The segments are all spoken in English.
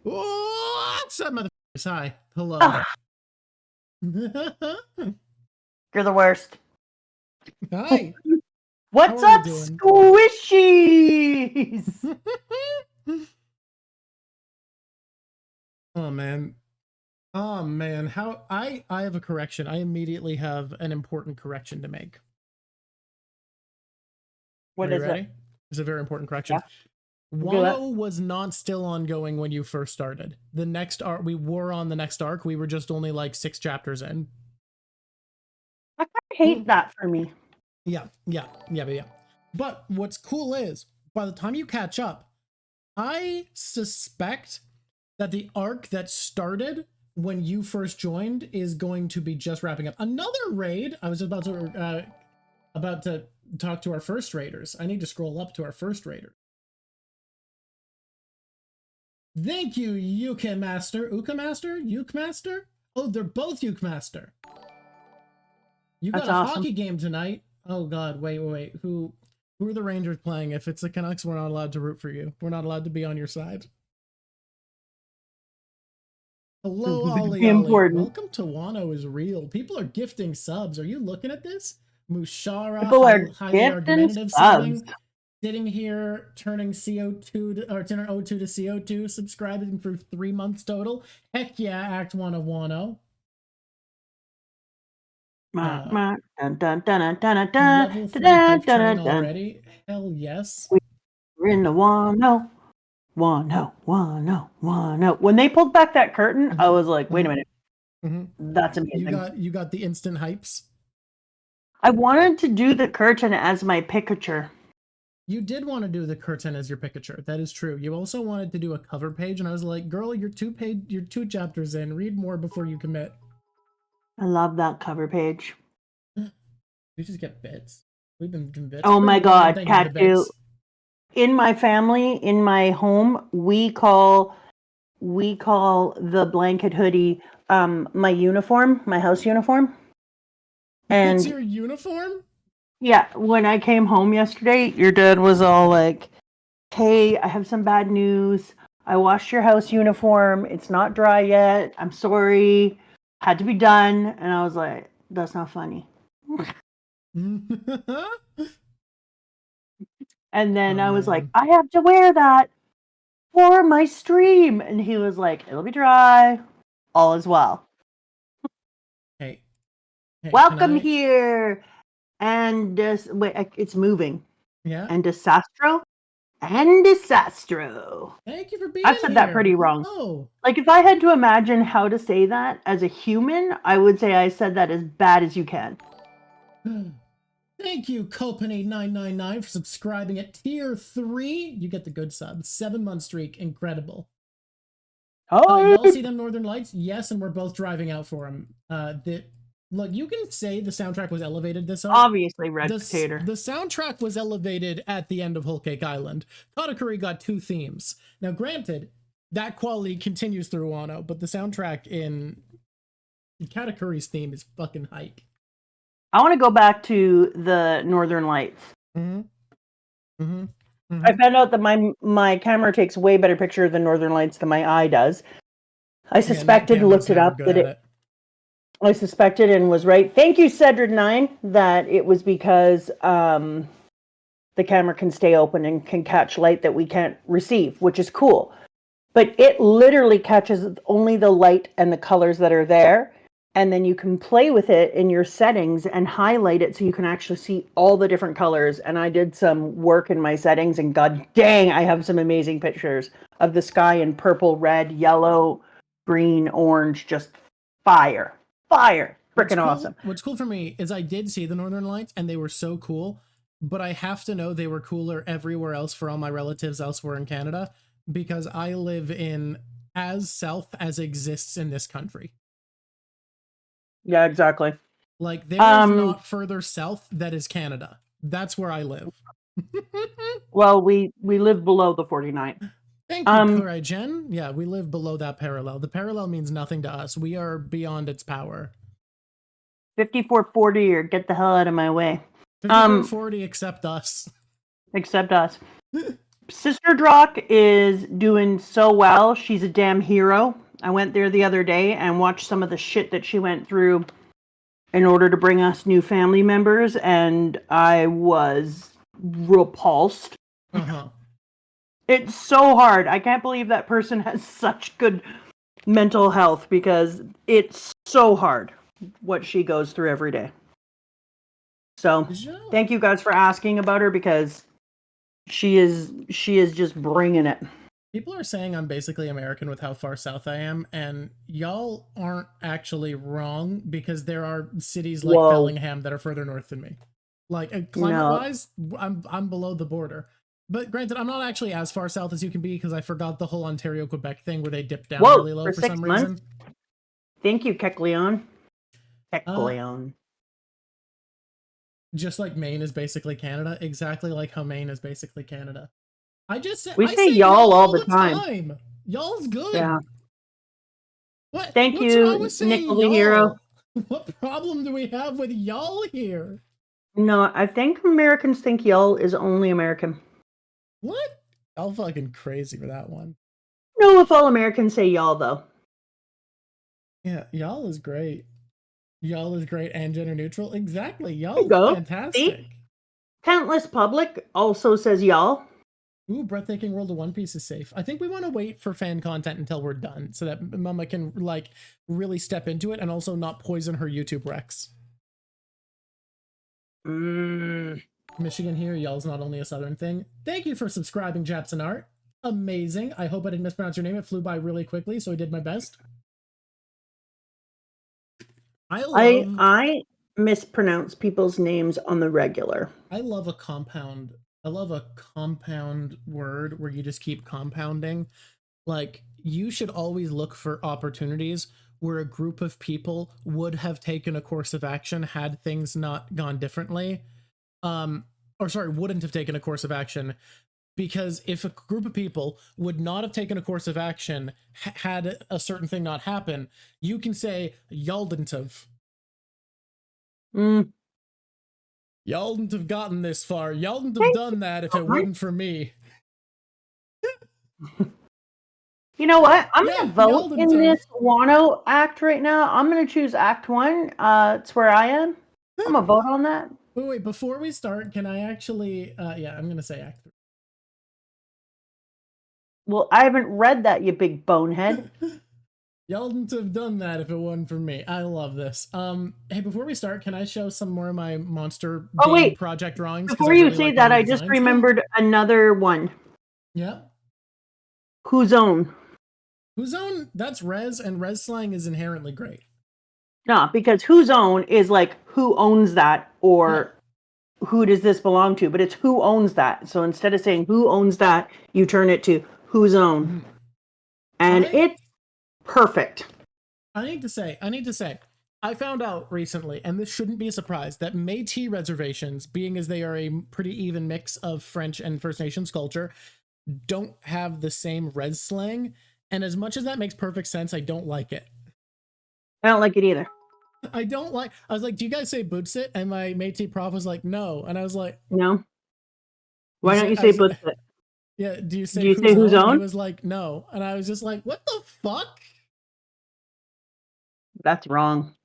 What's up, motherfuckers? Hi. Hello. You're the worst. Hi. What's How are up, you doing? squishies? Oh man. Oh man. How I have a correction. I immediately have an important correction to make. What Are you is ready? it? It's a very important correction. Yeah. Wano was not still ongoing when you first started. The next arc, we were on the next arc. We were just only like 6 chapters in. I kind of hate that for me. Yeah. But what's cool is, by the time you catch up, I suspect that the arc that started when you first joined is going to be just wrapping up. Another raid. I was about to talk to our first raiders. I need to scroll up to our first raider. Thank you, Yuka Master. Uka Master? Uke Master? Oh, they're both Uke Master. You got That's a awesome. hockey game tonight. Oh god, wait. Who are the Rangers playing? If it's the Canucks, we're not allowed to root for you. We're not allowed to be on your side. Hello, Ollie. Welcome to Wano is Real. People are gifting subs. Are you looking at this? Mushara, highly argumentative subbing. Sitting here, turning CO2 to, or turning O2 to CO2, subscribing for 3 months total. Heck yeah, Act 1 of Wano. Level 3 hype train already. Hell yes. We're in the Wano. When they pulled back that curtain, I was like, wait a minute. That's amazing. You got the instant hypes. I wanted to do the curtain as my picture. You did want to do the curtain as your picture. That is true. You also wanted to do a cover page, and I was like, girl, you're 2 chapters in. Read more before you commit. I love that cover page. We just get bits. We've been given bits. Oh my god, Catu. In my family, in my home, we call the blanket hoodie my uniform, my house uniform. And it's your uniform? Yeah, when I came home yesterday, your dad was all like, "Hey, I have some bad news. I washed your house uniform. It's not dry yet. I'm sorry. Had to be done." And I was like, "That's not funny." And then I was like, "I have to wear that for my stream." And he was like, "It'll be dry. All is well." Hey Welcome here. And wait, it's moving. Yeah. And Desastro. And Desastro. Thank you for being here. I said that pretty wrong. Oh. Like, if I had to imagine how to say that as a human, I would say I said that as bad as you can. Thank you, Copany999, for subscribing at tier 3. You get the good sub. 7-month streak. Incredible. Y'all see them Northern Lights? Yes, and we're both driving out for them. Look, you can say the soundtrack was elevated this arc. Obviously, Red Potato. The soundtrack was elevated at the end of Whole Cake Island. Katakuri got 2 themes. Now, granted, that quality continues through Wano, but the soundtrack in Katakuri's theme is fucking hype. I want to go back to the Northern Lights. I found out that my camera takes way better picture of the Northern Lights than my eye does. I suspected, looked it up, I suspected and was right. Thank you, Cedric9, that it was because the camera can stay open and can catch light that we can't receive, which is cool. But it literally catches only the light and the colors that are there. And then you can play with it in your settings and highlight it so you can actually see all the different colors. And I did some work in my settings, and god dang, I have some amazing pictures of the sky in purple, red, yellow, green, orange, just fire. Freaking awesome. What's cool for me is I did see the Northern Lights, and they were so cool, but I have to know they were cooler everywhere else for all my relatives elsewhere in Canada, because I live in as south as exists in this country. Yeah, exactly. Like, there is not further south that is Canada. That's where I live. Well, we live below the 49th. Thank you, Kurai Jen. Yeah, we live below that parallel. The parallel means nothing to us. We are beyond its power. 5440 or get the hell out of my way. 5440 except us. Except us. Sister Drock is doing so well. She's a damn hero. I went there the other day and watched some of the shit that she went through in order to bring us new family members, and I was repulsed. Uh-huh. It's so hard. I can't believe that person has such good mental health, because it's so hard what she goes through every day. So thank you guys for asking about her, because she is just bringing it. People are saying I'm basically American with how far south I am, and y'all aren't actually wrong, because there are cities like Bellingham that are further north than me. Like climate-wise, I'm below the border. But granted, I'm not actually as far south as you can be, because I forgot the whole Ontario-Quebec thing where they dip down really low for some reason. Thank you, Kekleon. Kekleon. Just like Maine is basically Canada, exactly like how Maine is basically Canada. I say y'all all the time. Y'all's good. Yeah. What's Thank you, Nickel the Hero. What problem do we have with y'all here? No, I think Americans think y'all is only American. What? Y'all fucking crazy for that one. No, if all Americans say y'all, though. Yeah, y'all is great. Y'all is great and gender neutral. Exactly. Y'all fantastic. See? Talentless Public also says y'all. Ooh, Breathtaking World of One Piece is safe. I think we want to wait for fan content until we're done, so that Mama can like really step into it and also not poison her YouTube recs. Michigan here, y'all's not only a southern thing. Thank you for subscribing, Japs and Art. Amazing. I hope I didn't mispronounce your name. It flew by really quickly, so I did my best. I mispronounce people's names on the regular. I love a compound. I love a compound word where you just keep compounding. Like, you should always look for opportunities where a group of people would have taken a course of action had things not gone differently. Wouldn't have taken a course of action, because if a group of people would not have taken a course of action had a certain thing not happen, you can say y'all didn't have. Y'all didn't have gotten this far. Y'all didn't have done that if it wasn't for me. You know what? I'm going to vote in this Wano act right now. I'm going to choose Act 1. It's where I am. I'm going to vote on that. Wait, before we start, can I actually... yeah, I'm going to say Act 3. Well, I haven't read that, you big bonehead. Y'all wouldn't have done that if it wasn't for me. I love this. Hey, before we start, can I show some more of my monster game project drawings? Before you say that, I just remembered another one. Yeah. Whose Own? Whose Own? That's Res, and Res slang is inherently great. No, because Whose Own is like who owns that, or who does this belong to? But it's who owns that. So instead of saying who owns that, you turn it to whose own. And it's perfect. I need to say, I found out recently, and this shouldn't be a surprise, that Métis reservations, being as they are a pretty even mix of French and First Nations culture, don't have the same res slang. And as much as that makes perfect sense, I don't like it. I don't like it either. I was like, do you guys say bootsit? And my Métis prof was like, no. And I was like, no. Why don't you say bootsit? Yeah, do you say whose own? He was like, no. And I was just like, what the fuck? That's wrong.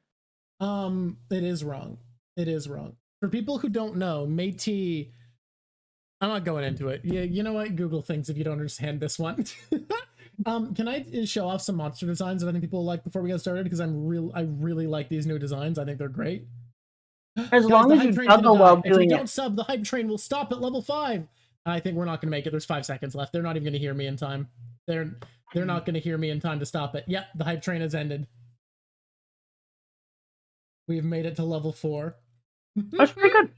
It is wrong. It is wrong. For people who don't know, Métis, I'm not going into it. Yeah, you know what? Google things if you don't understand this one. Can I show off some monster designs that I think people will like before we get started? Because I really like these new designs. I think they're great. As long as you juggle while doing it. If we don't sub, the hype train will stop at level 5. I think we're not going to make it. There's 5 seconds left. They're not even going to hear me in time. They're not going to hear me in time to stop it. Yep, the hype train has ended. We've made it to level 4. That's pretty good.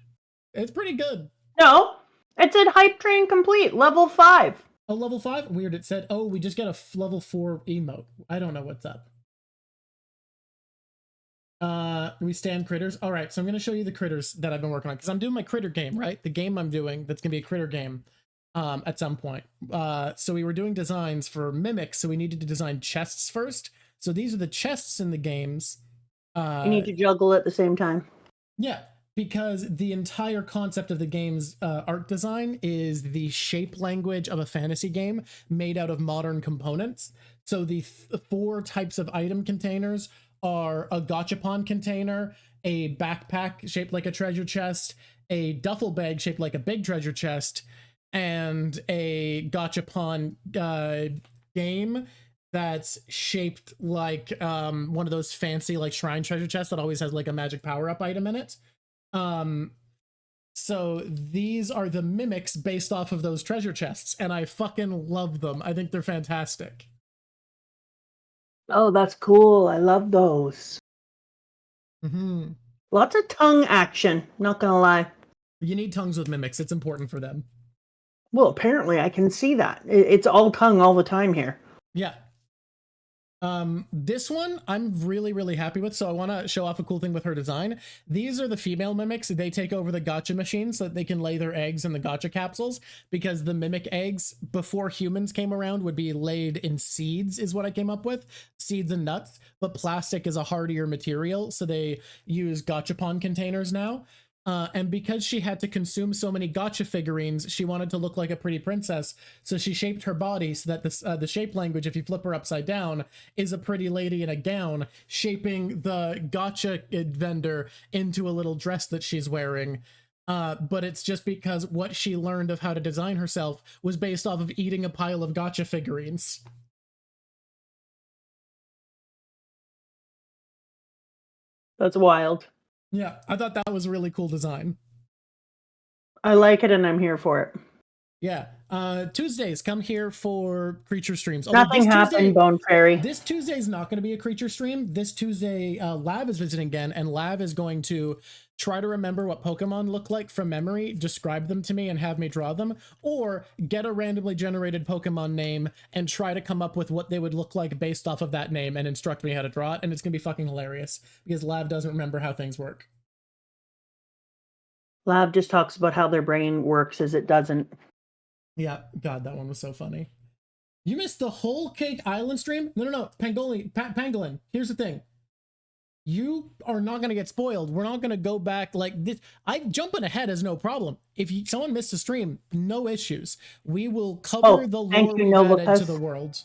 It's pretty good. No, it said hype train complete, level 5. Oh, level 5? Weird. It said, oh, we just got a level 4 emote. I don't know what's up. We stand critters. All right, so I'm going to show you the critters that I've been working on, because I'm doing my critter game, right? The game I'm doing that's going to be a critter game at some point. So we were doing designs for mimics, so we needed to design chests first. So these are the chests in the games. You need to juggle at the same time. Yeah. because the entire concept of the game's art design is the shape language of a fantasy game made out of modern components. So the 4 types of item containers are a gachapon container, a backpack shaped like a treasure chest, a duffel bag shaped like a big treasure chest, and a gachapon game that's shaped like one of those fancy like shrine treasure chests that always has like a magic power-up item in it. So these are the mimics based off of those treasure chests, and I fucking love them. I think they're fantastic. Oh, that's cool. I love those. Mm-hmm. Lots of tongue action, not gonna lie. You need tongues with mimics. It's important for them. Well, apparently I can see that. It's all tongue all the time here. Yeah. This one I'm really, really happy with. So I want to show off a cool thing with her design. These are the female mimics. They take over the gacha machine so that they can lay their eggs in the gacha capsules, because the mimic eggs before humans came around would be laid in seeds is what I came up with, seeds and nuts, but plastic is a hardier material. So they use gachapon containers now. And because she had to consume so many gacha figurines, she wanted to look like a pretty princess. So she shaped her body so that the shape language, if you flip her upside down, is a pretty lady in a gown, shaping the gacha vendor into a little dress that she's wearing. But it's just because what she learned of how to design herself was based off of eating a pile of gacha figurines. That's wild. Yeah, I thought that was a really cool design. I like it and I'm here for it. Yeah. Tuesdays, come here for creature streams. Nothing happened, Bone Fairy. This Tuesday is not going to be a creature stream. This Tuesday, Lav is visiting again, and Lav is going to try to remember what Pokemon look like from memory, describe them to me, and have me draw them, or get a randomly generated Pokemon name and try to come up with what they would look like based off of that name and instruct me how to draw it, and it's going to be fucking hilarious, because Lav doesn't remember how things work. Lav just talks about how their brain works as it doesn't. Yeah, God, that one was so funny. You missed the whole Cake Island stream? No. Pangolin. Here's the thing. You are not going to get spoiled. We're not going to go back like this. Jumping ahead is no problem. If someone missed a stream, no issues. We will cover the lore we added to the world.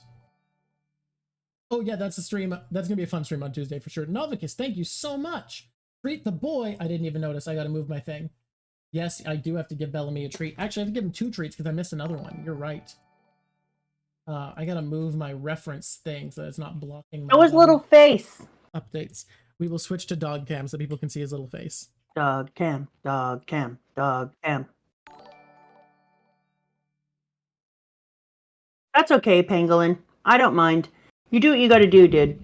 Oh yeah, that's a stream. That's going to be a fun stream on Tuesday for sure. Novicus, thank you so much. Treat the boy. I didn't even notice. I got to move my thing. Yes, I do have to give Bellamy a treat. Actually, I have to give him 2 treats because I missed another one. You're right. I gotta move my reference thing so that it's not blocking my Show his little face. Updates. We will switch to dog cam so people can see his little face. Dog cam, dog cam, dog cam. That's okay, Pangolin. I don't mind. You do what you gotta do, dude.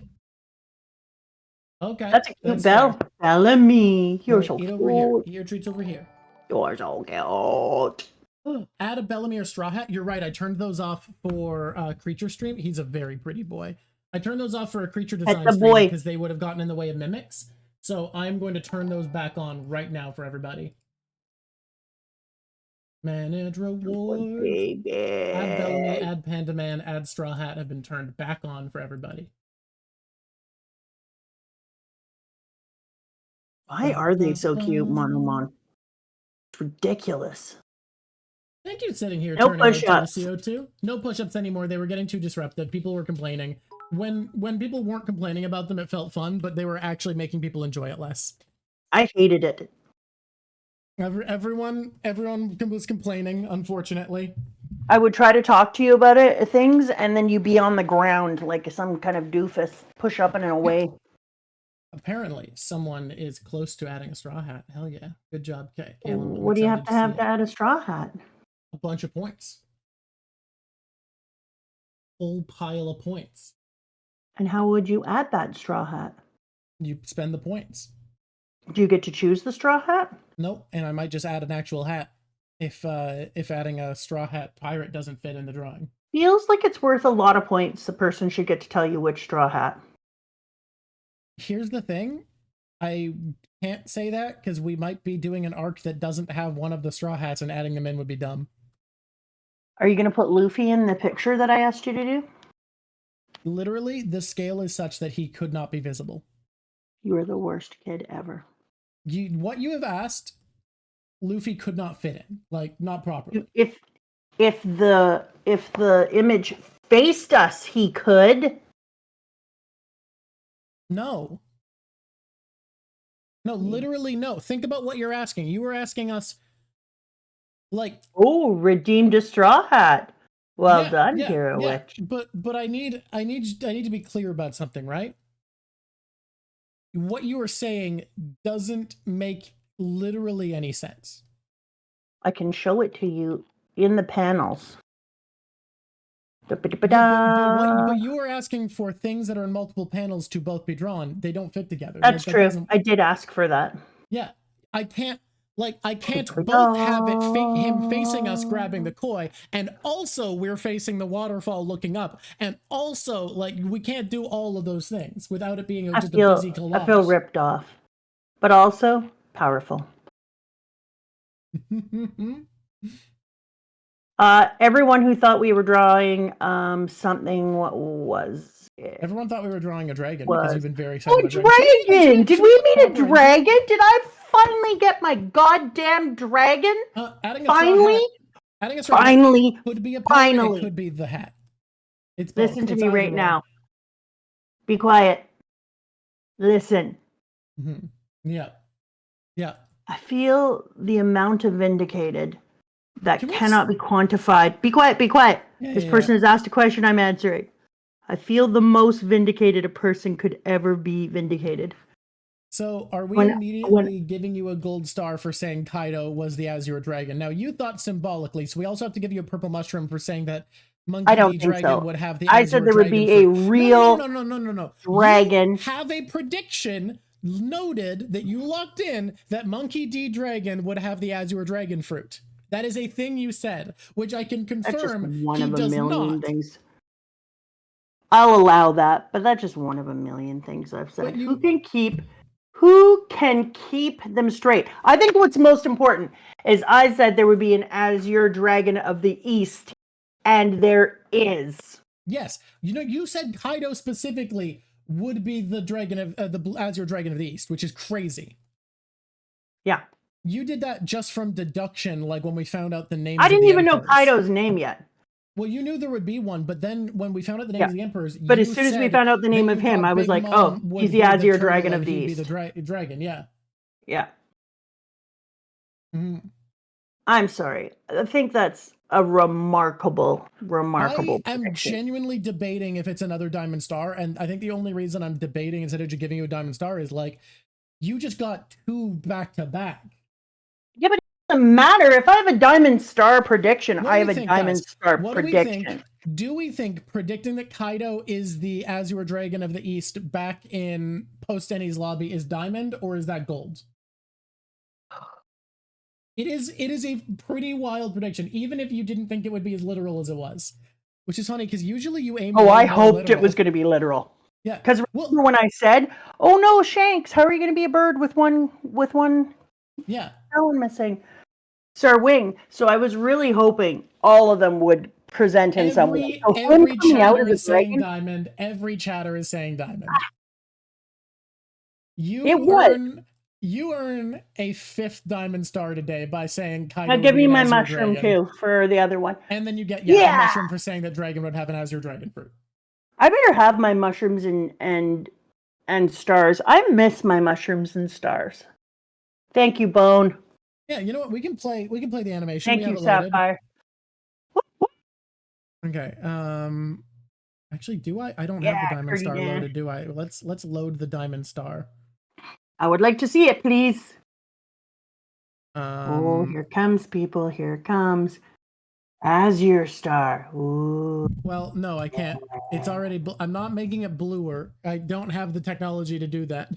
Okay. That's a cute bell. Bellamy. You're so cute. Eat over here. Eat your treats over here. You're so cute. Add a Bellamy or Straw Hat. You're right. I turned those off for Creature Stream. He's a very pretty boy. I turned those off for a Creature Design stream because they would have gotten in the way of mimics. So I'm going to turn those back on right now for everybody. Manage rewards. Add Bellamy, add Panda Man, add Straw Hat have been turned back on for everybody. Why are they so cute, Monomon? It's ridiculous. Thank you sitting here turning out CO2. No push-ups anymore. They were getting too disruptive. People were complaining. When people weren't complaining about them, it felt fun, but they were actually making people enjoy it less. I hated it. Everyone was complaining, unfortunately. I would try to talk to you about things, and then you'd be on the ground like some kind of doofus, push up and away. Apparently, someone is close to adding a Straw Hat. Hell yeah. Good job, Kay. What do you have to add a Straw Hat? A bunch of points. Whole pile of points. And how would you add that Straw Hat? You spend the points. Do you get to choose the Straw Hat? Nope, and I might just add an actual hat if adding a Straw Hat pirate doesn't fit in the drawing. Feels like it's worth a lot of points. The person should get to tell you which Straw Hat. Here's the thing. I can't say that because we might be doing an arc that doesn't have one of the Straw Hats, and adding them in would be dumb. Are you going to put Luffy in the picture that I asked you to do? Literally, the scale is such that he could not be visible. You are the worst kid ever. what you have asked, Luffy could not fit in, like not properly. If the image faced us, he could. No, literally no. Think about what you're asking. You were asking us, like, oh, redeemed a straw hat. Well done, Hero Witch. But I need to be clear about something, right? What you are saying doesn't make literally any sense. I can show it to you in the panels. But you are asking for things that are in multiple panels to both be drawn. They don't fit together. That's true. I did ask for that. Yeah, I can't both have it him facing us grabbing the koi, and also we're facing the waterfall looking up, and also like we can't do all of those things without it being just a busy collage. I feel ripped off, but also powerful. Everyone who thought we were drawing something, what was it? Everyone thought we were drawing a dragon because you've been very excited about dragon. Did we meet a dragon? Did I finally get my goddamn dragon? Finally could be a pirate, it could be the hat. It's both. Listen to me right now. Be quiet. Listen. Yeah. I feel the amount of vindicated that cannot be quantified. Be quiet. This person has asked a question, I'm answering. I feel the most vindicated a person could ever be vindicated. So are we immediately giving you a gold star for saying Kaido was the Azure Dragon? Now you thought symbolically, so we also have to give you a purple mushroom for saying that Monkey D. Dragon would have the Azure Dragon. I said there would be a real dragon. You have a prediction noted that you locked in that Monkey D. Dragon would have the Azure Dragon fruit. That is a thing you said, which I can confirm one of a million things. I'll allow that, but that's just one of a million things I've said. Who can keep them straight? I think what's most important is I said there would be an Azure Dragon of the East, and there is. Yes, you said Kaido specifically would be the dragon of the Azure Dragon of the East, which is crazy. Yeah. You did that just from deduction, like when we found out the names. I didn't even know Kaido's name yet. Well, you knew there would be one, but then when we found out the names of the emperors, but as soon as we found out the name of him, I was like, "Oh, he's the Azure Dragon of the East." Be the dragon, yeah. I'm sorry. I think that's a remarkable. I am genuinely debating if it's another diamond star, and I think the only reason I'm debating instead of just giving you a diamond star is like you just got 2 back to back. Yeah, but it doesn't matter. If I have a diamond star prediction, I have a diamond star prediction. Do we think predicting that Kaido is the Azure Dragon of the East back in post-Enies lobby is diamond, or is that gold? It is a pretty wild prediction, even if you didn't think it would be as literal as it was. Which is funny, because usually you aim... I hoped it was going to be literal. Yeah. Because remember when I said, "Oh no, Shanks, how are you going to be a bird with one talon missing?" Sir Wing. So I was really hoping all of them would present in some way. So every chatter is saying diamond. Every chatter is saying diamond. You earn a 5th diamond star today by saying Kaido. Now give me my mushroom too for the other one. And then you get a mushroom for saying that Dragon would have an Azure Dragon fruit. I better have my mushrooms and stars. I miss my mushrooms and stars. Thank you, Bone. Yeah, you know what? We can play the animation. Thank you, Sapphire. Okay. Actually, do I? I don't have the diamond star loaded, do I? Let's load the diamond star. I would like to see it, please. Here comes, people. Here it comes. Azure star. Ooh. Well, no, I can't. It's already... I'm not making it bluer. I don't have the technology to do that.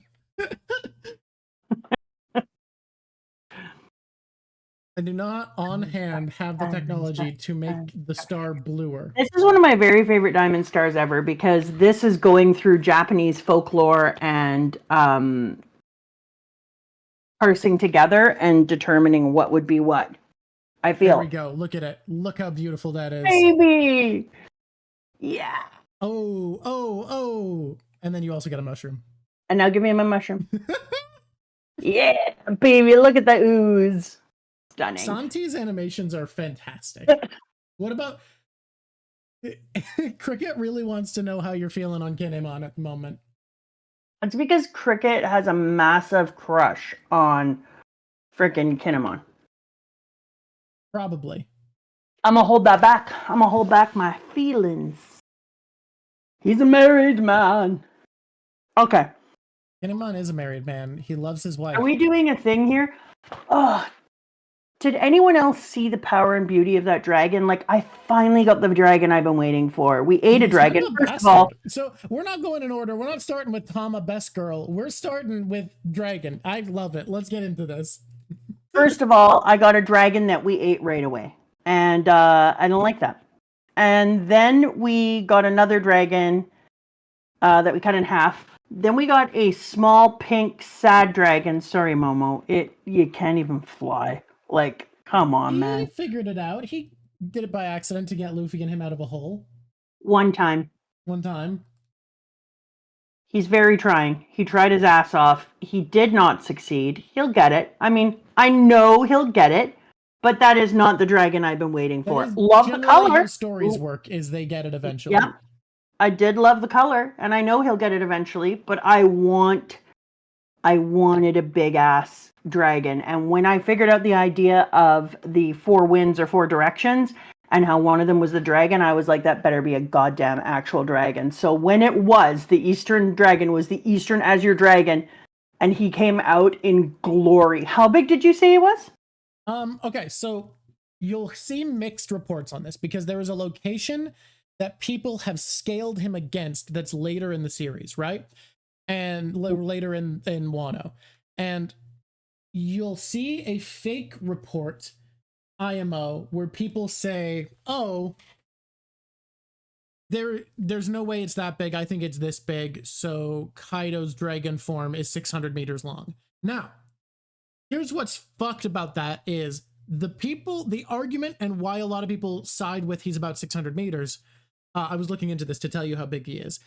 I do not on hand have the technology to make the star bluer. This is one of my very favorite diamond stars ever because this is going through Japanese folklore and parsing together and determining what would be what. I feel. There we go. Look at it. Look how beautiful that is. Baby! Yeah. Oh. And then you also get a mushroom. And now give me my mushroom. Yeah, baby, look at that ooze. Stunning. Santi's animations are fantastic. What about... Cricket really wants to know how you're feeling on Kinemon at the moment. It's because Cricket has a massive crush on freaking Kinemon. Probably. I'm gonna hold that back. I'm gonna hold back my feelings. He's a married man. Okay. Kinemon is a married man. He loves his wife. Are we doing a thing here? Oh, did anyone else see the power and beauty of that dragon? Like, I finally got the dragon I've been waiting for. We ate a dragon. First of all, so we're not going in order. We're not starting with Tama, best girl. We're starting with dragon. I love it. Let's get into this. First of all, I got a dragon that we ate right away, and I don't like that. And then we got another dragon that we cut in half. Then we got a small pink sad dragon. Sorry, Momo. You can't even fly. Like, come on, man. He figured it out. He did it by accident to get Luffy and him out of a hole. One time. He's very trying. He tried his ass off. He did not succeed. He'll get it. I mean, I know he'll get it, but that is not the dragon I've been waiting for. Love the color. How stories work is they get it eventually. Yeah. I did love the color, and I know he'll get it eventually, but I wanted a big ass dragon. And when I figured out the idea of the 4 winds or 4 directions and how one of them was the dragon, I was like, that better be a goddamn actual dragon. So when it was, the Eastern dragon was the Eastern Azure dragon, and he came out in glory. How big did you say it was? Okay, so you'll see mixed reports on this because there is a location that people have scaled him against that's later in the series, right? And later in Wano. And you'll see a fake report, IMO, where people say, oh, there's no way it's that big. I think it's this big. So Kaido's dragon form is 600 meters long. Now, here's what's fucked about that is the argument and why a lot of people side with he's about 600 meters. I was looking into this to tell you how big he is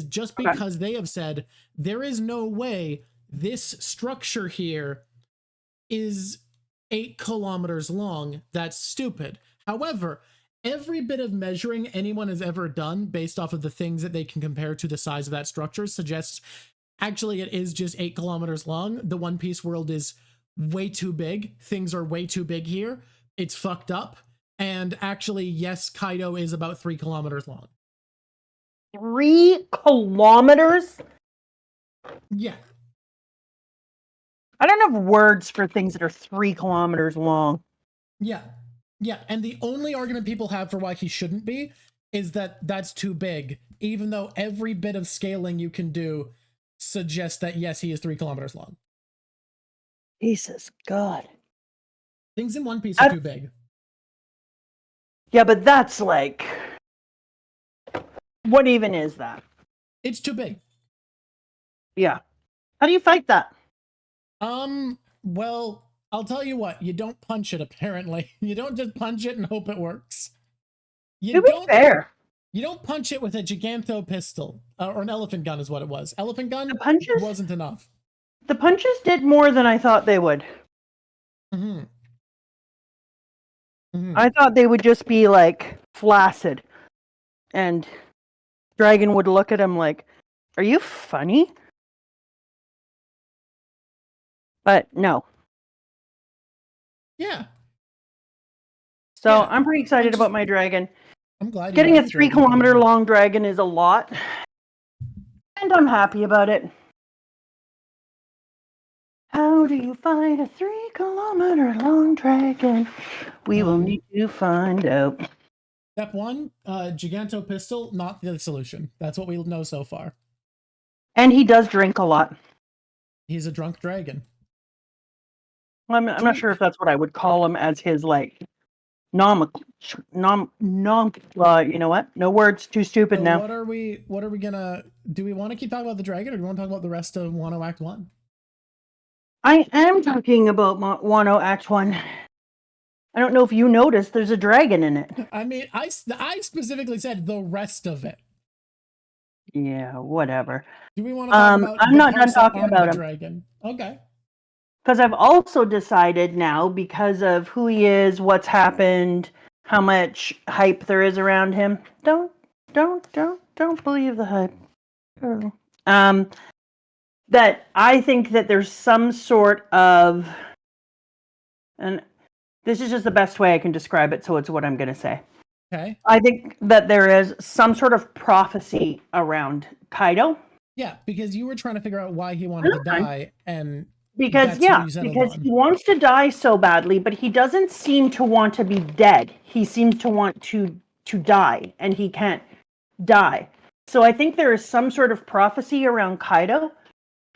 just because they have said there is no way this structure here is 8 kilometers long. That's stupid. However, every bit of measuring anyone has ever done based off of the things that they can compare to the size of that structure suggests actually it is just 8 kilometers long. The One Piece world is way too big. Things are way too big here. It's fucked up. And actually, yes, Kaido is about 3 kilometers long. 3 kilometers? Yeah. I don't have words for things that are 3 kilometers long. Yeah. Yeah. And the only argument people have for why he shouldn't be is that that's too big, even though every bit of scaling you can do suggests that, yes, he is 3 kilometers long. Jesus God. Things in One Piece are too big. Yeah, but that's like... What even is that? It's too big. Yeah. How do you fight that? Well, I'll tell you what. You don't punch it, apparently. You don't just punch it and hope it works. To be fair. You don't punch it with a Gigantho pistol. Or an elephant gun is what it was. Elephant gun wasn't enough. The punches did more than I thought they would. Mm-hmm. Mm-hmm. I thought they would just be like flaccid. And Dragon would look at him like, are you funny? But no. Yeah. So yeah, I'm pretty excited about my dragon. I'm glad getting a 3 kilometer long dragon is a lot. And I'm happy about it. How do you find a 3 kilometer long dragon? We will need to find out. Step 1, Giganto pistol, not the solution. That's what we know so far. And he does drink a lot. He's a drunk dragon. I'm not sure if that's what I would call him as his, like, you know what? No words, too stupid so now. What are we gonna, do we want to keep talking about the dragon, or do we want to talk about the rest of Wano Act 1? I am talking about Wano Act 1. I don't know if you noticed, there's a dragon in it. I mean, I specifically said the rest of it. Yeah, whatever. Do we want to talk about I'm not done talking about him. Dragon? Okay. Because I've also decided now, because of who he is, what's happened, how much hype there is around him. Don't believe the hype. That I think that there's some sort of, and this is just the best way I can describe it, so it's what I'm going to say. Okay. I think that there is some sort of prophecy around Kaido. Yeah, because you were trying to figure out why he wanted to die, and because he wants to die so badly, but he doesn't seem to want to be dead. He seems to want to die, and he can't die. So I think there is some sort of prophecy around Kaido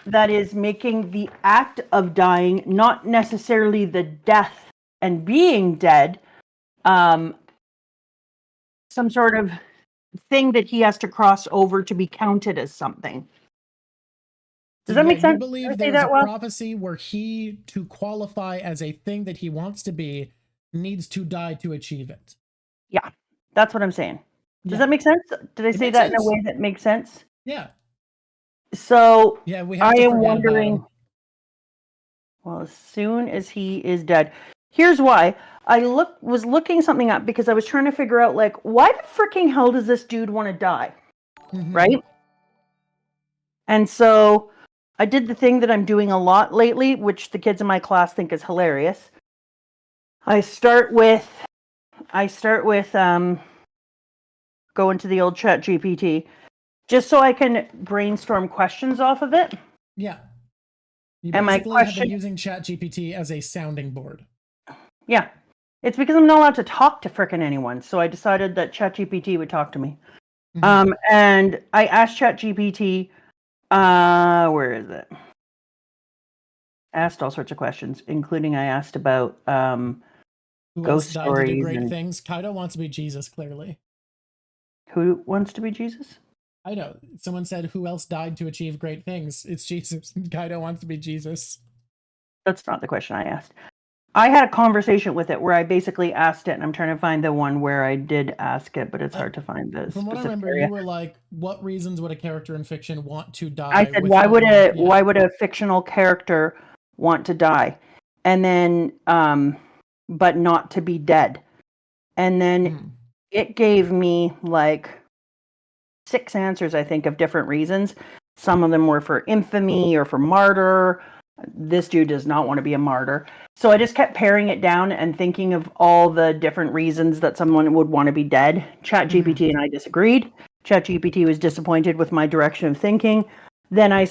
that is making the act of dying, not necessarily the death and being dead, some sort of thing that he has to cross over to be counted as something. Does that make sense? You believe there's a prophecy where he, to qualify as a thing that he wants to be, needs to die to achieve it. Yeah, that's what I'm saying. Does that make sense? Did I say that in a way that makes sense? Yeah. So yeah, we have I am wondering. Well, as soon as he is dead, here's why. I was looking something up because I was trying to figure out, like, why the freaking hell does this dude want to die? Mm-hmm. Right? And so I did the thing that I'm doing a lot lately, which the kids in my class think is hilarious. I start with go into the old chat GPT just so I can brainstorm questions off of it. Yeah. You basically have been using chat GPT as a sounding board. Yeah. It's because I'm not allowed to talk to frickin' anyone. So I decided that chat GPT would talk to me. Mm-hmm. And I asked chat GPT, where is it? I asked all sorts of questions, including I asked about who ghost else stories. To do great things. Kaido wants to be Jesus, clearly. Who wants to be Jesus? I know. Someone said, who else died to achieve great things? It's Jesus. Kaido wants to be Jesus. That's not the question I asked. I had a conversation with it where I basically asked it, and I'm trying to find the one where I did ask it, but it's hard to find this. From what I remember, you were like, what reasons would a character in fiction want to die? I said, why would a fictional character want to die? And then, but not to be dead. And then it gave me like 6 answers, I think, of different reasons. Some of them were for infamy or for martyr. This dude does not want to be a martyr. So I just kept paring it down and thinking of all the different reasons that someone would want to be dead. ChatGPT and I disagreed. ChatGPT was disappointed with my direction of thinking. Then I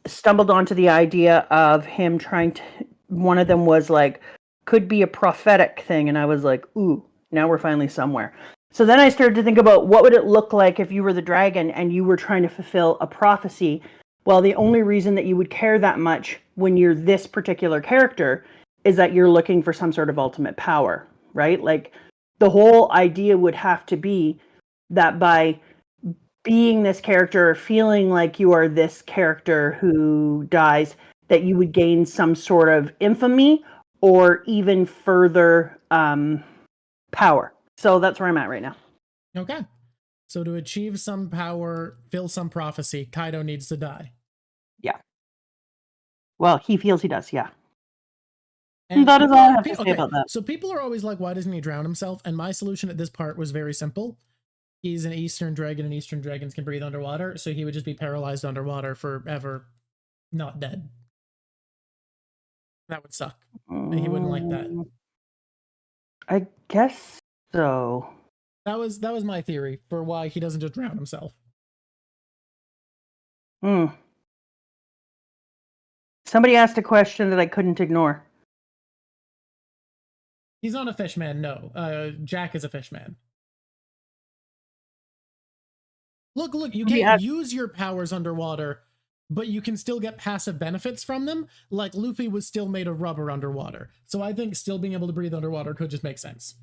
stumbled onto the idea of him trying to, one of them was like, could be a prophetic thing. And I was like, ooh, now we're finally somewhere. So then I started to think about what would it look like if you were the dragon and you were trying to fulfill a prophecy. Well, the only reason that you would care that much when you're this particular character is that you're looking for some sort of ultimate power, right? Like the whole idea would have to be that by being this character, feeling like you are this character who dies, that you would gain some sort of infamy or even further power. So that's where I'm at right now. Okay. So to achieve some power, fill some prophecy, Kaido needs to die. Yeah. Well, he feels he does, yeah. And that is all I have to say about that. So people are always like, why doesn't he drown himself? And my solution at this part was very simple. He's an Eastern dragon, and Eastern dragons can breathe underwater, so he would just be paralyzed underwater forever, not dead. That would suck. And he wouldn't like that. I guess so. That was my theory for why he doesn't just drown himself. Somebody asked a question that I couldn't ignore. He's not a fish man, no. Jack is a fish man. Look, you can't use your powers underwater, but you can still get passive benefits from them. Like Luffy was still made of rubber underwater. So I think still being able to breathe underwater could just make sense.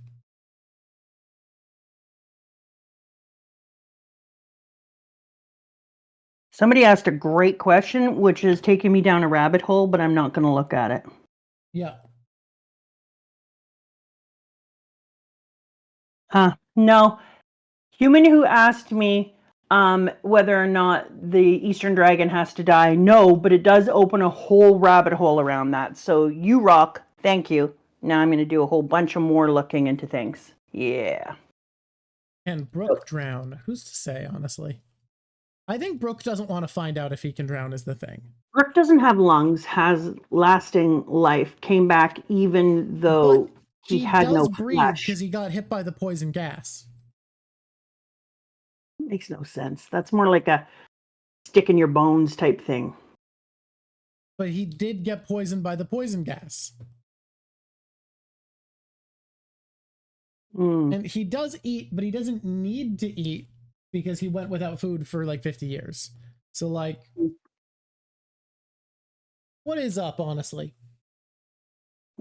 Somebody asked a great question, which is taking me down a rabbit hole, but I'm not going to look at it. Yeah. No. Human who asked me Whether or not the Eastern Dragon has to die, no, but it does open a whole rabbit hole around that. So you rock. Thank you. Now I'm going to do a whole bunch of more looking into things. Yeah. Can Brook drown? Who's to say, honestly? I think Brook doesn't want to find out if he can drown is the thing. Brook doesn't have lungs, has lasting life, came back even though he had no breathe because he got hit by the poison gas. Makes no sense. That's more like a stick in your bones type thing. But he did get poisoned by the poison gas. And he does eat, but he doesn't need to eat because he went without food for like 50 years. So like, what is up, honestly?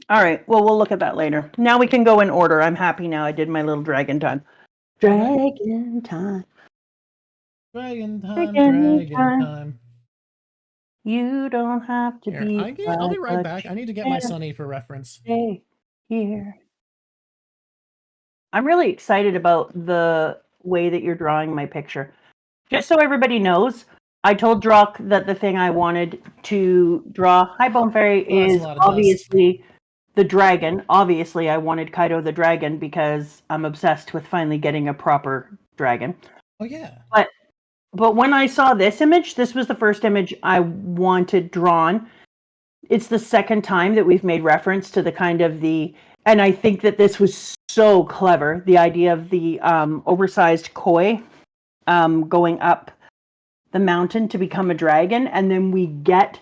All right. Well, we'll look at that later. Now we can go in order. I'm happy now. I did my little dragon time. Dragon time. Dragon time. Dragon time. You don't have to be. I'll be right back. I need to get my Sunny for reference. Stay here. I'm really excited about the way that you're drawing my picture. Just so everybody knows, I told Drock that the thing I wanted to draw, hi Bone Fairy, is obviously the dragon. Obviously, I wanted Kaido the dragon because I'm obsessed with finally getting a proper dragon. Oh, yeah. But when I saw this image, this was the first image I wanted drawn. It's the second time that we've made reference to the kind of and I think that this was so clever, the idea of the oversized koi going up the mountain to become a dragon, and then we get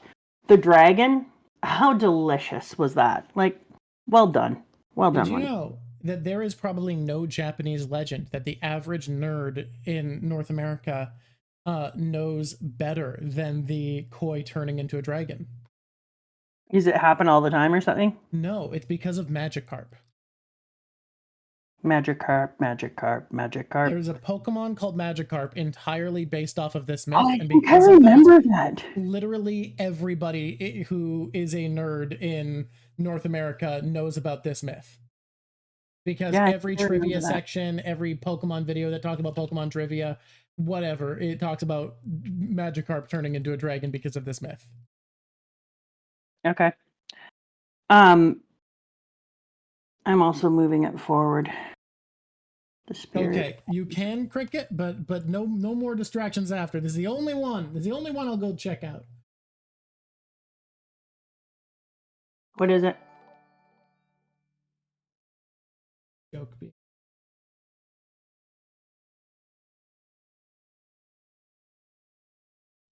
the dragon. How delicious was that? Like, well done. Well done. Did you know that there is probably no Japanese legend that the average nerd in North America knows better than the koi turning into a dragon? Does it happen all the time or something? No, it's because of Magikarp. Magikarp. There's a Pokemon called Magikarp entirely based off of this myth. Oh, I remember that. Literally everybody who is a nerd in North America knows about this myth. Because every trivia section, every Pokemon video that talks about Pokemon trivia, whatever, it talks about Magikarp turning into a dragon because of this myth. Okay. I'm also moving it forward. The spirit. Okay, you can cricket, but no more distractions after. This is the only one. This is the only one I'll go check out. What is it? Joke.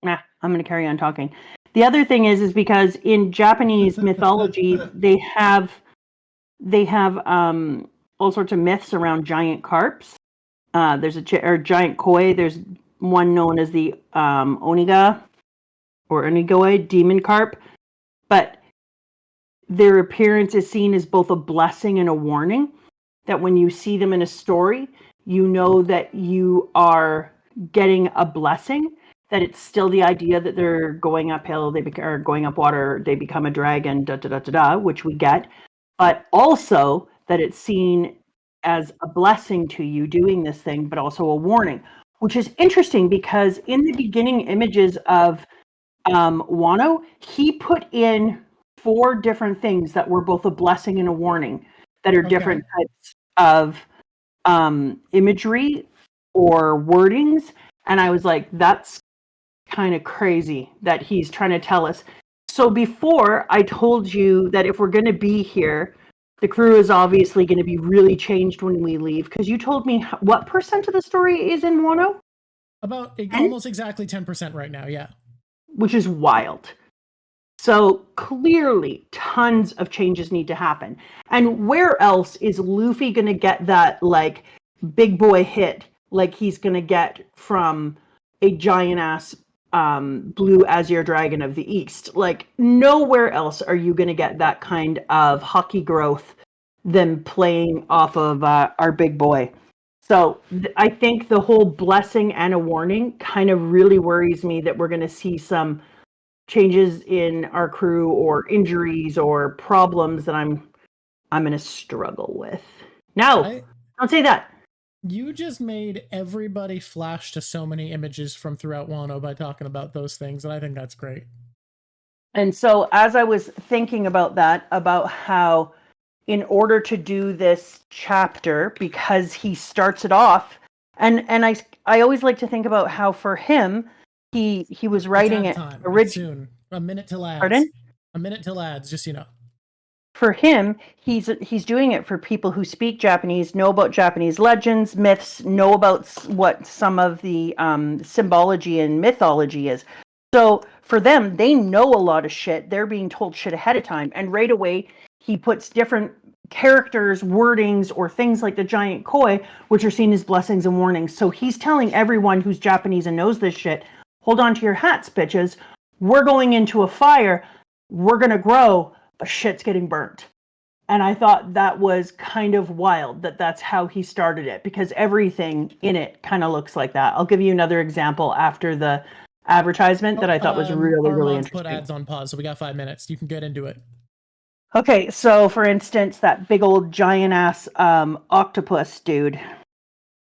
Nah, I'm going to carry on talking. The other thing is because in Japanese mythology, they have all sorts of myths around giant carps. There's a giant koi. There's one known as the Oniga or Onigoi demon carp, but their appearance is seen as both a blessing and a warning. That when you see them in a story, you know that you are getting a blessing. That it's still the idea that they're going uphill, or going up water, they become a dragon, which we get, but also that it's seen as a blessing to you doing this thing, but also a warning, which is interesting because in the beginning images of Wano, he put in 4 different things that were both a blessing and a warning that are different types of imagery or wordings. And I was like, that's kind of crazy that he's trying to tell us. So before I told you that if we're going to be here, the crew is obviously going to be really changed when we leave, because you told me what percent of the story is in Wano? About almost exactly 10% right now, yeah. Which is wild. So clearly tons of changes need to happen. And where else is Luffy going to get that like big boy hit like he's going to get from a giant ass blue azure dragon of the east? Like nowhere else are you going to get that kind of hockey growth than playing off of our big boy. So I think the whole blessing and a warning kind of really worries me that we're going to see some changes in our crew or injuries or problems that I'm going to struggle with. No, don't say that. You just made everybody flash to so many images from throughout Wano by talking about those things, and I think that's great. And so as I was thinking about that, about how in order to do this chapter, because he starts it off, and I always like to think about how for him, he was writing it originally. Soon. A minute till ads. Pardon? A minute till ads, just For him, he's doing it for people who speak Japanese, know about Japanese legends, myths, know about what some of the symbology and mythology is. So for them, they know a lot of shit. They're being told shit ahead of time. And right away, he puts different characters, wordings, or things like the giant koi, which are seen as blessings and warnings. So he's telling everyone who's Japanese and knows this shit, hold on to your hats, bitches. We're going into a fire. We're going to grow, but shit's getting burnt. And I thought that was kind of wild that that's how he started it, because everything in it kind of looks like that. I'll give you another example after the advertisement that I thought was really, really interesting. Put ads on pause, so we got 5 minutes. You can get into it. Okay, so for instance, that big old giant ass octopus dude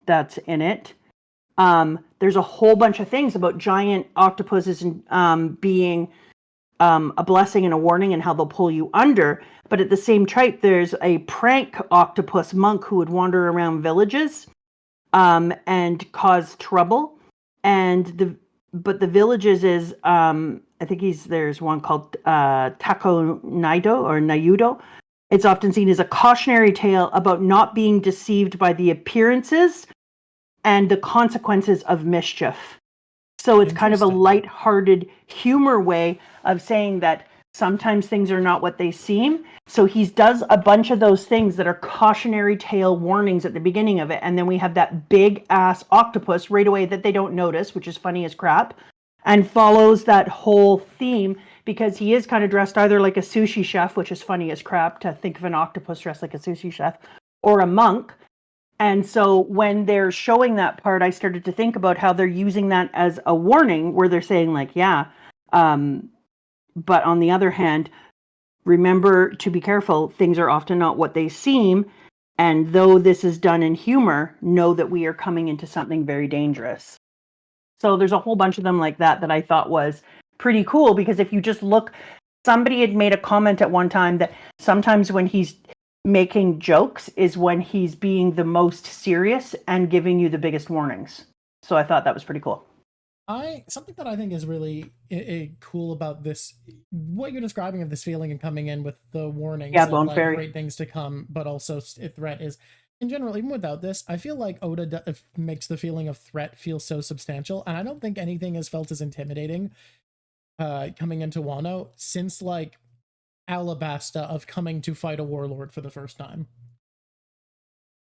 that's in it. There's a whole bunch of things about giant octopuses being a blessing and a warning and how they'll pull you under. But at the same type, there's a prank octopus monk who would wander around villages and cause trouble. And the villages is I think there's one called Tako Naido or Nayudo. It's often seen as a cautionary tale about not being deceived by the appearances and the consequences of mischief. So it's kind of a light-hearted humor way of saying that sometimes things are not what they seem. So he does a bunch of those things that are cautionary tale warnings at the beginning of it. And then we have that big-ass octopus right away that they don't notice, which is funny as crap, and follows that whole theme because he is kind of dressed either like a sushi chef, which is funny as crap to think of an octopus dressed like a sushi chef, or a monk. And so when they're showing that part, I started to think about how they're using that as a warning where they're saying like, yeah, but on the other hand, remember to be careful. Things are often not what they seem. And though this is done in humor, know that we are coming into something very dangerous. So there's a whole bunch of them like that I thought was pretty cool, because if you just look, somebody had made a comment at one time that sometimes when he's making jokes is when he's being the most serious and giving you the biggest warnings. So I thought that was pretty cool. Something that I think is really cool about this, what you're describing of this feeling and coming in with the warnings of like great things to come, but also a threat is, in general, even without this, I feel like Oda makes the feeling of threat feel so substantial, and I don't think anything has felt as intimidating coming into Wano since like Alabasta of coming to fight a warlord for the first time.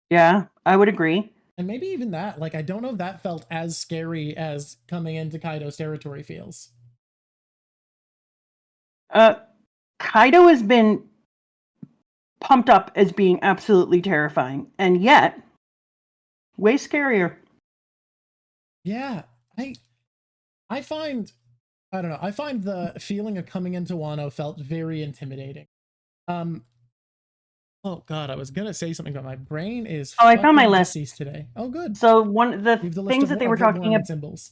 Yeah, I would agree. And maybe even that, like, I don't know if that felt as scary as coming into Kaido's territory feels. Kaido has been pumped up as being absolutely terrifying, and yet way scarier. Yeah, I find the feeling of coming into Wano felt very intimidating. Oh god, I was gonna say something, but my brain is I found my list today. Oh good. So one of the things that they were talking about, symbols.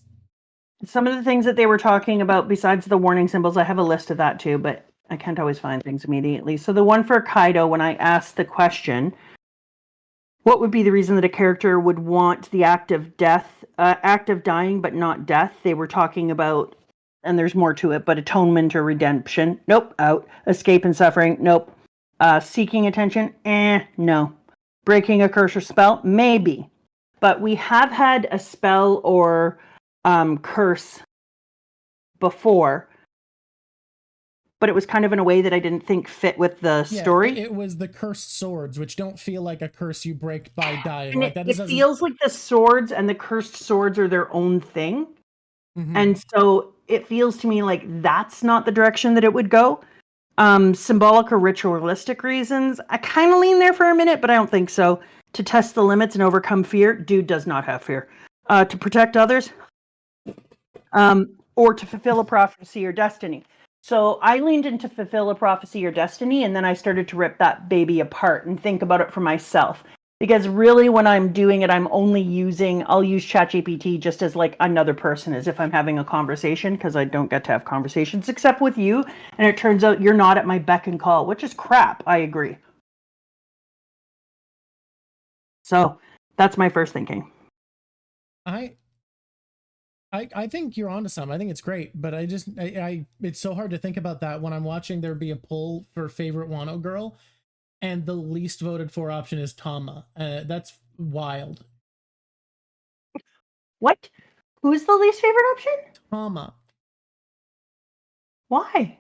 Some of the things that they were talking about besides the warning symbols, I have a list of that too, but I can't always find things immediately. So the one for Kaido, when I asked the question, what would be the reason that a character would want the act of dying, but not death? They were talking about, and there's more to it, but atonement or redemption. Nope, out. Escape and suffering. Nope. Seeking attention. No. Breaking a curse or spell. Maybe. But we have had a spell or curse before, but it was kind of in a way that I didn't think fit with the story. It was the cursed swords, which don't feel like a curse you break by dying. And like that it feels like the swords and the cursed swords are their own thing. Mm-hmm. And so it feels to me like that's not the direction that it would go. Symbolic or ritualistic reasons, I kind of lean there for a minute, but I don't think so. To test the limits and overcome fear, dude does not have fear. To protect others, or to fulfill a prophecy or destiny. So I leaned into fulfill a prophecy or destiny, and then I started to rip that baby apart and think about it for myself. Because really, when I'm doing it, I'll use ChatGPT just as like another person, as if I'm having a conversation, because I don't get to have conversations except with you. And it turns out you're not at my beck and call, which is crap. I agree. So that's my first thinking. I think you're onto something. I think it's great, but it's so hard to think about that when I'm watching there be a poll for favorite Wano girl, and the least voted for option is Tama. That's wild. What? Who's the least favorite option? Tama. Why?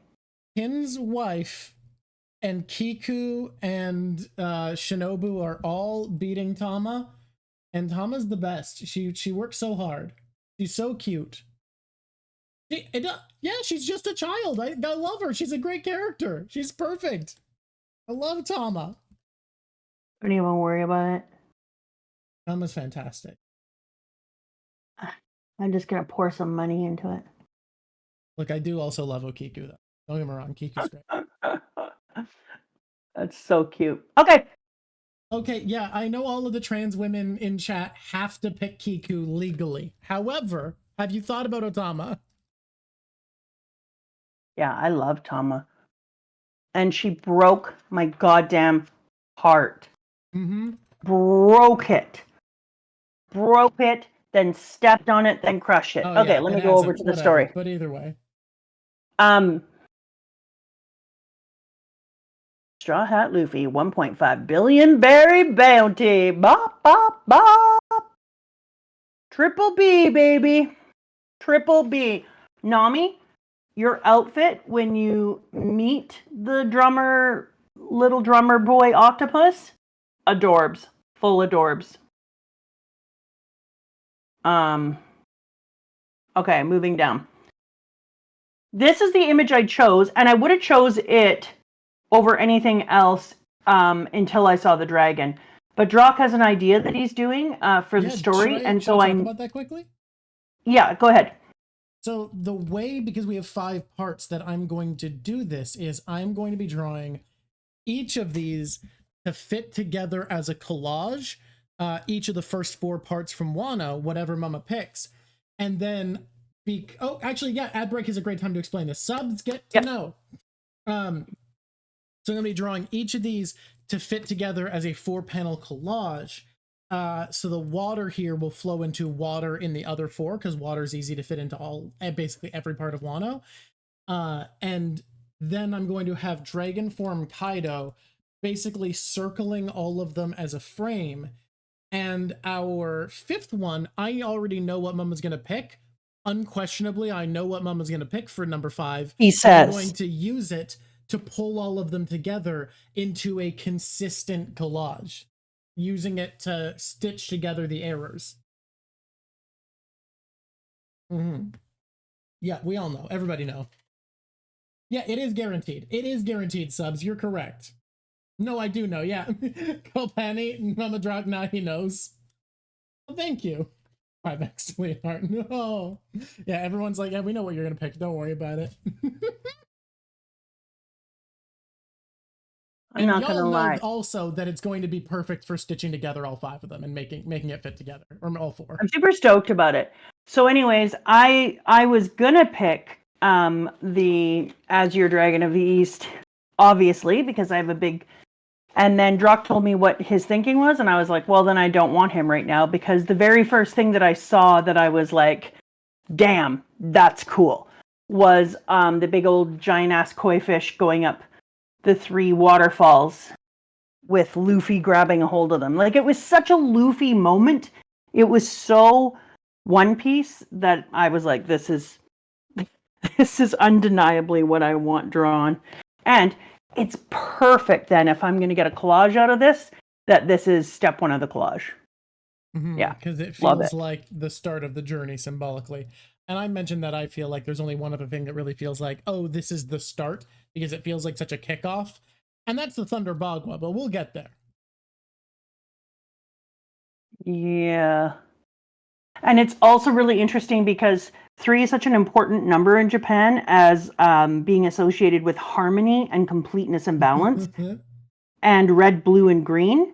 Kin's wife and Kiku and Shinobu are all beating Tama, and Tama's the best. She works so hard. She's so cute. Yeah, she's just a child. I love her. She's a great character. She's perfect. I love Tama. Don't even worry about it. Tama's fantastic. I'm just gonna pour some money into it. Look, I do also love Okiku, though. Don't get me wrong, Kiku's great. That's so cute. Okay. Okay, yeah, I know all of the trans women in chat have to pick Kiku legally. However, have you thought about Otama? Yeah, I love Tama. And she broke my goddamn heart. Mm-hmm. Broke it, then stepped on it, then crushed it. Oh, okay, yeah, let me go over to the story. But either way. Straw Hat Luffy, 1.5 billion berry bounty. Bop, bop, bop. Triple B, baby. Triple B. Nami, your outfit when you meet the little drummer boy octopus, adorbs. Full adorbs. Okay, moving down. This is the image I chose, and I would have chose it over anything else until I saw the dragon. But Drock has an idea that he's doing for the story, and so I talk about that quickly. Yeah, go ahead. So the way, because we have 5 parts that I'm going to do this, is I'm going to be drawing each of these to fit together as a collage. Each of the first 4 parts from Wano, whatever Mama picks, and then actually, yeah, ad break is a great time to explain this. Subs get to know. So I'm going to be drawing each of these to fit together as a 4-panel collage. So the water here will flow into water in the other 4, because water is easy to fit into basically every part of Wano. And then I'm going to have dragon form Kaido basically circling all of them as a frame. And our 5th one, I already know what Mama's going to pick. Unquestionably, I know what Mama's going to pick for number 5. He says. I'm going to use it to pull all of them together into a consistent collage, using it to stitch together the errors. Mm-hmm. Yeah, we all know. Everybody know. Yeah, it is guaranteed. It is guaranteed, subs. You're correct. No, I do know. Yeah. Kolpani, Mama Drock, now he knows. Well, thank you. 5x Leonard. No. Yeah, everyone's like, yeah, we know what you're going to pick. Don't worry about it. I'm not going to lie. Also, that it's going to be perfect for stitching together all 5 of them and making it fit together, or all 4. I'm super stoked about it. So, anyways, I was gonna pick the Azure Dragon of the East, obviously, because I have a big. And then Drock told me what his thinking was, and I was like, well, then I don't want him right now, because the very first thing that I saw that I was like, damn, that's cool, was the big old giant ass koi fish going up the 3 waterfalls with Luffy grabbing a hold of them. Like, it was such a Luffy moment. It was so One Piece that I was like, this is undeniably what I want drawn. And it's perfect then, if I'm going to get a collage out of this, that this is step 1 of the collage. Mm-hmm, yeah. Because it feels like the start of the journey symbolically. And I mentioned that I feel like there's only one other thing that really feels like, oh, this is the start, because it feels like such a kickoff. And that's the Thunder Bagua, but we'll get there. Yeah. And it's also really interesting because 3 is such an important number in Japan as being associated with harmony and completeness and balance. And red, blue, and green.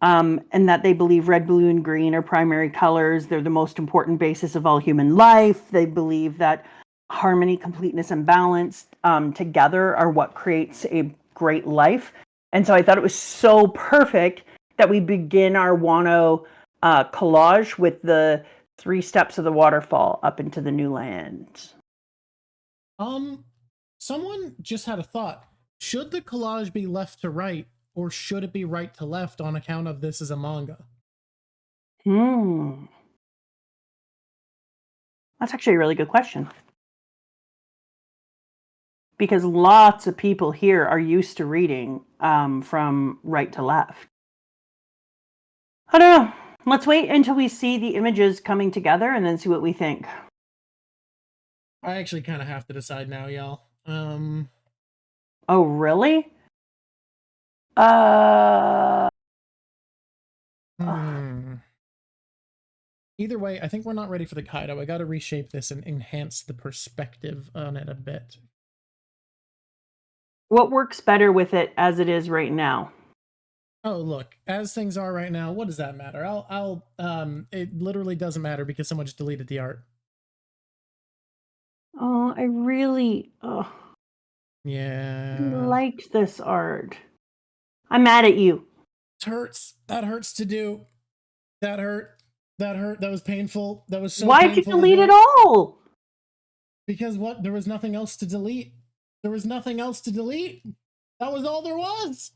and that they believe red, blue, and green are primary colors. They're the most important basis of all human life. They believe that harmony, completeness, and balance together are what creates a great life. And so I thought it was so perfect that we begin our Wano collage with the 3 steps of the waterfall up into the new land. Someone just had a thought. Should the collage be left to right, or should it be right to left on account of this is a manga? That's actually a really good question. Because lots of people here are used to reading from right to left. I don't know. Let's wait until we see the images coming together and then see what we think. I actually kind of have to decide now, y'all. Oh, really? Either way, I think we're not ready for the Kaido. I got to reshape this and enhance the perspective on it a bit. What works better with it as it is right now? Oh, look, as things are right now, what does that matter? It literally doesn't matter because someone just deleted the art. Oh, I really liked this art. I'm mad at you. It hurts. That hurts to do. That hurt. That hurt. That was painful. That was so Why'd you delete it all? Because what? There was nothing else to delete. There was nothing else to delete. That was all there was.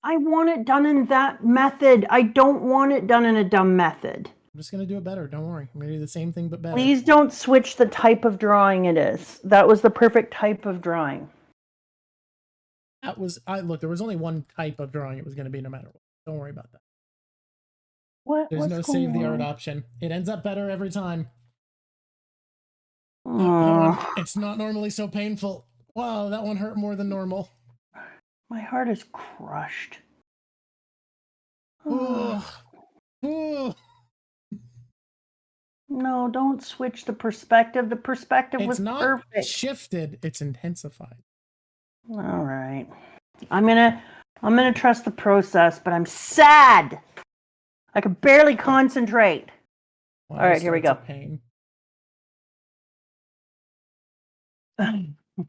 I want it done in that method. I don't want it done in a dumb method. I'm just going to do it better. Don't worry. I'm going to do the same thing, but better. Please don't switch the type of drawing it is. That was the perfect type of drawing. That was, look, there was only one type of drawing it was going to be no matter what. Don't worry about that. There's no save the art option. It ends up better every time. It's not normally so painful. Wow, that one hurt more than normal. My heart is crushed. No, don't switch the perspective. The perspective was perfect. It's not shifted, it's intensified. All right. I'm gonna trust the process, but I'm sad. I can barely concentrate. Wow, all right, here we go. Pain.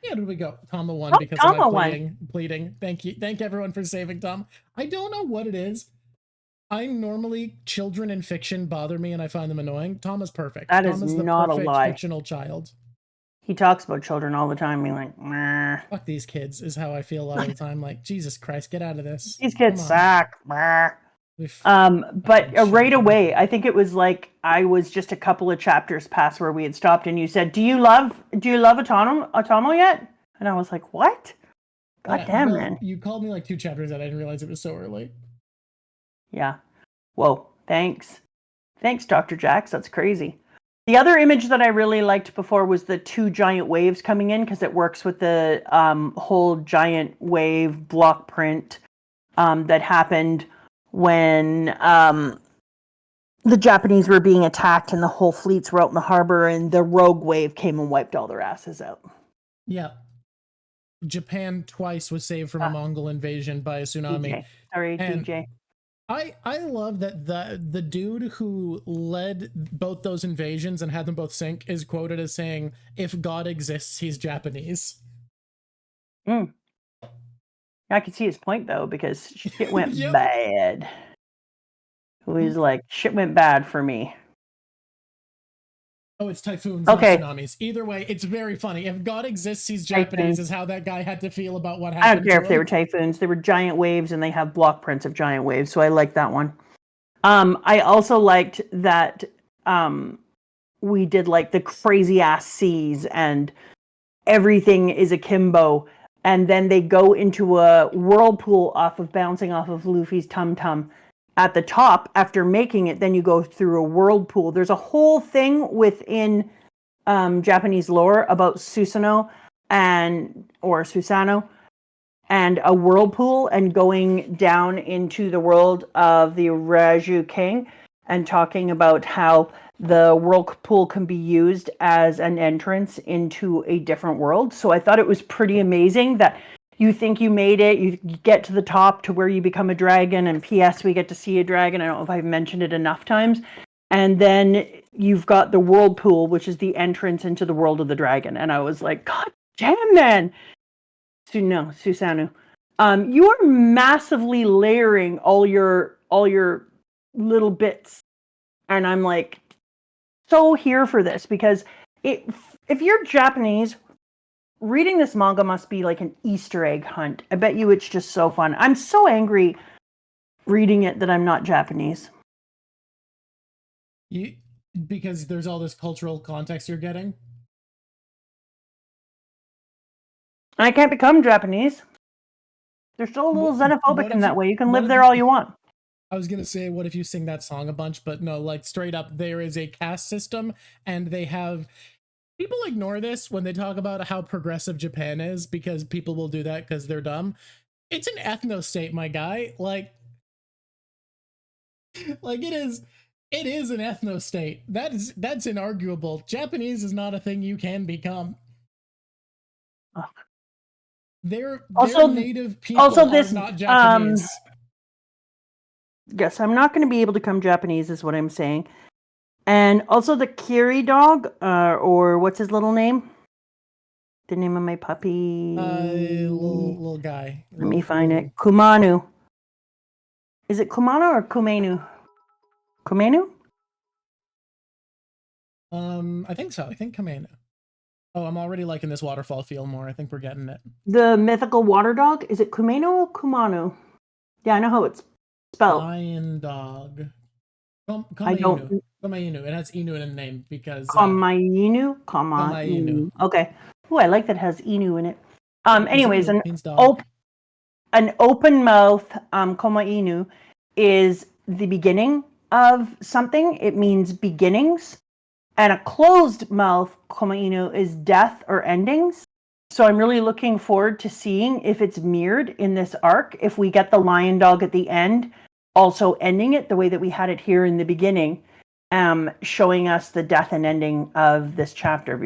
Yeah, did we go? Tama won because of my pleading. Thank you. Thank everyone for saving Tom. I don't know what it is. Children in fiction bother me and I find them annoying. Tom is perfect. That is not a lie. Fictional child. He talks about children all the time, being like, nah. Fuck these kids is how I feel a lot of the time. Like, Jesus Christ, get out of this. These kids suck. But right away, I think it was like I was just a couple of chapters past where we had stopped, and you said, "Do you love Otomo yet?" And I was like, "What? God damn, man!" You called me like 2 chapters and I didn't realize it was so early. Yeah. Whoa. Thanks, Dr. Jax. That's crazy. The other image that I really liked before was the 2 giant waves coming in because it works with the whole giant wave block print that happened when the Japanese were being attacked and the whole fleets were out in the harbor and the rogue wave came and wiped all their asses out. Yeah. Japan twice was saved from a Mongol invasion by a tsunami. DJ. Sorry, and DJ. I love that the dude who led both those invasions and had them both sink is quoted as saying, "If God exists, he's Japanese." I can see his point though, because shit went bad. It was like, shit went bad for me. Oh, it's typhoons, not tsunamis. Either way, it's very funny. If God exists, he's Japanese, is how that guy had to feel about what happened. I don't care if they were typhoons. They were giant waves, and they have block prints of giant waves, so I like that one. I also liked that we did like the crazy ass seas, and everything is akimbo, and then they go into a whirlpool bouncing off of Luffy's tum-tum. At the top, after making it, then you go through a whirlpool. There's a whole thing within Japanese lore about Susanoo or Susanoo and a whirlpool and going down into the world of the Raju King and talking about how the whirlpool can be used as an entrance into a different world. So I thought it was pretty amazing that you think you made it, you get to the top to where you become a dragon, and P.S. we get to see a dragon. I don't know if I've mentioned it enough times. And then you've got the whirlpool, which is the entrance into the world of the dragon. And I was like, God damn, man. Susanoo. You are massively layering all your little bits. And I'm like, so here for this, because if you're Japanese, reading this manga must be like an Easter egg hunt. I bet you it's just so fun. I'm so angry reading it that I'm not Japanese. Because there's all this cultural context you're getting? I can't become Japanese. They're still a little xenophobic in that way. You can live there all you want. I was going to say, what if you sing that song a bunch? But no, like straight up, there is a caste system, and they have... People ignore this when they talk about how progressive Japan is, because people will do that because they're dumb. It's an ethno-state, my guy. Like it is an ethno-state. That's inarguable. Japanese is not a thing you can become. They're native people also are not Japanese. Yes, I'm not going to be able to become Japanese, is what I'm saying. And also the Kiri dog, or what's his little name? The name of my puppy. Little guy. Let me find it. Kumanu. Is it Kumano or Kumenu? Kumenu? I think so. I think Kumenu. Oh, I'm already liking this waterfall feel more. I think we're getting it. The mythical water dog? Is it Kumeno or Kumano? Yeah, I know how it's spelled. Lion dog. I don't. Komainu. It has Inu in the name because. Komainu? Komainu. Okay. Oh, I like that it has Inu in it. Anyways, an open mouth Komainu is the beginning of something. It means beginnings. And a closed mouth Komainu is death or endings. So I'm really looking forward to seeing if it's mirrored in this arc. If we get the lion dog at the end, also ending it the way that we had it here in the beginning, showing us the death and ending of this chapter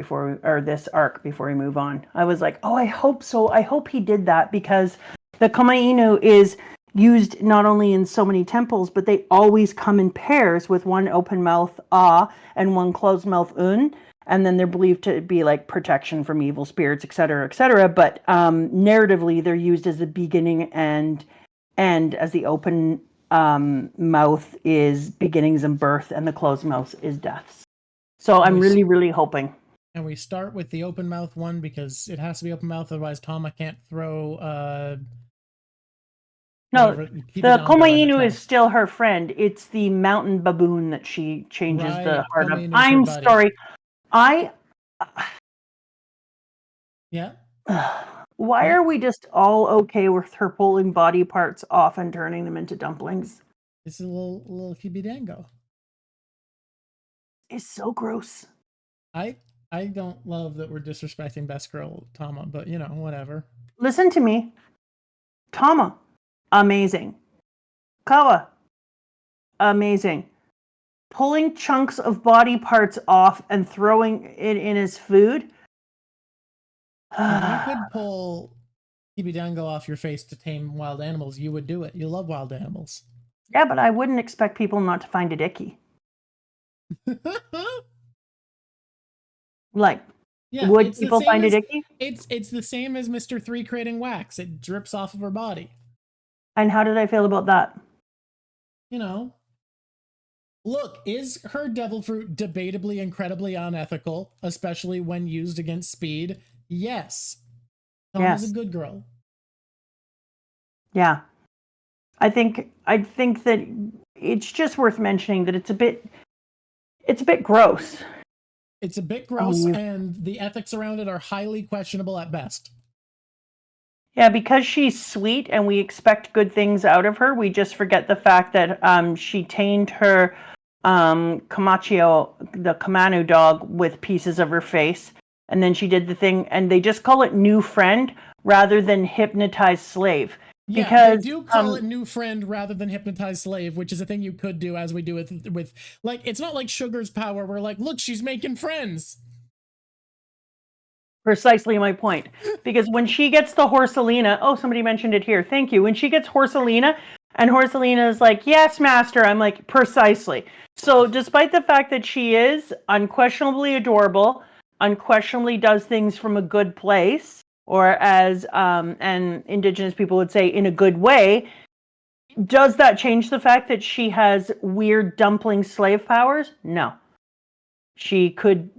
this arc before we move on. I was like, oh, I hope so. I hope he did that, because the Komainu is used not only in so many temples, but they always come in pairs with one open mouth and one closed mouth un. And then they're believed to be like protection from evil spirits, et cetera, et cetera. But narratively, they're used as the beginning and as the open mouth is beginnings and birth, and the closed mouth is deaths. So I'm really, really hoping. And we start with the open mouth one because it has to be open mouth, otherwise Tama can't throw... No, the Komainu is still her friend. It's the mountain baboon that she changes the heart of. I'm sorry. Yeah? Why are we just all okay with her pulling body parts off and turning them into dumplings? It's a little kibidango. It's so gross. I don't love that we're disrespecting best girl Tama, but you know, whatever. Listen to me. Tama, amazing. Kawa, amazing. Pulling chunks of body parts off and throwing it in his food. If you could pull kibidango off your face to tame wild animals, you would do it. You love wild animals. Yeah, but I wouldn't expect people not to find it icky. Like, yeah, would people find it icky? It's the same as Mr. 3 creating wax. It drips off of her body. And how did I feel about that? You know, look, is her devil fruit debatably incredibly unethical, especially when used against speed? Yes. Tama's a good girl. Yeah. I think that it's just worth mentioning that it's a bit gross. It's a bit gross, and the ethics around it are highly questionable at best. Yeah, because she's sweet and we expect good things out of her, we just forget the fact that she tamed her Kamachio, the Kamanu dog, with pieces of her face. And then she did the thing, and they just call it new friend rather than hypnotized slave. Yeah, because they do call it new friend rather than hypnotized slave, which is a thing you could do, as we do with like, it's not like Sugar's power. We're like, look, she's making friends. Precisely my point. Because when she gets the Horselina, oh, somebody mentioned it here. Thank you. When she gets Horselina, and Horselina is like, yes, master. I'm like, precisely. So despite the fact that she is unquestionably adorable, unquestionably does things from a good place, or as and indigenous people would say, in a good way, does that change the fact that she has weird dumpling slave powers? No. She could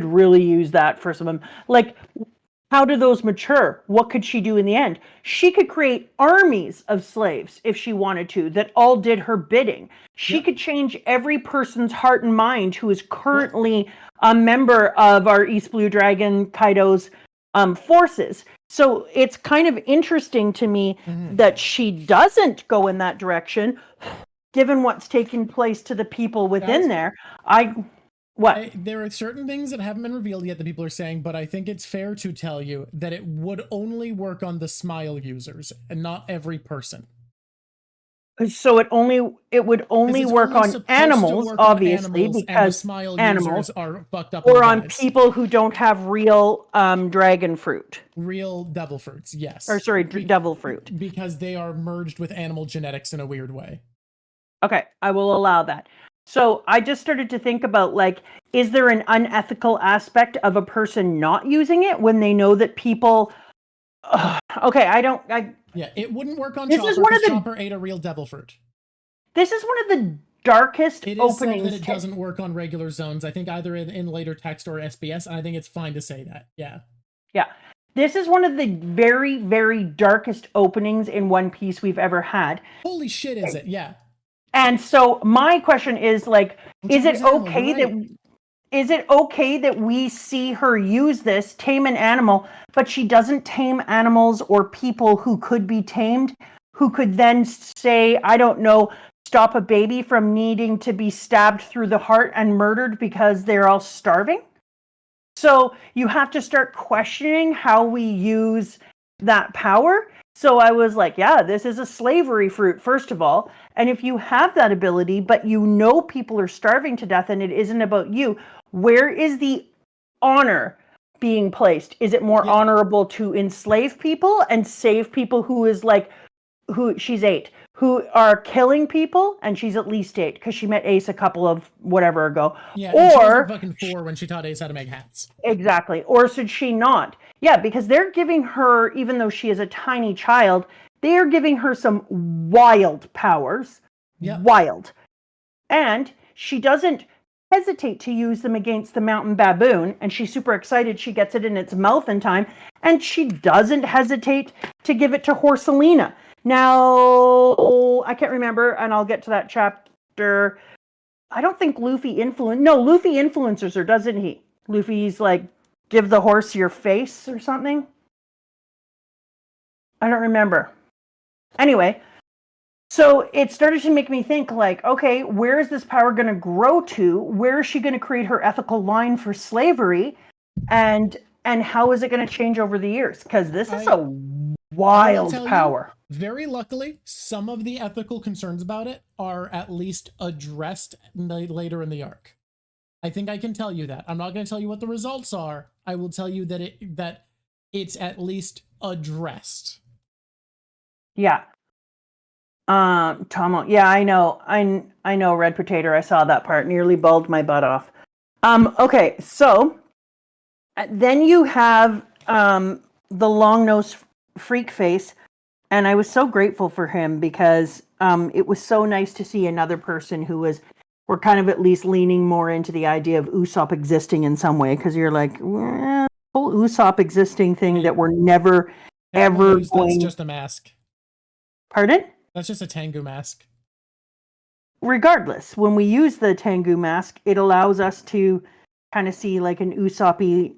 really use that for some, like, how do those mature? What could she do in the end? She could create armies of slaves if she wanted to, that all did her bidding. She could change every person's heart and mind who is currently a member of our East Blue Dragon Kaido's forces. So it's kind of interesting to me that she doesn't go in that direction, given what's taking place to the people within there. There are certain things that haven't been revealed yet that people are saying, but I think it's fair to tell you that it would only work on the smile users and not every person. So it would only work on animals, obviously, because smile animals users are fucked up. Or on people who don't have real dragon fruit. Real devil fruits, yes. Or sorry, devil fruit. Because they are merged with animal genetics in a weird way. Okay, I will allow that. So I just started to think about, like, is there an unethical aspect of a person not using it when they know that people... okay, Yeah, it wouldn't work on Chopper because Chopper ate a real devil fruit. This is one of the darkest openings. It is said that it doesn't work on regular zones. I think either in later text or SBS, and I think it's fine to say that. Yeah. Yeah. This is one of the very, very darkest openings in One Piece we've ever had. Holy shit, is it? Yeah. And so my question is, like, is it okay that we see her use this, tame an animal, but she doesn't tame animals or people who could be tamed, who could then say, I don't know, stop a baby from needing to be stabbed through the heart and murdered because they're all starving? So you have to start questioning how we use that power. So I was like, yeah, this is a slavery fruit, first of all. And if you have that ability, but you know people are starving to death and it isn't about you, where is the honor being placed? Is it more honorable to enslave people and save people who she's 8, who are killing people, and she's at least 8 because she met Ace a couple of whatever ago. Yeah, or she was fucking 4 when she taught Ace how to make hats. Exactly. Or should she not? Yeah, because they're giving her, even though she is a tiny child, they are giving her some wild powers. Yeah. Wild. And she doesn't hesitate to use them against the mountain baboon, and she's super excited she gets it in its mouth in time, and she doesn't hesitate to give it to Horselina. Now, I can't remember, and I'll get to that chapter. I don't think Luffy influences her, doesn't he? Luffy's like, give the horse your face or something. I don't remember. Anyway, so it started to make me think, like, okay, where is this power going to grow to? Where is she going to create her ethical line for slavery? And how is it going to change over the years? Because this is a wild power. Very luckily, some of the ethical concerns about it are at least addressed later in the arc. I think I can tell you that. I'm not going to tell you what the results are. I will tell you that it's at least addressed. Yeah. Tomo. Yeah, I know. I know, Red Potato. I saw that part. Nearly bawled my butt off. Okay, so then you have the long-nosed freak face, and I was so grateful for him because it was so nice to see another person who we're kind of at least leaning more into the idea of Usopp existing in some way, because you're like, whole Usopp existing thing that we're never, ever going... That's just a mask. Pardon? That's just a Tengu mask. Regardless, when we use the Tengu mask, it allows us to kind of see like an Usoppian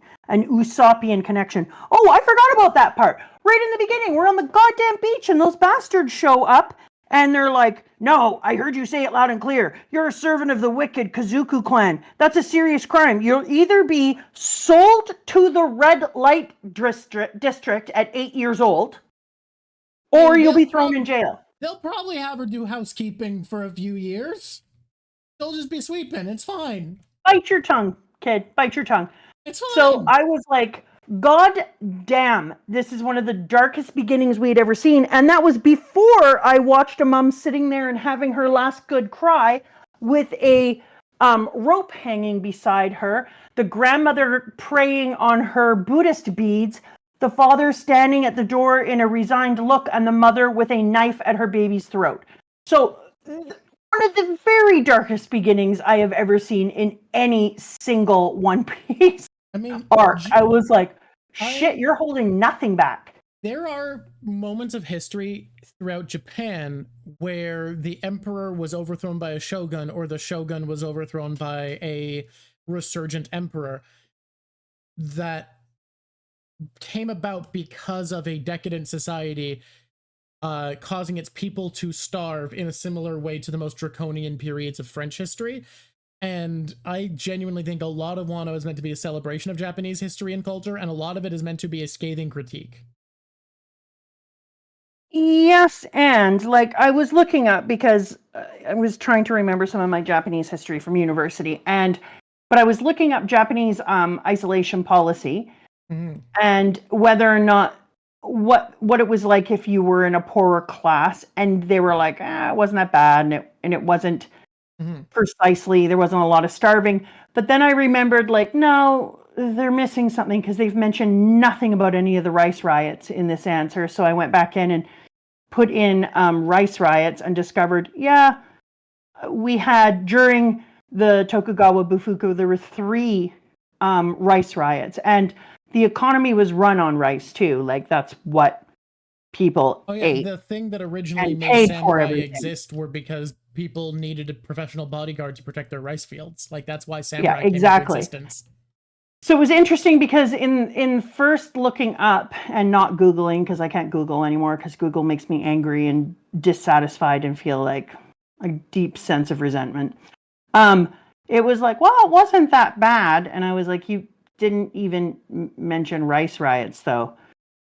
connection. Oh, I forgot about that part. Right in the beginning, we're on the goddamn beach and those bastards show up and they're like, no, I heard you say it loud and clear. You're a servant of the wicked Kazuku clan. That's a serious crime. You'll either be sold to the red light district at 8 years old, or you'll be thrown in jail. They'll probably have her do housekeeping for a few years. They'll just be sweeping. It's fine. Bite your tongue, kid. Bite your tongue. It's fine. So I was like, God damn, this is one of the darkest beginnings we had ever seen. And that was before I watched a mom sitting there and having her last good cry with a rope hanging beside her, the grandmother praying on her Buddhist beads, the father standing at the door in a resigned look, and the mother with a knife at her baby's throat. So, one of the very darkest beginnings I have ever seen in any single One Piece arc. I was like, shit, you're holding nothing back. There are moments of history throughout Japan where the emperor was overthrown by a shogun, or the shogun was overthrown by a resurgent emperor, that came about because of a decadent society causing its people to starve in a similar way to the most draconian periods of French history. And I genuinely think a lot of Wano is meant to be a celebration of Japanese history and culture, and a lot of it is meant to be a scathing critique. Yes, and like I was looking up, because I was trying to remember some of my Japanese history from university, but I was looking up Japanese isolation policy, and whether or not what it was like if you were in a poorer class, and they were like, it wasn't that bad, and it wasn't precisely, there wasn't a lot of starving. But then I remembered, like, no, they're missing something, because they've mentioned nothing about any of the rice riots in this answer. So I went back in and put in rice riots and discovered, we had, during the Tokugawa Bufuku, there were 3 rice riots, and the economy was run on rice too. Like, that's what people ate. The thing that originally made samurai exist were because people needed a professional bodyguard to protect their rice fields. Like, that's why samurai came into existence. So it was interesting, because in first looking up and not Googling, because I can't Google anymore, because Google makes me angry and dissatisfied and feel like a deep sense of resentment. It was like, well, it wasn't that bad. And I was like, you didn't even mention rice riots, though.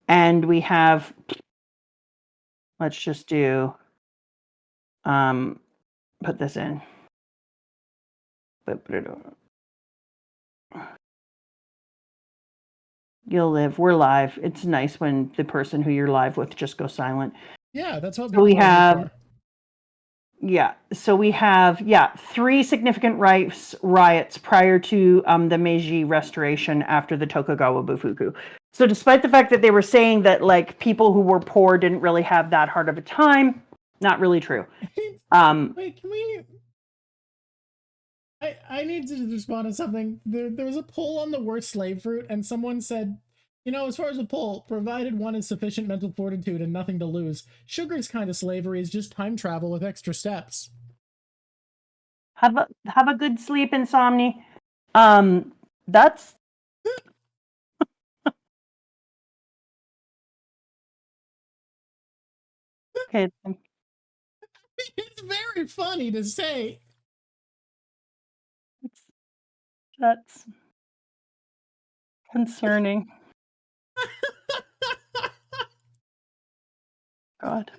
And we have, let's just do, put this in. You'll live. We're live. It's nice when the person who you're live with just goes silent. Yeah, that's what we have. Yeah, so we have 3 significant riots prior to the Meiji Restoration after the Tokugawa Bufuku. So despite the fact that they were saying that, like, people who were poor didn't really have that hard of a time, not really true. Wait, can we? I need to respond to something. There was a poll on the worst slave fruit, and someone said, as far as the poll, provided one has sufficient mental fortitude and nothing to lose, sugar's kind of slavery is just time travel with extra steps. Have a good sleep, Insomni. That's okay. It's very funny to say. That's concerning. God.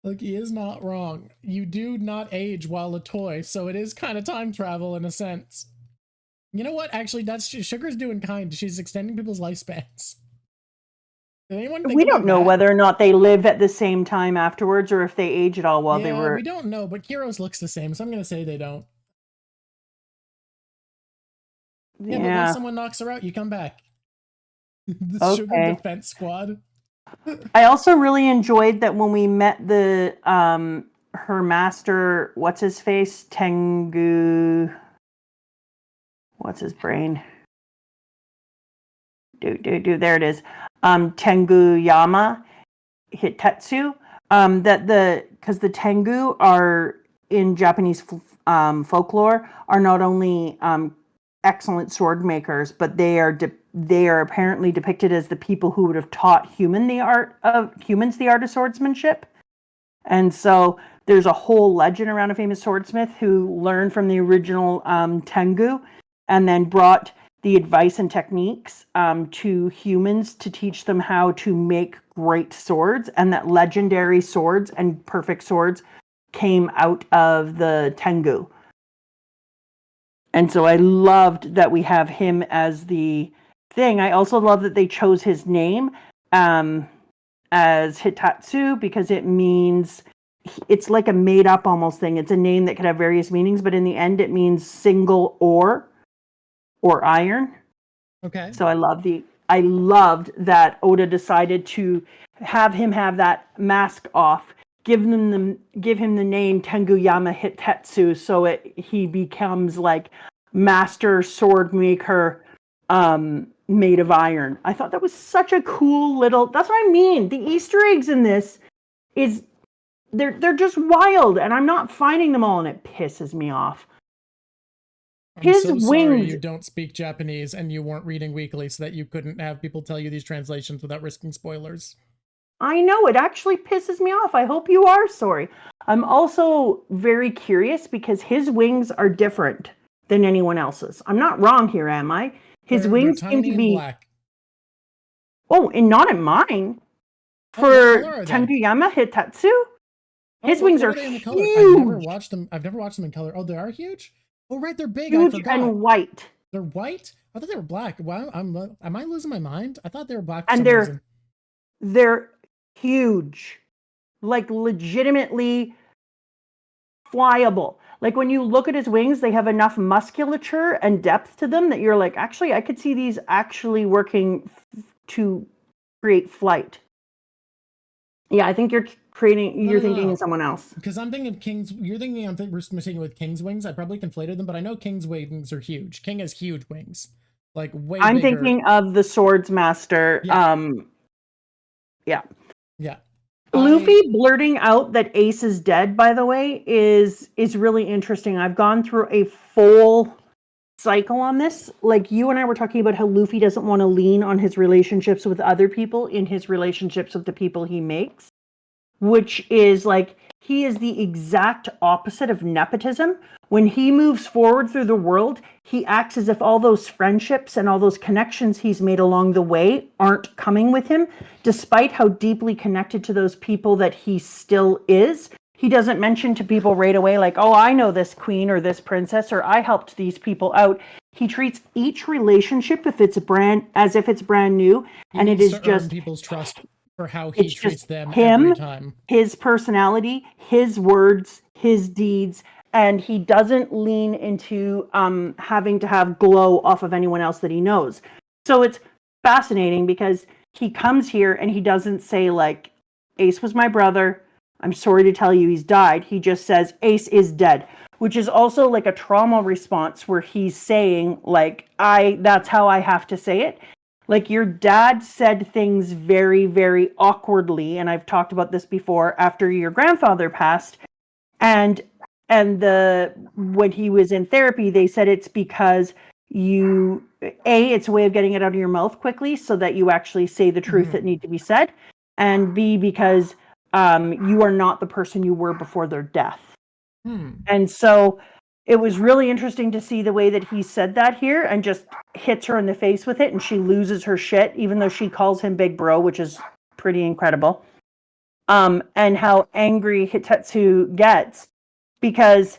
Look, he is not wrong. You do not age while a toy, so it is kind of time travel in a sense. You know what? Actually, Sugar's doing kind. She's extending people's lifespans. Did anyone think we don't know that? whether or not they live at the same time afterwards, or if they age at all while they were. We don't know, but Kiro's looks the same, so I'm going to say they don't. Yeah, but when someone knocks her out, you come back. The Sugar Defense Squad. I also really enjoyed that when we met the her master, what's his face? Tengu. What's his brain? There it is. Tengu Yama Hitetsu. Because the Tengu are in Japanese folklore are not only excellent sword makers, but they are apparently depicted as the people who would have taught humans the art of swordsmanship. And so there's a whole legend around a famous swordsmith who learned from the original Tengu and then brought the advice and techniques to humans to teach them how to make great swords, and that legendary swords and perfect swords came out of the Tengu. And so I loved that we have him as the thing. I also love that they chose his name as Hitatsu because it means it's like a made up almost thing. It's a name that could have various meanings, but in the end it means single ore or iron. Okay. So I loved that Oda decided to have him have that mask off, give him the name Tenguyama Hitetsu, so he becomes like master sword maker made of iron. I thought that was such a cool little. That's what I mean. The Easter eggs in this is they're just wild, and I'm not finding them all, and it pisses me off. I'm so sorry you don't speak Japanese and you weren't reading weekly so that you couldn't have people tell you these translations without risking spoilers. I know, it actually pisses me off. I hope you are sorry. I'm also very curious because his wings are different than anyone else's. I'm not wrong here, am I? His wings seem to be black. Oh, and not in mine. For Tenguyama Hitetsu, his wings are huge. I've never watched them in color. Oh, they are huge? Oh, right, they're big. Huge I forgot. And white. They're white? I thought they were black. Wow, am I losing my mind? I thought they were black for some reason. They're huge. Like legitimately flyable. Like when you look at his wings, they have enough musculature and depth to them that you're like, actually, I could see these actually working to create flight. Yeah, I think you're thinking of someone else. Because I'm thinking of King's. You're thinking we're mistaken with King's wings. I probably conflated them, but I know King's wings are huge. King has huge wings, like way. I'm bigger. Thinking of the Swords Master. Yeah. Yeah. Luffy blurting out that Ace is dead, by the way, is really interesting. I've gone through a full cycle on this. Like you and I were talking about how Luffy doesn't want to lean on his relationships with other people in his relationships with the people he makes, which is like he is the exact opposite of nepotism. When he moves forward through the world, he acts as if all those friendships and all those connections he's made along the way aren't coming with him, despite how deeply connected to those people that he still is. He doesn't mention to people right away like, oh, I know this queen or this princess, or I helped these people out. He treats each relationship as if it's brand new, and it is just people's trust for how he treats them every time. His personality, his words, his deeds, and he doesn't lean into having to have glow off of anyone else that he knows. So it's fascinating because he comes here and he doesn't say like, Ace was my brother. I'm sorry to tell you he's died. He just says Ace is dead, which is also like a trauma response where he's saying like, that's how I have to say it. Like your dad said things very, very awkwardly. And I've talked about this before after your grandfather passed. And when he was in therapy, they said it's because it's a way of getting it out of your mouth quickly so that you actually say the truth that need to be said. And B, because you are not the person you were before their death. And so it was really interesting to see the way that he said that here and just hits her in the face with it. And she loses her shit, even though she calls him big bro, which is pretty incredible. And how angry Hitetsu gets because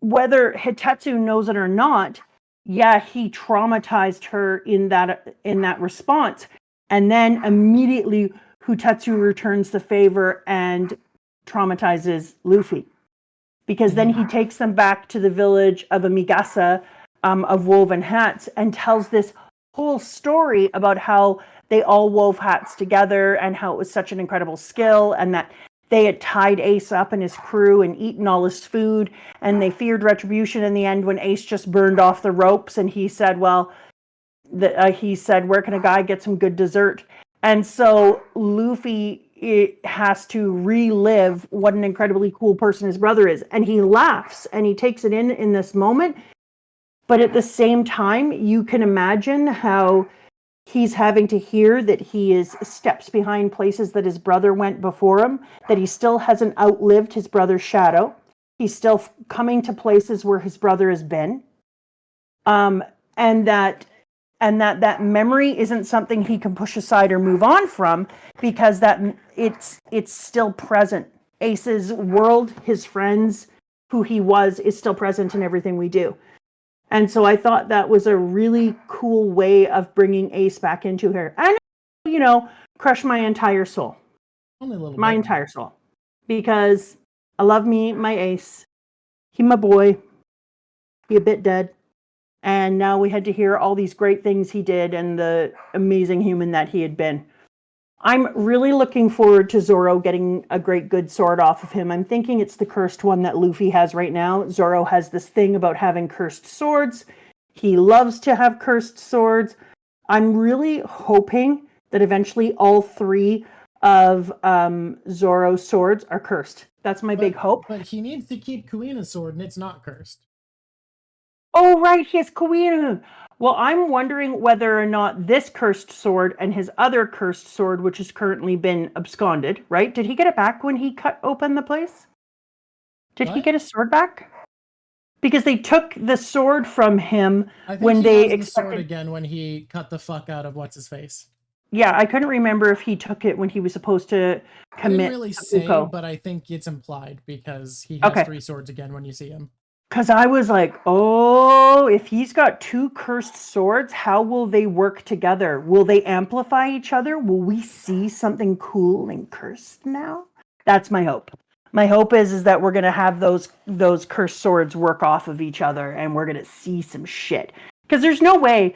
whether Hitetsu knows it or not, he traumatized her in that response. And then immediately Hitetsu returns the favor and traumatizes Luffy. Because then he takes them back to the village of Amigasa of woven hats and tells this whole story about how they all wove hats together and how it was such an incredible skill and that they had tied Ace up and his crew and eaten all his food and they feared retribution in the end when Ace just burned off the ropes and he said, where can a guy get some good dessert? And so Luffy has to relive what an incredibly cool person his brother is. And he laughs and he takes it in this moment. But at the same time, you can imagine how he's having to hear that he is steps behind places that his brother went before him, that he still hasn't outlived his brother's shadow. He's still coming to places where his brother has been. And that memory isn't something he can push aside or move on from because that it's still present. Ace's world, his friends, who he was, is still present in everything we do. And so I thought that was a really cool way of bringing Ace back into her. And, crush my entire soul. Only a little my bit. entire soul. Because I love me, my Ace. He my boy. He a bit dead. And now we had to hear all these great things he did and the amazing human that he had been. I'm really looking forward to Zoro getting a great good sword off of him. I'm thinking it's the cursed one that Luffy has right now. Zoro has this thing about having cursed swords. He loves to have cursed swords. I'm really hoping that eventually all 3 of Zoro's swords are cursed. That's my big hope. But he needs to keep Kuina's sword, and it's not cursed. Oh, right, he has Kuina. Well, I'm wondering whether or not this cursed sword and his other cursed sword, which has currently been absconded, right? Did he get it back when he cut open the place? Did he get his sword back? Because they took the sword from him when they expected the sword again when he cut the fuck out of what's his face. Yeah, I couldn't remember if he took it when he was supposed to commit. I didn't really say, but I think it's implied because he has 3 swords again when you see him. Because I was like, oh, if he's got 2 cursed swords, how will they work together? Will they amplify each other? Will we see something cool and cursed now? That's my hope. My hope is that we're going to have those cursed swords work off of each other and we're going to see some shit. Because there's no way,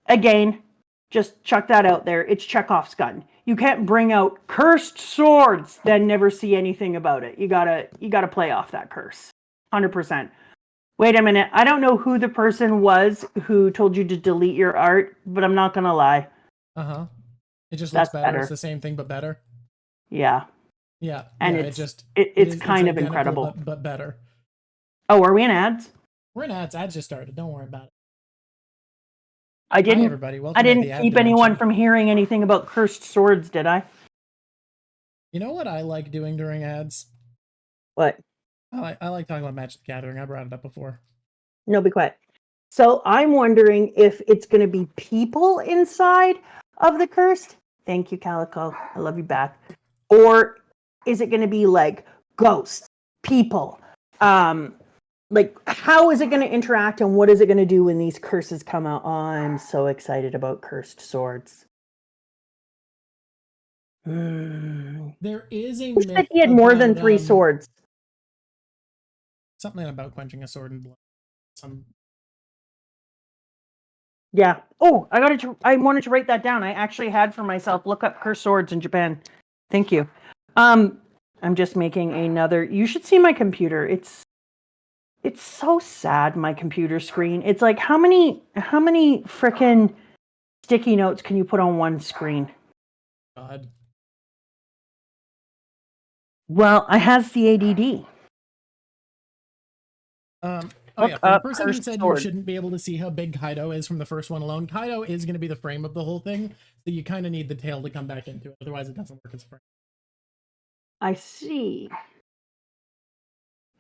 again, just chuck that out there. It's Chekhov's gun. You can't bring out cursed swords, then never see anything about it. You gotta play off that curse. 100%. Wait a minute. I don't know who the person was who told you to delete your art, but I'm not going to lie. Uh-huh. It just looks better. It's the same thing, but better. Yeah. Yeah. And yeah, it's kind of incredible. But better. Oh, are we in ads? We're in ads. Ads just started. Don't worry about it. I didn't, Hi, everybody. Welcome I didn't to the keep anyone from hearing anything about cursed swords, did I? You know what I like doing during ads? What? I like talking about Magic the Gathering. I brought it up before. No, be quiet. So I'm wondering if it's going to be people inside of the cursed. Thank you, Calico. I love you back. Or is it going to be like ghosts, people? Like, how is it going to interact and what is it going to do when these curses come out? Oh, I'm so excited about cursed swords. There is a myth that he had more than 3 swords. Something about quenching a sword in blood. Yeah. Oh, I wanted to write that down. I actually had for myself look up cursed swords in Japan. Thank you. I'm just making another. You should see my computer. It's so sad, my computer screen. It's like how many frickin' sticky notes can you put on one screen? God. Well, I have the ADD. For the person who said you shouldn't be able to see how big Kaido is from the first one alone, Kaido is going to be the frame of the whole thing, so you kind of need the tail to come back into it. Otherwise, it doesn't work as a frame. I see.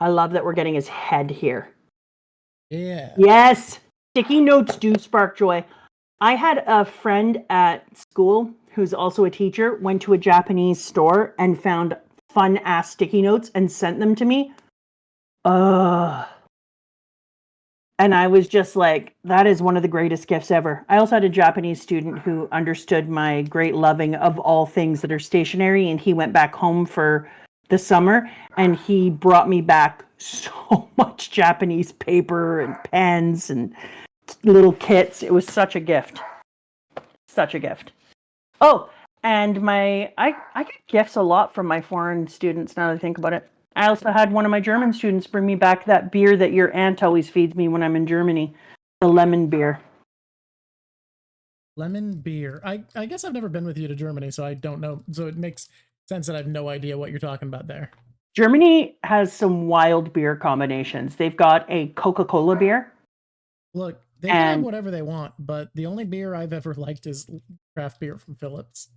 I love that we're getting his head here. Yeah. Yes! Sticky notes do spark joy. I had a friend at school who's also a teacher, went to a Japanese store and found fun-ass sticky notes and sent them to me. And I was just like, that is one of the greatest gifts ever. I also had a Japanese student who understood my great loving of all things that are stationary, and he went back home for the summer, and he brought me back so much Japanese paper and pens and little kits. It was such a gift. Such a gift. Oh, and I get gifts a lot from my foreign students now that I think about it. I also had one of my German students bring me back that beer that your aunt always feeds me when I'm in Germany, the lemon beer. Lemon beer. I guess I've never been with you to Germany, so I don't know. So it makes sense that I have no idea what you're talking about there. Germany has some wild beer combinations. They've got a Coca-Cola beer. Look, they can have whatever they want, but the only beer I've ever liked is craft beer from Phillips.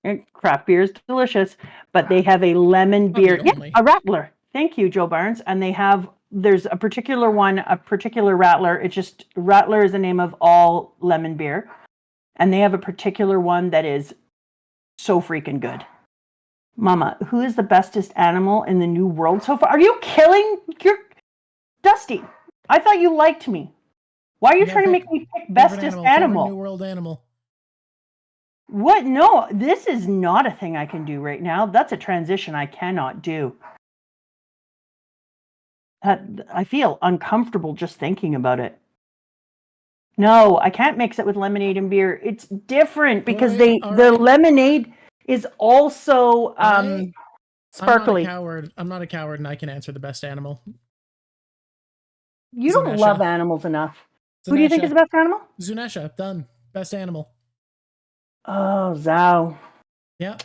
And craft beer is delicious, but they have a lemon beer. Yeah, a Rattler. Thank you, Joe Barnes. And there's a particular Rattler. Rattler is the name of all lemon beer. And they have a particular one that is so freaking good. Mama, who is the bestest animal in the new world so far? Are you kidding? You're Dusty. I thought you liked me. Why are you trying to make me pick bestest animal? New world animal. What? No, this is not a thing I can do right now. That's a transition I cannot do. I feel uncomfortable just thinking about it. No, I can't mix it with lemonade and beer. It's different because the lemonade is also sparkly. I'm not a coward, and I can answer the best animal. You don't love animals enough. Who do you think is the best animal? Zunesha, done. Best animal. Oh, Zao. Yeah.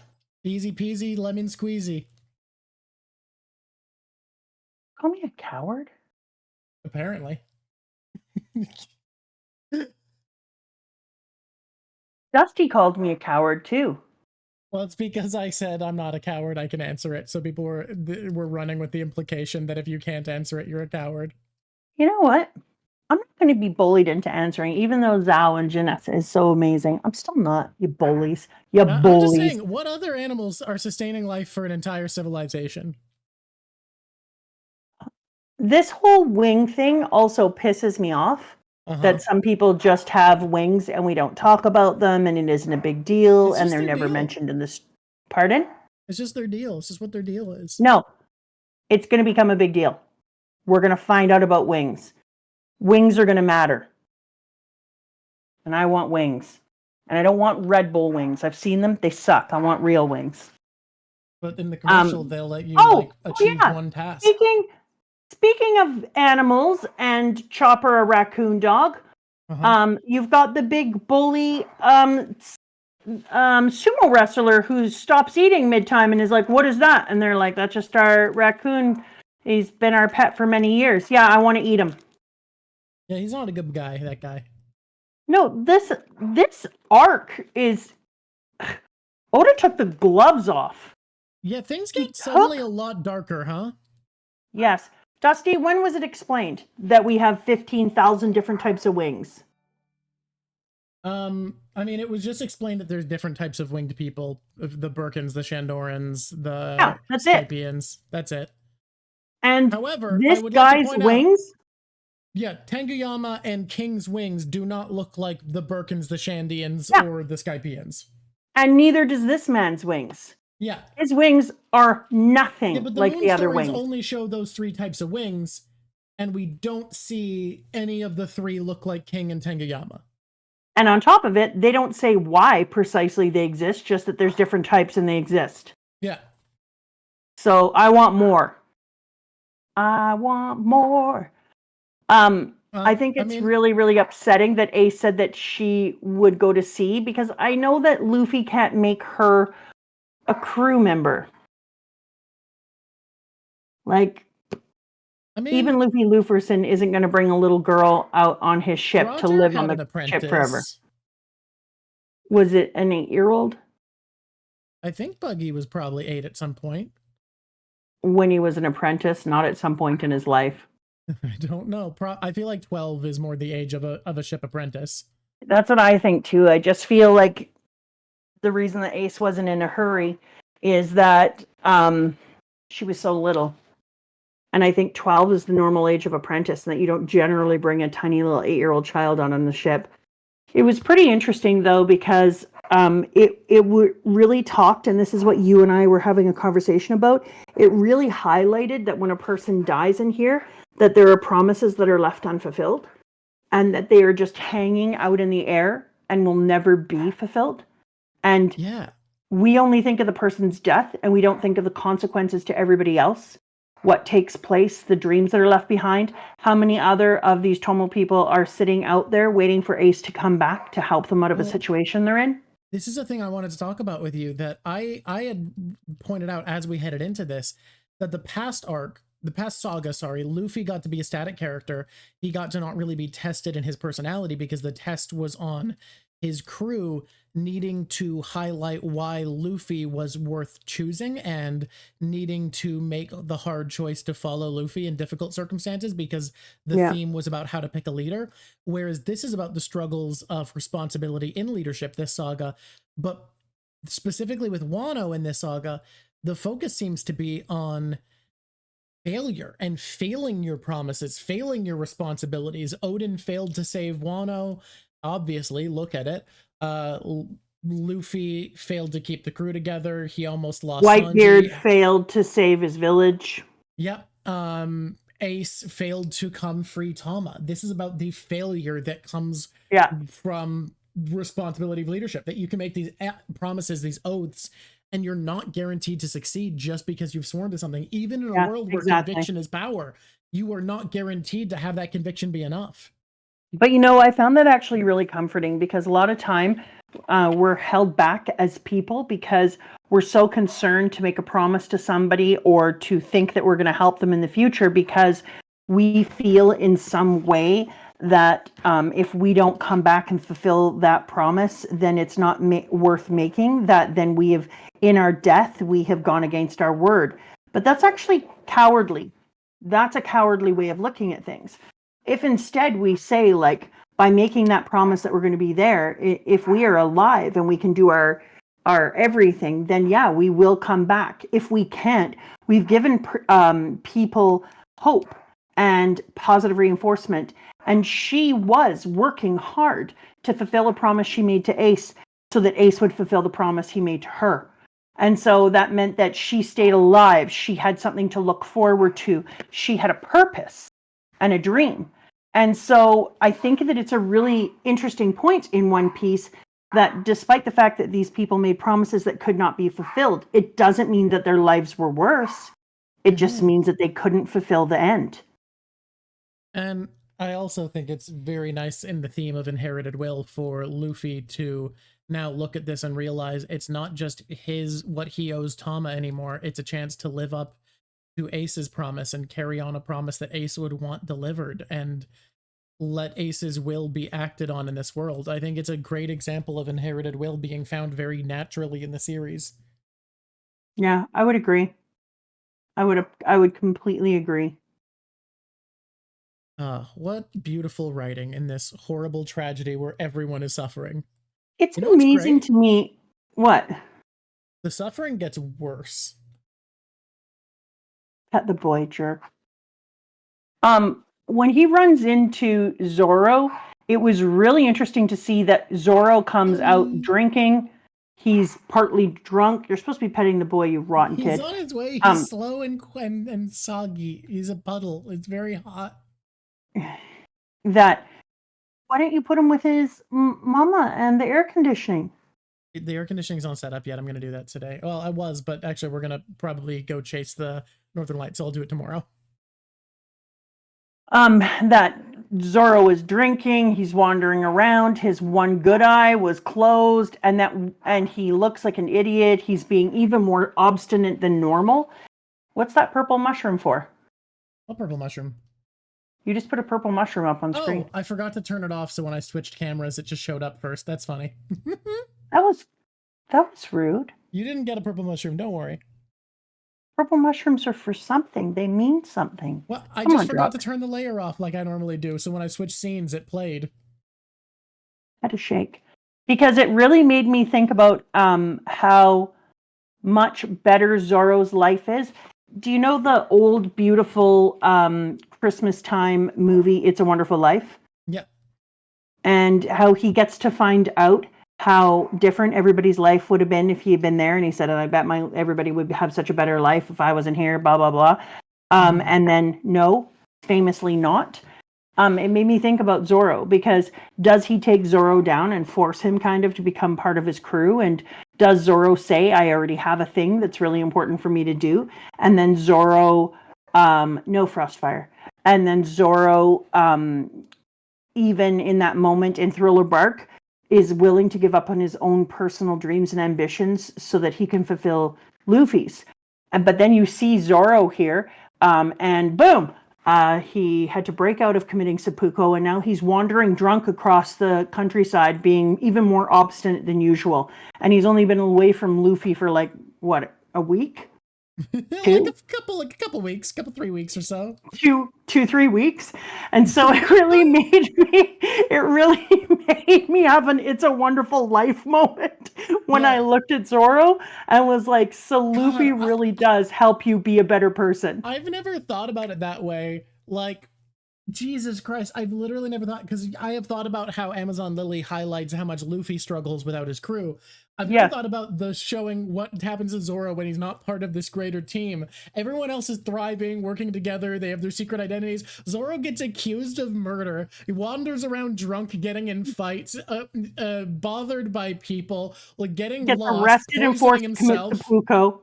Easy peasy, lemon squeezy. Call me a coward? Apparently. Dusty called me a coward too. Well, it's because I said I'm not a coward, I can answer it. So people were running with the implication that if you can't answer it, you're a coward. You know what? I'm not going to be bullied into answering, even though Zao and Janessa is so amazing. I'm still not, you bullies. You bullies. I'm just saying, what other animals are sustaining life for an entire civilization? This whole wing thing also pisses me off. That some people just have wings and we don't talk about them and it isn't a big deal and they're never mentioned in this. Pardon? It's just their deal. It's just what their deal is. No, it's going to become a big deal. We're going to find out about wings. Wings are going to matter. And I want wings. And I don't want Red Bull wings. I've seen them. They suck. I want real wings. But in the commercial, they'll let you achieve one task. Speaking of animals and Chopper, a raccoon dog, you've got the big bully sumo wrestler who stops eating mid-time and is like, what is that? And they're like, that's just our raccoon. He's been our pet for many years. Yeah, I want to eat him. Yeah, he's not a good guy, that guy. No, this arc is... Oda took the gloves off. Yeah, things get suddenly a lot darker, huh? Yes. Dusty, when was it explained that we have 15,000 different types of wings? I mean, it was just explained that there's different types of winged people. The Birkins, the Shandorans, the Skypians. That's it. And however, this guy's wings? Yeah, Tenguyama and King's wings do not look like the Birkins, the Shandians, or the Skypians. And neither does this man's wings. Yeah. His wings are nothing like the other wings. Only show those three types of wings, and we don't see any of the three look like King and Tenguyama. And on top of it, they don't say why precisely they exist, just that there's different types and they exist. Yeah. So I want more. I want more. I think it's really, really upsetting that Ace said that she would go to sea, because I know that Luffy can't make her a crew member. Like, even Luffy Luferson isn't going to bring a little girl out on his ship to live on the ship forever. Was it an 8-year-old? I think Buggy was probably 8 at some point. When he was an apprentice, not at some point in his life. I don't know. I feel like 12 is more the age of a ship apprentice. That's what I think too. I just feel like the reason that Ace wasn't in a hurry is that she was so little. And I think 12 is the normal age of apprentice, and that you don't generally bring a tiny little 8-year-old child on the ship. It was pretty interesting, though, because it really talked, and this is what you and I were having a conversation about, it really highlighted that when a person dies in here, that there are promises that are left unfulfilled, and that they are just hanging out in the air and will never be fulfilled. And we only think of the person's death, and we don't think of the consequences to everybody else. What takes place, the dreams that are left behind. How many other of these Tomo people are sitting out there waiting for Ace to come back to help them out of a situation they're in? This is a thing I wanted to talk about with you, that I had pointed out as we headed into this, that the past saga, Luffy got to be a static character. He got to not really be tested in his personality, because the test was on his crew needing to highlight why Luffy was worth choosing and needing to make the hard choice to follow Luffy in difficult circumstances, because the theme was about how to pick a leader. Whereas this is about the struggles of responsibility in leadership, this saga. But specifically with Wano in this saga, the focus seems to be on failure and failing your promises, failing your responsibilities. Odin failed to save Wano. Obviously, look at it. Luffy failed to keep the crew together. He almost lost Whitebeard Sanji. failed to save his village. Yep. Ace failed to come free Tama. This is about the failure that comes from responsibility of leadership, that you can make these promises, these oaths, and you're not guaranteed to succeed just because you've sworn to something. Even in a world where conviction is power, you are not guaranteed to have that conviction be enough. But I found that actually really comforting, because a lot of time we're held back as people because we're so concerned to make a promise to somebody or to think that we're going to help them in the future, because we feel in some way that if we don't come back and fulfill that promise, then it's not worth making, that then we have, in our death, we have gone against our word. But that's actually cowardly. That's a cowardly way of looking at things. If instead we say, like, by making that promise that we're going to be there, if we are alive and we can do our everything, then yeah, we will come back. If we can't, we've given people hope and positive reinforcement. And she was working hard to fulfill a promise she made to Ace so that Ace would fulfill the promise he made to her. And so that meant that she stayed alive. She had something to look forward to. She had a purpose and a dream. And so I think that it's a really interesting point in One Piece that despite the fact that these people made promises that could not be fulfilled, it doesn't mean that their lives were worse. It just means that they couldn't fulfill the end. And I also think it's very nice in the theme of inherited will for Luffy to now look at this and realize it's not just what he owes Tama anymore. It's a chance to live up to Ace's promise and carry on a promise that Ace would want delivered, and let Ace's will be acted on in this world. I think it's a great example of inherited will being found very naturally in the series. Yeah, I would agree. I would completely agree. What beautiful writing in this horrible tragedy where everyone is suffering. It's amazing to me. What? The suffering gets worse. Pet the boy, jerk. When he runs into Zoro, it was really interesting to see that Zoro comes out drinking. He's partly drunk. You're supposed to be petting the boy, you rotten kid. He's on his way. He's slow and soggy. He's a puddle. It's very hot. Why don't you put him with his mama and the air conditioning? The air conditioning's not set up yet. I'm going to do that today. Well, I was, but actually we're going to probably go chase the Northern Lights, so I'll do it tomorrow. That Zoro is drinking, he's wandering around, his one good eye was closed, and he looks like an idiot. He's being even more obstinate than normal. What's that purple mushroom for? What purple mushroom? You just put a purple mushroom up on screen. Oh, I forgot to turn it off, so when I switched cameras, it just showed up first. That's funny. That was rude. You didn't get a purple mushroom, don't worry. Purple mushrooms are for something. They mean something. Well, I just forgot to turn the layer off like I normally do, so when I switched scenes, it played. I had to shake. Because it really made me think about how much better Zoro's life is. Do you know the old, beautiful Christmas time movie, It's a Wonderful Life? Yeah. And how he gets to find out how different everybody's life would have been if he had been there. And he said, I bet everybody would have such a better life if I wasn't here, blah, blah, blah. And then, no, famously not. It made me think about Zoro, because does he take Zoro down and force him kind of to become part of his crew? And does Zoro say, I already have a thing that's really important for me to do? And then Zoro, no Frostfire. And then Zoro, even in that moment in Thriller Bark, is willing to give up on his own personal dreams and ambitions so that he can fulfill Luffy's. But then you see Zoro here, and boom, he had to break out of committing seppuku, and now he's wandering drunk across the countryside, being even more obstinate than usual. And he's only been away from Luffy for like, what, a week? Like a couple weeks, 3 weeks or so. 3 weeks. And so it really made me have an It's a Wonderful Life moment when I looked at Zoro and was like, so Luffy really does help you be a better person. I've never thought about it that way. Like, Jesus Christ, I've literally never thought, because I have thought about how Amazon Lily highlights how much Luffy struggles without his crew. I've never thought about the showing what happens to Zoro when he's not part of this greater team. Everyone else is thriving, working together, they have their secret identities. Zoro gets accused of murder. He wanders around drunk, getting in fights, bothered by people, like gets lost, arrested and forced himself. To commit seppuku,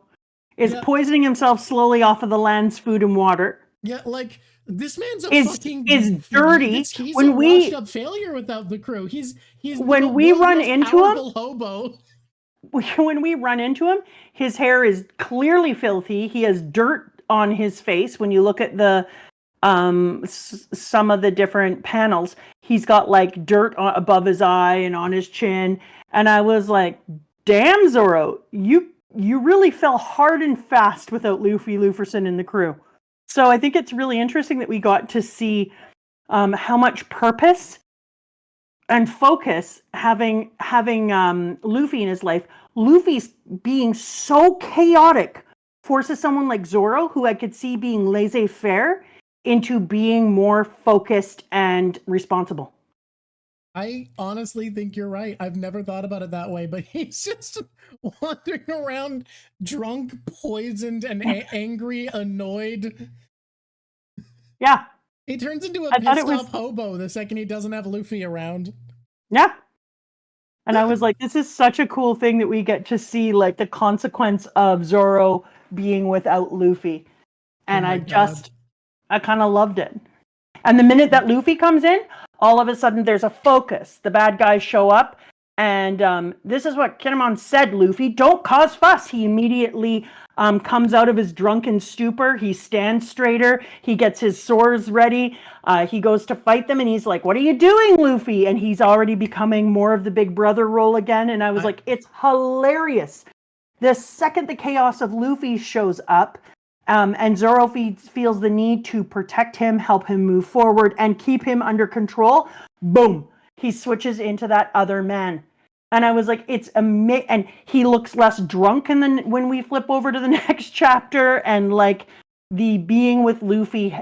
is poisoning himself slowly off of the land's food and water. Yeah, like, this man's is dirty. He's a washed up failure without the crew. He's when we run into him, hobo. When we run into him, his hair is clearly filthy. He has dirt on his face. When you look at the some of the different panels, he's got like dirt above his eye and on his chin. And I was like, "Damn, Zoro, you really fell hard and fast without Luffy Luferson in the crew." So I think it's really interesting that we got to see how much purpose and focus having Luffy in his life. Luffy's being so chaotic forces someone like Zoro, who I could see being laissez-faire, into being more focused and responsible. I honestly think you're right. I've never thought about it that way, but he's just wandering around drunk, poisoned, and angry, annoyed. Yeah. He turns into a pissed off hobo the second he doesn't have Luffy around. Yeah. And I was like, this is such a cool thing that we get to see, like, the consequence of Zoro being without Luffy. And I kind of loved it. And the minute that Luffy comes in, all of a sudden there's a focus. The bad guys show up. And this is what Kinemon said, Luffy, don't cause fuss. He immediately comes out of his drunken stupor. He stands straighter. He gets his swords ready. He goes to fight them, and he's like, what are you doing, Luffy? And he's already becoming more of the big brother role again. And I was like, it's hilarious. The second the chaos of Luffy shows up, and Zoro feels the need to protect him, help him move forward, and keep him under control, boom, he switches into that other man. And I was like, it's amazing. And he looks less drunk when we flip over to the next chapter. And like, the being with Luffy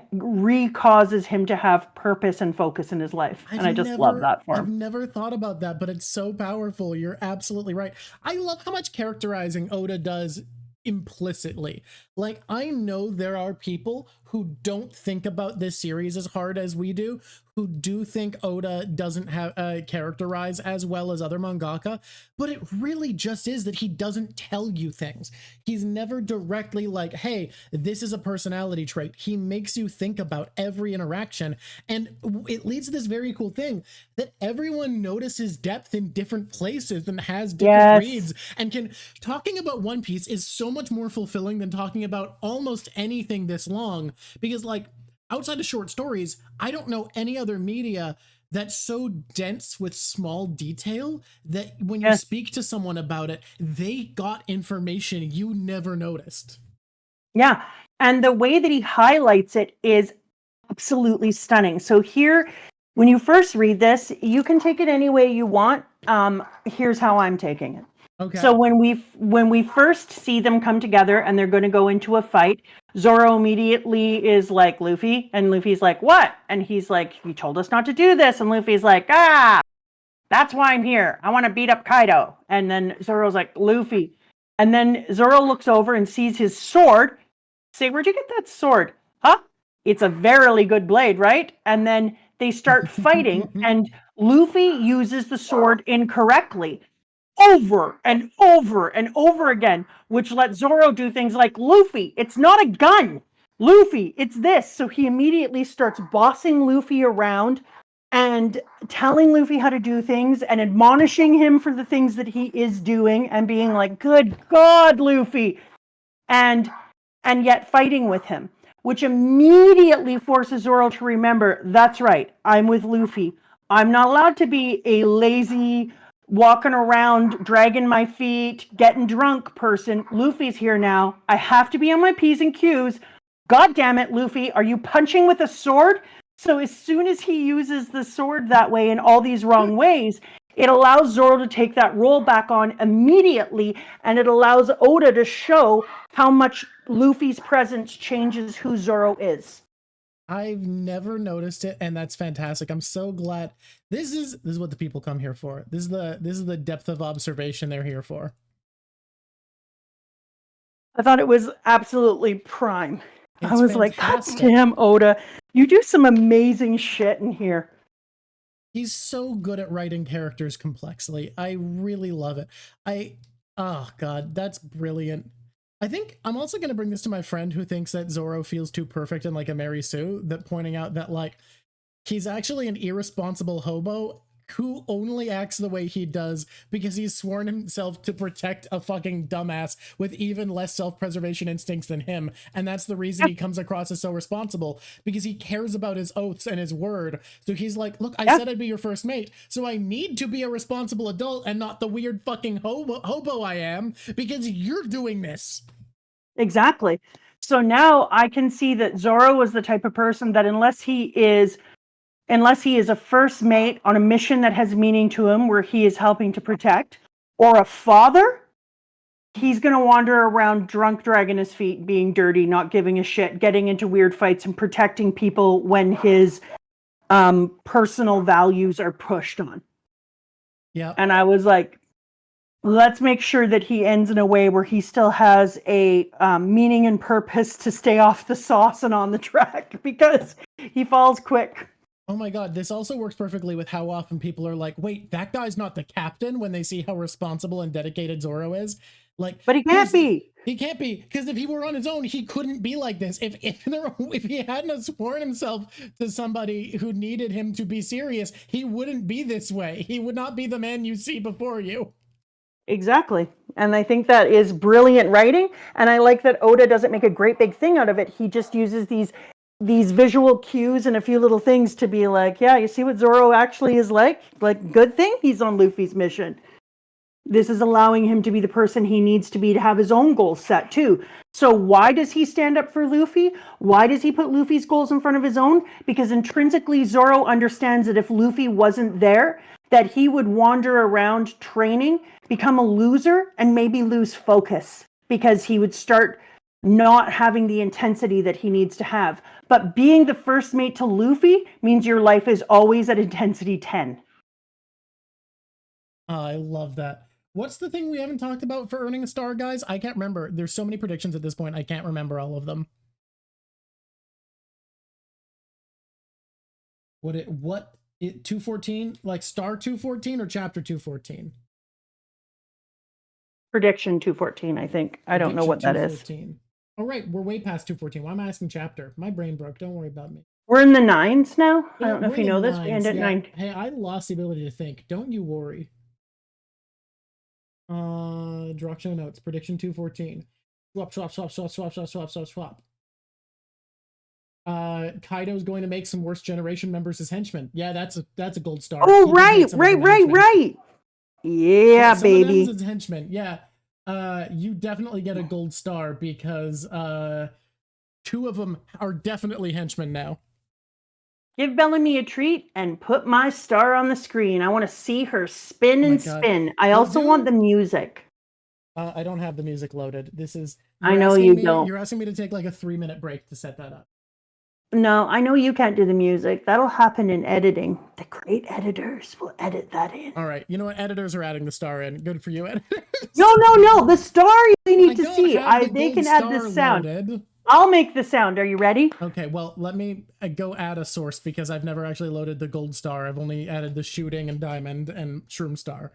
causes him to have purpose and focus in his life. And I just love that for him. I've never thought about that, but it's so powerful. You're absolutely right. I love how much characterizing Oda does implicitly. Like, I know there are people who don't think about this series as hard as we do, who do think Oda doesn't have characterize as well as other mangaka, but it really just is that he doesn't tell you things. He's never directly like, hey, this is a personality trait. He makes you think about every interaction, and it leads to this very cool thing that everyone notices depth in different places and has different reads, and talking about One Piece is so much more fulfilling than talking about almost anything this long, because like, outside of short stories, I don't know any other media that's so dense with small detail that when you speak to someone about it, they got information you never noticed. Yeah, and the way that he highlights it is absolutely stunning. So here, when you first read this, you can take it any way you want. Here's how I'm taking it. Okay. So when we first see them come together and they're going to go into a fight, Zoro immediately is like, Luffy, and Luffy's like, what? And he's like, you told us not to do this. And Luffy's like, that's why I'm here. I want to beat up Kaido. And then Zoro's like, Luffy. And then Zoro looks over and sees his sword. Say, where'd you get that sword? Huh? It's a verily good blade, right? And then they start fighting, and Luffy uses the sword incorrectly over and over and over again, which lets Zoro do things like, Luffy, it's not a gun. Luffy, it's this. So he immediately starts bossing Luffy around and telling Luffy how to do things and admonishing him for the things that he is doing and being like, good God, Luffy. And yet fighting with him, which immediately forces Zoro to remember, that's right, I'm with Luffy. I'm not allowed to be a lazy, walking around, dragging my feet, getting drunk person. Luffy's here now. I have to be on my P's and Q's. God damn it, Luffy, are you punching with a sword? So as soon as he uses the sword that way in all these wrong ways, it allows Zoro to take that role back on immediately, and it allows Oda to show how much Luffy's presence changes who Zoro is. I've never noticed it, and that's fantastic. I'm so glad. This is what the people come here for. This is the depth of observation they're here for. I thought it was absolutely prime. It's I was fantastic. like, God damn, Oda, you do some amazing shit in here. He's so good at writing characters complexly. I really love it. Oh God, that's brilliant. I think I'm also going to bring this to my friend who thinks that Zoro feels too perfect and like a Mary Sue, that pointing out that like he's actually an irresponsible hobo who only acts the way he does because he's sworn himself to protect a fucking dumbass with even less self-preservation instincts than him. And that's the reason he comes across as so responsible, because he cares about his oaths and his word. So he's like, look, I said I'd be your first mate, so I need to be a responsible adult and not the weird fucking hobo I am, because you're doing this. Exactly. So now I can see that Zoro is the type of person that unless he is a first mate on a mission that has meaning to him, where he is helping to protect, or a father, he's going to wander around drunk, dragging his feet, being dirty, not giving a shit, getting into weird fights and protecting people when his personal values are pushed on. Yeah. And I was like, let's make sure that he ends in a way where he still has a meaning and purpose to stay off the sauce and on the track, because he falls quick. Oh my God, this also works perfectly with how often people are like, wait, that guy's not the captain, when they see how responsible and dedicated Zoro is. Like, but he can't be. He can't be, because if he were on his own, he couldn't be like this. If he hadn't sworn himself to somebody who needed him to be serious, he wouldn't be this way. He would not be the man you see before you. Exactly. And I think that is brilliant writing. And I like that Oda doesn't make a great big thing out of it. He just uses these visual cues and a few little things to be like, yeah, you see what Zoro actually is like? Like, good thing he's on Luffy's mission. This is allowing him to be the person he needs to be to have his own goals set too. So why does he stand up for Luffy? Why does he put Luffy's goals in front of his own? Because intrinsically Zoro understands that if Luffy wasn't there, that he would wander around training, become a loser, and maybe lose focus, because he would start not having the intensity that he needs to have. But being the first mate to Luffy means your life is always at intensity 10. I love that. What's the thing we haven't talked about for earning a star, guys? I can't remember. There's so many predictions at this point, I can't remember all of them. What 214? Like star 214 or chapter 214? Prediction 214, I think. I don't know what that is. Oh, right. We're way past 214. Why am I asking chapter? My brain broke. Don't worry about me. We're in the 9s now. I don't know if you know this. We end at 9. Hey, I lost the ability to think. Don't you worry. Draw show notes. Prediction 214. Swap. Kaido's going to make some worst generation members his henchmen. Yeah, that's a gold star. Oh, right. Yeah, so baby. His henchmen. Yeah. You definitely get a gold star, because 2 of them are definitely henchmen now. Give Bellamy a treat and put my star on the screen. I want to see her spin and spin. I also want the music. I don't have the music loaded. This is... I know you don't. You're asking me to take like a 3-minute break to set that up. No, I know you can't do the music. That'll happen in editing. The great editors will edit that in. All right. You know what? Editors are adding the star in. Good for you, editors. No. The star they need to see. They can add the sound. Loaded. I'll make the sound. Are you ready? Okay, well, let me go add a source, because I've never actually loaded the gold star. I've only added the shooting and diamond and shroom star.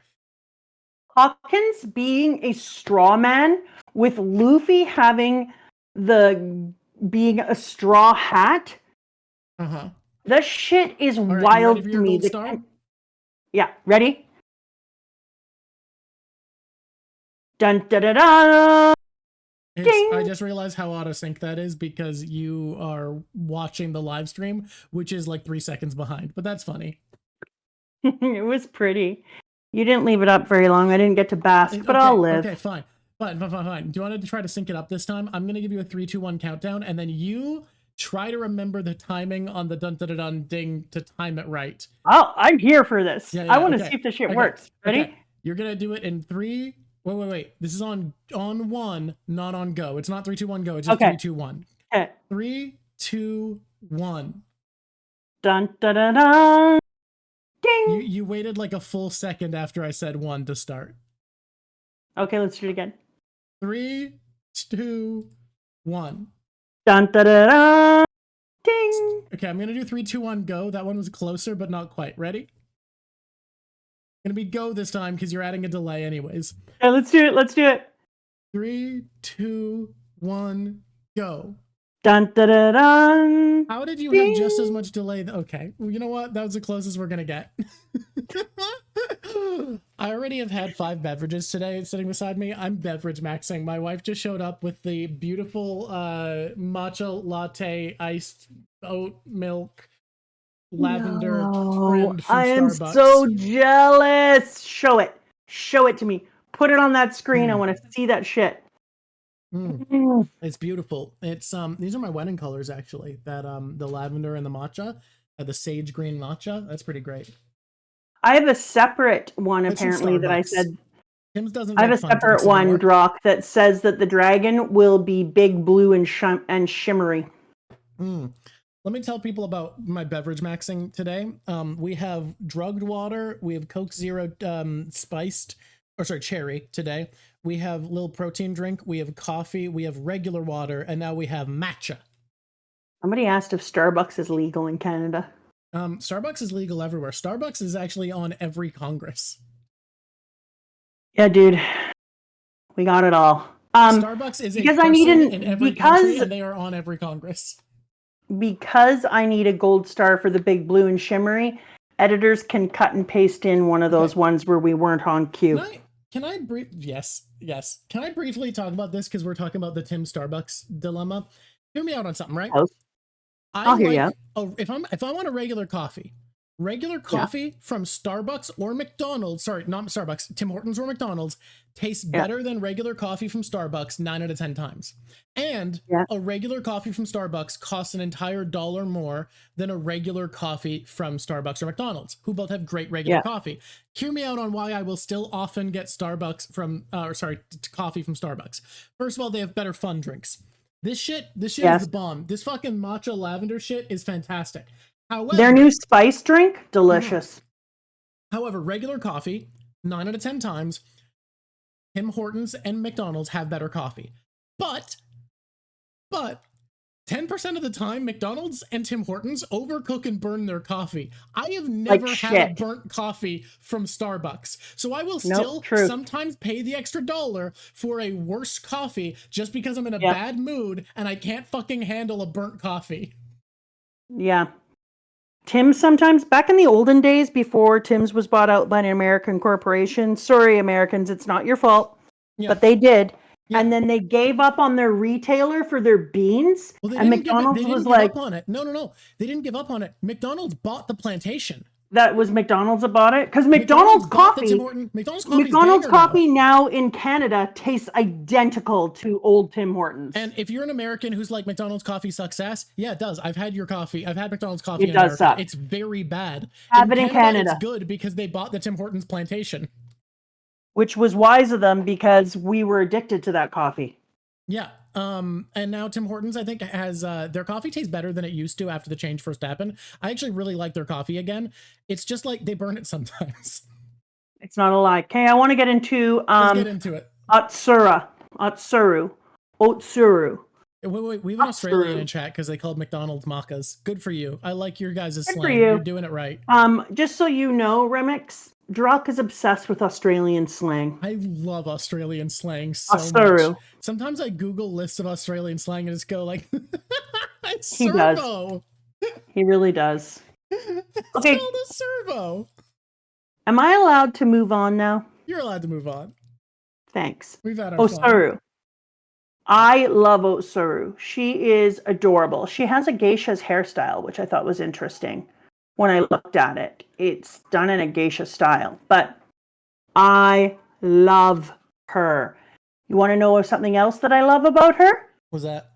Hawkins being a straw man with Luffy having being a straw hat. Uh-huh. That shit is wild to me. Yeah, ready? Dun da da da. I just realized how out of sync that is, because you are watching the live stream, which is like 3 seconds behind, but that's funny. It was pretty. You didn't leave it up very long. I didn't get to bask, but okay, I'll live. Okay, fine. Fine. Do you want to try to sync it up this time? I'm going to give you a 3, 2, 1 countdown, and then you try to remember the timing on the dun-dun-dun ding to time it right. Oh, I'm here for this. Yeah, I want to see if this shit works. Ready? Okay. You're going to do it in 3. Wait. This is on 1, not on go. It's not 3, 2, 1, go. It's just 3, 2, 1. Okay. 3, 2, 1. Dun, dun, dun, dun. Ding. You waited like a full second after I said 1 to start. Okay, let's do it again. 3, 2, 1. Dun, dun, dun, dun. Ding. Okay, I'm gonna do 3, 2, 1, go. That one was closer, but not quite. Ready? Gonna be go this time because you're adding a delay anyways. Okay, let's do it. 3, 2, 1, go. Dun, dun, dun, dun. How did you have just as much delay? Okay, well, you know what? That was the closest we're gonna get. I already have had 5 beverages today sitting beside me. I'm beverage maxing. My wife just showed up with the beautiful matcha latte iced oat milk lavender trend from I am Starbucks. so jealous. Show it to me. Put it on that screen. I want to see that shit. It's beautiful. It's these are my wedding colors actually. That the lavender and the matcha, the sage green matcha. That's pretty great. I have a separate one apparently that I said. Tim's doesn't. I have a separate one, Drock, that says that the dragon will be big, blue, and shimmery. Let me tell people about my beverage maxing today. We have drugged water. We have Coke Zero cherry today. We have little protein drink. We have coffee. We have regular water. And now we have matcha. Somebody asked if Starbucks is legal in Canada. Starbucks is legal everywhere. Starbucks is actually on every Congress. Yeah, dude. We got it all. Starbucks is because I need in every country, and they are on every Congress. Because I need a gold star for the big blue and shimmery, editors can cut and paste in one of those ones where we weren't on cue. Can I briefly talk about this because we're talking about the Tim Starbucks dilemma? Hear me out on something, right? I'll hear you. If I want a regular coffee from Starbucks or McDonald's, sorry, not Starbucks, Tim Hortons or McDonald's, tastes better than regular coffee from Starbucks 9 out of 10 times. And a regular coffee from Starbucks costs an entire $1 more than a regular coffee from Starbucks or McDonald's, who both have great regular coffee. Hear me out on why I will still often get coffee from Starbucks. First of all, they have better fun drinks. This shit is the bomb. This fucking matcha lavender shit is fantastic. However, their new spice drink, delicious. However, regular coffee, 9 out of 10 times, Tim Hortons and McDonald's have better coffee. But 10% of the time, McDonald's and Tim Hortons overcook and burn their coffee. I have never had a burnt coffee from Starbucks. So I will still sometimes pay the extra $1 for a worse coffee just because I'm in a bad mood and I can't fucking handle a burnt coffee. Yeah. Tim's sometimes, back in the olden days before Tim's was bought out by an American corporation, sorry Americans, it's not your fault, but they did. Yeah. And then they gave up on their retailer for their beans. Well, and McDonald's was like, up on it. No. They didn't give up on it. McDonald's bought the plantation. That was McDonald's that bought it? Because McDonald's coffee now in Canada tastes identical to old Tim Hortons. And if you're an American who's like, McDonald's coffee sucks ass, yeah, it does. I've had your coffee. I've had McDonald's coffee in America. Suck. It's very bad. Have it in Canada. It's good because they bought the Tim Hortons plantation. Which was wise of them because we were addicted to that coffee. Yeah. And now Tim Hortons, I think, has their coffee tastes better than it used to after the change first happened. I actually really like their coffee again. It's just like they burn it sometimes. It's not a lie. Okay, I want to get into let's get into it. Otsuru. Wait, we have an Australian in chat because they called McDonald's maccas. Good for you. I like your guys' slang. You're doing it right. Just so you know, Remix, Drock is obsessed with Australian slang. I love Australian slang so much. Sometimes I Google lists of Australian slang and just go like, he does. He really does. It's called a servo. Am I allowed to move on now? You're allowed to move on. Thanks. We've had our fun. I love Otsuru. She is adorable. She has a geisha's hairstyle, which I thought was interesting. When I looked at it, it's done in a geisha style. But I love her. You want to know something else that I love about her? What's that?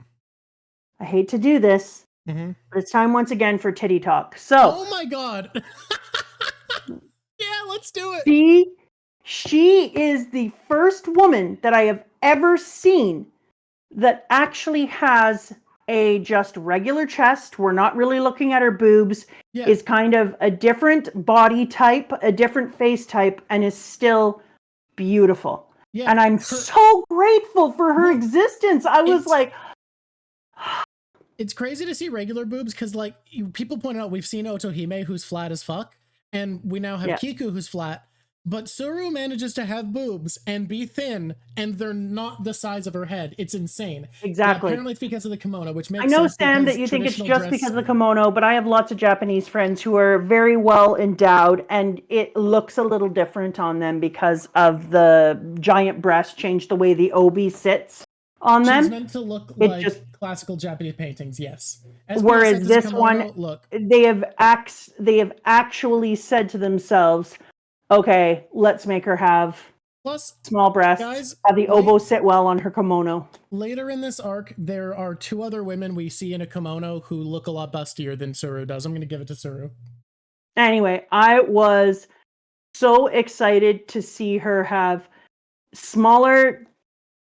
I hate to do this, but it's time once again for titty talk. So, oh my god, yeah, let's do it. She is the first woman that I have ever seen that actually has a just regular chest. We're not really looking at her boobs. Yeah. Is kind of a different body type, a different face type, and is still beautiful. Yeah, and I'm so grateful for her existence. I was like, it's crazy to see regular boobs because, like, people point out, we've seen Otohime, who's flat as fuck, and we now have Kiku, who's flat. But Tsuru manages to have boobs and be thin, and they're not the size of her head. It's insane. Exactly. Yeah, apparently it's because of the kimono, which makes sense. I know, sense Sam, that you think it's just because of the kimono, but I have lots of Japanese friends who are very well endowed, and it looks a little different on them because of the giant breast change the way the obi sits on them. She's meant to look like classical Japanese paintings, yes. Whereas this kimono, one, they have actually said to themselves, okay, let's make her have small breasts. Guys, have the oboe sit well on her kimono. Later in this arc, there are 2 other women we see in a kimono who look a lot bustier than Tsuru does. I'm going to give it to Tsuru. Anyway, I was so excited to see her have smaller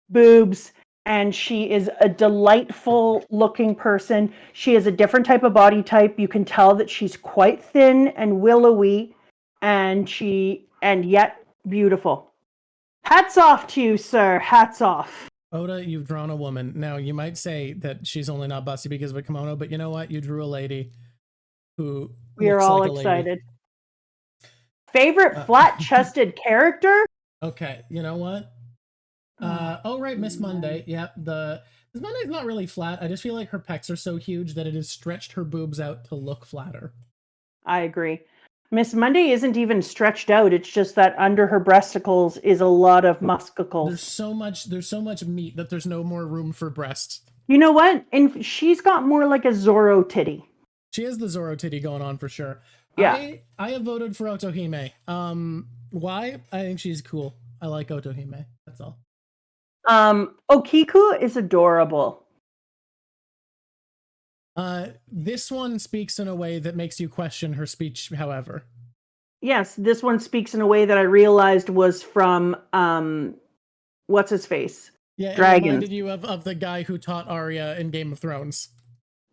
boobs, and she is a delightful looking person. She is a different type of body type. You can tell that she's quite thin and willowy, and yet beautiful. Hats off to you, sir. Hats off. Oda, you've drawn a woman. Now, you might say that she's only not busty because of a kimono, but you know what? You drew a lady who we are all excited. Favorite flat-chested character? Okay, you know what? Oh, right, Miss Monday. Yep, Miss Monday's not really flat. I just feel like her pecs are so huge that it has stretched her boobs out to look flatter. I agree. Miss Monday isn't even stretched out. It's just that under her breasticles is a lot of muscles. There's so much meat that there's no more room for breasts. You know what? And she's got more like a Zoro titty. She has the Zoro titty going on for sure. Yeah. I have voted for Otohime. Why? I think she's cool. I like Otohime. That's all. Okiku is adorable. This one speaks in a way that makes you question her speech, however. Yes, this one speaks in a way that I realized was from, what's his face? Yeah, Dragon. It reminded you of the guy who taught Arya in Game of Thrones.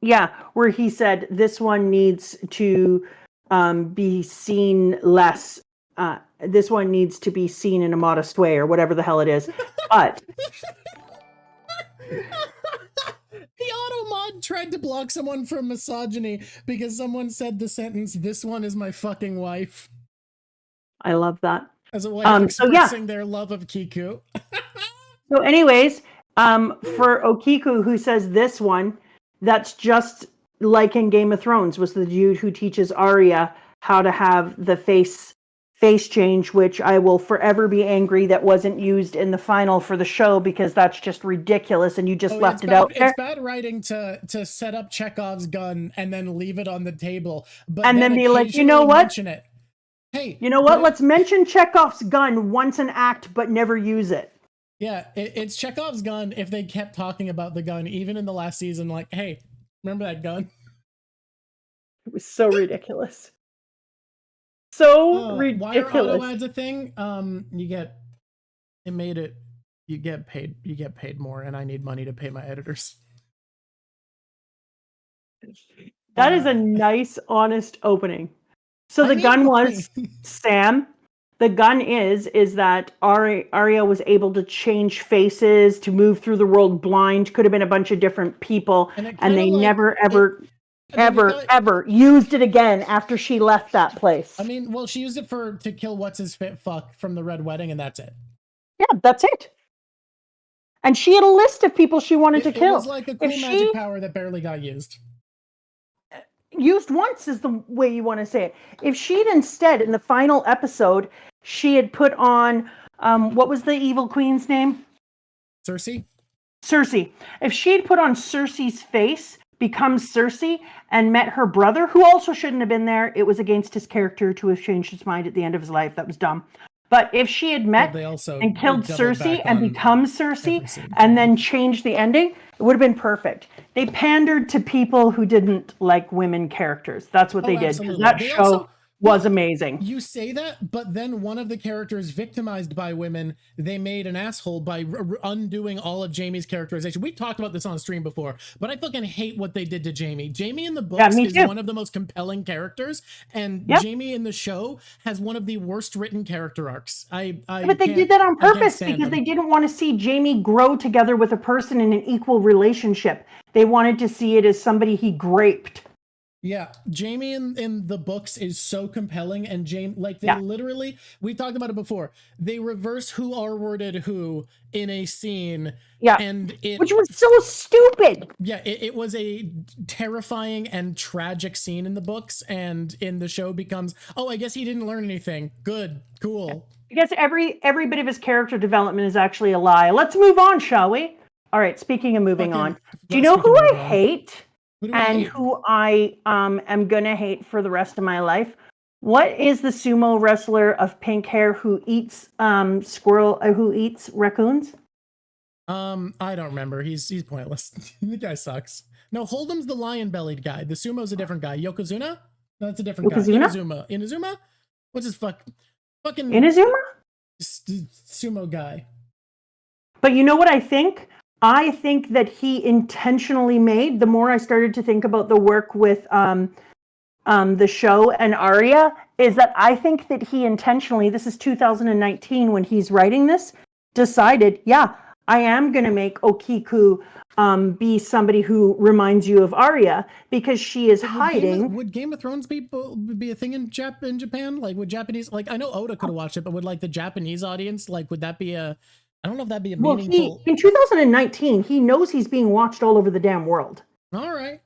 Yeah, where he said, this one needs to be seen less. This one needs to be seen in a modest way, or whatever the hell it is. But... The auto mod tried to block someone from misogyny because someone said the sentence, "This one is my fucking wife." I love that. As a way of expressing their love of Kiku. So anyways, for Okiku, who says this one, that's just like in Game of Thrones, was the dude who teaches Arya how to have the face change, which I will forever be angry that wasn't used in the final for the show, because that's just ridiculous and you just left it out there. It's bad writing to set up Chekhov's gun and then leave it on the table, and then be like, you know what? Hey, you know what? Let's mention Chekhov's gun once an act, but never use it. Yeah, it's Chekhov's gun if they kept talking about the gun, even in the last season, like, hey, remember that gun? It was so ridiculous. So ridiculous. Why are auto ads a thing? You get paid more, and I need money to pay my editors. That is a nice, honest opening. So the gun was Sam. The gun is that Arya was able to change faces, to move through the world blind. Could have been a bunch of different people, and they never ever used it again after she left that place. I mean, well, she used it to kill what's his fuck from the Red Wedding, and that's it. Yeah, that's it. And she had a list of people she wanted to kill. It was like a cool magic power that barely got used. Used once is the way you want to say it. If she'd instead, in the final episode, she had put on, what was the evil queen's name? Cersei. If she'd put on Cersei's face, become Cersei, and met her brother, who also shouldn't have been there. It was against his character to have changed his mind at the end of his life. That was dumb. But if she had met and killed Cersei and become Cersei and then changed the ending, it would have been perfect. They pandered to people who didn't like women characters. That's what they did. That show was amazing. You say that, but then one of the characters victimized by women, they made an asshole by undoing all of Jaime's characterization. We've talked about this on stream before, but I fucking hate what they did to Jaime. Jaime in the books is one of the most compelling characters, and Jaime in the show has one of the worst written character arcs. But they did that on purpose because they didn't want to see Jaime grow together with a person in an equal relationship. They wanted to see it as somebody he graped. Yeah, Jaime in the books is so compelling, and they literally, we talked about it before, they reverse who R-worded who in a scene, and which was so stupid. Yeah, it was a terrifying and tragic scene in the books, and in the show becomes, oh, I guess he didn't learn anything. Good, cool. I guess every bit of his character development is actually a lie. Let's move on, shall we? All right, speaking of moving on, do you know who I hate? And who I am gonna hate for the rest of my life? What is the sumo wrestler of pink hair who eats who eats raccoons? I don't remember. He's pointless. The guy sucks. No, Hold'em's the lion-bellied guy. The sumo's a different guy. Yokozuna? No, that's a different guy. Inazuma? What's his fucking Inazuma? Sumo guy. But you know what I think? I think that he intentionally made, the more I started to think about the work with the show and Arya, is that I think that he intentionally, this is 2019 when he's writing this, decided, I am going to make Okiku be somebody who reminds you of Arya because she is hiding. Would Game of Thrones be a thing in Japan? Like, would Japanese, like, I know Oda could have watched it, but would like the Japanese audience, like, would that be a... I don't know if that'd be a meaningful... in 2019, he knows he's being watched all over the damn world. All right.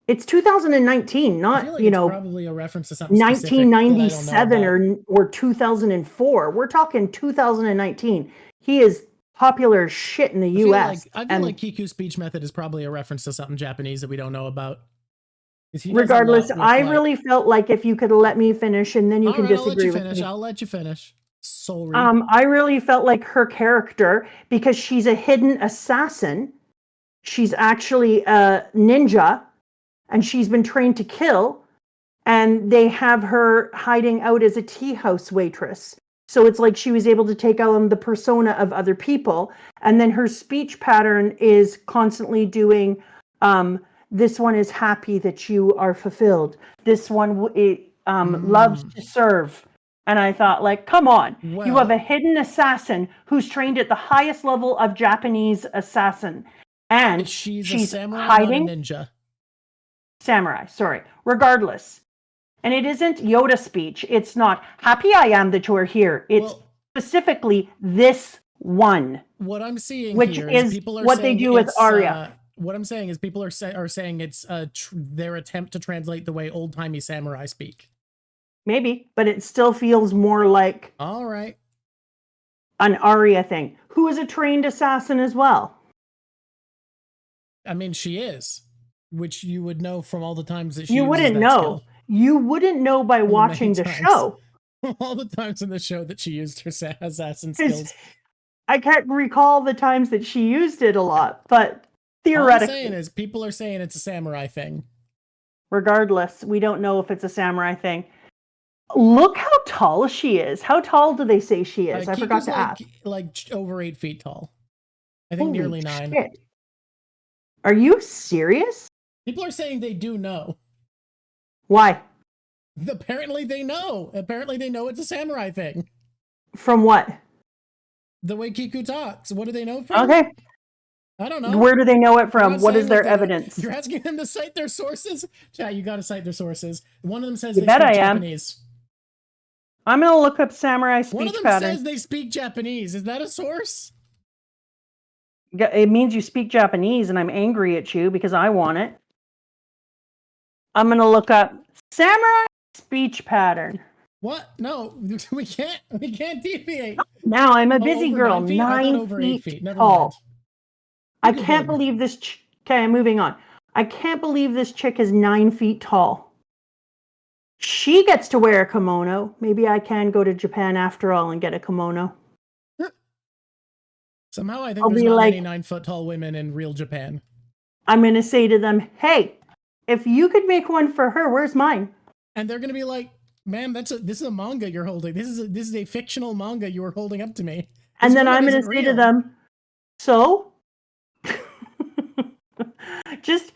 It's 2019, not, I feel like it's probably a reference to something 1997 or 2004. We're talking 2019. He is popular as shit in the US. I feel like Kiku's speech method is probably a reference to something Japanese that we don't know about. Regardless, I really felt like if you could let me finish and then you can disagree with me. I'll let you finish. I really felt like her character, because she's a hidden assassin, she's actually a ninja, and she's been trained to kill, and they have her hiding out as a tea house waitress. So it's like she was able to take on the persona of other people, and then her speech pattern is constantly doing, this one is happy that you are fulfilled. This one loves to serve. And I thought, like, come on. Well, you have a hidden assassin who's trained at the highest level of Japanese assassin. And she's a samurai, hiding. Not a ninja. Samurai, sorry. Regardless. And it isn't Yoda speech. It's not, happy I am that you're here. It's specifically this one. What I'm seeing which here is people are what they do with Arya. What I'm saying is people are saying it's their attempt to translate the way old-timey samurai speak. Maybe, but it still feels more like all right, an Arya thing, who is a trained assassin as well. I mean, she is, which you would know from all the times that she you wouldn't know. Skill. You wouldn't know by watching the show. All the times in the show that she used her assassin skills. I can't recall the times that she used it a lot, but theoretically. All I'm saying is people are saying it's a samurai thing. Regardless, we don't know if it's a samurai thing. Look how tall she is. How tall do they say she is? I forgot to ask. Like over 8 feet tall. I think nearly 9. Shit. Are you serious? People are saying they do know. Why? Apparently they know. Apparently they know it's a samurai thing. From what? The way Kiku talks. What do they know from? Okay. I don't know. Where do they know it from? What is their evidence? You're asking them to cite their sources? Chat, you got to cite their sources. One of them says they speak Japanese. I'm going to look up samurai speech pattern. One of them says they speak Japanese. Is that a source? It means you speak Japanese, and I'm angry at you because I want it. I'm going to look up samurai speech pattern. What? No, we can't deviate. Now I'm a busy girl. 9 feet tall. I can't believe this. Okay, I'm moving on. I can't believe this chick is 9 feet tall. she gets to wear a kimono. Maybe I can go to Japan after all and get a kimono. Somehow I think I'll there's be not like, many 9-foot tall women in real Japan. I'm going to say to them, hey, if you could make one for her, where's mine? And they're going to be like, ma'am, this is a manga you're holding. This is a fictional manga you are holding up to me. And then I'm going to say to them, so? Just,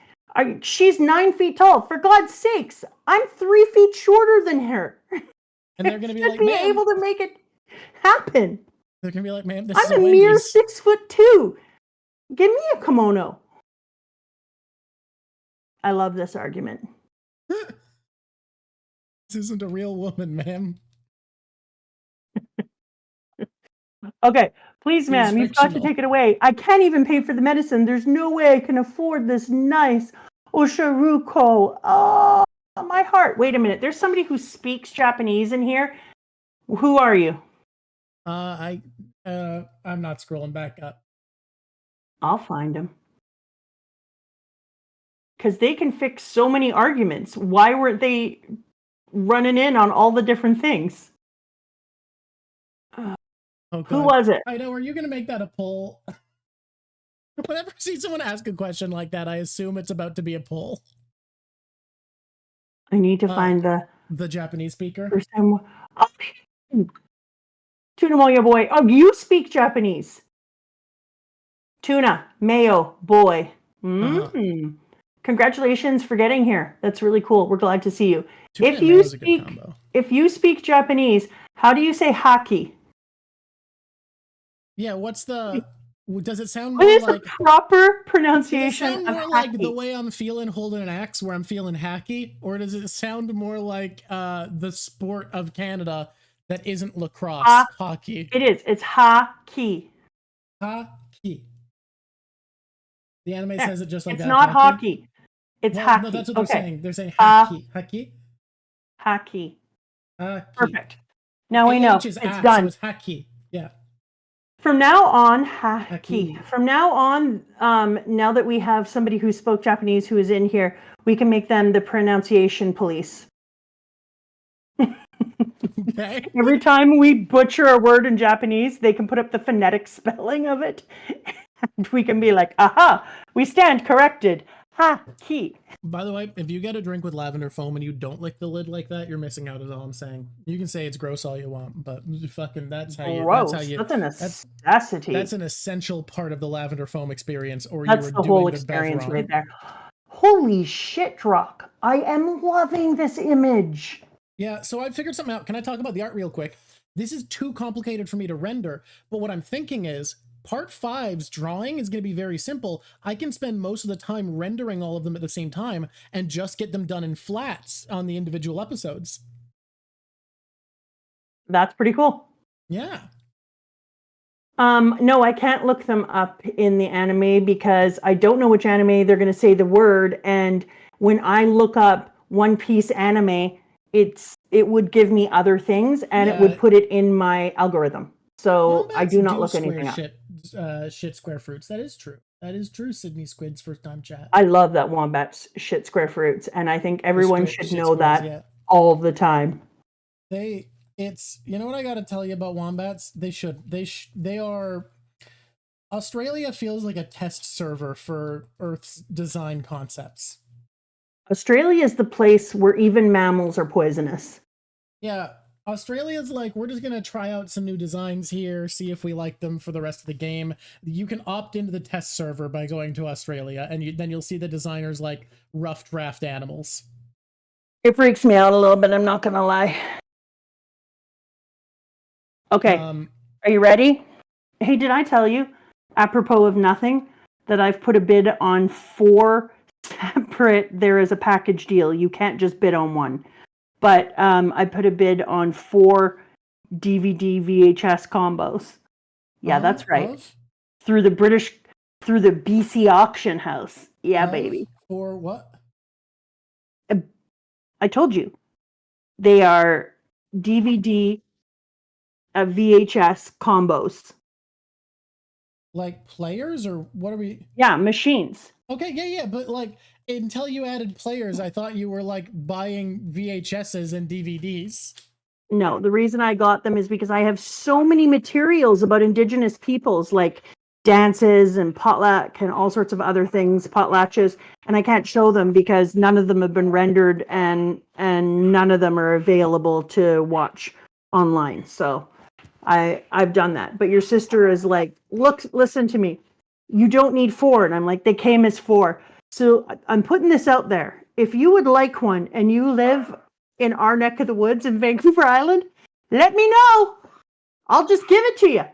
she's 9 feet tall. For God's sakes, I'm 3 feet shorter than her. And they're going to be like, be able to make it happen. They're going to be like, ma'am, this I'm is a mere 6'2". Give me a kimono. I love this argument. This isn't a real woman, ma'am. Okay, please, ma'am, you've got to take it away. I can't even pay for the medicine. There's no way I can afford this nice Osharuko. Oh, my heart. Wait a minute. There's somebody who speaks Japanese in here. Who are you? I'm not scrolling back up. I'll find him. Because they can fix so many arguments. Why weren't they running in on all the different things? Who was it? I know. Are you going to make that a poll? Whenever I see someone ask a question like that, I assume it's about to be a poll. I need to find the Japanese speaker. Oh, Tuna Moyo boy. Oh, you speak Japanese. Tuna Mayo boy. Congratulations for getting here. That's really cool. We're glad to see you. Tuna If you speak Japanese, how do you say haki? Yeah, does it sound more like... What is the proper pronunciation does it sound more of like haki? the way I'm feeling holding an axe, where I'm feeling hacky? Or does it sound more like the sport of Canada that isn't lacrosse, hockey? It is. It's haki. Haki. The anime says it just like that. It's not hockey. It's haki. No, that's what they're saying. They're saying haki. Haki? Haki. Haki. Perfect. Now we know. It's done. So it's haki. Yeah. From now on, haki. From now on, now that we have somebody who spoke Japanese who is in here, we can make them the pronunciation police. Okay. Every time we butcher a word in Japanese, they can put up the phonetic spelling of it. And we can be like, aha, we stand corrected. Haki. By the way, if you get a drink with lavender foam and you don't lick the lid like that, you're missing out, is all I'm saying. You can say it's gross all you want, but fucking that's how you... That's a necessity. That's an essential part of the lavender foam experience, or that's you were the doing whole the experience wrong. right there. Holy shit, Rock. I am loving this image. Yeah, so I figured something out. Can I talk about the art real quick? This is too complicated for me to render, but what I'm thinking is Part 5's drawing is going to be very simple. I can spend most of the time rendering all of them at the same time and just get them done in flats on the individual episodes. That's pretty cool. Yeah. No, I can't look them up in the anime because I don't know which anime they're going to say the word. And when I look up One Piece anime, it would give me other things and it would put it in my algorithm. So I do not look anything up. Shit square fruits. That is true. That is true. Sydney Squid's first time chat. I love that Wombat's shit square fruits, and I think everyone should know that all the time. You know what I got to tell you about Wombats? They are. Australia feels like a test server for Earth's design concepts. Australia is the place where even mammals are poisonous. Yeah. Australia's like, we're just going to try out some new designs here, see if we like them for the rest of the game. You can opt into the test server by going to Australia, and then you'll see the designers like rough draft animals. It freaks me out a little bit, I'm not going to lie. Okay, are you ready? Hey, did I tell you, apropos of nothing, that I've put a bid on 4 separate, there is a package deal. You can't just bid on one. But I put a bid on 4 DVD VHS combos. Yeah, that's right. Through the BC auction house. Yeah, baby. For what? I told you. They are DVD VHS combos. Like players, or what are we? Yeah, machines. Okay, yeah, but like Until you added players, I thought you were like buying VHSs and DVDs. No, the reason I got them is because I have so many materials about Indigenous peoples, like dances and potlatch and all sorts of other things, potlatches, and I can't show them because none of them have been rendered and none of them are available to watch online. So I've done that. But your sister is like, look, listen to me. You don't need 4. And I'm like, they came as 4. So I'm putting this out there. If you would like one and you live in our neck of the woods in Vancouver Island, let me know. I'll just give it to you.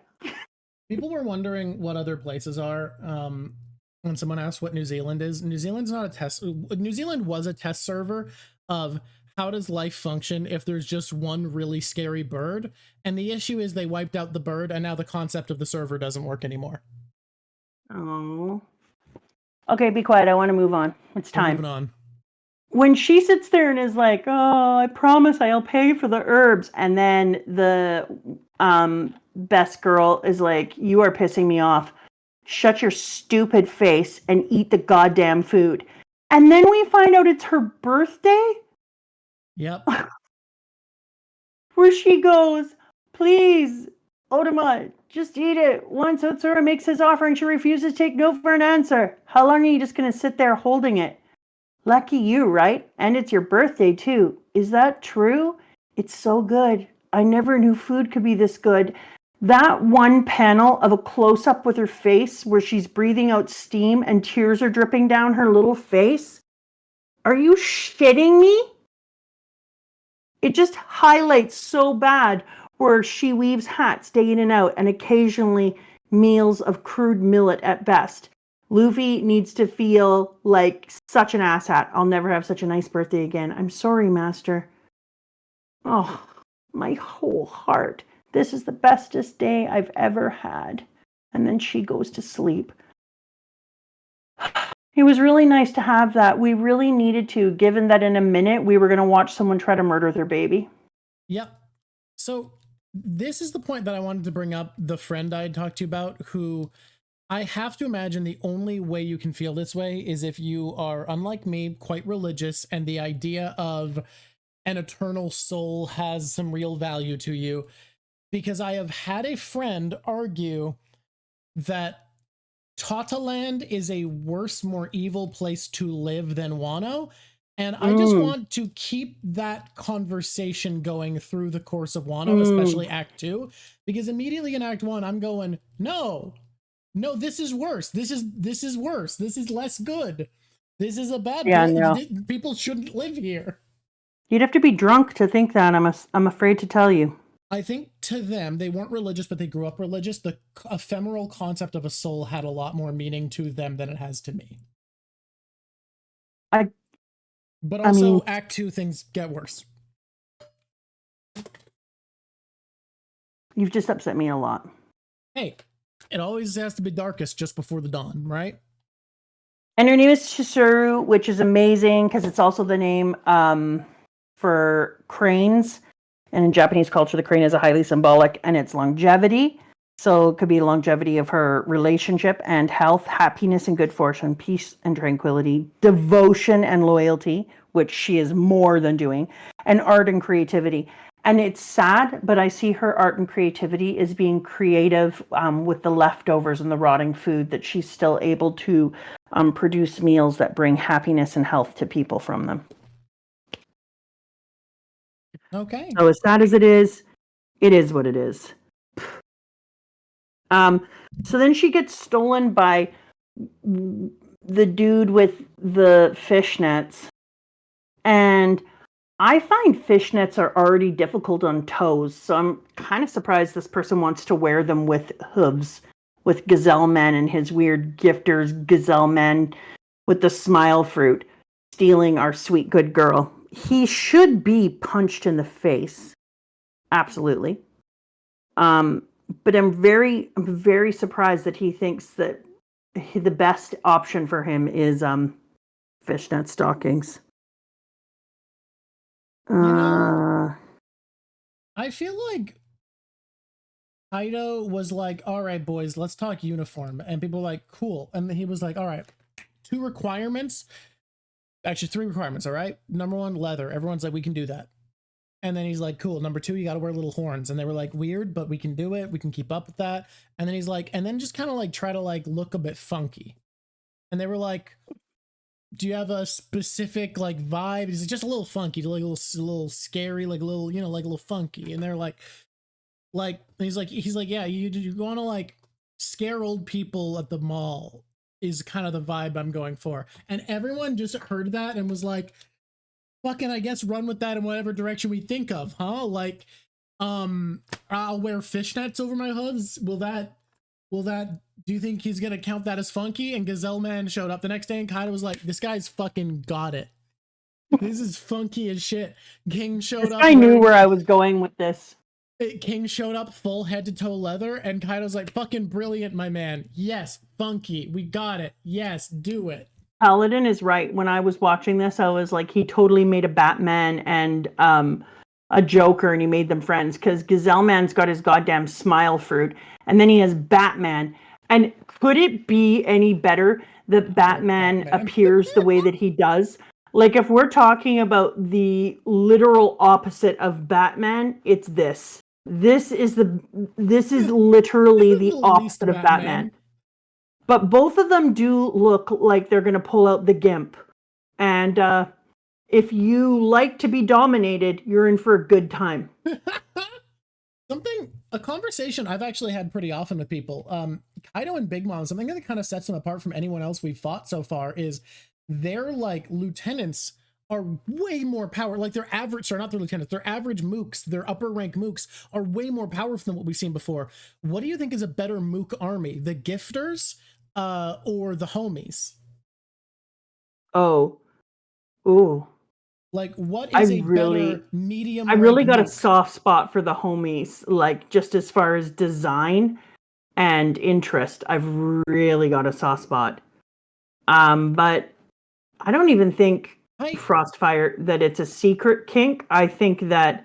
People were wondering what other places are. When someone asked what New Zealand is, New Zealand's not a test. New Zealand was a test server of how does life function if there's just one really scary bird. And the issue is they wiped out the bird, and now the concept of the server doesn't work anymore. Oh. Okay, be quiet. I want to move on. It's time. Moving on. When she sits there and is like, "Oh, I promise I'll pay for the herbs," and then the best girl is like, "You are pissing me off. Shut your stupid face and eat the goddamn food." And then we find out it's her birthday. Yep. Where she goes, "Please, Otama, just eat it." Once Otsura makes his offering, she refuses to take no for an answer. How long are you just going to sit there holding it? Lucky you, right? And it's your birthday, too. Is that true? It's so good. I never knew food could be this good. That one panel of a close-up with her face where she's breathing out steam and tears are dripping down her little face. Are you shitting me? It just highlights so bad where she weaves hats day in and out and occasionally meals of crude millet at best. Luffy needs to feel like such an asshat. I'll never have such a nice birthday again. I'm sorry, Master. Oh, my whole heart. This is the bestest day I've ever had. And then she goes to sleep. It was really nice to have that. We really needed to, given that in a minute we were going to watch someone try to murder their baby. Yep. So this is the point that I wanted to bring up. The friend I had talked to you about, who I have to imagine the only way you can feel this way is if you are, unlike me, quite religious, and the idea of an eternal soul has some real value to you. Because I have had a friend argue that Tataland is a worse, more evil place to live than Wano. And I just want to keep that conversation going through the course of Wano, especially Act 2, because immediately in Act 1, I'm going, no, this is worse. This is worse. This is less good. This is a bad place. No. People shouldn't live here. You'd have to be drunk to think that. I'm afraid to tell you. I think to them, they weren't religious, but they grew up religious. The ephemeral concept of a soul had a lot more meaning to them than it has to me. But also, Act 2, things get worse. You've just upset me a lot. Hey, it always has to be darkest just before the dawn, right? And her name is Chizuru, which is amazing because it's also the name for cranes. And in Japanese culture, the crane is a highly symbolic, and it's longevity. So it could be longevity of her relationship and health, happiness and good fortune, peace and tranquility, devotion and loyalty, which she is more than doing, and art and creativity. And it's sad, but I see her art and creativity as being creative with the leftovers and the rotting food, that she's still able to produce meals that bring happiness and health to people from them. Okay. So as sad as it is what it is. So then she gets stolen by the dude with the fishnets. And I find fishnets are already difficult on toes. So I'm kind of surprised this person wants to wear them with hooves, with Gazelle Man and his weird gifters, Gazelle Man with the smile fruit, stealing our sweet good girl. He should be punched in the face. Absolutely. But I'm very surprised that he thinks that the best option for him is fishnet stockings. You know, I feel like Kaido was like, all right, boys, let's talk uniform. And people were like, cool. And he was like, all right, 2 requirements. actually 3 requirements, all right? Number 1, leather. Everyone's like, we can do that. And then he's like, cool. Number 2, you got to wear little horns. And they were like, weird, but we can do it. We can keep up with that. And then he's like, and then just kind of like try to like look a bit funky. And they were like, do you have a specific like vibe? Is it just a little funky, like a little scary, like a little, you know, like a little funky? And they're like he's like, yeah, you want to like scare old people at the mall is kind of the vibe I'm going for. And everyone just heard that and was like, fucking, I guess run with that in whatever direction we think of, huh? Like, I'll wear fishnets over my hooves. Will that, do you think he's gonna count that as funky? And Gazelle Man showed up the next day and Kaido was like, this guy's fucking got it. This is funky as shit. King showed up. I knew where I was going with this. King showed up full head to toe leather and Kaido's like, fucking brilliant, my man. Yes, funky. We got it. Yes, do it. Paladin is right. When I was watching this, I was like, he totally made a Batman and a Joker, and he made them friends, because Gazelle Man's got his goddamn smile fruit, and then he has Batman. And could it be any better that Batman appears the way that he does? Like, if we're talking about the literal opposite of Batman, it's this. This is literally the opposite of Batman. But both of them do look like they're going to pull out the gimp. And if you like to be dominated, you're in for a good time. A conversation I've actually had pretty often with people, Kaido and Big Mom, something that kind of sets them apart from anyone else we've fought so far is their like lieutenants are way more power. Like their average, sorry, not their lieutenants, their average mooks, their upper rank mooks are way more powerful than what we've seen before. What do you think is a better mook army, the gifters or the homies? Oh, ooh. Like, what is better medium? I really got a soft spot for the homies, like just as far as design and interest. I've really got a soft spot. But I don't even think Frostfire that it's a secret kink. I think that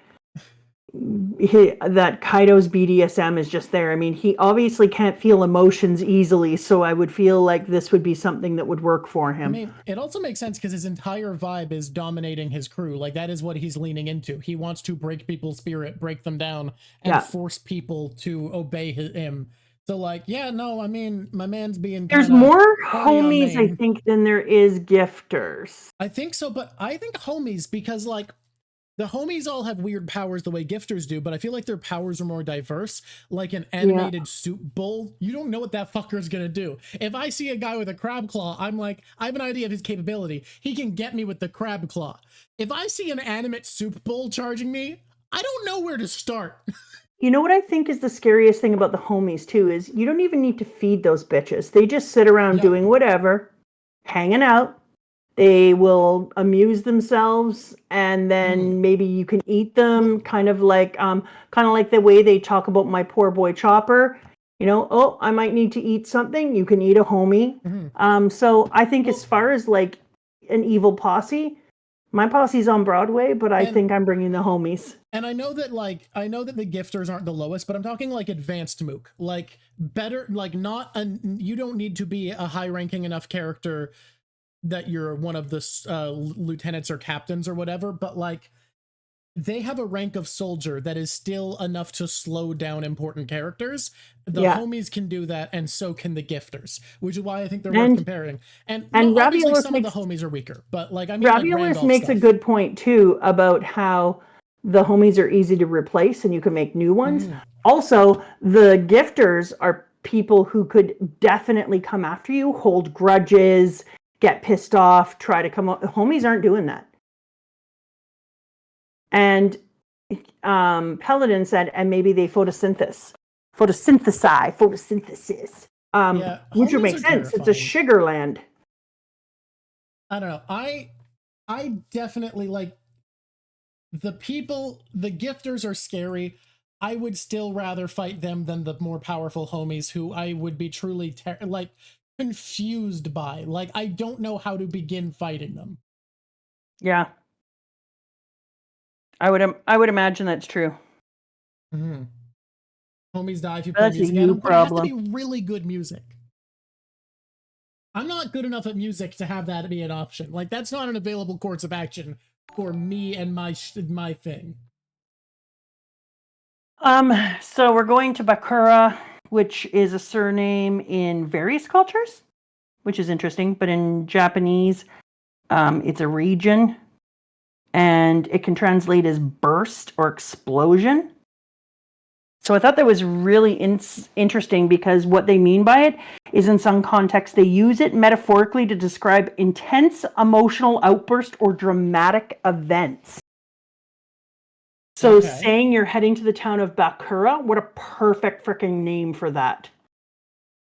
that Kaido's BDSM is just there. I mean, he obviously can't feel emotions easily, so I would feel like this would be something that would work for him. I mean, it also makes sense because his entire vibe is dominating his crew. Like, that is what he's leaning into. He wants to break people's spirit, break them down, and force people to obey him. So, like, yeah, no, I mean, my man's being There's more homies, I think, than there is gifters. I think so, but I think homies, because, like, the homies all have weird powers the way gifters do, but I feel like their powers are more diverse. Like an animated soup bowl, you don't know what that fucker is gonna do. If I see a guy with a crab claw, I'm like, I have an idea of his capability. He can get me with the crab claw. If I see an animate soup bowl charging me, I don't know where to start. You know what I think is the scariest thing about the homies too is you don't even need to feed those bitches. They just sit around doing whatever, hanging out. They will amuse themselves, and then maybe you can eat them, kind of like the way they talk about my poor boy Chopper. You know, oh, I might need to eat something. You can eat a homie. So I think as far as like an evil posse, my posse's on Broadway, but I think I'm bringing the homies. And I know that the gifters aren't the lowest, but I'm talking like advanced mook, like better, like you don't need to be a high ranking enough character that you're one of the lieutenants or captains or whatever, but like they have a rank of soldier that is still enough to slow down important characters. The homies can do that, and so can the gifters, which is why I think they're worth comparing. And obviously some of the homies are weaker, but like I mean, Ravulus makes a good point too about how the homies are easy to replace and you can make new ones. Also, the gifters are people who could definitely come after you, hold grudges, get pissed off, try to come up. Homies aren't doing that. And Paladin said, and maybe they photosynthesis, which would make sense. It's a sugar land. I don't know. I definitely like the gifters are scary. I would still rather fight them than the more powerful homies who I would be truly confused by. Like, I don't know how to begin fighting them. Yeah. I would imagine that's true. Homies die if you play music. It has to be really good music. I'm not good enough at music to have that be an option. Like, that's not an available course of action for me and my thing. So we're going to Bakura, which is a surname in various cultures, which is interesting. But in Japanese, it's a region, and it can translate as burst or explosion. So I thought that was really interesting because what they mean by it is, in some contexts, they use it metaphorically to describe intense emotional outburst or dramatic events. So saying you're heading to the town of Bakura, what a perfect freaking name for that.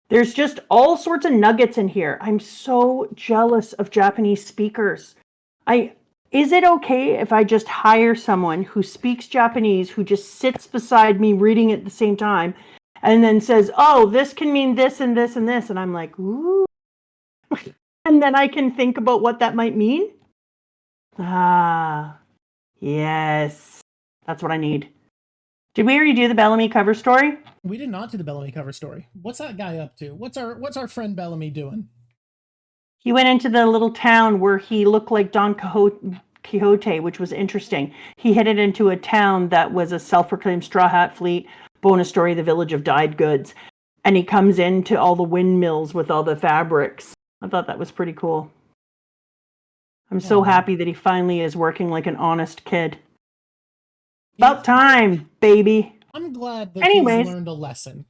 There's just all sorts of nuggets in here. I'm so jealous of Japanese speakers. Is it okay if I just hire someone who speaks Japanese, who just sits beside me reading at the same time, and then says, oh, this can mean this and this and this, and I'm like, ooh. And then I can think about what that might mean? Ah, yes. That's what I need. Did we already do the Bellamy cover story? We did not do the Bellamy cover story. What's that guy up to? What's our friend Bellamy doing? He went into the little town where he looked like Don Quixote, which was interesting. He headed into a town that was a self-proclaimed straw hat fleet. Bonus story, the village of dyed goods. And he comes into all the windmills with all the fabrics. I thought that was pretty cool. I'm so happy that he finally is working like an honest kid. About time, baby. I'm glad that he's learned a lesson.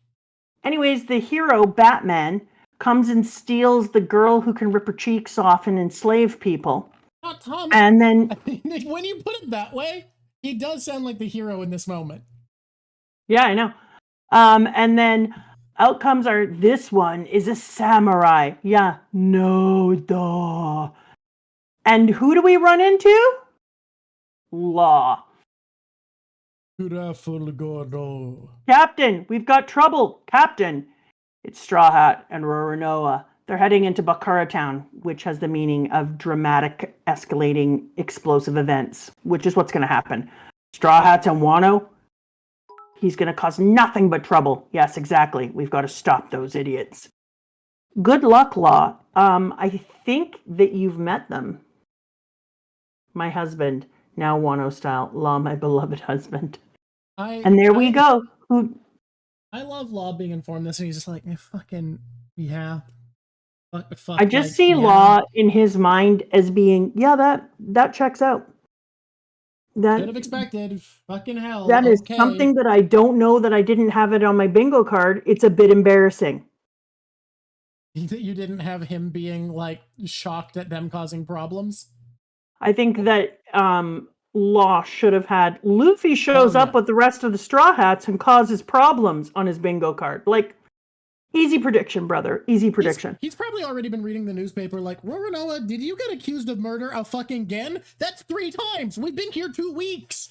Anyways, the hero, Batman, comes and steals the girl who can rip her cheeks off and enslave people. Tom, and then... when you put it that way, he does sound like the hero in this moment. Yeah, I know. And then out comes this one is a samurai. Yeah, no, duh. And who do we run into? Law. Captain, we've got trouble. Captain. It's Straw Hat and Roronoa. They're heading into Bakura Town, which has the meaning of dramatic, escalating, explosive events, which is what's going to happen. Straw Hat's and Wano, he's going to cause nothing but trouble. Yes, exactly. We've got to stop those idiots. Good luck, Law. I think that you've met them. My husband, now Wano style. Law, my beloved husband. We go. I love Law being informed this, and he's just like, fucking, yeah. I just see Law in his mind as being, yeah, that checks out. That should have expected. Fucking hell. That is something that I don't know that I didn't have it on my bingo card. It's a bit embarrassing. You didn't have him being, like, shocked at them causing problems? I think that Law should have had... Luffy shows up with the rest of the Straw Hats and causes problems on his bingo card. Like, easy prediction, brother. Easy prediction. He's probably already been reading the newspaper like, Roronoa, did you get accused of murder a fucking again? That's 3 times. We've been here 2 weeks.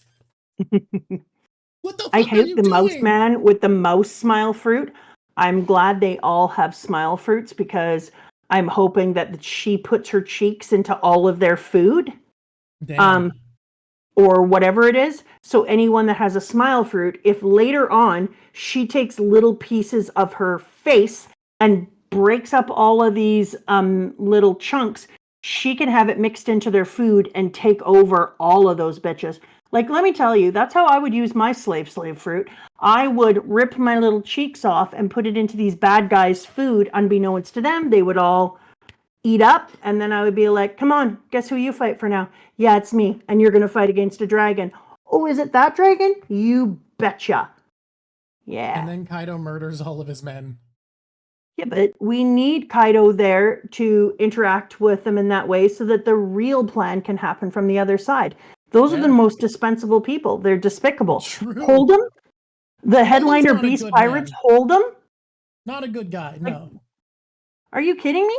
What the fuck I hate the mouse man with the mouse smile fruit. I'm glad they all have smile fruits because I'm hoping that she puts her cheeks into all of their food. Damn. Or whatever it is. So anyone that has a smile fruit, if later on she takes little pieces of her face and breaks up all of these little chunks, she can have it mixed into their food and take over all of those bitches. Like, let me tell you, that's how I would use my slave fruit. I would rip my little cheeks off and put it into these bad guys' food. Unbeknownst to them, they would all eat up, and then I would be like, come on, guess who you fight for now? Yeah, it's me, and you're going to fight against a dragon. Oh, is it that dragon? You betcha. Yeah. And then Kaido murders all of his men. Yeah, but we need Kaido there to interact with them in that way so that the real plan can happen from the other side. Those are the most dispensable people. They're despicable. True. Hold them. The headliner Beast Pirates, hold them. Not a good guy, no. Are you kidding me?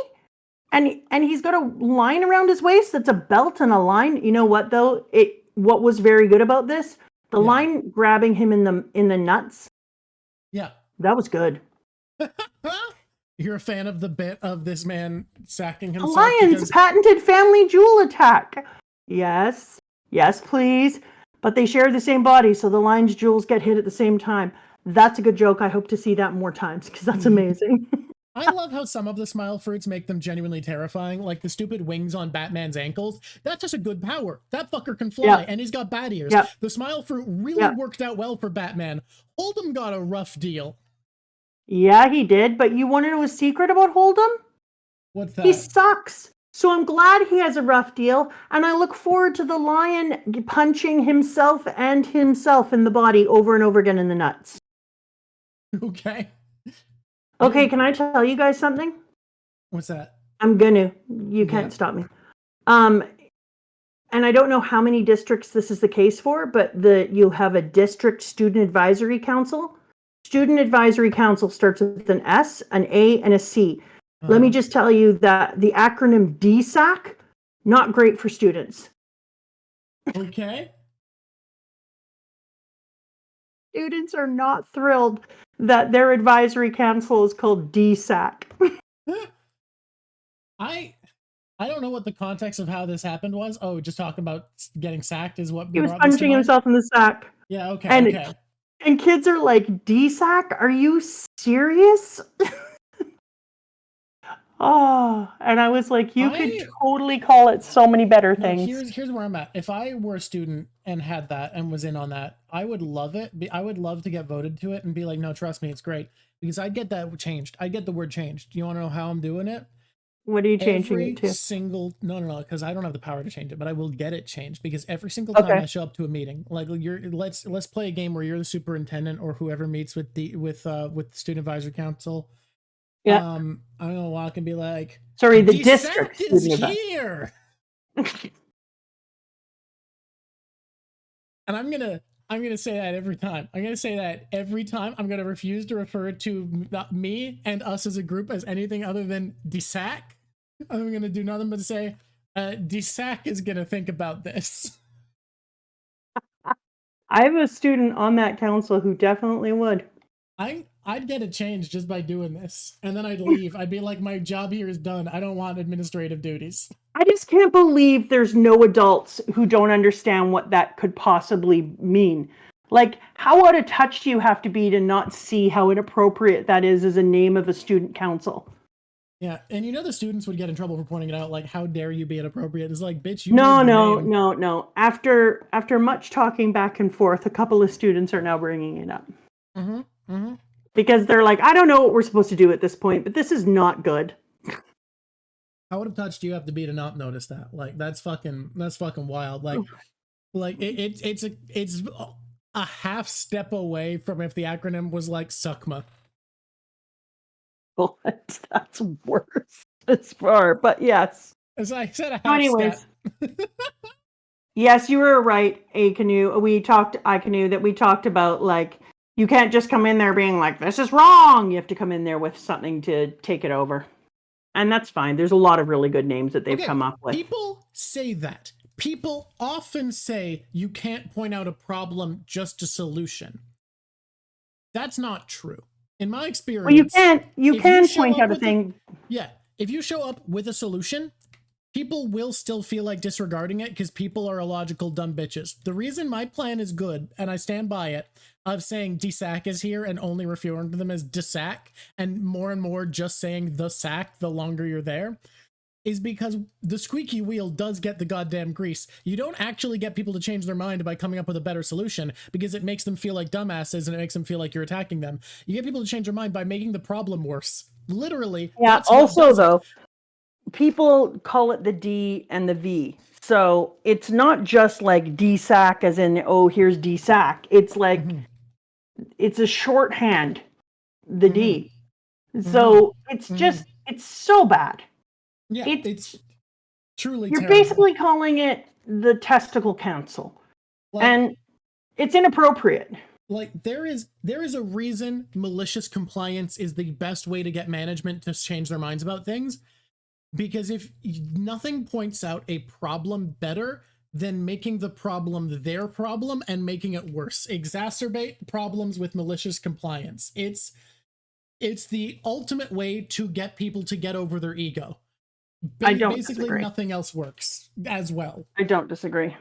And he's got a line around his waist that's a belt and a line. You know what though? What was very good about this? The line grabbing him in the nuts. Yeah. That was good. You're a fan of the bit of this man sacking himself? The lion's patented family jewel attack. Yes. Yes, please. But they share the same body, so the lion's jewels get hit at the same time. That's a good joke. I hope to see that more times because that's amazing. I love how some of the smile fruits make them genuinely terrifying, like the stupid wings on Batman's ankles. That's just a good power. That fucker can fly, and he's got bat ears. The smile fruit really worked out well for Batman. Hold'em got a rough deal. Yeah, he did, but you want to know a secret about Hold'em? What's that? He sucks. So I'm glad he has a rough deal, and I look forward to the lion punching himself and himself in the body over and over again in the nuts. Okay. Okay, can I tell you guys something? What's that? I'm gonna. You can't stop me. And I don't know how many districts this is the case for, but you'll have a district student advisory council. Student advisory council starts with an S, an A, and a C. Let me just tell you that the acronym DSAC, not great for students. Okay. Students are not thrilled that their advisory council is called DSAC. I don't know what the context of how this happened was. Oh, just talking about getting sacked is what he was punching himself in the sack. Yeah, okay. And kids are like, DSAC? Are you serious? Oh, and I was like, you could totally call it so many better things. Here's where I'm at. If I were a student and had that and was in on that, I would love it. I would love to get voted to it and be like, no, trust me, it's great. Because I'd get that changed. I'd get the word changed. Do you want to know how I'm doing it? What are you changing it to? No, because I don't have the power to change it, but I will get it changed because every single time I show up to a meeting, like let's play a game where you're the superintendent or whoever meets with the student advisory council. Yeah. I'm gonna walk and be like, sorry, the district is here. And I'm gonna say that every time. I'm gonna refuse to refer to me and us as a group as anything other than DSAC. I'm gonna do nothing but say, DSAC is gonna think about this. I have a student on that council who definitely would. I'd get it changed just by doing this, and then I'd leave. I'd be like, my job here is done. I don't want administrative duties. I just can't believe there's no adults who don't understand what that could possibly mean. Like, how out of touch do you have to be to not see how inappropriate that is as a name of a student council? Yeah, and the students would get in trouble for pointing it out, like, how dare you be inappropriate? It's like, bitch, you No. After much talking back and forth, a couple of students are now bringing it up. Because they're like, I don't know what we're supposed to do at this point, but this is not good. How out of touch do you have to be to not notice that? Like, that's fucking wild. Like it's a half step away from if the acronym was like SUCMA. Well, that's worse as far, but yes. As I said, a half step. Yes, you were right, Akanu. We talked about, like, you can't just come in there being like, this is wrong. You have to come in there with something to take it over. And that's fine. There's a lot of really good names that they've come up with. People say that. People often say you can't point out a problem, just a solution. That's not true. In my experience... Well, you can point out a thing. Yeah. If you show up with a solution, people will still feel like disregarding it because people are illogical dumb bitches. The reason my plan is good, and I stand by it, of saying DSAC is here and only referring to them as DSAC and more just saying the sack the longer you're there, is because the squeaky wheel does get the goddamn grease. You don't actually get people to change their mind by coming up with a better solution because it makes them feel like dumbasses and it makes them feel like you're attacking them. You get people to change their mind by making the problem worse. Literally. Yeah, also though, people call it the D and the V. So it's not just like DSAC as in, oh, here's DSAC. It's like, it's a shorthand, the D. So it's just, it's so bad. Yeah, it's truly You're terrible. basically calling it the testicle council. Like, and it's inappropriate. Like, there is a reason malicious compliance is the best way to get management to change their minds about things. Because if nothing points out a problem better than making the problem their problem and making it worse. Exacerbate problems with malicious compliance. It's the ultimate way to get people to get over their ego. I don't Basically, disagree. Nothing else works as well. I don't disagree.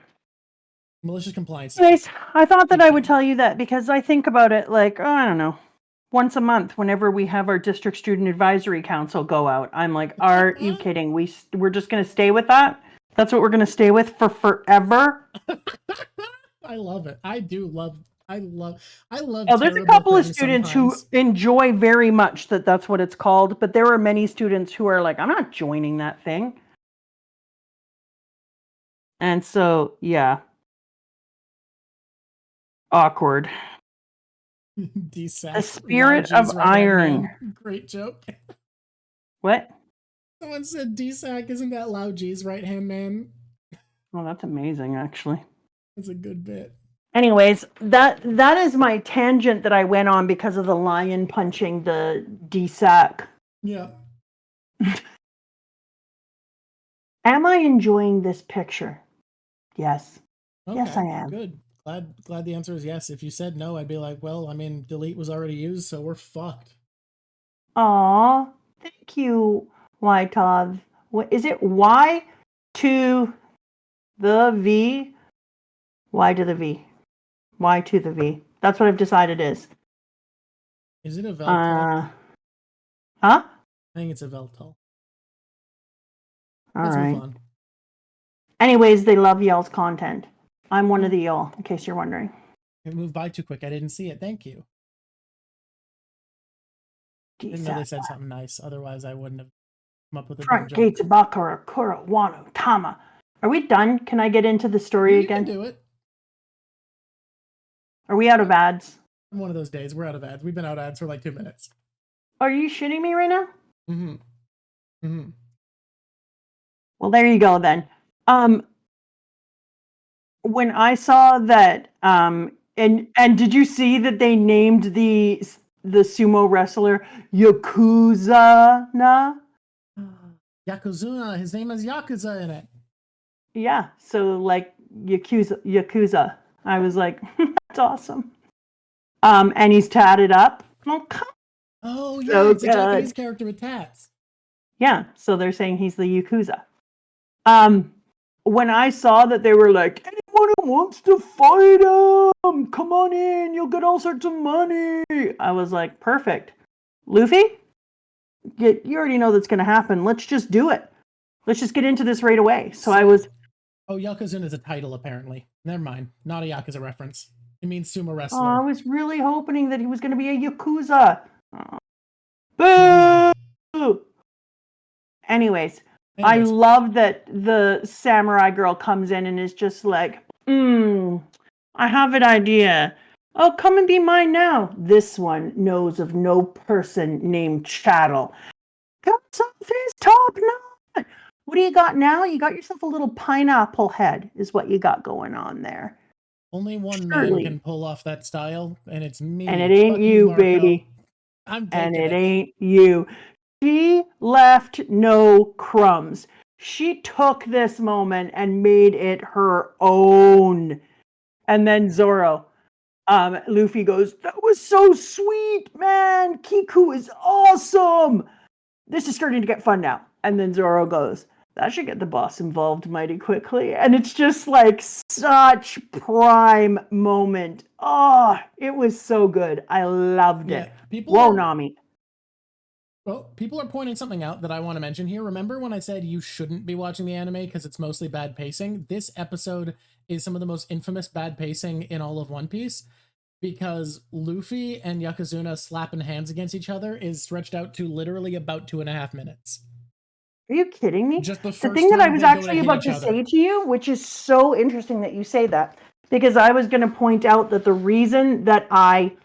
Malicious compliance. Anyways, I thought that I would tell you that because I think about it like, oh, I don't know. once a month, whenever we have our district student advisory council go out. I'm like, are you kidding? We're just going to stay with that? That's what we're going to stay with for forever? I love it. I love Oh, there's a couple of students sometimes. who enjoy very much that's what it's called, but there are many students who are like, I'm not joining that thing. And so, yeah. Awkward. DSAC. The spirit of iron. Great joke. What? Someone said DSAC, isn't that Lao G's right-hand man? Oh, that's amazing, actually. That's a good bit. Anyways, that is my tangent that I went on because of the lion punching the DSAC. Yeah. Am I enjoying this picture? Yes. Okay, yes, I am. Good. Glad the answer is yes. If you said no, I'd be like, well, I mean, delete was already used, so we're fucked. Aw, thank you, Wytov. What is it? Y to the V? Y to the V. Y to the V. That's what I've decided is. Is it a Veltal? Huh? I think it's a Veltal. All Let's right. move on. Anyways, they love y'all's content. I'm one of the y'all, in case you're wondering. It moved by too quick. I didn't see it. Thank you. Didn't know they said something nice. Otherwise, I wouldn't have come up with a Front gates Bakura Kura Wano Tama. Are we done? Can I get into the story again? You can do it. Are we out of ads? One of those days. We're out of ads. We've been out of ads for like 2 minutes. Are you shitting me right now? Mm-hmm. Mm-hmm. Well, there you go then. When I saw that, and did you see that they named the sumo wrestler Yakuza? Yakuza. His name has Yakuza in it. Yeah, so like Yakuza. I was like, that's awesome. And he's tatted up. Oh yeah, it's a Japanese character with tats. Yeah, so they're saying he's the Yakuza. When I saw that they were like, anyone who wants to fight him, come on in, you'll get all sorts of money. I was like, perfect. Luffy, you already know that's going to happen. Let's just do it. Let's just get into this right away. So I was... Oh, Yakuza is a title, apparently. Never mind. Not a Yakuza reference. It means sumo wrestler. Oh, I was really hoping that he was going to be a Yakuza. Oh. Boo! Anyways, I love that the samurai girl comes in and is just like, I have an idea. Oh, come and be mine now. This one knows of no person named Chattel. Cuts off his top knot. What do you got now? You got yourself a little pineapple head is what you got going on there. Only one man can pull off that style, and it's me. And it ain't you, baby. I'm taking it. And it ain't you. She left no crumbs. She took this moment and made it her own. And then Zoro, Luffy goes, that was so sweet, man. Kiku is awesome. This is starting to get fun now. And then Zoro goes, that should get the boss involved mighty quickly. And it's just like such prime moment. Oh, it was so good. I loved it. Whoa, Nami. Well, people are pointing something out that I want to mention here. Remember when I said you shouldn't be watching the anime because it's mostly bad pacing? This episode is some of the most infamous bad pacing in all of One Piece because Luffy and Yokozuna slapping hands against each other is stretched out to literally about 2.5 minutes. Are you kidding me? Just the thing that I was actually about to say to you, which is so interesting that you say that, because I was going to point out that the reason that I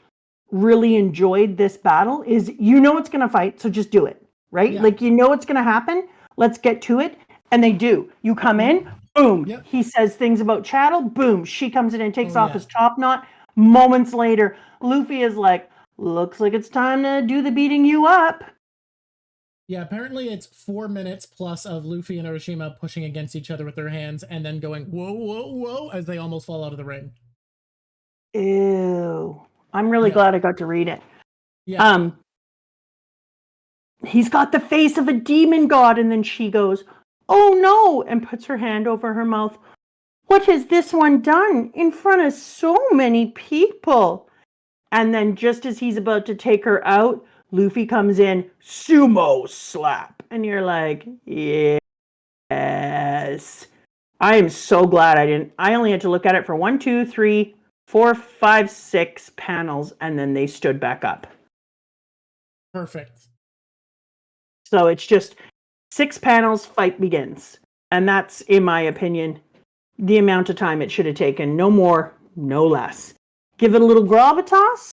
really enjoyed this battle is you know it's going to fight, so just do it, right? Like you know it's going to happen, let's get to it, and they do. You come in, boom, he says things about Chattel, boom, she comes in and takes off his top knot. Moments later, Luffy is like, looks like it's time to do the beating you up. Yeah, apparently it's 4 minutes plus of Luffy and Orochima pushing against each other with their hands and then going, whoa, whoa, whoa, as they almost fall out of the ring. Ew. I'm really glad I got to read it. Yeah. He's got the face of a demon god, and then she goes, oh no, and puts her hand over her mouth. What has this one done in front of so many people? And then just as he's about to take her out, Luffy comes in, sumo slap. And you're like, yes. I am so glad I only had to look at it for 1, 2, 3, 4, 5, 6 panels, and then they stood back up. Perfect. So it's just 6 panels, fight begins. And that's, in my opinion, the amount of time it should have taken. No more, no less. Give it a little gravitas,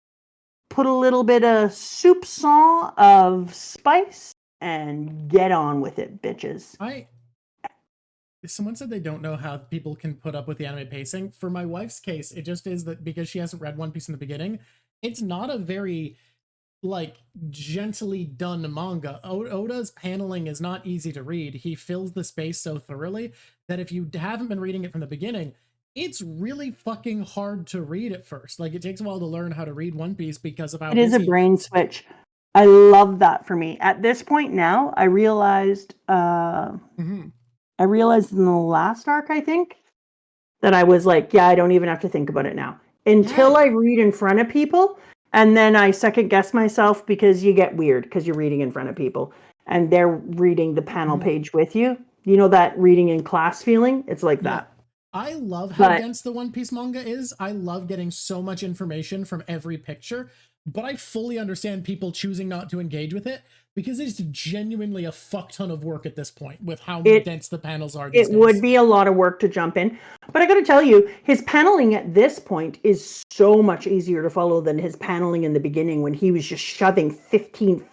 put a little bit of soupçon of spice, and get on with it, bitches. Someone said they don't know how people can put up with the anime pacing. For my wife's case, it just is that because she hasn't read One Piece in the beginning, it's not a very like gently done manga. Oda's paneling is not easy to read. He fills the space so thoroughly that if you haven't been reading it from the beginning, it's really fucking hard to read at first. Like, it takes a while to learn how to read One Piece because of how it is a brain switch. I love that for me. At this point now, I realized I realized in the last arc, I think, that I was like, yeah, I don't even have to think about it now. Until I read in front of people, and then I second guess myself because you get weird because you're reading in front of people and they're reading the panel page with you. You know that reading in class feeling? It's like that. I love how dense the One Piece manga is. I love getting so much information from every picture, but I fully understand people choosing not to engage with it because it's genuinely a fuck ton of work at this point with how dense the panels are these days. It would be a lot of work to jump in. But I got to tell you, his paneling at this point is so much easier to follow than his paneling in the beginning when he was just shoving 15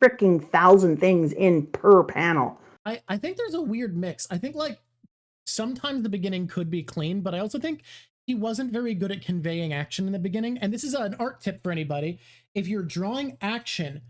freaking thousand things in per panel. I think there's a weird mix. I think like sometimes the beginning could be clean, but I also think he wasn't very good at conveying action in the beginning. And this is an art tip for anybody. If you're drawing action,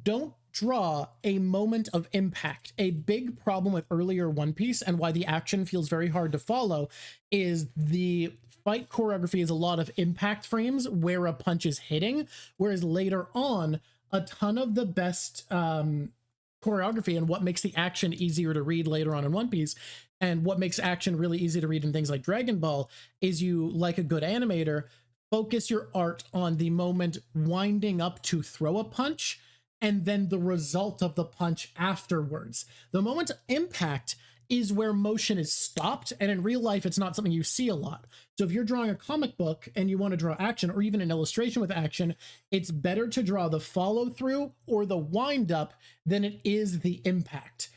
don't draw a moment of impact. A big problem with earlier One Piece and why the action feels very hard to follow is the fight choreography is a lot of impact frames where a punch is hitting, whereas later on, a ton of the best choreography and what makes the action easier to read later on in One Piece and what makes action really easy to read in things like Dragon Ball is you, like a good animator, focus your art on the moment winding up to throw a punch and then the result of the punch afterwards. The moment of impact is where motion is stopped, and in real life, it's not something you see a lot. So if you're drawing a comic book and you want to draw action, or even an illustration with action, it's better to draw the follow-through or the wind-up than it is the impact.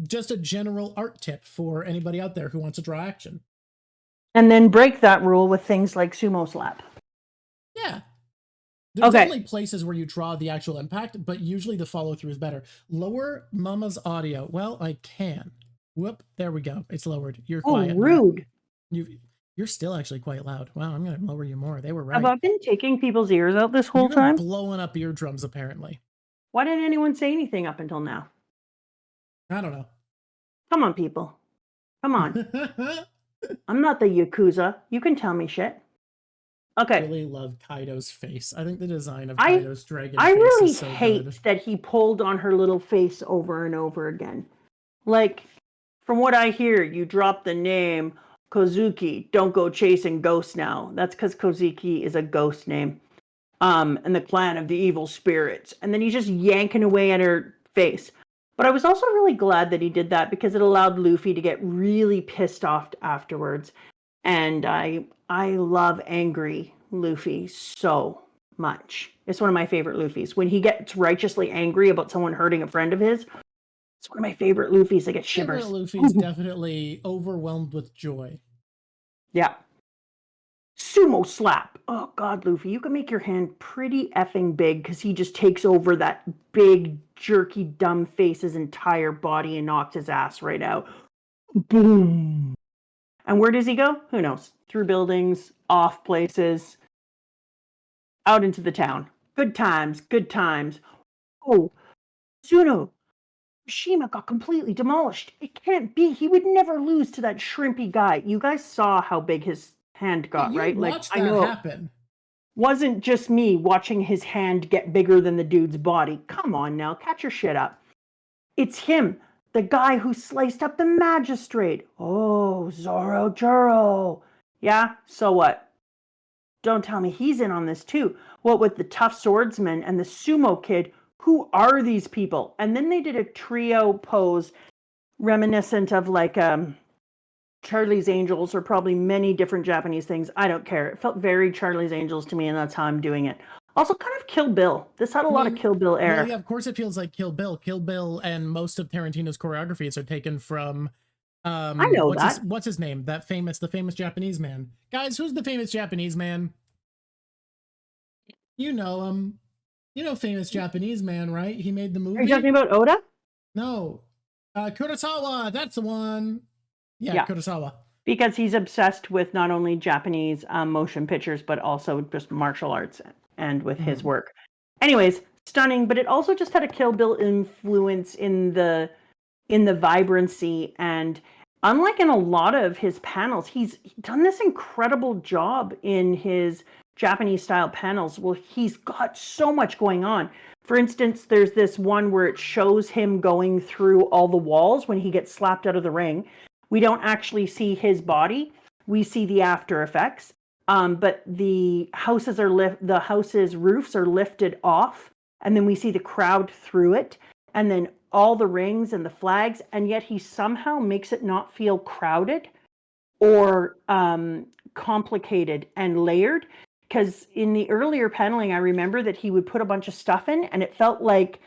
Just a general art tip for anybody out there who wants to draw action. And then break that rule with things like sumo slap. Yeah. There's definitely places where you draw the actual impact, but usually the follow-through is better. Lower Mama's audio. Well, I can. Whoop, there we go. It's lowered. You're quiet. Oh, rude. You're still actually quite loud. Wow, I'm going to lower you more. They were right. Have I been taking people's ears out this whole time? Blowing up eardrums, apparently. Why didn't anyone say anything up until now? I don't know. Come on, people. Come on. I'm not the Yakuza. You can tell me shit. Okay. I really love Kaido's face. I think the design of Kaido's dragon face really is so hate good. that he pulled on her little face over and over again. Like, from what I hear, you drop the name Kozuki. Don't go chasing ghosts now. That's because Kozuki is a ghost name. And the clan of the evil spirits. And then he's just yanking away at her face. But I was also really glad that he did that because it allowed Luffy to get really pissed off afterwards. And I love angry Luffy so much. It's one of my favorite Luffys. When he gets righteously angry about someone hurting a friend of his, it's one of my favorite Luffys. I get shivers. Luffy's definitely overwhelmed with joy. Yeah. Sumo slap. Oh, God, Luffy, you can make your hand pretty effing big because he just takes over that big, jerky, dumb face's entire body and knocks his ass right out. Boom. And where does he go? Who knows? Through buildings, off places, out into the town. Good times, good times. Oh, Zuno, Shima got completely demolished. It can't be. He would never lose to that shrimpy guy. You guys saw how big his hand got, right? Like, I know happen. Wasn't just me watching his hand get bigger than the dude's body. Come on now, catch your shit up. It's him. The guy who sliced up the magistrate. Oh, Zoro Juro. Yeah, so what? don't tell me he's in on this too. What with the tough swordsman and the sumo kid, who are these people? And then they did a trio pose reminiscent of like Charlie's Angels, or probably many different Japanese things. I don't care. It felt very Charlie's Angels to me, and that's how I'm doing it. Also, kind of Kill Bill. This had a lot of Kill Bill air. Well, yeah, of course it feels like Kill Bill. Kill Bill and most of Tarantino's choreographies are taken from I know what's his name? The famous Japanese man. Guys, who's the famous Japanese man? You know him. You know famous Japanese man, right? He made the movie. Are you talking about Oda? No. Kurosawa, that's the one. Yeah, Kurosawa. Because he's obsessed with not only Japanese motion pictures, but also just martial arts and with his work. Anyways, stunning, but it also just had a Kill Bill influence in the vibrancy. And unlike in a lot of his panels, he's done this incredible job in his Japanese style panels. Well, he's got so much going on. For instance, there's this one where it shows him going through all the walls when he gets slapped out of the ring. We don't actually see his body. We see the after effects. But the houses roofs are lifted off, and then we see the crowd through it, and then all the rings and the flags, and yet he somehow makes it not feel crowded or complicated and layered. Because in the earlier paneling, I remember that he would put a bunch of stuff in, and it felt like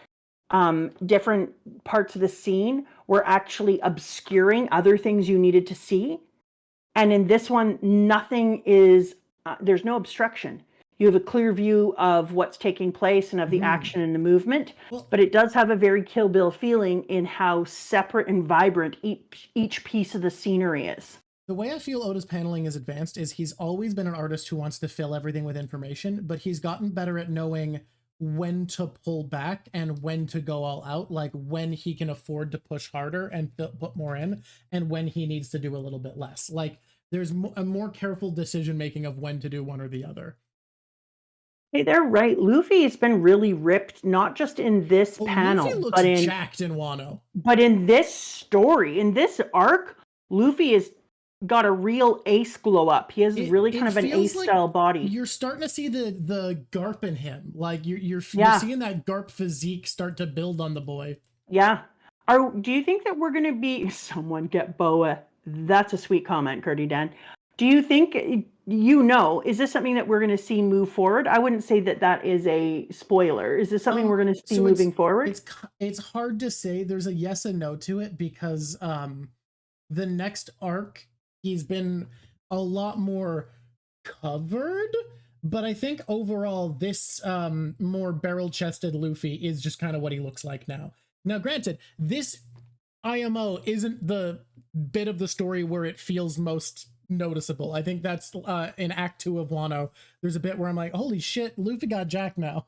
different parts of the scene were actually obscuring other things you needed to see. And in this one, nothing is, there's no obstruction. You have a clear view of what's taking place and of the action and the movement, but it does have a very Kill Bill feeling in how separate and vibrant each piece of the scenery is. The way I feel Oda's paneling is advanced is he's always been an artist who wants to fill everything with information, but he's gotten better at knowing when to pull back and when to go all out, like when he can afford to push harder and put more in, and when he needs to do a little bit less. Like there's a more careful decision making of when to do one or the other. Hey, they're right. Luffy has been really ripped, not just in this panel, Luffy looks jacked in Wano. But in this story, in this arc, Luffy is got a real ace glow up. He has really kind of an ace style body. You're starting to see the garp in him. Like you're seeing that garp physique start to build on the boy. Yeah. Do you think that we're going to be someone get Boa? That's a sweet comment, Curdy Dan. Do you think is this something that we're going to see move forward? I wouldn't say that is a spoiler. Is this something we're going to see moving forward? It's hard to say. There's a yes and no to it because the next arc he's been a lot more covered, but I think overall this more barrel-chested Luffy is just kind of what he looks like now. Now, granted, this IMO isn't the bit of the story where it feels most noticeable. I think that's in Act 2 of Wano. There's a bit where I'm like, holy shit, Luffy got jacked now.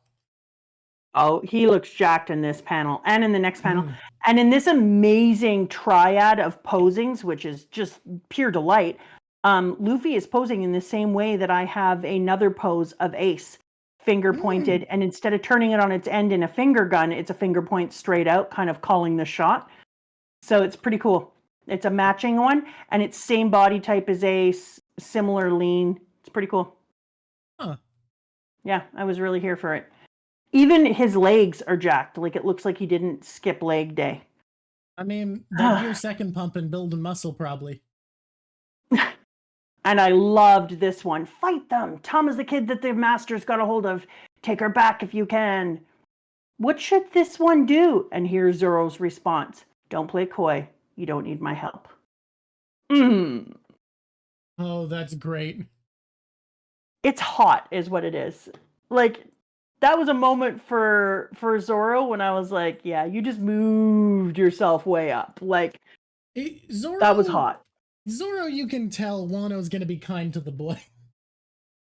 Oh, he looks jacked in this panel and in the next panel. And in this amazing triad of posings, which is just pure delight, Luffy is posing in the same way that I have another pose of Ace, finger pointed. And instead of turning it on its end in a finger gun, it's a finger point straight out, kind of calling the shot. So it's pretty cool. It's a matching one, and it's same body type as Ace, similar lean. It's pretty cool. Huh. Yeah, I was really here for it. Even his legs are jacked. Like it looks like he didn't skip leg day. I mean, that'd be your second pump and building muscle, probably. And I loved this one. Fight them. Tom is the kid that the master's got a hold of. Take her back if you can. What should this one do? And here's Zoro's response. Don't play coy. You don't need my help. Oh, that's great. It's hot is what it is. Like, that was a moment for Zoro when I was like, yeah, you just moved yourself way up. Like, Zoro, that was hot. Zoro, you can tell Wano's going to be kind to the boy.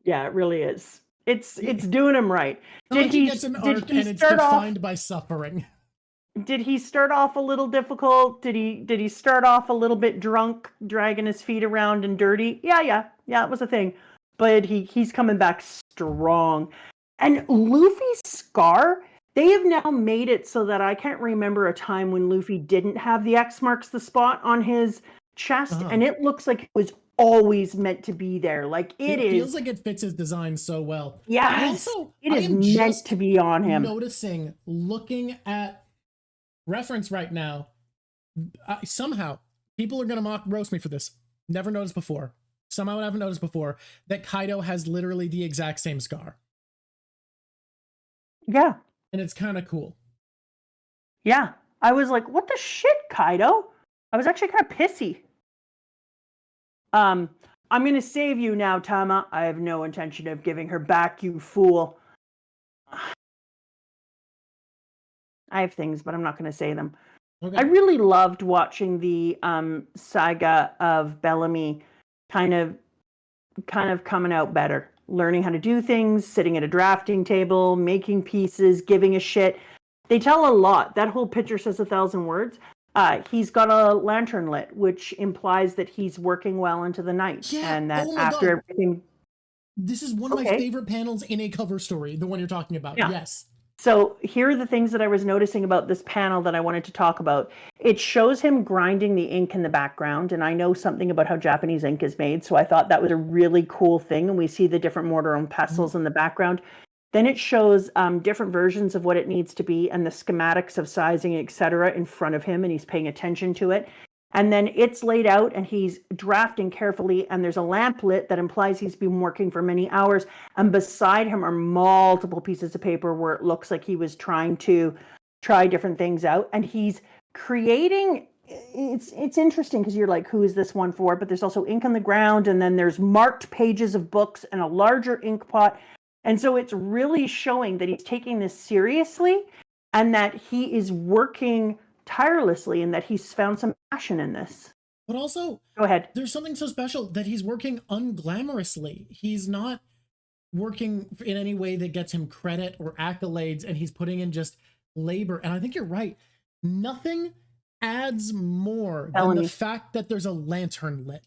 Yeah, it really is. It's doing him right. He gets an arc and it's defined by suffering. Did he start off a little difficult? Did he start off a little bit drunk, dragging his feet around and dirty? Yeah, it was a thing. But he's coming back strong. And Luffy's scar, they have now made it so that I can't remember a time when Luffy didn't have the X marks the spot on his chest, and it looks like it was always meant to be there. Like it feels like it fits his design so well. Yes, it is meant to be on him. Noticing, looking at reference right now, somehow people are gonna roast me for this. Never noticed before. Somehow I haven't noticed before that Kaido has literally the exact same scar. Yeah. And it's kind of cool. Yeah. I was like, what the shit, Kaido? I was actually kind of pissy. I'm going to save you now, Tama. I have no intention of giving her back, you fool. I have things, but I'm not going to say them. Okay. I really loved watching the saga of Bellamy kind of coming out better, learning how to do things, sitting at a drafting table, making pieces, giving a shit. They tell a lot. That whole picture says 1,000 words. He's got a lantern lit, which implies that he's working well into the night. Yeah. And that after everything. This is one of my favorite panels in a cover story, the one you're talking about. Yeah. Yes. So here are the things that I was noticing about this panel that I wanted to talk about. It shows him grinding the ink in the background, and I know something about how Japanese ink is made, so I thought that was a really cool thing, and we see the different mortar and pestles in the background. Then it shows different versions of what it needs to be and the schematics of sizing, etc., in front of him, and he's paying attention to it. And then it's laid out and he's drafting carefully, and there's a lamp lit that implies he's been working for many hours. And beside him are multiple pieces of paper where it looks like he was trying to try different things out. And he's creating, it's interesting because you're like, who is this one for? But there's also ink on the ground, and then there's marked pages of books and a larger ink pot. And so it's really showing that he's taking this seriously and that he is working tirelessly and that he's found some passion in this. But also, go ahead. There's something so special that he's working unglamorously. He's not working in any way that gets him credit or accolades, and he's putting in just labor. And I think you're right. Nothing adds more than the fact that there's a lantern lit.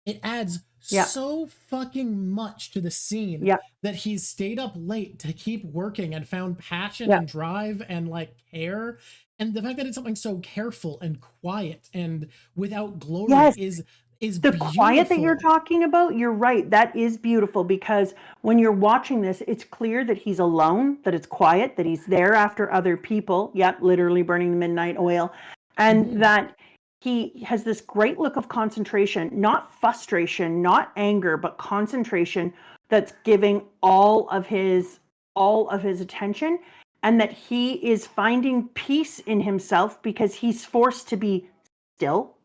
It adds so fucking much to the scene that he's stayed up late to keep working and found passion and drive and like care. And the fact that it's something so careful and quiet and without glory is the beautiful. Quiet that you're talking about. You're right. That is beautiful, because when you're watching this, it's clear that he's alone, that it's quiet, that he's there after other people. Yep, literally burning the midnight oil, and that he has this great look of concentration, not frustration, not anger, but concentration that's giving all of his attention. And that he is finding peace in himself because he's forced to be still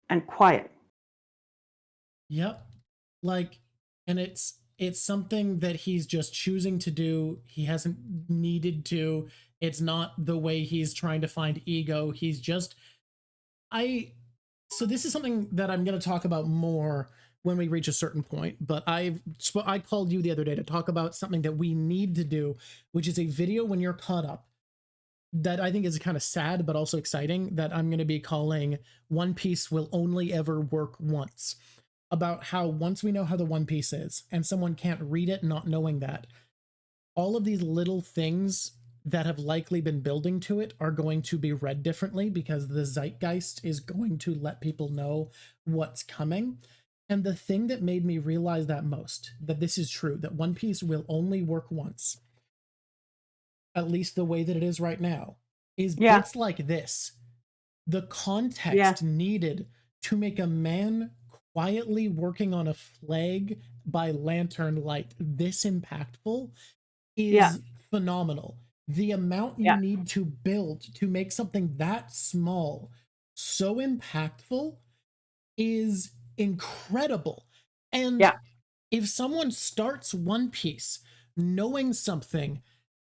and quiet. Yep. Like, and it's something that he's just choosing to do. He hasn't needed to. It's not the way he's trying to find ego. He's just, so this is something that I'm going to talk about more when we reach a certain point, but I called you the other day to talk about something that we need to do, which is a video when you're caught up that I think is kind of sad, but also exciting, that I'm going to be calling One Piece Will Only Ever Work Once, about how once we know how the One Piece is and someone can't read it not knowing that, all of these little things that have likely been building to it are going to be read differently because the zeitgeist is going to let people know what's coming. And the thing that made me realize that most, that this is true, that One Piece will only work once, at least the way that it is right now, is bits like this. The context needed to make a man quietly working on a flag by lantern light this impactful is phenomenal. The amount you need to build to make something that small so impactful is incredible. And if someone starts One Piece knowing something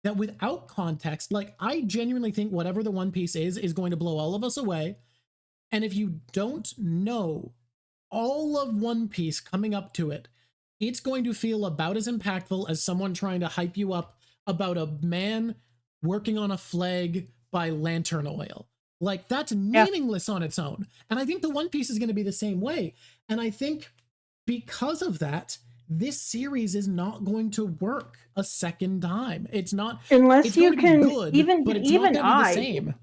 that without context, like, I genuinely think whatever the One Piece is going to blow all of us away. And if you don't know all of One Piece coming up to it, it's going to feel about as impactful as someone trying to hype you up about a man working on a flag by lantern oil. Like, that's meaningless on its own. And I think the One Piece is going to be the same way. And I think because of that, this series is not going to work a second time. It's not, unless you can good, even but it's not going to be the same.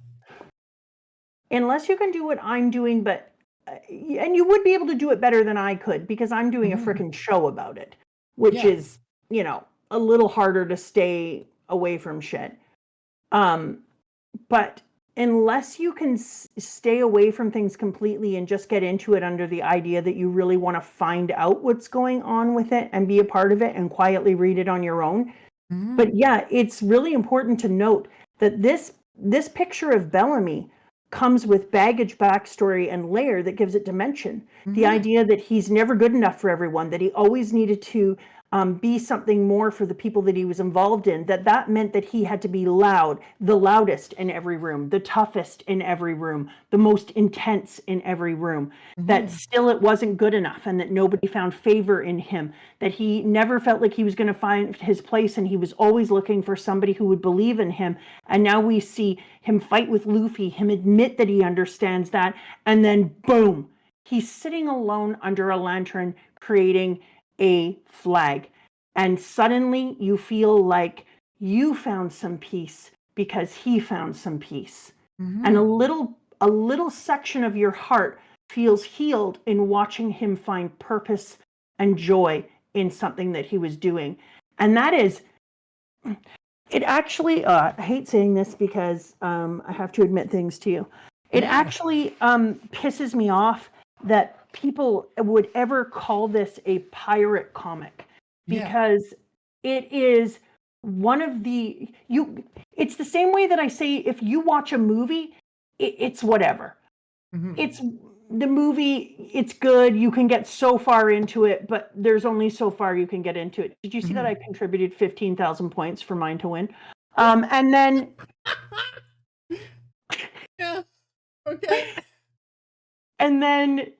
Unless you can do what I'm doing, but and you would be able to do it better than I could because I'm doing a freaking show about it, which is, you know, a little harder to stay away from shit. But unless you can stay away from things completely and just get into it under the idea that you really want to find out what's going on with it and be a part of it and quietly read it on your own. But yeah, it's really important to note that this picture of Bellamy comes with baggage, backstory, and layer that gives it dimension. The idea that he's never good enough for everyone, that he always needed to be something more for the people that he was involved in, that meant that he had to be loud, the loudest in every room, the toughest in every room, the most intense in every room, that still it wasn't good enough and that nobody found favor in him, that he never felt like he was going to find his place and he was always looking for somebody who would believe in him. And now we see him fight with Luffy, him admit that he understands that, and then boom, he's sitting alone under a lantern creating a flag. And suddenly you feel like you found some peace because he found some peace. And a little section of your heart feels healed in watching him find purpose and joy in something that he was doing. And that is, it actually, I hate saying this because I have to admit things to you. It actually pisses me off that people would ever call this a pirate comic, because it is one of the, it's the same way that I say if you watch a movie, it's whatever. It's the movie, it's good, you can get so far into it, but there's only so far you can get into it. Did you see that I contributed 15,000 points for mine to win? And then okay. And then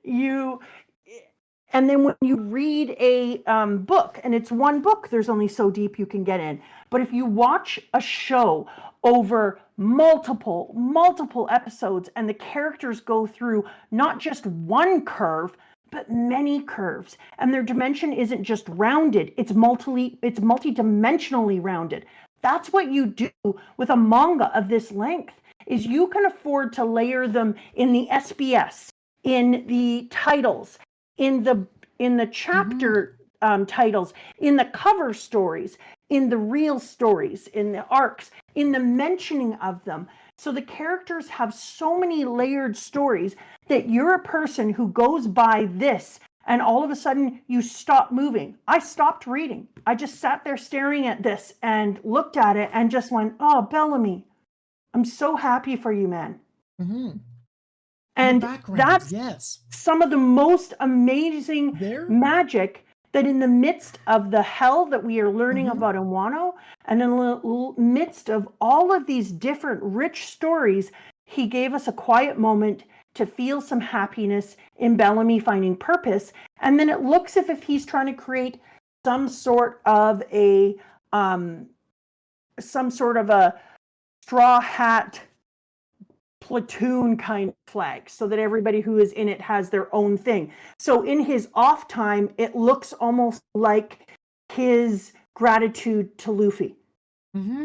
when you read a book, and it's one book, there's only so deep you can get in. But if you watch a show over multiple episodes, and the characters go through not just one curve, but many curves, and their dimension isn't just rounded, it's multi-dimensionally rounded. That's what you do with a manga of this length, is you can afford to layer them in the SBS, in the titles, in the chapter titles, in the cover stories, in the real stories, in the arcs, in the mentioning of them. So the characters have so many layered stories that you're a person who goes by this and all of a sudden you stop moving. I stopped reading. I just sat there staring at this and looked at it and just went, oh, Bellamy, I'm so happy for you, man. And that's some of the most amazing magic that in the midst of the hell that we are learning about in Wano, and in the midst of all of these different rich stories, he gave us a quiet moment to feel some happiness in Bellamy finding purpose. And then it looks as if he's trying to create some sort of a straw hat platoon kind of flag, so that everybody who is in it has their own thing. So in his off time, it looks almost like his gratitude to Luffy,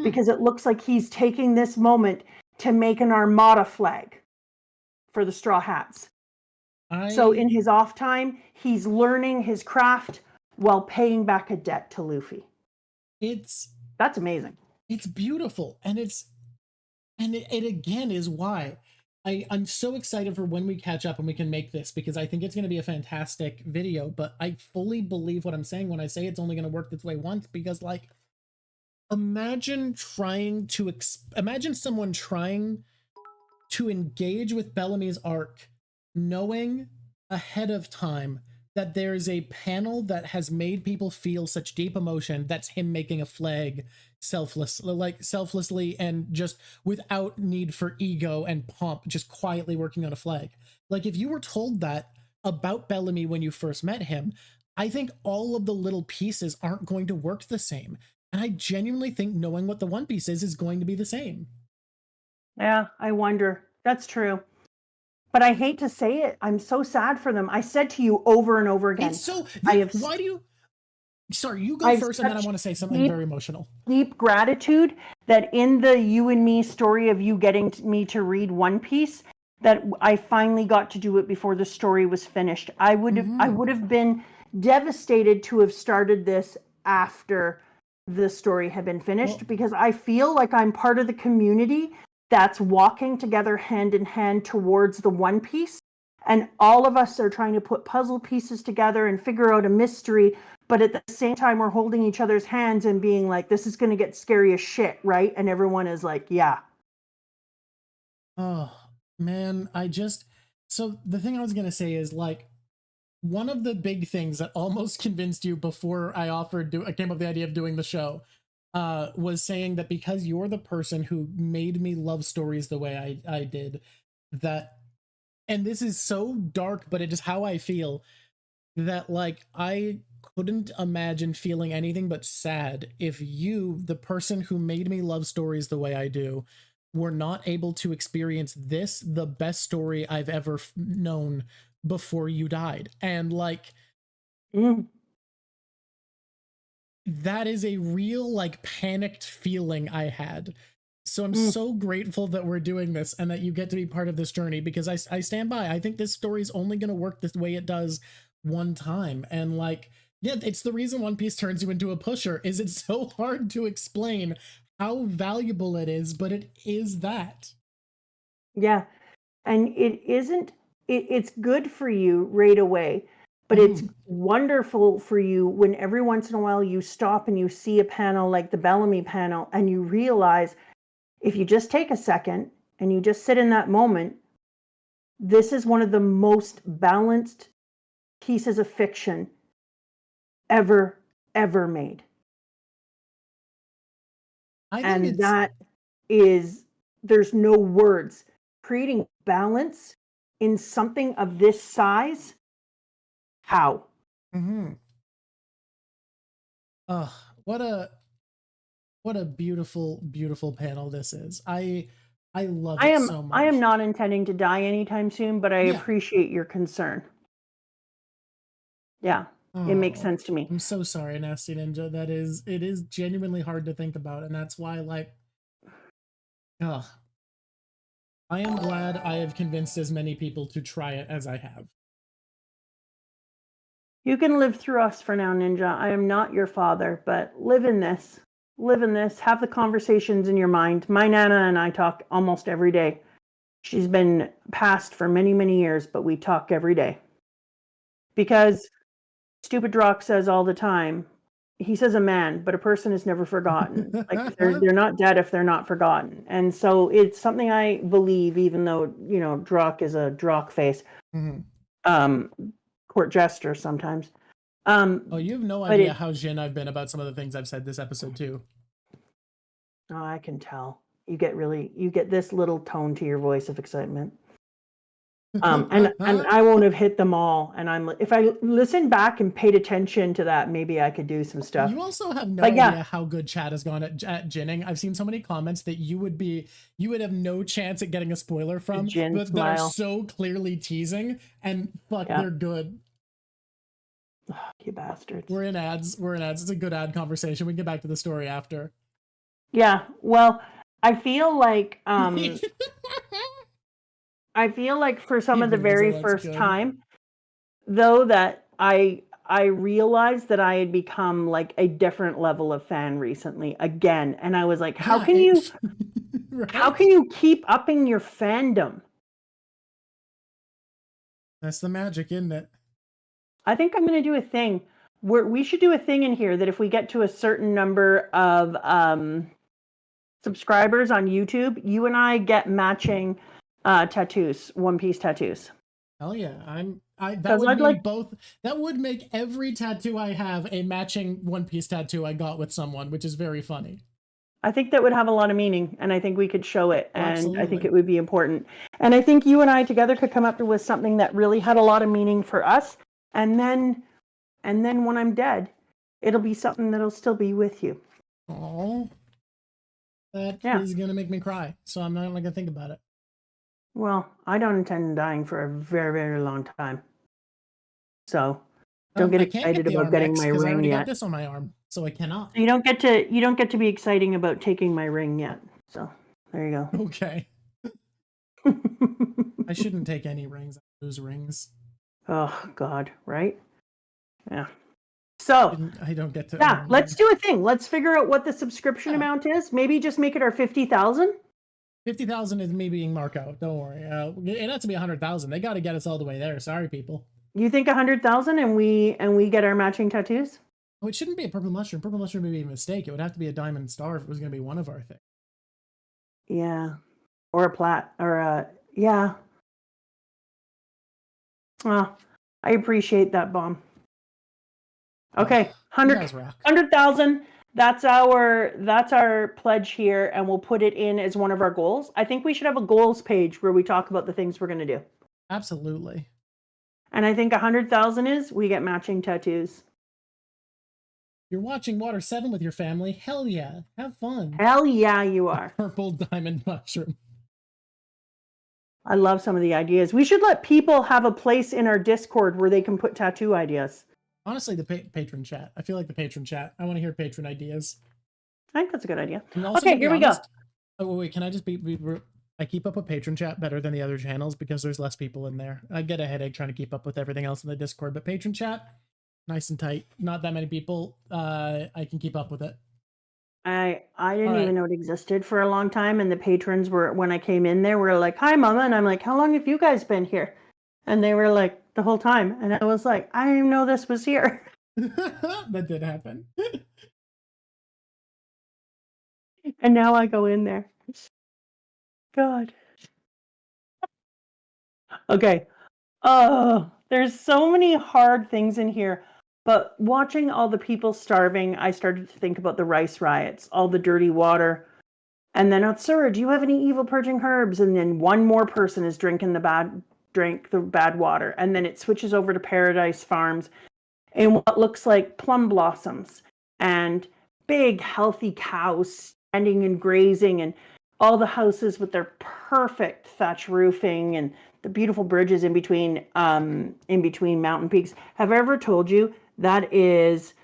because it looks like he's taking this moment to make an armada flag for the straw hats. So in his off time, he's learning his craft while paying back a debt to Luffy. That's amazing. It's beautiful, and it again is why I'm so excited for when we catch up and we can make this, because I think it's going to be a fantastic video. But I fully believe what I'm saying when I say it's only going to work this way once, because like, imagine someone trying to engage with Bellamy's arc, knowing ahead of time that there's a panel that has made people feel such deep emotion. That's him making a flag selflessly and just without need for ego and pomp, just quietly working on a flag. Like, if you were told that about Bellamy when you first met him, I think all of the little pieces aren't going to work the same. And I genuinely think knowing what the One Piece is going to be the same. Yeah, I wonder. That's true. But I hate to say it. I'm so sad for them. I said to you over and over again. Sorry, you go first, and then I want to say something very emotional. Deep gratitude that in the you and me story of you getting me to read One Piece, that I finally got to do it before the story was finished. I would have been devastated to have started this after the story had been finished, because I feel like I'm part of the community that's walking together hand in hand towards the One Piece, and all of us are trying to put puzzle pieces together and figure out a mystery, but at the same time we're holding each other's hands and being like, this is going to get scary as shit, right? And everyone is like, yeah. Oh man, so the thing I was gonna say is, like, one of the big things that almost convinced you before I came up with the idea of doing the show, was saying that because you're the person who made me love stories the way I did, that, and this is so dark, but it is how I feel, that, like, I couldn't imagine feeling anything but sad if you, the person who made me love stories the way I do, were not able to experience this, the best story I've ever known, before you died. And, like, that is a real, like, panicked feeling I had. So I'm so grateful that we're doing this and that you get to be part of this journey, because I stand by. I think this story is only going to work the way it does one time. And, like, yeah, it's the reason One Piece turns you into a pusher, is it's so hard to explain how valuable it is, but it is that. Yeah. And it's good for you right away, but it's wonderful for you when every once in a while you stop and you see a panel like the Bellamy panel and you realize, if you just take a second and you just sit in that moment, this is one of the most balanced pieces of fiction ever made. And that is, there's no words. Creating balance in something of this size, how? Oh, what a beautiful, beautiful panel this is. I love it so much. I am not intending to die anytime soon, but I appreciate your concern. Yeah, it makes sense to me. I'm so sorry, Nasty Ninja. It is genuinely hard to think about, and that's why, like, I am glad I have convinced as many people to try it as I have. You can live through us for now, Ninja. I am not your father, but live in this. Live in this. Have the conversations in your mind. My Nana and I talk almost every day. She's been passed for many, many years, but we talk every day. Because Stupid Rock says all the time, he says a man, but a person is never forgotten. Like, they're not dead if they're not forgotten. And so it's something I believe, even though, you know, Drock is a Drock face. Court jester sometimes. Oh, you have no idea how Jin I've been about some of the things I've said this episode too. Oh, I can tell. You get this little tone to your voice of excitement. And I won't have hit them all. And if I listened back and paid attention to that, maybe I could do some stuff. You also have no idea how good chat has gone at Jinning. I've seen so many comments that you would have no chance at getting a spoiler from, but that are so clearly teasing, and fuck, they're good. Oh, you bastards. We're in ads. It's a good ad conversation. We can get back to the story after. Yeah, well, I feel like for some of the very first time, though, that I realized that I had become like a different level of fan recently again, and I was like, how can you how can you keep upping your fandom? That's the magic, isn't it? I think I'm going to do a thing where we should do a thing in here that if we get to a certain number of subscribers on YouTube, you and I get matching tattoos, One Piece tattoos. Hell yeah. That would make every tattoo I have a matching One Piece tattoo I got with someone, which is very funny. I think that would have a lot of meaning, and I think we could show it, and I think it would be important. And I think you and I together could come up with something that really had a lot of meaning for us, and then when I'm dead, it'll be something that'll still be with you. Oh, that is gonna make me cry, so I'm not gonna think about it. Well, I don't intend on dying for a very, very long time, so don't get excited about getting my ring I already yet. got this on my arm, so I cannot. You don't get to be exciting about taking my ring yet. So there you go. Okay. I shouldn't take any rings. I lose rings. Oh God, right? Yeah. So I don't get to. yeah, let's do a thing. Let's figure out what the subscription amount is. Maybe just make it our 50,000. 50,000 is me being Marco. Don't worry. It has to be 100,000. They got to get us all the way there. Sorry, people. You think 100,000 and we get our matching tattoos? Oh, it shouldn't be a purple mushroom. Purple mushroom would be a mistake. It would have to be a diamond star if it was going to be one of our things. Yeah, or a plat, or a yeah. Well, I appreciate that, Bomb. Okay, 100,000. That's our pledge here, and we'll put it in as one of our goals. I think we should have a goals page where we talk about the things we're going to do. Absolutely. And I think 100,000 is we get matching tattoos. You're watching Water 7 with your family. Hell yeah. Have fun. Hell yeah, you are. Purple diamond mushroom. I love some of the ideas. We should let people have a place in our Discord where they can put tattoo ideas. Honestly, the patron chat. I feel like the patron chat. I want to hear patron ideas. I think that's a good idea. Okay, here we go. Oh, wait, can I just be I keep up with patron chat better than the other channels because there's less people in there. I get a headache trying to keep up with everything else in the Discord, but patron chat, nice and tight. Not that many people. I can keep up with it. I didn't even know it existed for a long time, and the patrons were, when I came in there, were like, "Hi, Mama," and I'm like, "How long have you guys been here?" And they were like, "The whole time," and I was like, "I didn't even know this was here." That did happen. And now I go in there. God. Okay. Oh, there's so many hard things in here. But watching all the people starving, I started to think about the rice riots, all the dirty water. And then, "Sir, do you have any evil purging herbs?" And then one more person is drinking the bad water. And then it switches over to Paradise Farms in what looks like plum blossoms and big, healthy cows standing and grazing, and all the houses with their perfect thatch roofing and the beautiful bridges in between mountain peaks. Have I ever told you that is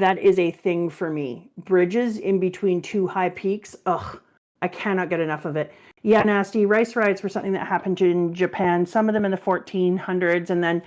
a thing for me? Bridges in between two high peaks. Ugh, I cannot get enough of it. Yeah, nasty. Rice riots were something that happened in Japan, some of them in the 1400s, and then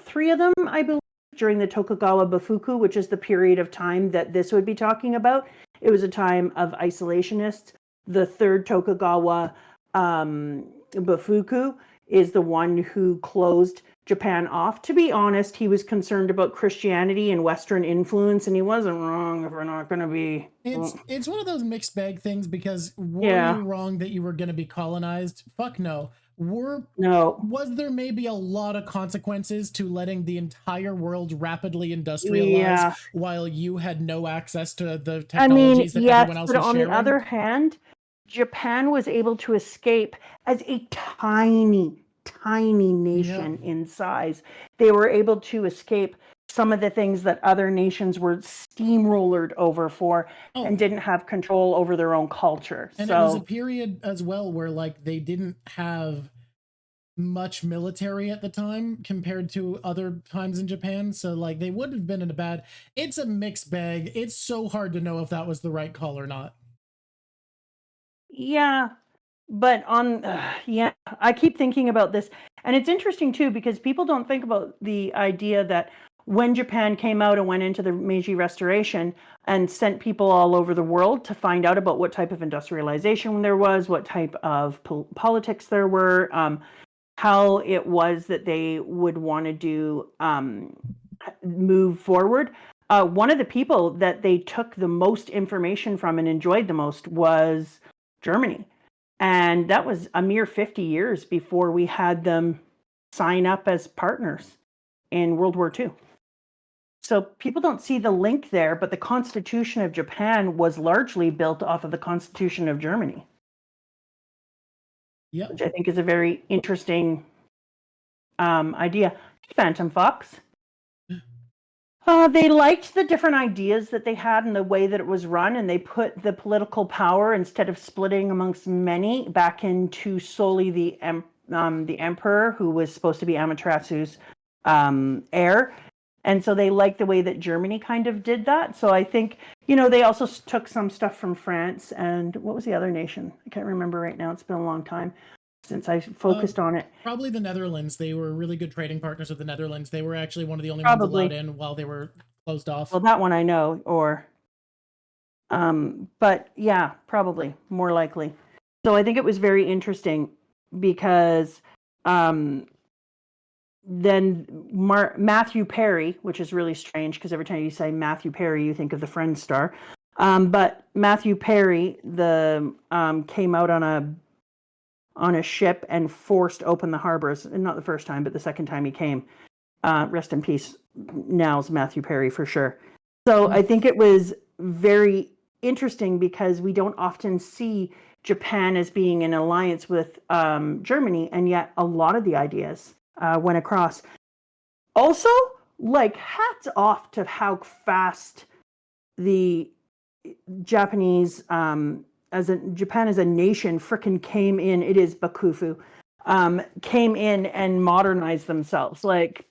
3 of them, I believe, during the Tokugawa Bufuku, which is the period of time that this would be talking about. It was a time of isolationists. The third Tokugawa Bufuku is the one who closed Japan off. To be honest, he was concerned about Christianity and Western influence, and he wasn't wrong if we're not going to be. It's one of those mixed bag things because were you wrong that you were going to be colonized? Fuck no. Was there maybe a lot of consequences to letting the entire world rapidly industrialize while you had no access to the technologies that everyone else was sharing? But on the other hand, Japan was able to escape as a tiny nation in size. They were able to escape some of the things that other nations were steamrollered over for and didn't have control over their own culture. And it was a period as well where like they didn't have much military at the time compared to other times in Japan. So like they would have been in a bad, it's a mixed bag. It's so hard to know if that was the right call or not. Yeah. But I keep thinking about this. And it's interesting too, because people don't think about the idea that when Japan came out and went into the Meiji Restoration and sent people all over the world to find out about what type of industrialization there was, what type of politics there were, how it was that they would want to do move forward. One of the people that they took the most information from and enjoyed the most was Germany. And that was a mere 50 years before we had them sign up as partners in World War II. So people don't see the link there, but the Constitution of Japan was largely built off of the Constitution of Germany. Yep. Which I think is a very interesting idea. Phantom Fox. They liked the different ideas that they had and the way that it was run, and they put the political power, instead of splitting amongst many, back into solely the emperor, who was supposed to be Amaterasu's heir. And so they like the way that Germany kind of did that. So I think, you know, they also took some stuff from France and what was the other nation? I can't remember right now. It's been a long time since I focused on it. Probably the Netherlands. They were really good trading partners with the Netherlands. They were actually one of the only ones allowed in while they were closed off. Well, that one I know, but yeah, probably more likely. So I think it was very interesting because then Matthew Perry, which is really strange because every time you say Matthew Perry, you think of the Friends star. But Matthew Perry came out on a ship and forced open the harbors. And not the first time, but the second time he came. Rest in peace. Now's Matthew Perry for sure. So I think it was very interesting because we don't often see Japan as being in alliance with Germany, and yet a lot of the ideas went across. Also, like, hats off to how fast the Japanese, Japan as a nation, frickin' came in. It is Bakufu. Came in and modernized themselves. Like,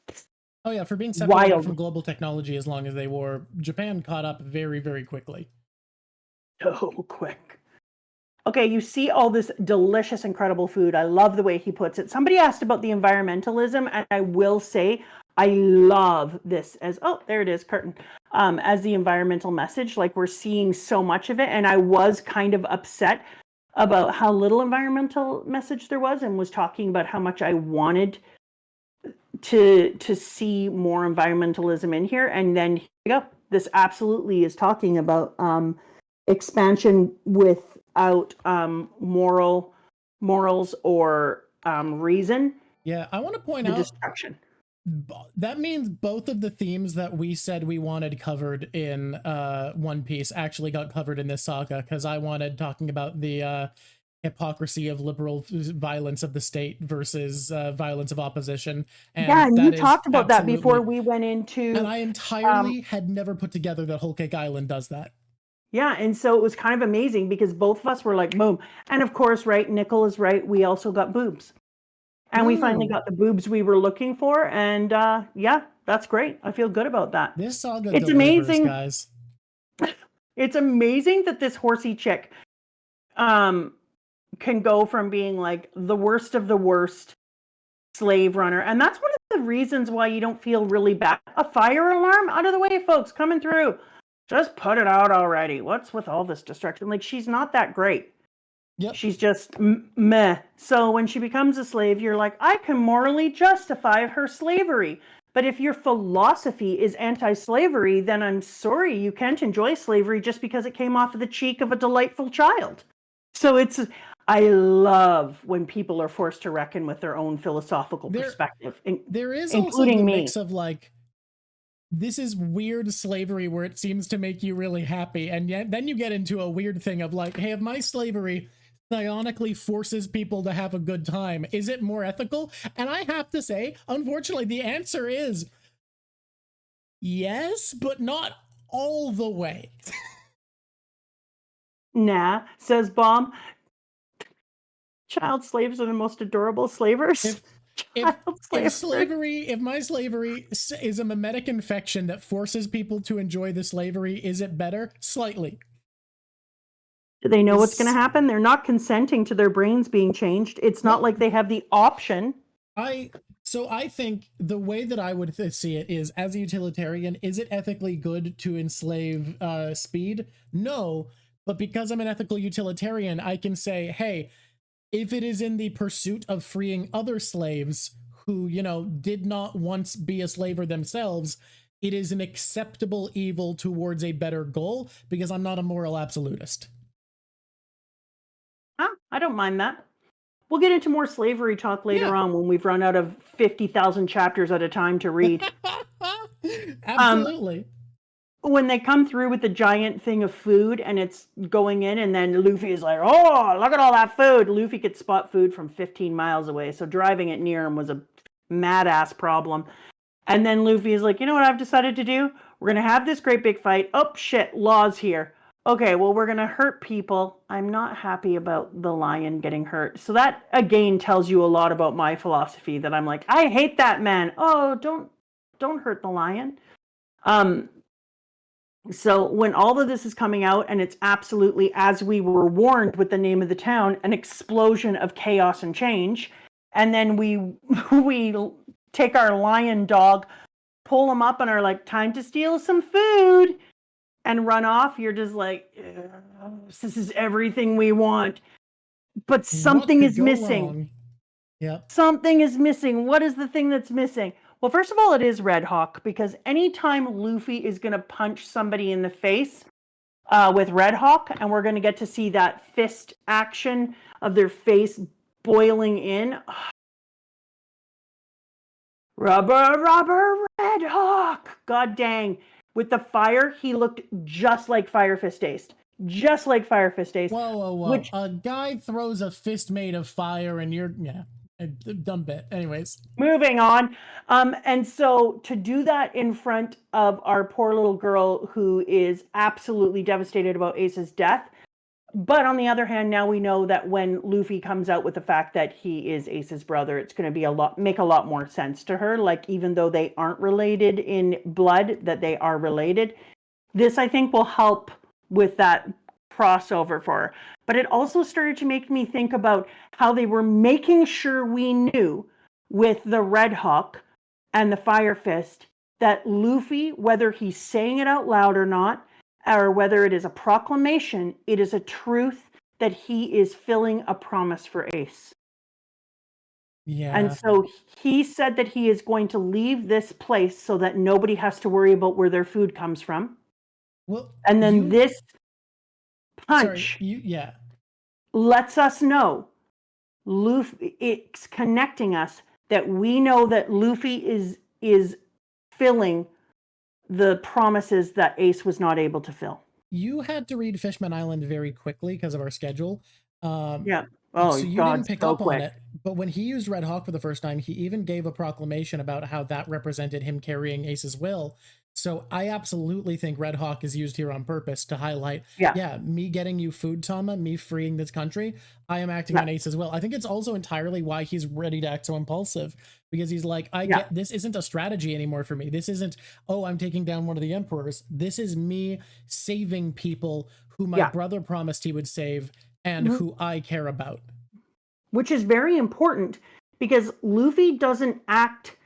oh yeah, for being separated from global technology as long as they were, Japan caught up very, very quickly. So quick. Okay, you see all this delicious, incredible food. I love the way he puts it. Somebody asked about the environmentalism, and I will say I love this as, oh, there it is, curtain, as the environmental message. Like, we're seeing so much of it, and I was kind of upset about how little environmental message there was, and was talking about how much I wanted to see more environmentalism in here. And then here we go. This absolutely is talking about expansion without morals or reason. Yeah, I want to point out destruction. That means both of the themes that we said we wanted covered in One Piece actually got covered in this saga, because I wanted talking about the hypocrisy of liberal violence of the state versus violence of opposition. And yeah, and you talked about that before we went into... And I entirely had never put together that Whole Cake Island does that. Yeah, and so it was kind of amazing because both of us were like, boom. And of course, right, Nickel is right, we also got boobs. And we finally got the boobs we were looking for, and yeah, that's great. I feel good about that. This saga delivers, amazing, guys. It's amazing that this horsey chick can go from being like the worst of the worst slave runner. And that's one of the reasons why you don't feel really bad. A fire alarm? Out of the way, folks, coming through. Just put it out already. What's with all this destruction? Like, she's not that great. Yep. She's just meh. So when she becomes a slave, you're like, I can morally justify her slavery. But if your philosophy is anti-slavery, then I'm sorry, you can't enjoy slavery just because it came off of the cheek of a delightful child. So I love when people are forced to reckon with their own philosophical perspective. There is also the mix of like, this is weird slavery where it seems to make you really happy. And yet then you get into a weird thing of like, hey, if my slavery psionically forces people to have a good time, is it more ethical? And I have to say, unfortunately, the answer is yes, but not all the way. Nah, says Bomb. Child slaves are the most adorable slavers. If my slavery is a mimetic infection that forces people to enjoy the slavery, is it better? Slightly. Do they know what's going to happen? They're not consenting to their brains being changed. It's not like they have the option. So I think the way that I would see it is, as a utilitarian, is it ethically good to enslave Speed? No, but because I'm an ethical utilitarian, I can say, hey, if it is in the pursuit of freeing other slaves who, you know, did not once be a slaver themselves, it is an acceptable evil towards a better goal, because I'm not a moral absolutist. I don't mind that. We'll get into more slavery talk later on when we've run out of 50,000 chapters at a time to read. Absolutely. When they come through with the giant thing of food and it's going in, and then Luffy is like, oh, look at all that food. Luffy could spot food from 15 miles away, so driving it near him was a mad-ass problem. And then Luffy is like, you know what I've decided to do? We're going to have this great big fight. Oh, shit, Law's here. Okay, well, we're going to hurt people. I'm not happy about the lion getting hurt. So that, again, tells you a lot about my philosophy, that I'm like, I hate that man. Oh, don't don't hurt the lion. So when all of this is coming out, and it's absolutely, as we were warned with the name of the town, an explosion of chaos and change, and then we take our lion dog, pull him up, and are like, time to steal some food, and run off. You're just like, this is everything we want, but something is missing. Wrong? Yep. Something is missing. What is the thing that's missing? Well, first of all, it is Red Hawk, because anytime Luffy is going to punch somebody in the face with Red Hawk, and we're going to get to see that fist action of their face boiling in. Rubber, Red Hawk. God dang. With the fire, he looked just like Fire Fist Ace. Just like Fire Fist Ace. Whoa. A guy throws a fist made of fire and you're, a dumb bit. Anyways. Moving on. And so to do that in front of our poor little girl who is absolutely devastated about Ace's death. But on the other hand, now we know that when Luffy comes out with the fact that he is Ace's brother, it's going to make a lot more sense to her. Like, even though they aren't related in blood, that they are related. This, I think, will help with that crossover for her. But it also started to make me think about how they were making sure we knew with the Red Hawk and the Fire Fist that Luffy, whether he's saying it out loud or not, or whether it is a proclamation, it is a truth that he is filling a promise for Ace. Yeah. And so he said that he is going to leave this place so that nobody has to worry about where their food comes from. Well, and then this punch lets us know Luffy, it's connecting us that we know that Luffy is filling the promises that Ace was not able to fill. You had to read Fishman Island very quickly because of our schedule. Yeah. Oh, so you didn't pick up on it. But when he used Red Hawk for the first time, he even gave a proclamation about how that represented him carrying Ace's will. So I absolutely think Red Hawk is used here on purpose to highlight, me getting you food, Tama, me freeing this country, I am acting on Ace's will. I think it's also entirely why he's ready to act so impulsive, because he's like, I get, this isn't a strategy anymore for me. This isn't, oh, I'm taking down one of the emperors. This is me saving people who my brother promised he would save and who I care about. Which is very important, because Luffy doesn't act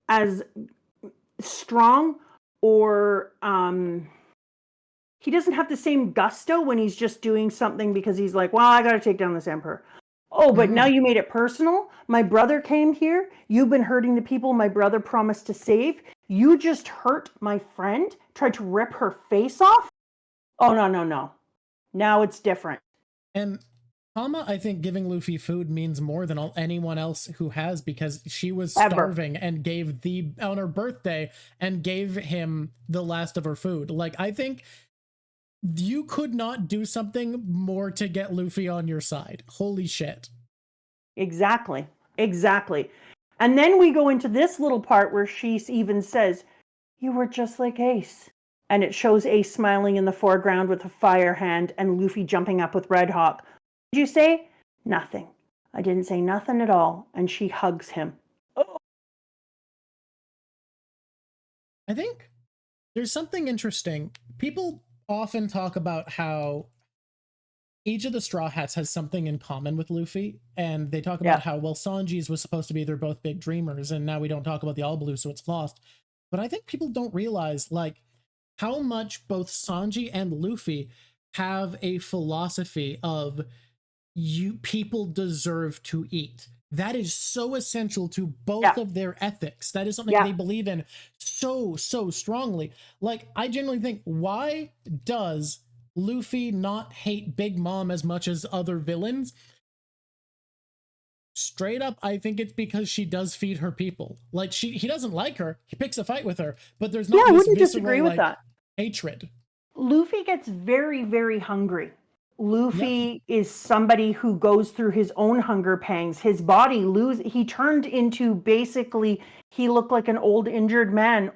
as strong or he doesn't have the same gusto when he's just doing something because he's like, well, I got to take down this emperor. Oh, but now you made it personal. My brother came here. You've been hurting the people my brother promised to save. You just hurt my friend, tried to rip her face off. Oh, no. Now it's different. And Tama, I think giving Luffy food means more than anyone else who has, because she was starving and gave on her birthday and gave him the last of her food. Like, I think you could not do something more to get Luffy on your side. Holy shit. Exactly. And then we go into this little part where she even says, you were just like Ace. And it shows Ace smiling in the foreground with a fire hand and Luffy jumping up with Red Hawk. Did you say? Nothing. I didn't say nothing at all. And she hugs him. Oh. I think there's something interesting. People often talk about how each of the Straw Hats has something in common with Luffy. And they talk about how, well, Sanji's was supposed to be they're both big dreamers. And now we don't talk about the All Blue, so it's lost. But I think people don't realize, like, how much both Sanji and Luffy have a philosophy of people deserve to eat. That is so essential to both of their ethics. That is something they believe in so strongly. Like, I genuinely think, why does Luffy not hate Big Mom as much as other villains? Straight up, I think it's because she does feed her people. Like, he doesn't like her. He picks a fight with her, but there's no I wouldn't disagree with that. Hatred. Luffy gets very, very hungry. Luffy is somebody who goes through his own hunger pangs. His body he turned into, basically, he looked like an old injured man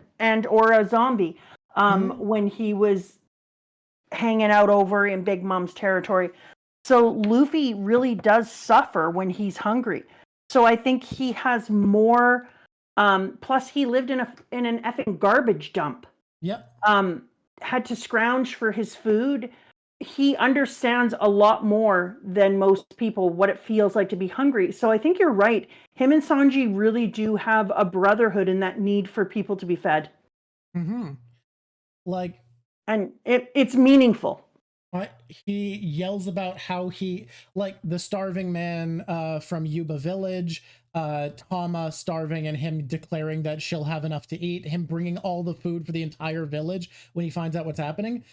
or a zombie when he was hanging out over in Big Mom's territory. So Luffy really does suffer when he's hungry. So I think he has more Plus, he lived in an effing garbage dump. Yep. Had to scrounge for his food. He understands a lot more than most people what it feels like to be hungry. So I think you're right. Him and Sanji really do have a brotherhood in that need for people to be fed. Mm-hmm. Like, and it's meaningful. He yells about how he, like, the starving man from Yuba Village, Tama starving and him declaring that she'll have enough to eat, him bringing all the food for the entire village when he finds out what's happening.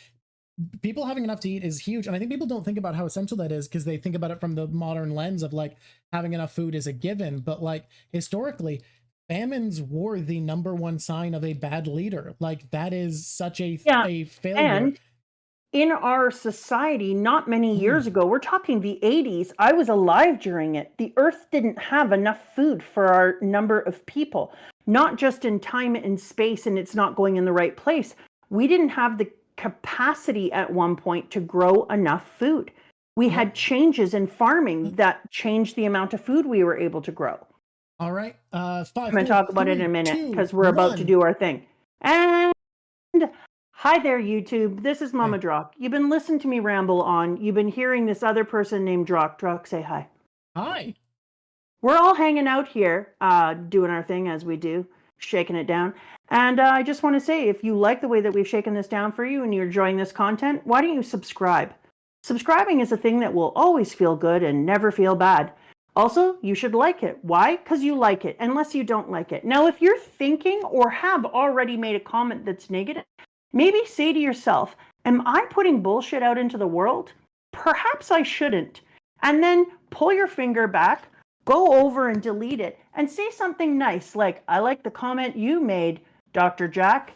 People having enough to eat is huge, and I think people don't think about how essential that is because they think about it from the modern lens of like having enough food is a given, but like historically famines were the #1 sign of a bad leader. Like that is such a failure. And in our society, not many years ago, we're talking the 80s, I was alive during it. The earth didn't have enough food for our number of people, not just in time and space, and it's not going in the right place. We didn't have the capacity at one point to grow enough food. We had changes in farming that changed the amount of food we were able to grow. All right. 5, I'm going to talk about it in a minute because we're about to do our thing. And hi there, YouTube. This is Mama Drock. You've been listening to me ramble on. You've been hearing this other person named Drock. Drock, say hi. Hi. We're all hanging out here, doing our thing as we do, shaking it down. And I just want to say, if you like the way that we've shaken this down for you and you're enjoying this content, why don't you subscribe? Subscribing is a thing that will always feel good and never feel bad. Also, you should like it. Why? Because you like it, unless you don't like it. Now, if you're thinking or have already made a comment that's negative, maybe say to yourself, am I putting bullshit out into the world? Perhaps I shouldn't. And then pull your finger back, go over and delete it, and say something nice like, I like the comment you made, Dr. Jack.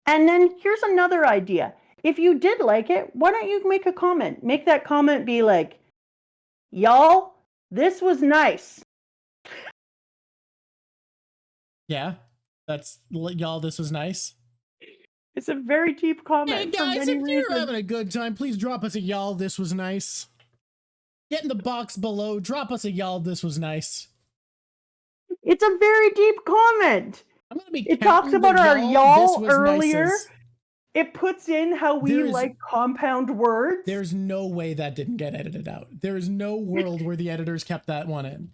And then here's another idea. If you did like it, why don't you make a comment? Make that comment be like, y'all, this was nice. Yeah, that's y'all, this was nice. It's a very deep comment. Hey guys, if you're having a good time, please drop us a y'all, this was nice. Get in the box below, drop us a y'all, this was nice. It's a very deep comment. It talks about our y'all earlier. Nices. It puts in how we like compound words. There's no way that didn't get edited out. There is no world where the editors kept that one in.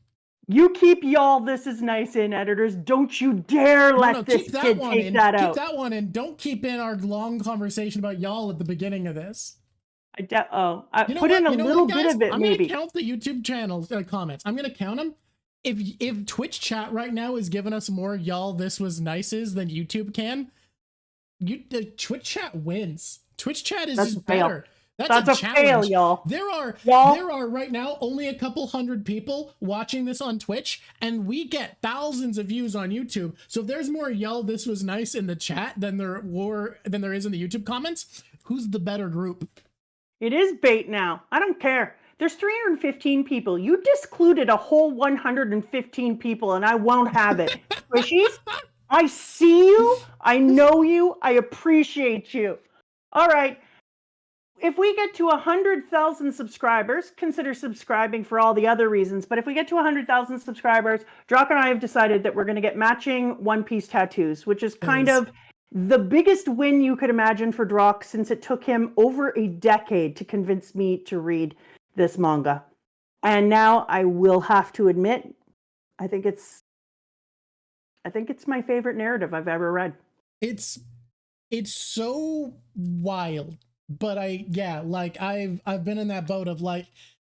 You keep y'all, this is nice in, editors. Don't you dare let this kid take that out. Keep that one in. Don't keep in our long conversation about y'all at the beginning of this. I put in a little bit of it, I'm maybe. I'm going to count the YouTube channel comments. I'm going to count them. If Twitch chat right now is giving us more y'all, this was nices than YouTube can, Twitch chat wins. Twitch chat is just better. That's a challenge. Fail, y'all. There are right now only a couple hundred people watching this on Twitch, and we get thousands of views on YouTube. So if there's more y'all, this was nice in the chat than there is in the YouTube comments, who's the better group? It is bait now. I don't care. There's 315 people. You discluded a whole 115 people, and I won't have it. Squishies, I see you. I know you. I appreciate you. All right. If we get to 100,000 subscribers, consider subscribing for all the other reasons. But if we get to 100,000 subscribers, Drock and I have decided that we're going to get matching One Piece tattoos, which is kind of the biggest win you could imagine for Drock since it took him over a decade to convince me to read this manga. And now I will have to admit, I think it's my favorite narrative I've ever read. It's so wild. But I've been in that boat of like,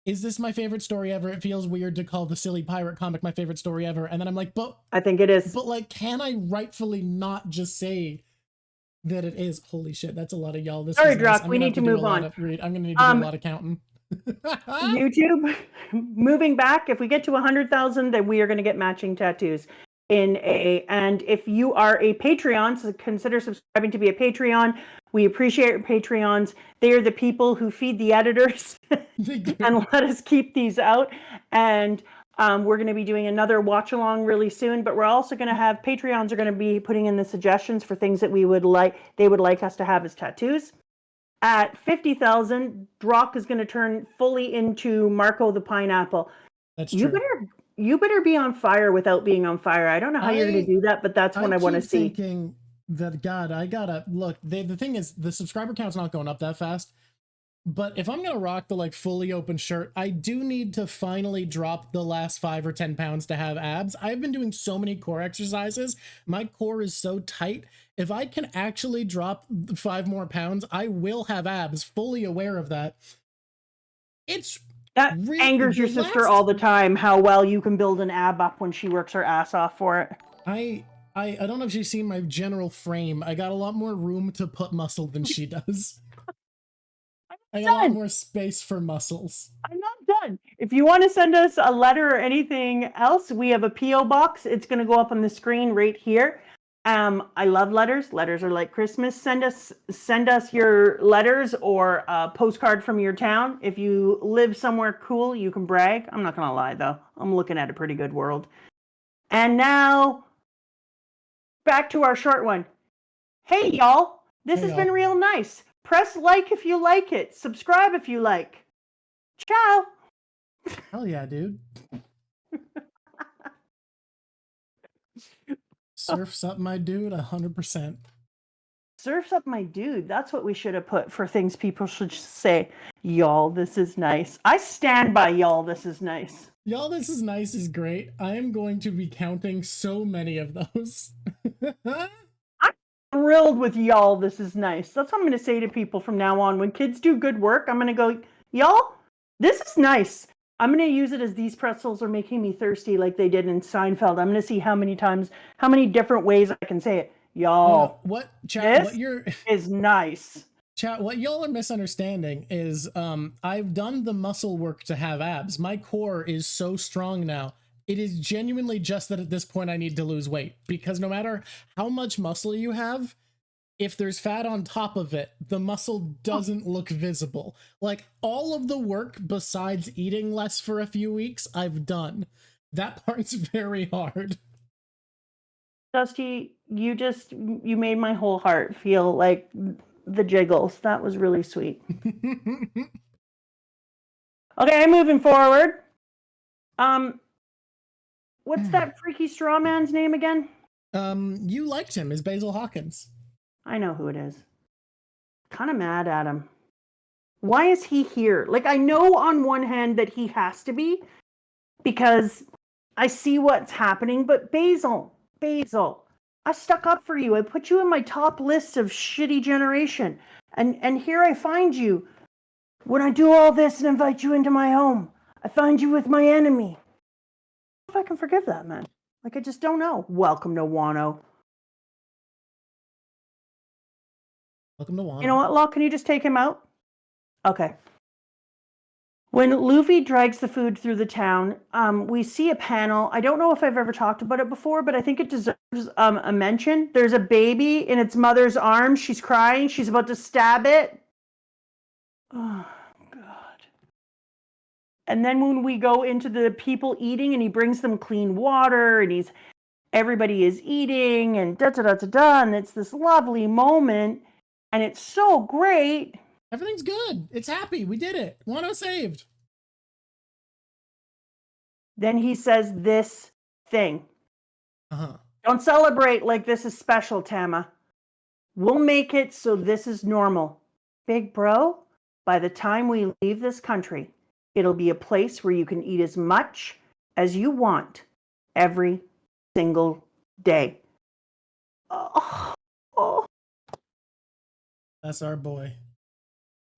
is this my favorite story ever? It feels weird to call the silly pirate comic my favorite story ever. And then I'm like, but I think it is. But like, can I rightfully not just say that it is? Holy shit, that's a lot of y'all. Sorry, Drock, we need to move on. I'm gonna need to do a lot of counting. YouTube, moving back, if we get to 100,000, then we are going to get matching tattoos. And if you are a Patreon, so consider subscribing to be a Patreon. We appreciate your Patreons. They are the people who feed the editors and let us keep these out. And we're going to be doing another watch along really soon, but we're also going to have Patreons are going to be putting in the suggestions for things that they would like us to have as tattoos. At 50,000, Drock is going to turn fully into Marco the Pineapple. That's true. you better be on fire without being on fire. I don't know how you're going to do that, but that's what I want to see. Thinking that, God, I gotta look. The thing is, the subscriber count's not going up that fast. But if I'm gonna rock the like fully open shirt, I do need to finally drop the last 5 or 10 pounds to have abs. I've been doing so many core exercises. My core is so tight. If I can actually drop 5 more pounds, I will have abs. Fully aware of that. That angers your sister all the time, how well you can build an ab up when she works her ass off for it. I don't know if she's seen my general frame. I got a lot more room to put muscle than she does. I got a lot more space for muscles. I'm not done. If you want to send us a letter or anything else, we have a P.O. box. It's going to go up on the screen right here. I love letters. Letters are like Christmas. Send us your letters or a postcard from your town. If you live somewhere cool, you can brag. I'm not going to lie, though. I'm looking at a pretty good world. And now, back to our short one. Hey, y'all. This has been real nice. Press like if you like it. Subscribe if you like. Ciao. Hell yeah, dude. Surfs up my dude 100%. Surfs up my dude. That's what we should have put for things people should say. Y'all, this is nice. I stand by y'all, this is nice. Y'all, this is nice is great. I am going to be counting so many of those. I'm thrilled with y'all, this is nice. That's what I'm going to say to people from now on. When kids do good work, I'm going to go, y'all, this is nice. I'm going to use it as these pretzels are making me thirsty like they did in Seinfeld. I'm going to see how many different ways I can say it. Y'all, is nice. Chat, what y'all are misunderstanding is I've done the muscle work to have abs. My core is so strong now. It is genuinely just that at this point I need to lose weight, because no matter how much muscle you have, if there's fat on top of it, the muscle doesn't look visible. Like, all of the work besides eating less for a few weeks, I've done. That part's very hard. Dusty, you made my whole heart feel like the jiggles. That was really sweet. Okay, moving forward. What's that freaky straw man's name again? You liked him, is Basil Hawkins. I know who it is. Kind of mad at him. Why is he here? Like, I know on one hand that he has to be, because I see what's happening, but Basil, I stuck up for you. I put you in my top list of shitty generation. And here I find you. When I do all this and invite you into my home, I find you with my enemy. If I can forgive that, man. Like, I just don't know. Welcome to Wano. Welcome to Wano. You know what, Law? Can you just take him out? Okay. When Luffy drags the food through the town, we see a panel. I don't know if I've ever talked about it before, but I think it deserves a mention. There's a baby in its mother's arms. She's crying. She's about to stab it. Oh, God. And then when we go into the people eating, and he brings them clean water, and everybody is eating, and da-da-da-da-da, and it's this lovely moment, and it's so great. Everything's good. It's happy. We did it. Wano saved. Then he says this thing. Don't celebrate like this is special, Tama. We'll make it so this is normal. Big bro, by the time we leave this country, it'll be a place where you can eat as much as you want every single day. Oh. That's our boy.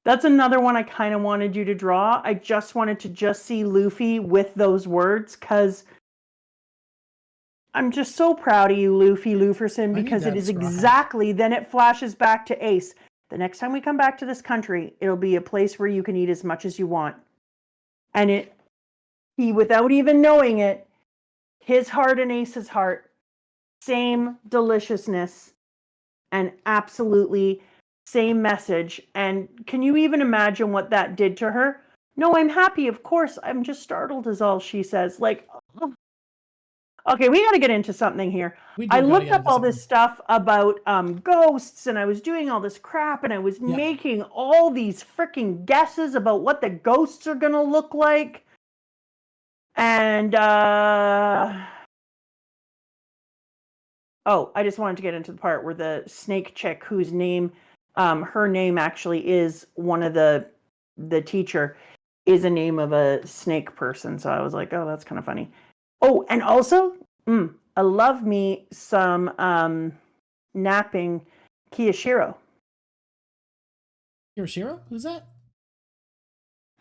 That's another one I kind of wanted you to draw. I just wanted to see Luffy with those words, because I'm just so proud of you, Luffy Luferson, because it is exactly, then it flashes back to Ace. The next time we come back to this country, it'll be a place where you can eat as much as you want. And he, without even knowing it, his heart and Ace's heart, same deliciousness, and absolutely same message. And can you even imagine what that did to her? No, I'm happy, of course. I'm just startled is all she says. Like, oh. Okay, we got to get into something here. I looked up all this stuff about ghosts, and I was doing all this crap, and I was making all these freaking guesses about what the ghosts are going to look like. And oh, I just wanted to get into the part where the snake chick, whose name, her name actually is one of the teacher, is a name of a snake person. So I was like, oh, that's kind of funny. Oh, and also, I love me some napping Kiyashiro. Kiyashiro? Who's that?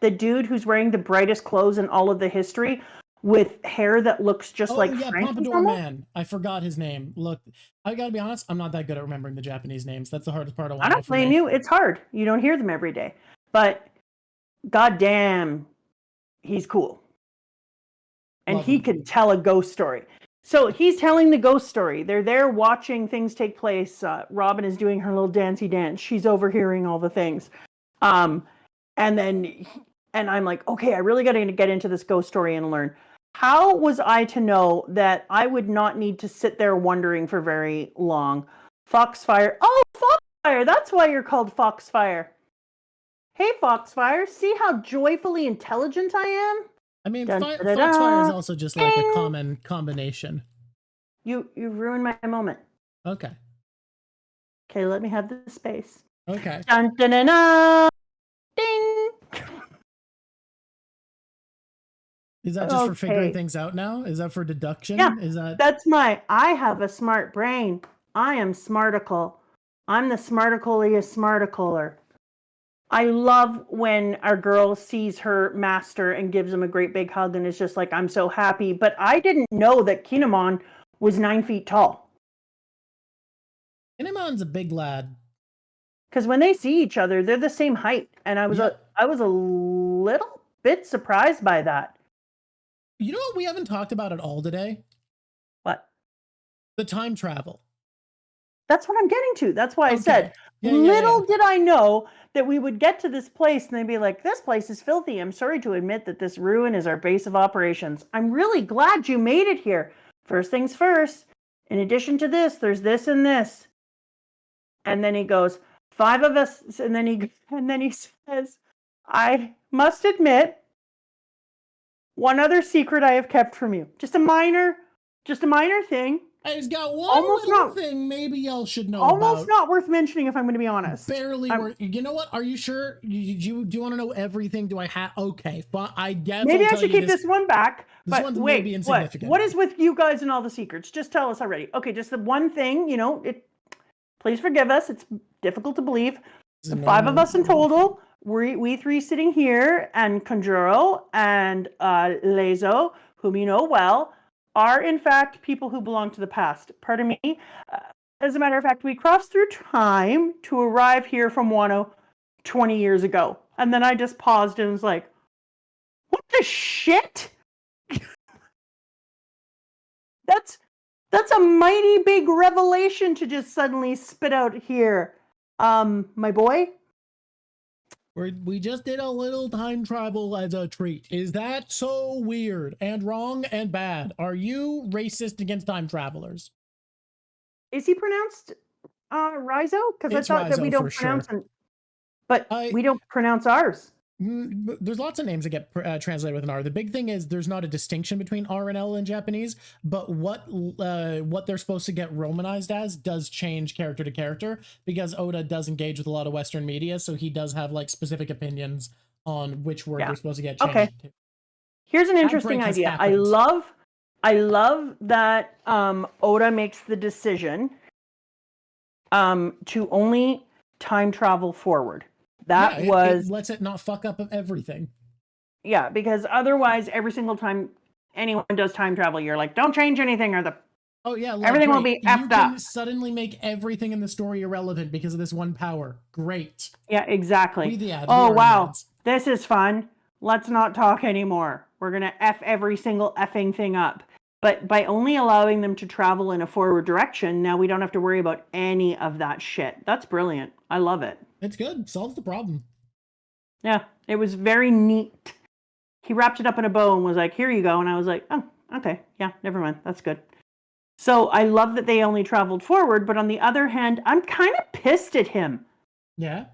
The dude who's wearing the brightest clothes in all of the history, with hair that looks just like Pompadour Man. I forgot his name. Look, I gotta be honest, I'm not that good at remembering the Japanese names. That's the hardest part of Wano. I don't blame you. It's hard. You don't hear them every day. But goddamn, he's cool. And he can tell a ghost story. So he's telling the ghost story. They're there watching things take place. Robin is doing her little dancey dance. She's overhearing all the things. And I'm like, okay, I really got to get into this ghost story and learn. How was I to know that I would not need to sit there wondering for very long? Foxfire. Oh, Foxfire. That's why you're called Foxfire. Hey, Foxfire. See how joyfully intelligent I am? I mean, Foxfire is also just like a common combination. You ruined my moment. Okay. Okay, let me have the space. Okay. Dun, dun, dun, dun. Ding. Is that just for figuring things out now? Is that for deduction? Yeah, that's I have a smart brain. I am smarticle. I'm the smarticleiest smarticler. I love when our girl sees her master and gives him a great big hug and is just like, I'm so happy. But I didn't know that Kinemon was 9 feet tall. Kinemon's a big lad. Because when they see each other, they're the same height. And I was a little bit surprised by that. You know what we haven't talked about at all today? What? The time travel. That's what I'm getting to. That's why I said, little did I know that we would get to this place and they'd be like, this place is filthy. I'm sorry to admit that this ruin is our base of operations. I'm really glad you made it here. First things first, in addition to this, there's this and this. And then he goes, 5 of us. And then he says, I must admit, one other secret I have kept from you. Just a minor thing. He's got one little thing maybe y'all should know about. Almost not worth mentioning if I'm going to be honest. Barely worth. You know what? Are you sure? Do you want to know everything? Do I have? Okay, but I guess maybe I should keep this one back. This one's maybe insignificant. What is with you guys and all the secrets? Just tell us already. Okay, just the one thing. You know, please forgive us. It's difficult to believe. The 5 of us in total. We 3 sitting here, and Conjuro and Lezo, whom you know well, are in fact people who belong to the past. Pardon me. As a matter of fact, we crossed through time to arrive here from Wano 20 years ago. And then I just paused and was like, what the shit? That's a mighty big revelation to just suddenly spit out here. My boy? We just did a little time travel as a treat. Is that so weird and wrong and bad? Are you racist against time travelers? Is he pronounced Rizo? Because I thought that we don't pronounce him. But we don't pronounce ours. There's lots of names that get translated with an R. The big thing is there's not a distinction between R and L in Japanese, but what they're supposed to get romanized as does change character to character, because Oda does engage with a lot of Western media, so he does have like specific opinions on which word they're supposed to get changed. Okay. Here's an interesting idea. I love that Oda makes the decision to only time travel forward. It lets it not fuck up everything. Yeah, because otherwise, every single time anyone does time travel, you're like, don't change anything, or everything will be effed up. You can suddenly make everything in the story irrelevant because of this one power. Great. Yeah, exactly. Wow, this is fun. Let's not talk anymore. We're gonna F every single effing thing up. But by only allowing them to travel in a forward direction, now we don't have to worry about any of that shit. That's brilliant. I love it. It's good. Solves the problem. Yeah, it was very neat. He wrapped it up in a bow and was like, here you go. And I was like, oh, okay. Yeah, never mind. That's good. So I love that they only traveled forward. But on the other hand, I'm kind of pissed at him. Yeah?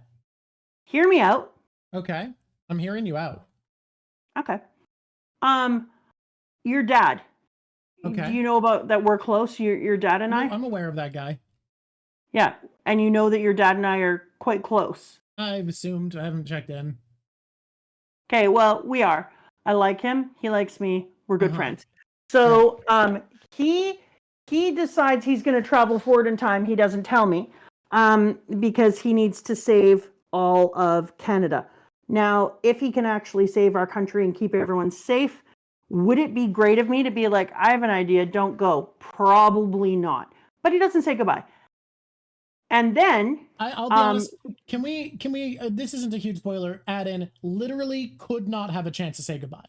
Hear me out. Okay. I'm hearing you out. Okay. your dad. Okay. Do you know about that we're close, your dad and I? I'm aware of that guy. Yeah. And you know that your dad and I are quite close. I've assumed. I haven't checked in. Okay, well, we are. I like him. He likes me. We're good friends. So he decides he's going to travel forward in time. He doesn't tell me because he needs to save all of Canada. Now, if he can actually save our country and keep everyone safe, would it be great of me to be like, I have an idea, don't go? Probably not. But he doesn't say goodbye. And then I'll be honest. Can we? This isn't a huge spoiler. Add in literally could not have a chance to say goodbye.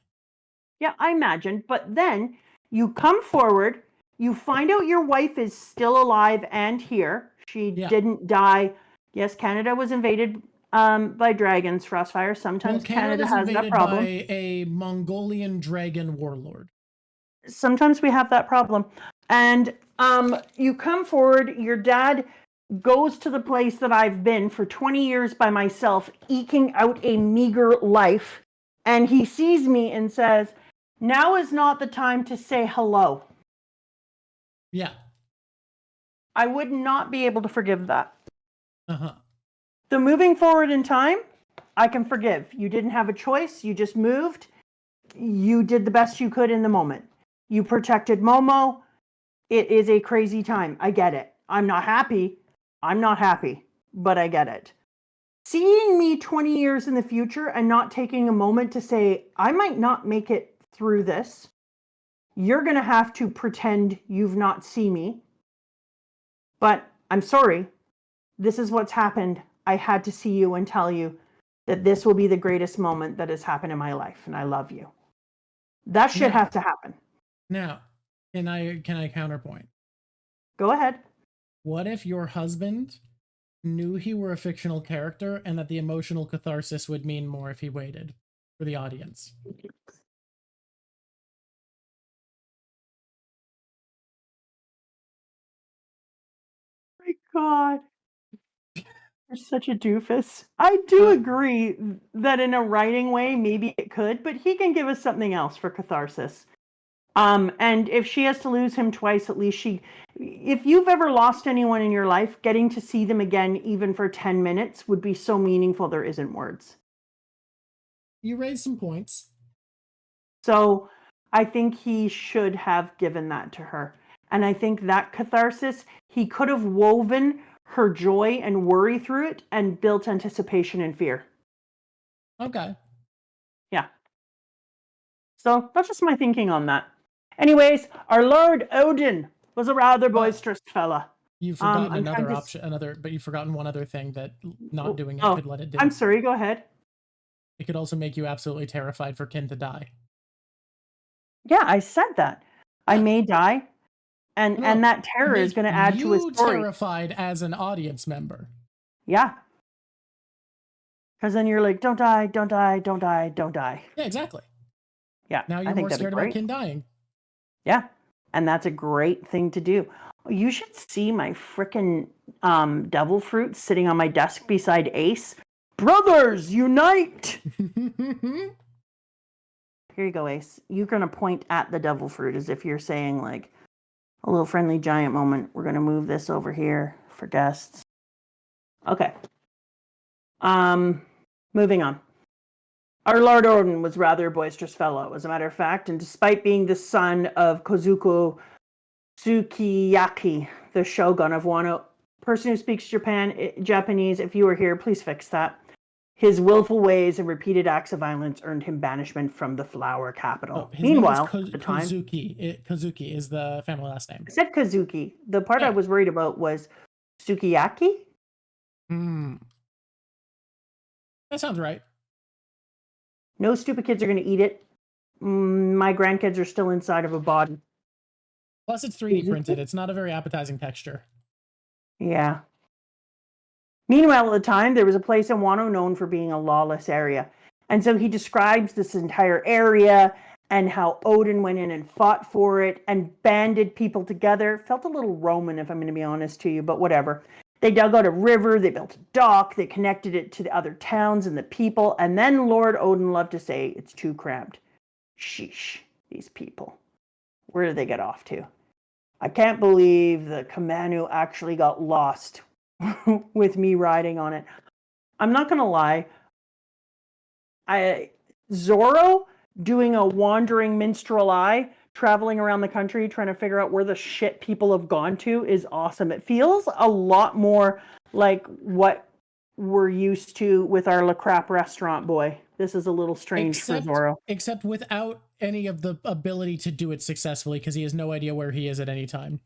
Yeah, I imagine. But then you come forward, you find out your wife is still alive and here. She didn't die. Yes, Canada was invaded by dragons, Frostfire. Sometimes Canada has that problem. By a Mongolian dragon warlord. Sometimes we have that problem. And you come forward, your dad goes to the place that I've been for 20 years by myself, eking out a meager life. And he sees me and says, now is not the time to say hello. Yeah. I would not be able to forgive that. Uh-huh. So moving forward in time, I can forgive. You didn't have a choice. You just moved. You did the best you could in the moment. You protected Momo. It is a crazy time. I get it. I'm not happy, but I get it. Seeing me 20 years in the future and not taking a moment to say, I might not make it through this. You're going to have to pretend you've not seen me. But I'm sorry. This is what's happened. I had to see you and tell you that this will be the greatest moment that has happened in my life, and I love you. That shit has to happen. Now, can I counterpoint? Go ahead. What if your husband knew he were a fictional character and that the emotional catharsis would mean more if he waited for the audience? My God. You're such a doofus. I do agree that in a writing way, maybe it could, but he can give us something else for catharsis. And if she has to lose him twice, at least if you've ever lost anyone in your life, getting to see them again, even for 10 minutes, would be so meaningful there isn't words. You raised some points. So I think he should have given that to her. And I think that catharsis, he could have woven her joy and worry through it and built anticipation and fear. Okay. Yeah. So that's just my thinking on that. Anyways, our Lord Odin was a rather boisterous fella. You've forgotten another option, but you've forgotten one other thing that not doing it could let it do. I'm sorry, go ahead. It could also make you absolutely terrified for Kin to die. Yeah, I said that. Yeah. I may die. And that terror is going to add to his story. You terrified as an audience member. Yeah. Because then you're like, don't die, don't die, don't die, don't die. Yeah, exactly. Yeah. Now you're more scared about Kin dying. Yeah. And that's a great thing to do. You should see my frickin' devil fruit sitting on my desk beside Ace. Brothers, unite! Here you go, Ace. You're going to point at the devil fruit as if you're saying, like, a little friendly giant moment. We're going to move this over here for guests. Okay. Moving on. Our Lord Odin was rather a boisterous fellow, as a matter of fact, and despite being the son of Kozuko Sukiyaki, the shogun of Wano, person who speaks Japanese, if you were here, please fix that. His willful ways and repeated acts of violence earned him banishment from the flower capital. Meanwhile, at the time, Kazuki is the family last name. I said Kazuki. The part I was worried about was Sukiyaki. That sounds right. No stupid kids are going to eat it. My grandkids are still inside of a body. Plus, it's 3D printed. It's not a very appetizing texture. Yeah. Meanwhile, at the time, there was a place in Wano known for being a lawless area. And so he describes this entire area and how Odin went in and fought for it and banded people together. Felt a little Roman, if I'm going to be honest to you, but whatever. They dug out a river, they built a dock, they connected it to the other towns and the people, and then Lord Odin loved to say, it's too cramped. Sheesh, these people. Where did they get off to? I can't believe the Kamanu actually got lost with me riding on it. I'm not gonna lie. Zoro doing a wandering minstrel eye, traveling around the country trying to figure out where the shit people have gone to is awesome. It feels a lot more like what we're used to with our La Crap restaurant boy. This is a little strange for Zoro. Except without any of the ability to do it successfully because he has no idea where he is at any time.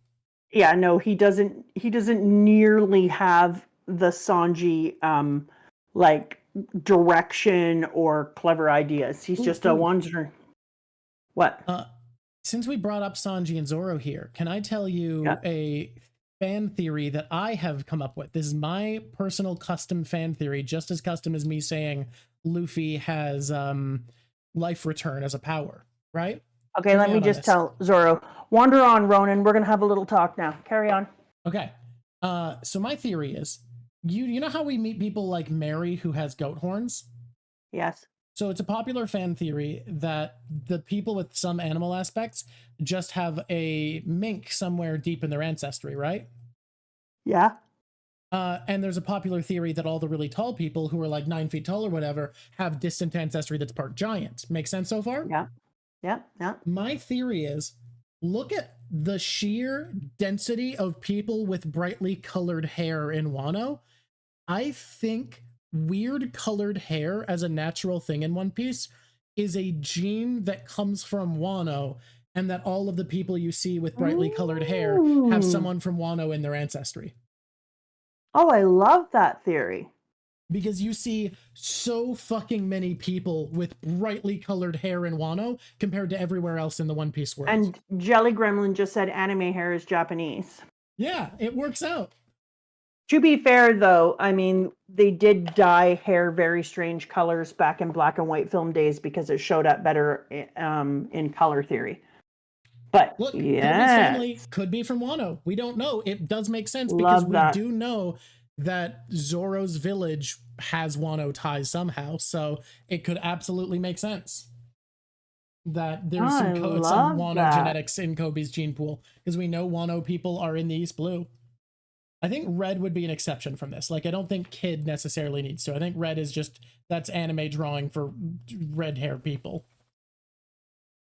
Yeah, no, he doesn't nearly have the Sanji like direction or clever ideas. He's just a wanderer. What? Since we brought up Sanji and Zoro here, can I tell you a fan theory that I have come up with? This is my personal custom fan theory, just as custom as me saying Luffy has life return as a power, right? Okay, let me just tell Zoro. Wander on, Ronan. We're going to have a little talk now. Carry on. Okay. So my theory is, you know how we meet people like Mary who has goat horns? Yes. So it's a popular fan theory that the people with some animal aspects just have a mink somewhere deep in their ancestry, right? Yeah. And there's a popular theory that all the really tall people who are like 9 feet tall or whatever have distant ancestry that's part giant. Make sense so far? Yeah. Yeah. Yeah. My theory is, look at the sheer density of people with brightly colored hair in Wano. I think weird colored hair as a natural thing in One Piece is a gene that comes from Wano, and that all of the people you see with brightly colored hair have someone from Wano in their ancestry. Oh, I love that theory. Because you see so fucking many people with brightly colored hair in Wano compared to everywhere else in the One Piece world. And Jelly Gremlin just said anime hair is Japanese. Yeah, it works out. To be fair, though, I mean, they did dye hair very strange colors back in black and white film days because it showed up better in color theory. But look, Kobe's family could be from Wano. We don't know. It does make sense because we do know that Zoro's village has Wano ties somehow, so it could absolutely make sense that there's some Wano genetics in Kobe's gene pool, because we know Wano people are in the East Blue. I think Red would be an exception from this. Like, I don't think Kid necessarily needs to. I think Red is just, that's anime drawing for red hair people.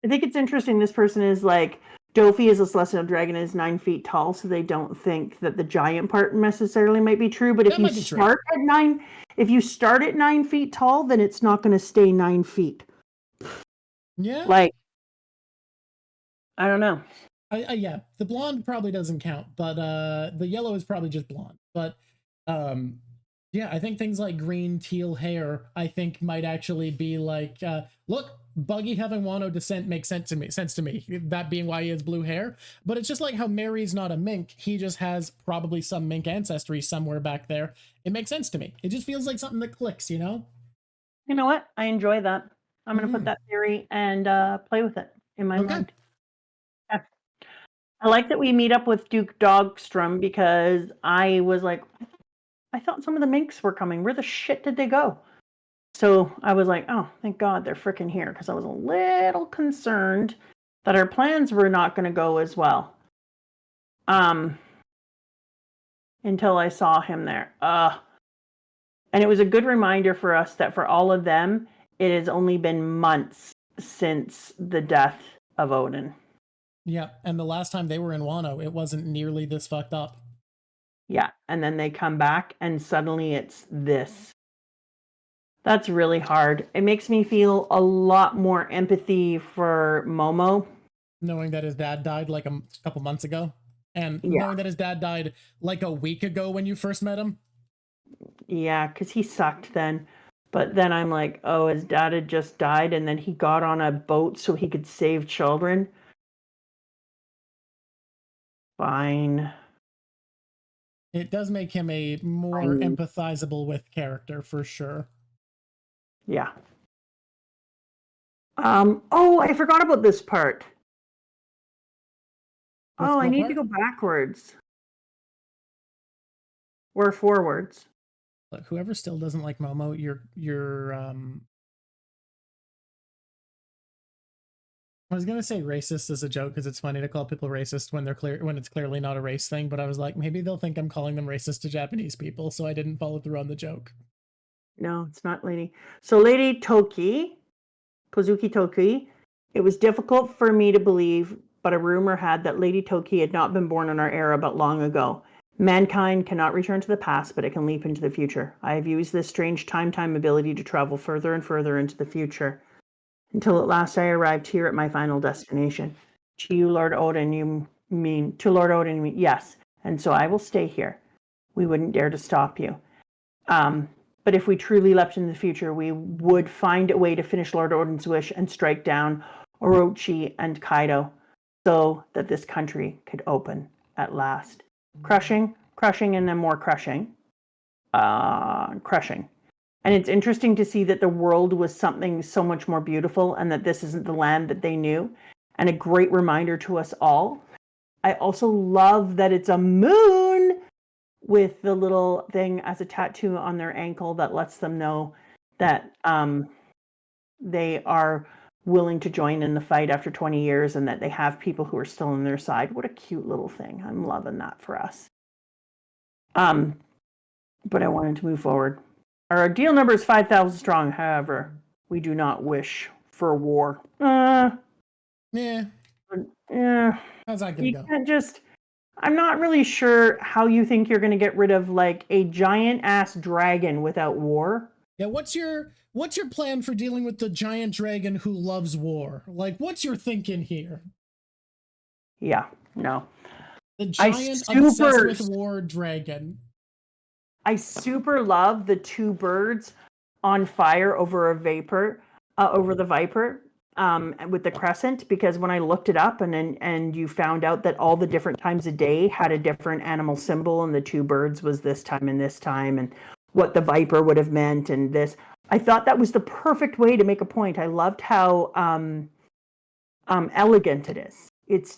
I think it's interesting. This person is like, Dofi is a celestial dragon, is 9 feet tall, so they don't think that the giant part necessarily might be true. But if you start at 9 feet tall, then it's not going to stay 9 feet. Yeah. Like, I don't know. Yeah, the blonde probably doesn't count, but the yellow is probably just blonde. But yeah, I think things like green, teal hair, I think might actually be like, look, Buggy having Wano descent makes sense to me. That being why he has blue hair. But it's just like how Mary's not a mink. He just has probably some mink ancestry somewhere back there. It makes sense to me. It just feels like something that clicks, you know? You know what? I enjoy that. I'm going to put that theory and play with it in my mind. Yeah. I like that we meet up with Duke Dogstrom because I was like, I thought some of the minks were coming. Where the shit did they go? So I was like, oh, thank God they're freaking here, because I was a little concerned that our plans were not going to go as well. Until I saw him there. And it was a good reminder for us that for all of them, it has only been months since the death of Odin. Yeah, and the last time they were in Wano, it wasn't nearly this fucked up. Yeah, and then they come back and suddenly it's this. That's really hard. It makes me feel a lot more empathy for Momo. Knowing that his dad died like a couple months ago. And knowing that his dad died like a week ago when you first met him. Yeah, because he sucked then. But then I'm like, oh, his dad had just died and then he got on a boat so he could save children. Fine. It does make him a more empathizable with character, for sure. Yeah. Oh, I forgot about this part. I need to go backwards. Or forwards. But whoever still doesn't like Momo, you're was gonna say racist as a joke because it's funny to call people racist when when it's clearly not a race thing, but I was like, maybe they'll think I'm calling them racist to Japanese people, so I didn't follow through on the joke. No, it's not Lady. So Lady Toki, Kozuki Toki, it was difficult for me to believe, but a rumor had that Lady Toki had not been born in our era but long ago. Mankind cannot return to the past, but it can leap into the future. I have used this strange time ability to travel further and further into the future, until at last I arrived here at my final destination. To you, Lord Odin, you mean, to Lord Odin, you mean, yes. And so I will stay here. We wouldn't dare to stop you. But if we truly leapt into the future, we would find a way to finish Lord Odin's wish and strike down Orochi and Kaido so that this country could open at last. Crushing, and then more crushing. Crushing. And it's interesting to see that the world was something so much more beautiful and that this isn't the land that they knew. And a great reminder to us all. I also love that it's a moon with the little thing as a tattoo on their ankle that lets them know that they are willing to join in the fight after 20 years and that they have people who are still on their side. What a cute little thing. I'm loving that for us. But I wanted to move forward. Our deal number is 5,000 strong. However, we do not wish for war. Yeah. How's that gonna go? You can't just... I'm not really sure how you think you're going to get rid of like a giant ass dragon without war. Yeah, what's your plan for dealing with the giant dragon who loves war? Like, what's your thinking here? Yeah, no. The giant obsessed with war dragon. I super love the two birds on fire over a vapor, over the viper. With the crescent, because when I looked it up and you found out that all the different times a day had a different animal symbol, and the two birds was this time and what the viper would have meant and this, I thought that was the perfect way to make a point. I loved how elegant it is. It's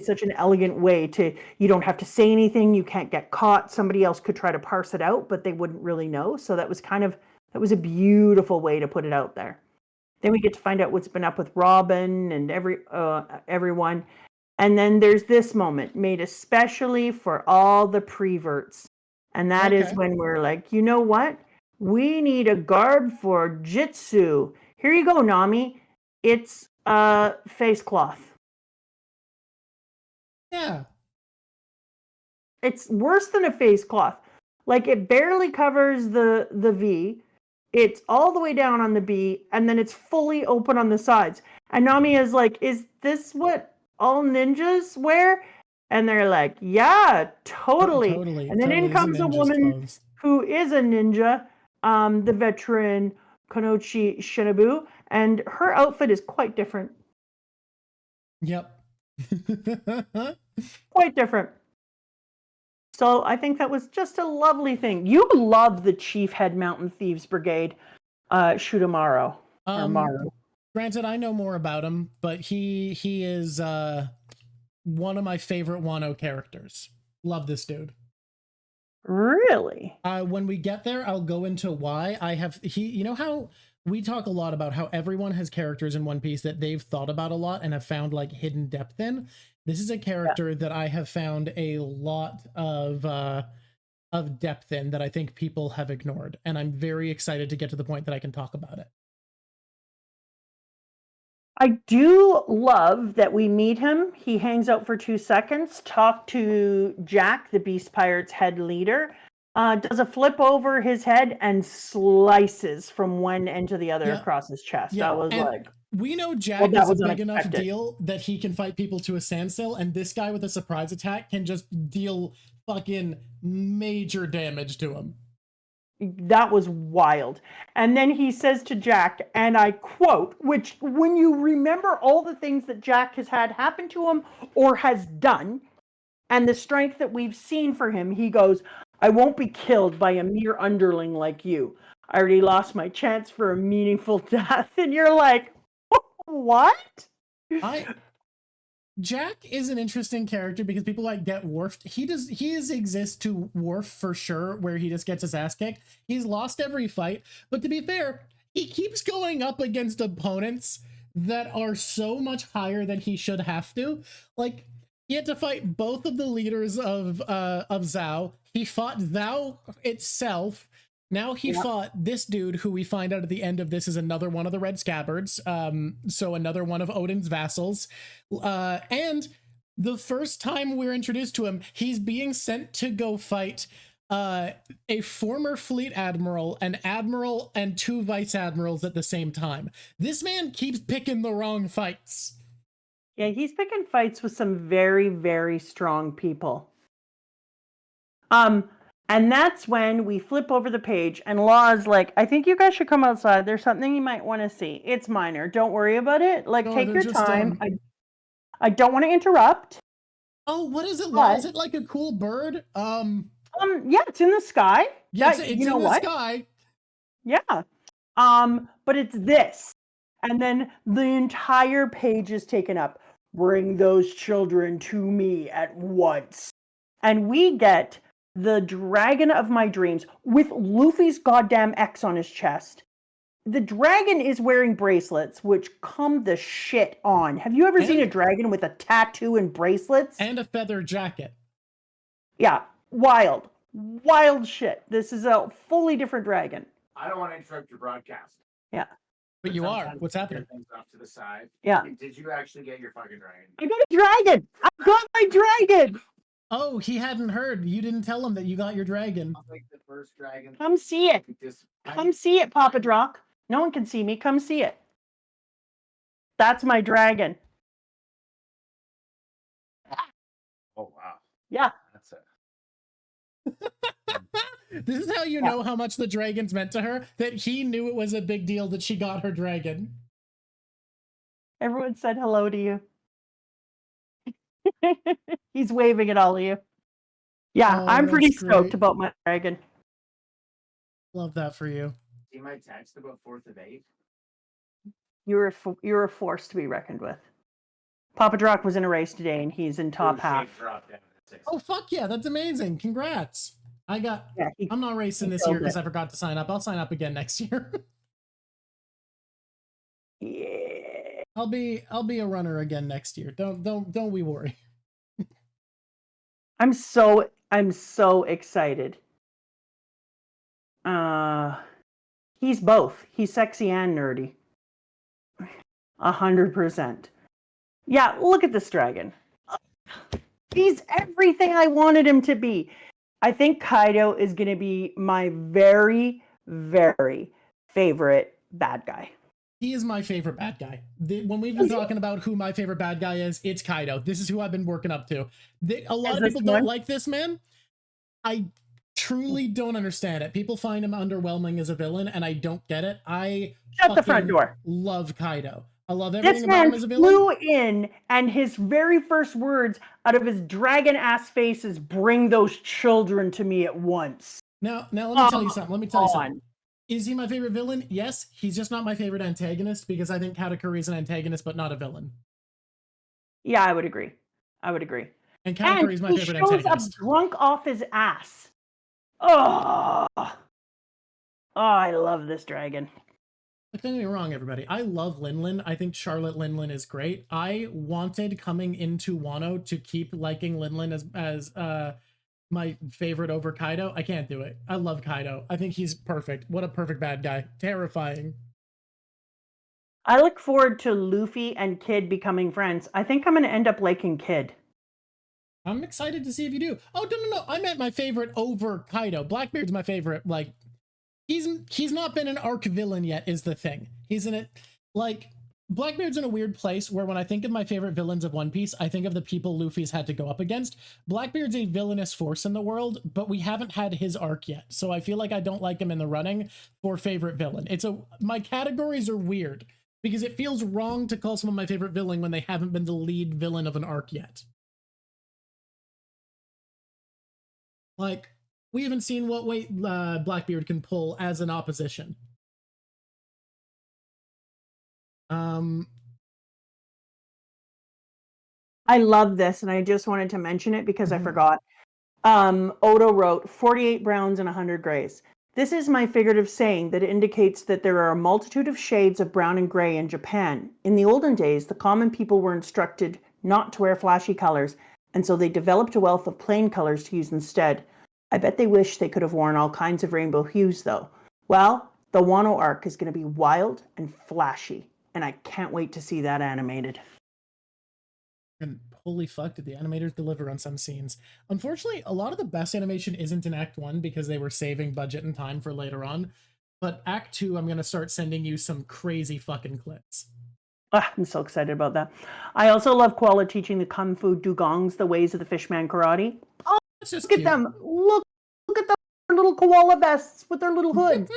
such an elegant way to, you don't have to say anything, you can't get caught. Somebody else could try to parse it out, but they wouldn't really know. So that was a beautiful way to put it out there. Then we get to find out what's been up with Robin and everyone. And then there's this moment made especially for all the preverts. And that is when we're like, you know what? We need a garb for Jitsu. Here you go, Nami. It's a face cloth. Yeah. It's worse than a face cloth. Like, it barely covers the V. It's all the way down on the B, and then it's fully open on the sides. And Nami is like, is this what all ninjas wear? And they're like, yeah, totally. And then in comes a woman who is a ninja, the veteran Konochi Shinobu, and her outfit is quite different. Yep. Quite different. So I think that was just a lovely thing. You love the Chief Head Mountain Thieves Brigade, Shutamaru. Granted, I know more about him, but he is one of my favorite Wano characters. Love this dude. Really? When we get there, I'll go into why you know how we talk a lot about how everyone has characters in One Piece that they've thought about a lot and have found like hidden depth in. This is a character that I have found a lot of depth in that I think people have ignored, and I'm very excited to get to the point that I can talk about it. I do love that we meet him. He hangs out for 2 seconds, talk to Jack, the Beast Pirates head leader, does a flip over his head and slices from one end to the other across his chest. Yeah. That was like... We know Jack is a big enough deal that he can fight people to a standstill, and this guy with a surprise attack can just deal fucking major damage to him. That was wild. And then he says to Jack, and I quote, which when you remember all the things that Jack has had happen to him or has done, and the strength that we've seen for him, he goes, I won't be killed by a mere underling like you. I already lost my chance for a meaningful death. And you're like, what? Jack is an interesting character because people like get Worfed. He exists to Worf for sure, where he just gets his ass kicked. He's lost every fight, but to be fair, he keeps going up against opponents that are so much higher than he should have to. Like, he had to fight both of the leaders of Zhao. He fought Zhao itself. Now he fought this dude who we find out at the end of this is another one of the Red Scabbards. So another one of Odin's vassals. And the first time we're introduced to him, he's being sent to go fight a former fleet admiral, an admiral, and 2 vice admirals at the same time. This man keeps picking the wrong fights. Yeah, he's picking fights with some very, very strong people. And that's when we flip over the page and Law's like, I think you guys should come outside. There's something you might want to see. It's minor. Don't worry about it. Like, take your time. I don't want to interrupt. Oh, what is it, Law? Is it like a cool bird? Yeah, it's in the sky. Yeah, it's in the sky. Yeah. But it's this. And then the entire page is taken up. Bring those children to me at once. And we get the dragon of my dreams with Luffy's goddamn X on his chest. The dragon is wearing bracelets, which come the shit on. Have you ever seen a dragon with a tattoo and bracelets? And a feather jacket. Yeah, wild. Wild shit. This is a fully different dragon. I don't want to interrupt your broadcast. Yeah. But you are. What's happening? Things off to the side. Yeah. Did you actually get your fucking dragon? I got a dragon! I got my dragon! Oh, he hadn't heard. You didn't tell him that you got your dragon. Like the first dragon. Come see it. Come see it, Papa Drock. No one can see me. Come see it. That's my dragon. Oh, wow. Yeah. That's it. This is how you know how much the dragon's meant to her, that he knew it was a big deal that she got her dragon. Everyone said hello to you. He's waving at all of you. Yeah, I'm pretty stoked about my dragon. Love that for you. See my text about 4th of 8? You're a force to be reckoned with. Papa Drock was in a race today, and he's in top half. Oh, fuck yeah, that's amazing. Congrats. I'm not racing this year because I forgot to sign up. I'll sign up again next year. Yeah. I'll be a runner again next year. Don't we worry. I'm so excited. He's both. He's sexy and nerdy. 100%. Yeah, look at this dragon. He's everything I wanted him to be. I think Kaido is going to be my very, very favorite bad guy. He is my favorite bad guy. When we've been talking about who my favorite bad guy is, it's Kaido. This is who I've been working up to. A lot of people don't like this man. I truly don't understand it. People find him underwhelming as a villain, and I don't get it. I shut the front door. Love Kaido. I love everything about him as a villain. Flew in, and his very first words out of his dragon ass face is, "Bring those children to me at once." Now let me tell you something. Is he my favorite villain? Yes. He's just not my favorite antagonist because I think Katakuri is an antagonist, but not a villain. Yeah, I would agree. And Katakuri is my favorite antagonist. He shows up drunk off his ass. Oh, I love this dragon. Don't get me wrong, everybody. I love Linlin. I think Charlotte Linlin is great. I wanted coming into Wano to keep liking Linlin as my favorite over Kaido. I can't do it. I love Kaido. I think he's perfect. What a perfect bad guy. Terrifying. I look forward to Luffy and Kid becoming friends. I think I'm going to end up liking Kid. I'm excited to see if you do. Oh, no. I meant my favorite over Kaido. Blackbeard's my favorite. Like, he's not been an arc villain yet is the thing. He's in it. Like, Blackbeard's in a weird place where when I think of my favorite villains of One Piece, I think of the people Luffy's had to go up against. Blackbeard's a villainous force in the world, but we haven't had his arc yet. So I feel like I don't like him in the running for favorite villain. My categories are weird because it feels wrong to call someone my favorite villain when they haven't been the lead villain of an arc yet. Like, we haven't seen what weight Blackbeard can pull as an opposition. I love this, and I just wanted to mention it because I forgot. Odo wrote 48 browns and 100 grays. This is my figurative saying that indicates that there are a multitude of shades of brown and gray in Japan. In the olden days, the common people were instructed not to wear flashy colors, and so they developed a wealth of plain colors to use instead. I bet they wish they could have worn all kinds of rainbow hues, though. Well, the Wano arc is going to be wild and flashy, and I can't wait to see that animated. And holy fuck, did the animators deliver on some scenes. Unfortunately, a lot of the best animation isn't in Act 1 because they were saving budget and time for later on. But Act 2, I'm going to start sending you some crazy fucking clips. I'm so excited about that. I also love Koala teaching the Kung Fu Dugongs the ways of the Fishman karate. Oh, look at them. Look at their little koala vests with their little hoods.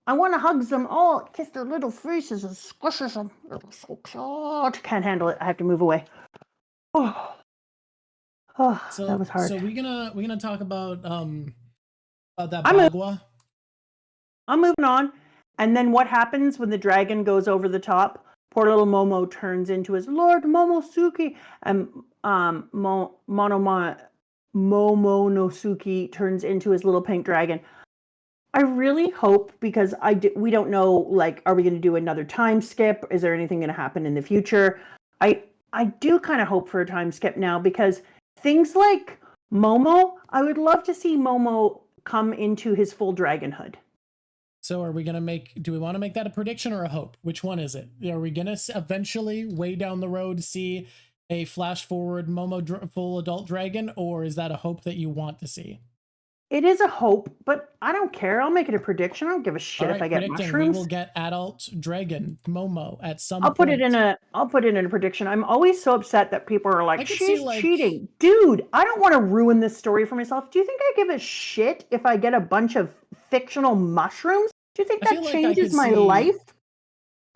I want to hug them all, kiss their little faces and squishes them. They're so cute. Can't handle it. I have to move away. Oh, that was hard. So we're gonna talk about that bagua. I'm moving on. And then what happens when the dragon goes over the top? Poor little Momo turns into his Lord Momosuke, and Momonosuke turns into his little pink dragon. I really hope, because we don't know, like, are we going to do another time skip? Is there anything going to happen in the future? I do kind of hope for a time skip now, because things like Momo, I would love to see Momo come into his full dragonhood. So are we going to do we want to make that a prediction or a hope? Which one is it? Are we going to eventually, way down the road, see a flash forward Momo full adult dragon, or is that a hope that you want to see? It is a hope, but I don't care. I'll make it a prediction. I don't give a shit if I get mushrooms. We will get adult dragon Momo at some point. I'll put it in a prediction. I'm always so upset that people are like, she's cheating. Dude, I don't want to ruin this story for myself. Do you think I give a shit if I get a bunch of fictional mushrooms? Do you think that changes my life?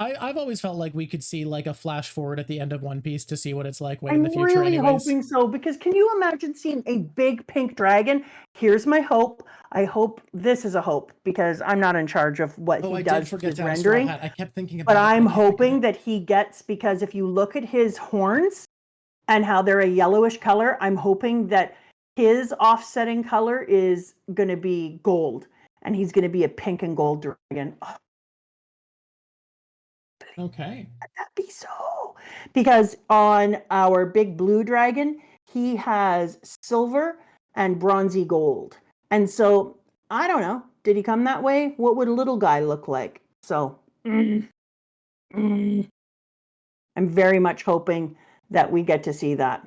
I've always felt like we could see like a flash forward at the end of One Piece to see what it's like in the future. I'm really hoping so, because can you imagine seeing a big pink dragon? Here's my hope. I hope this is a hope, because I'm not in charge of what he does with his rendering. I kept thinking about but I'm hoping that he gets, because if you look at his horns and how they're a yellowish color, I'm hoping that his offsetting color is going to be gold, and he's going to be a pink and gold dragon. Oh. Okay. That'd be so. Because on our big blue dragon, he has silver and bronzy gold. And so, I don't know. Did he come that way? What would a little guy look like? So, I'm very much hoping that we get to see that.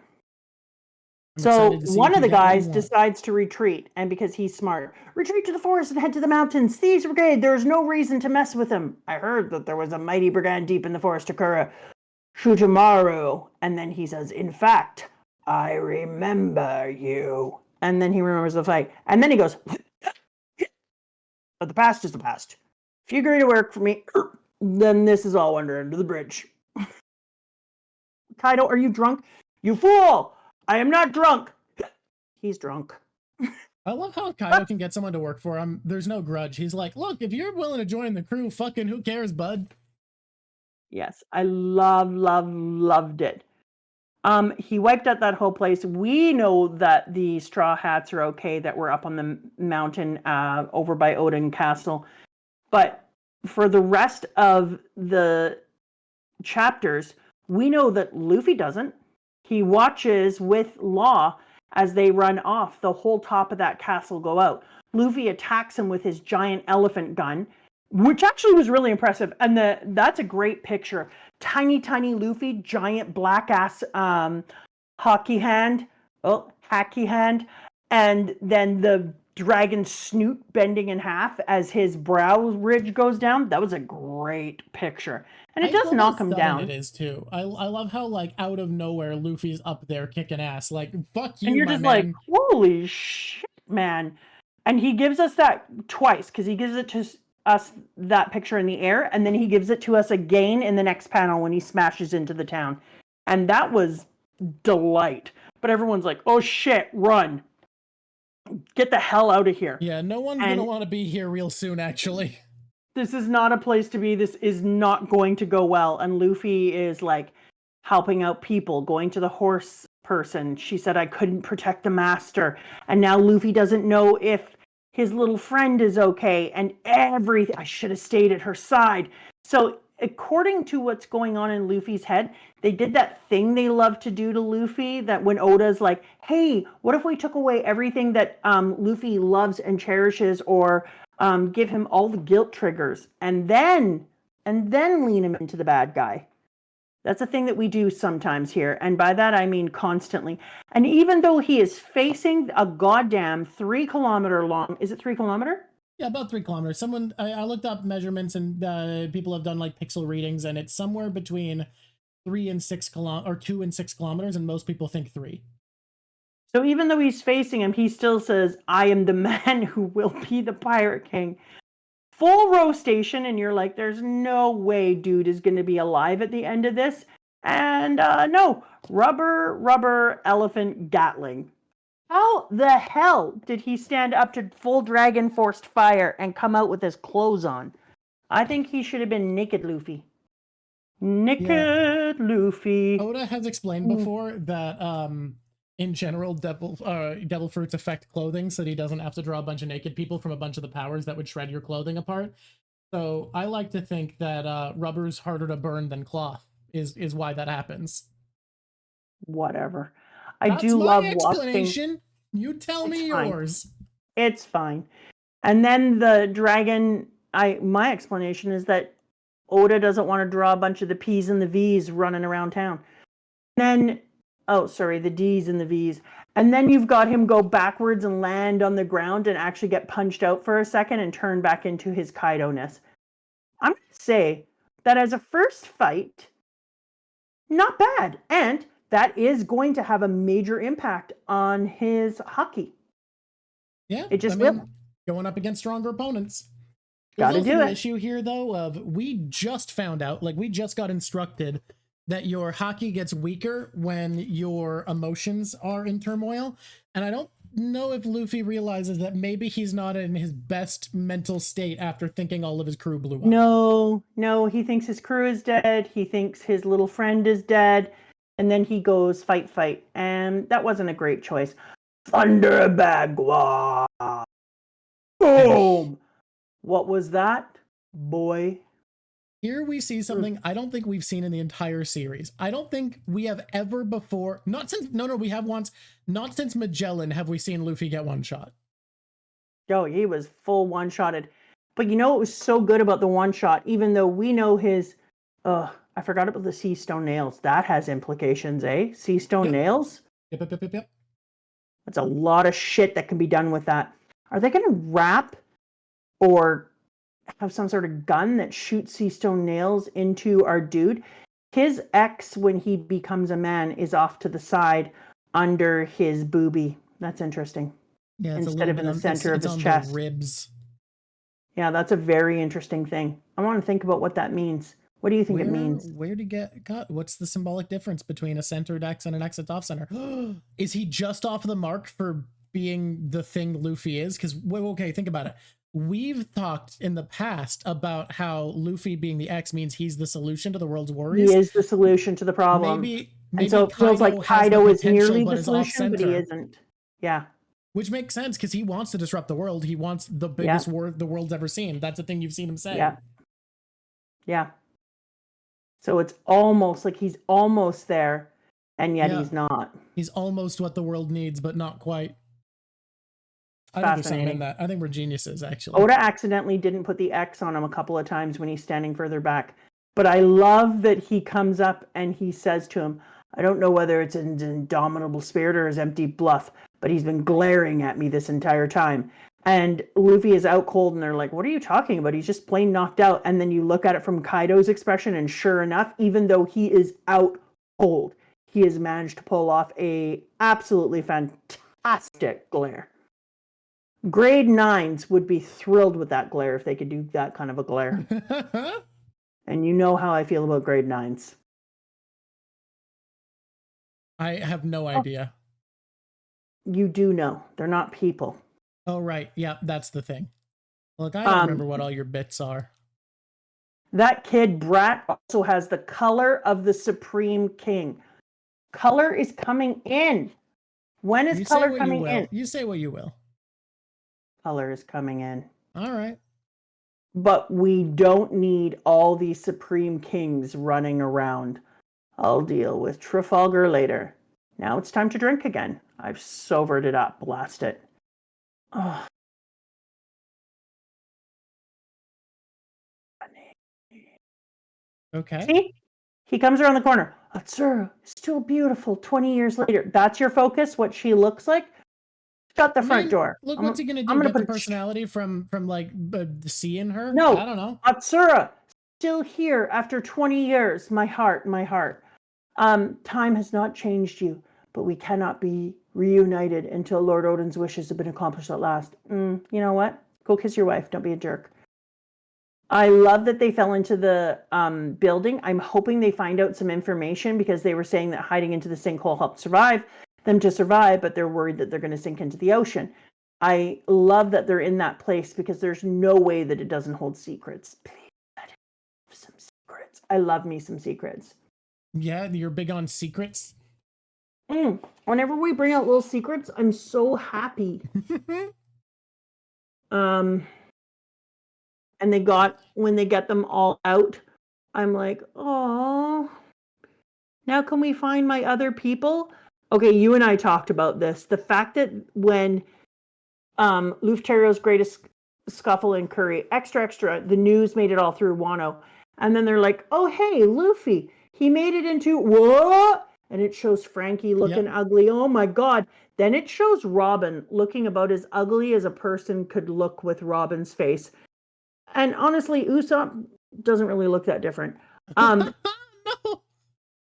So one of the guys decides to retreat, and because he's smart, retreat to the forest and head to the mountains. Thieves brigade, there is no reason to mess with him. I heard that there was a mighty brigand deep in the forest, Takura Shutamaru. And then he says, in fact, I remember you. And then he remembers the fight. And then he goes, but the past is the past. If you agree to work for me, then this is all under the bridge. Kaido, are you drunk? You fool! I am not drunk. He's drunk. I love how Kaido can get someone to work for him. There's no grudge. He's like, look, if you're willing to join the crew, fucking who cares, bud? Yes, I loved it. He wiped out that whole place. We know that the straw hats are okay, that we're up on the mountain over by Odin Castle. But for the rest of the chapters, we know that Luffy doesn't. He watches with Law as they run off. The whole top of that castle go out. Luffy attacks him with his giant elephant gun, which actually was really impressive. And that's a great picture. Tiny Luffy, giant black ass hacky hand, and then the dragon snoot bending in half as his brow ridge goes down. That was a great picture. And it does knock him down. It is too. I love how, like, out of nowhere, Luffy's up there kicking ass. Like, fuck you, and you're my just man. Like, holy shit, man. And he gives us that twice, because he gives it to us, that picture in the air, and then he gives it to us again in the next panel when he smashes into the town. And that was delight. But everyone's like, oh shit, run. Get the hell out of here. Yeah, no one's going to want to be here real soon, actually. This is not a place to be. This is not going to go well. And Luffy is like helping out people, going to the horse person. She said, I couldn't protect the master. And now Luffy doesn't know if his little friend is okay, and everything. I should have stayed at her side. So according to what's going on in Luffy's head, they did that thing they love to do to Luffy, that when Oda's like, hey, what if we took away everything that Luffy loves and cherishes, or give him all the guilt triggers, and then lean him into the bad guy. That's a thing that we do sometimes here. And by that, I mean constantly. And even though he is facing a goddamn 3 kilometer long, is it 3 kilometer? Yeah, about 3 kilometers. I looked up measurements, and people have done like pixel readings, and it's somewhere between 3 and 6 or 2 and 6 kilometers. And most people think 3. So even though he's facing him, he still says, I am the man who will be the Pirate King. Full roastation, and you're like, there's no way dude is going to be alive at the end of this. And no, rubber elephant Gatling. How the hell did he stand up to full dragon forced fire and come out with his clothes on? I think he should have been naked Luffy. Naked Luffy. Oda has explained before that in general, devil fruits affect clothing, so that he doesn't have to draw a bunch of naked people from a bunch of the powers that would shred your clothing apart. So I like to think that rubber's harder to burn than cloth is why that happens. Whatever. That's I do my love explanation. watching. You tell me fine. yours. It's fine. And then the dragon, my explanation is that Oda doesn't want to draw a bunch of the P's and the V's running around town. And then, the D's and the V's. And then you've got him go backwards and land on the ground and actually get punched out for a second and turn back into his Kaido-ness. I'm going to say that as a first fight, not bad. And that is going to have a major impact on his hockey. Yeah, it just will. Going up against stronger opponents. Got to do it. The issue here, though, of we just found out, like we just got instructed that your hockey gets weaker when your emotions are in turmoil, and I don't know if Luffy realizes that maybe he's not in his best mental state after thinking all of his crew blew up. No, he thinks his crew is dead. He thinks his little friend is dead. And then he goes fight. And that wasn't a great choice. Thunder Bagua. Boom. What was that, boy? Here we see something I don't think we've seen in the entire series. I don't think we have ever before, we have once, not since Magellan have we seen Luffy get one shot. Oh, he was full one-shotted. But you know what was so good about the one shot, even though we know his, I forgot about the sea stone nails. That has implications, eh? Sea stone nails? Yep. That's a lot of shit that can be done with that. Are they going to wrap or have some sort of gun that shoots sea stone nails into our dude? His X, when he becomes a man, is off to the side under his boobie. That's interesting. Yeah, instead of in the center of his chest. Ribs. Yeah, that's a very interesting thing. I want to think about what that means. What do you think it means? Where to get cut? What's the symbolic difference between a centered X and an X that's off center? Is he just off the mark for being the thing Luffy is? Because, okay, think about it. We've talked in the past about how Luffy being the X means he's the solution to the world's worries. He is the solution to the problem. Maybe and so it feels like Kaido is nearly the solution, but he isn't. Yeah. Which makes sense because he wants to disrupt the world. He wants the biggest war the world's ever seen. That's the thing you've seen him say. Yeah. So it's almost like he's almost there, and yet he's not. He's almost what the world needs, but not quite. I think there's something in that. I think we're geniuses, actually. Oda accidentally didn't put the X on him a couple of times when he's standing further back. But I love that he comes up and he says to him, I don't know whether it's an indomitable spirit or his empty bluff, but he's been glaring at me this entire time. And Luffy is out cold, and they're like, what are you talking about? He's just plain knocked out. And then you look at it from Kaido's expression, and sure enough, even though he is out cold, he has managed to pull off a absolutely fantastic glare. Grade 9s would be thrilled with that glare if they could do that kind of a glare. And you know how I feel about grade 9s. I have no idea. You do know. They're not people. Oh, right. Yeah, that's the thing. Look, I don't remember what all your bits are. That kid, Brat, also has the color of the Supreme King. Color is coming in. When is color coming in? You say what you will. color is coming in. All right. But we don't need all these Supreme Kings running around. I'll deal with Trafalgar later. Now it's time to drink again. I've sobered it up. Blast it. Oh. Okay. See? He comes around the corner. Atsura, still beautiful 20 years later. That's your focus, what she looks like? Shut the front door. Look, what's he gonna do? Get the personality from like seeing her? No, I don't know. Atsura, still here after 20 years. My heart, my heart. Time has not changed you, but we cannot be reunited until Lord Odin's wishes have been accomplished at last. You know what? Go kiss your wife. Don't be a jerk. I love that they fell into the building. I'm hoping they find out some information because they were saying that hiding into the sinkhole helped them to survive, but they're worried that they're going to sink into the ocean. I love that they're in that place because there's no way that it doesn't hold secrets. Please let it have some secrets. I love me some secrets. Yeah, you're big on secrets. Whenever we bring out little secrets, I'm so happy. And when they get them all out, I'm like, oh, now can we find my other people? Okay, you and I talked about this. The fact that when Luftario's greatest scuffle in Curry, extra, the news made it all through Wano. And then they're like, oh, hey, Luffy, he made it into what? And it shows Frankie looking ugly. Oh my God. Then it shows Robin looking about as ugly as a person could look with Robin's face. And honestly, Usopp doesn't really look that different. No.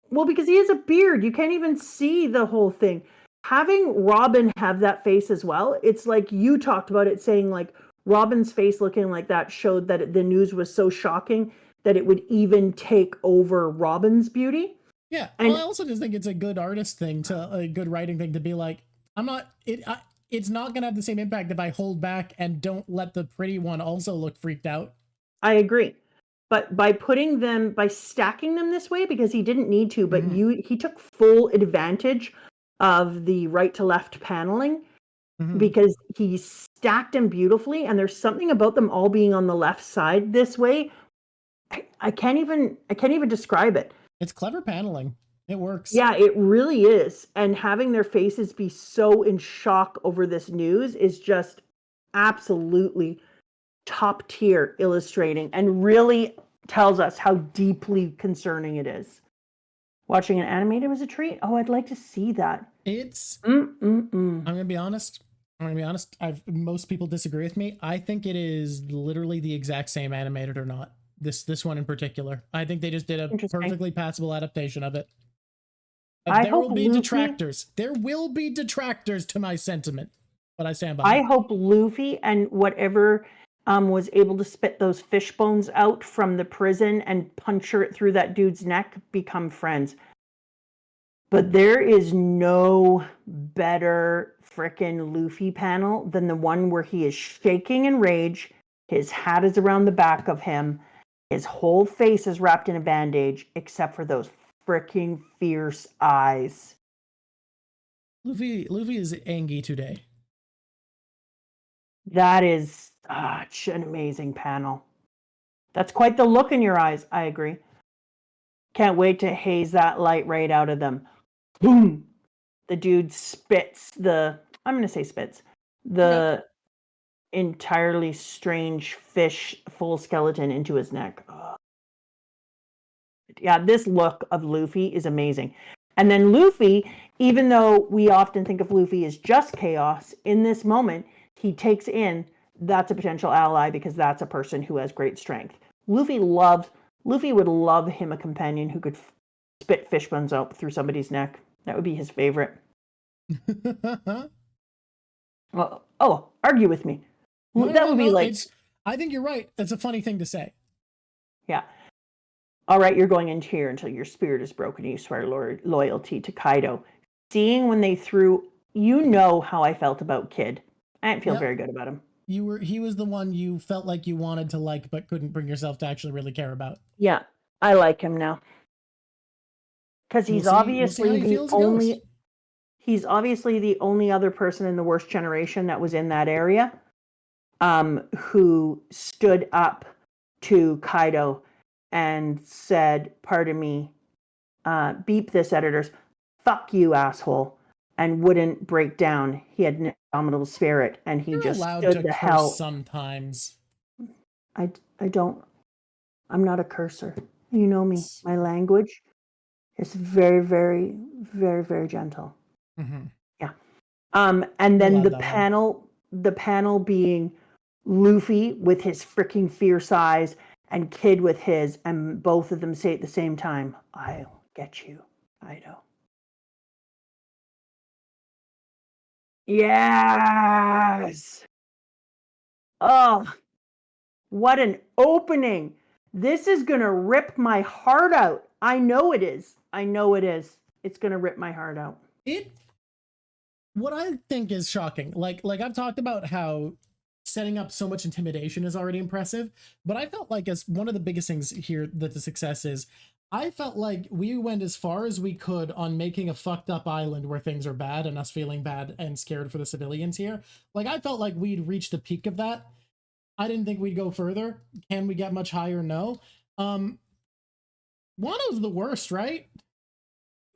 Well, because he has a beard. You can't even see the whole thing. Having Robin have that face as well, it's like you talked about it, saying like Robin's face looking like that showed that the news was so shocking that it would even take over Robin's beauty. Yeah, and I also just think it's a good artist thing, a good writing thing to be like, it's not going to have the same impact if I hold back and don't let the pretty one also look freaked out. I agree. But by stacking them this way, because he didn't need to, but he took full advantage of the right to left paneling because he stacked them beautifully. And there's something about them all being on the left side this way. I can't even describe it. It's clever paneling. It works. Yeah, it really is. And having their faces be so in shock over this news is just absolutely top tier illustrating and really tells us how deeply concerning it is. Watching an animated was a treat. Oh, I'd like to see that. It's I'm gonna be honest. Most people disagree with me. I think it is literally the exact same, animated or not. This one in particular. I think they just did a perfectly passable adaptation of it. There will be detractors. There will be detractors to my sentiment, but I stand by. I hope Luffy and whatever was able to spit those fish bones out from the prison and puncture it through that dude's neck become friends. But there is no better frickin' Luffy panel than the one where he is shaking in rage. His hat is around the back of him. His whole face is wrapped in a bandage, except for those fricking fierce eyes. Luffy is angry today. That is such an amazing panel. That's quite the look in your eyes. I agree. Can't wait to haze that light right out of them. Boom! The dude spits the entirely strange fish full skeleton into his neck. Oh. Yeah, this look of Luffy is amazing. And then Luffy, even though we often think of Luffy as just chaos, in this moment, he takes in that's a potential ally because that's a person who has great strength. Luffy would love him a companion who could spit fish bones out through somebody's neck. That would be his favorite. Well, argue with me. That would be like... I think you're right. It's a funny thing to say. Yeah. All right, you're going into here until your spirit is broken and you swear loyalty to Kaido. Seeing when they threw... You know how I felt about Kid. I didn't feel very good about him. He was the one you felt like you wanted to like, but couldn't bring yourself to actually really care about. Yeah, I like him now. Because he's obviously the only other person in the worst generation that was in that area. who stood up to Kaido and said, pardon me, beep this, editors, fuck you, asshole, and wouldn't break down. He had an indomitable spirit, and he You're just allowed stood to the curse hell. sometimes. I don't. I'm not a cursor. You know me. My language is very, very, very, very gentle. Mm-hmm. Yeah. And then allowed the that panel being Luffy with his freaking fierce eyes and Kid with his, and both of them say at the same time, "I'll get you, Kaido." Yes. Oh, what an opening. This is going to rip my heart out. I know it is. I know it is. It's going to rip my heart out. What I think is shocking, like I've talked about how setting up so much intimidation is already impressive, but I felt like as one of the biggest things here that the success is, I felt like we went as far as we could on making a fucked up island where things are bad and us feeling bad and scared for the civilians here. Like, I felt like we'd reached the peak of that. I didn't think we'd go further. Can we get much higher? No. Wano's the worst, right?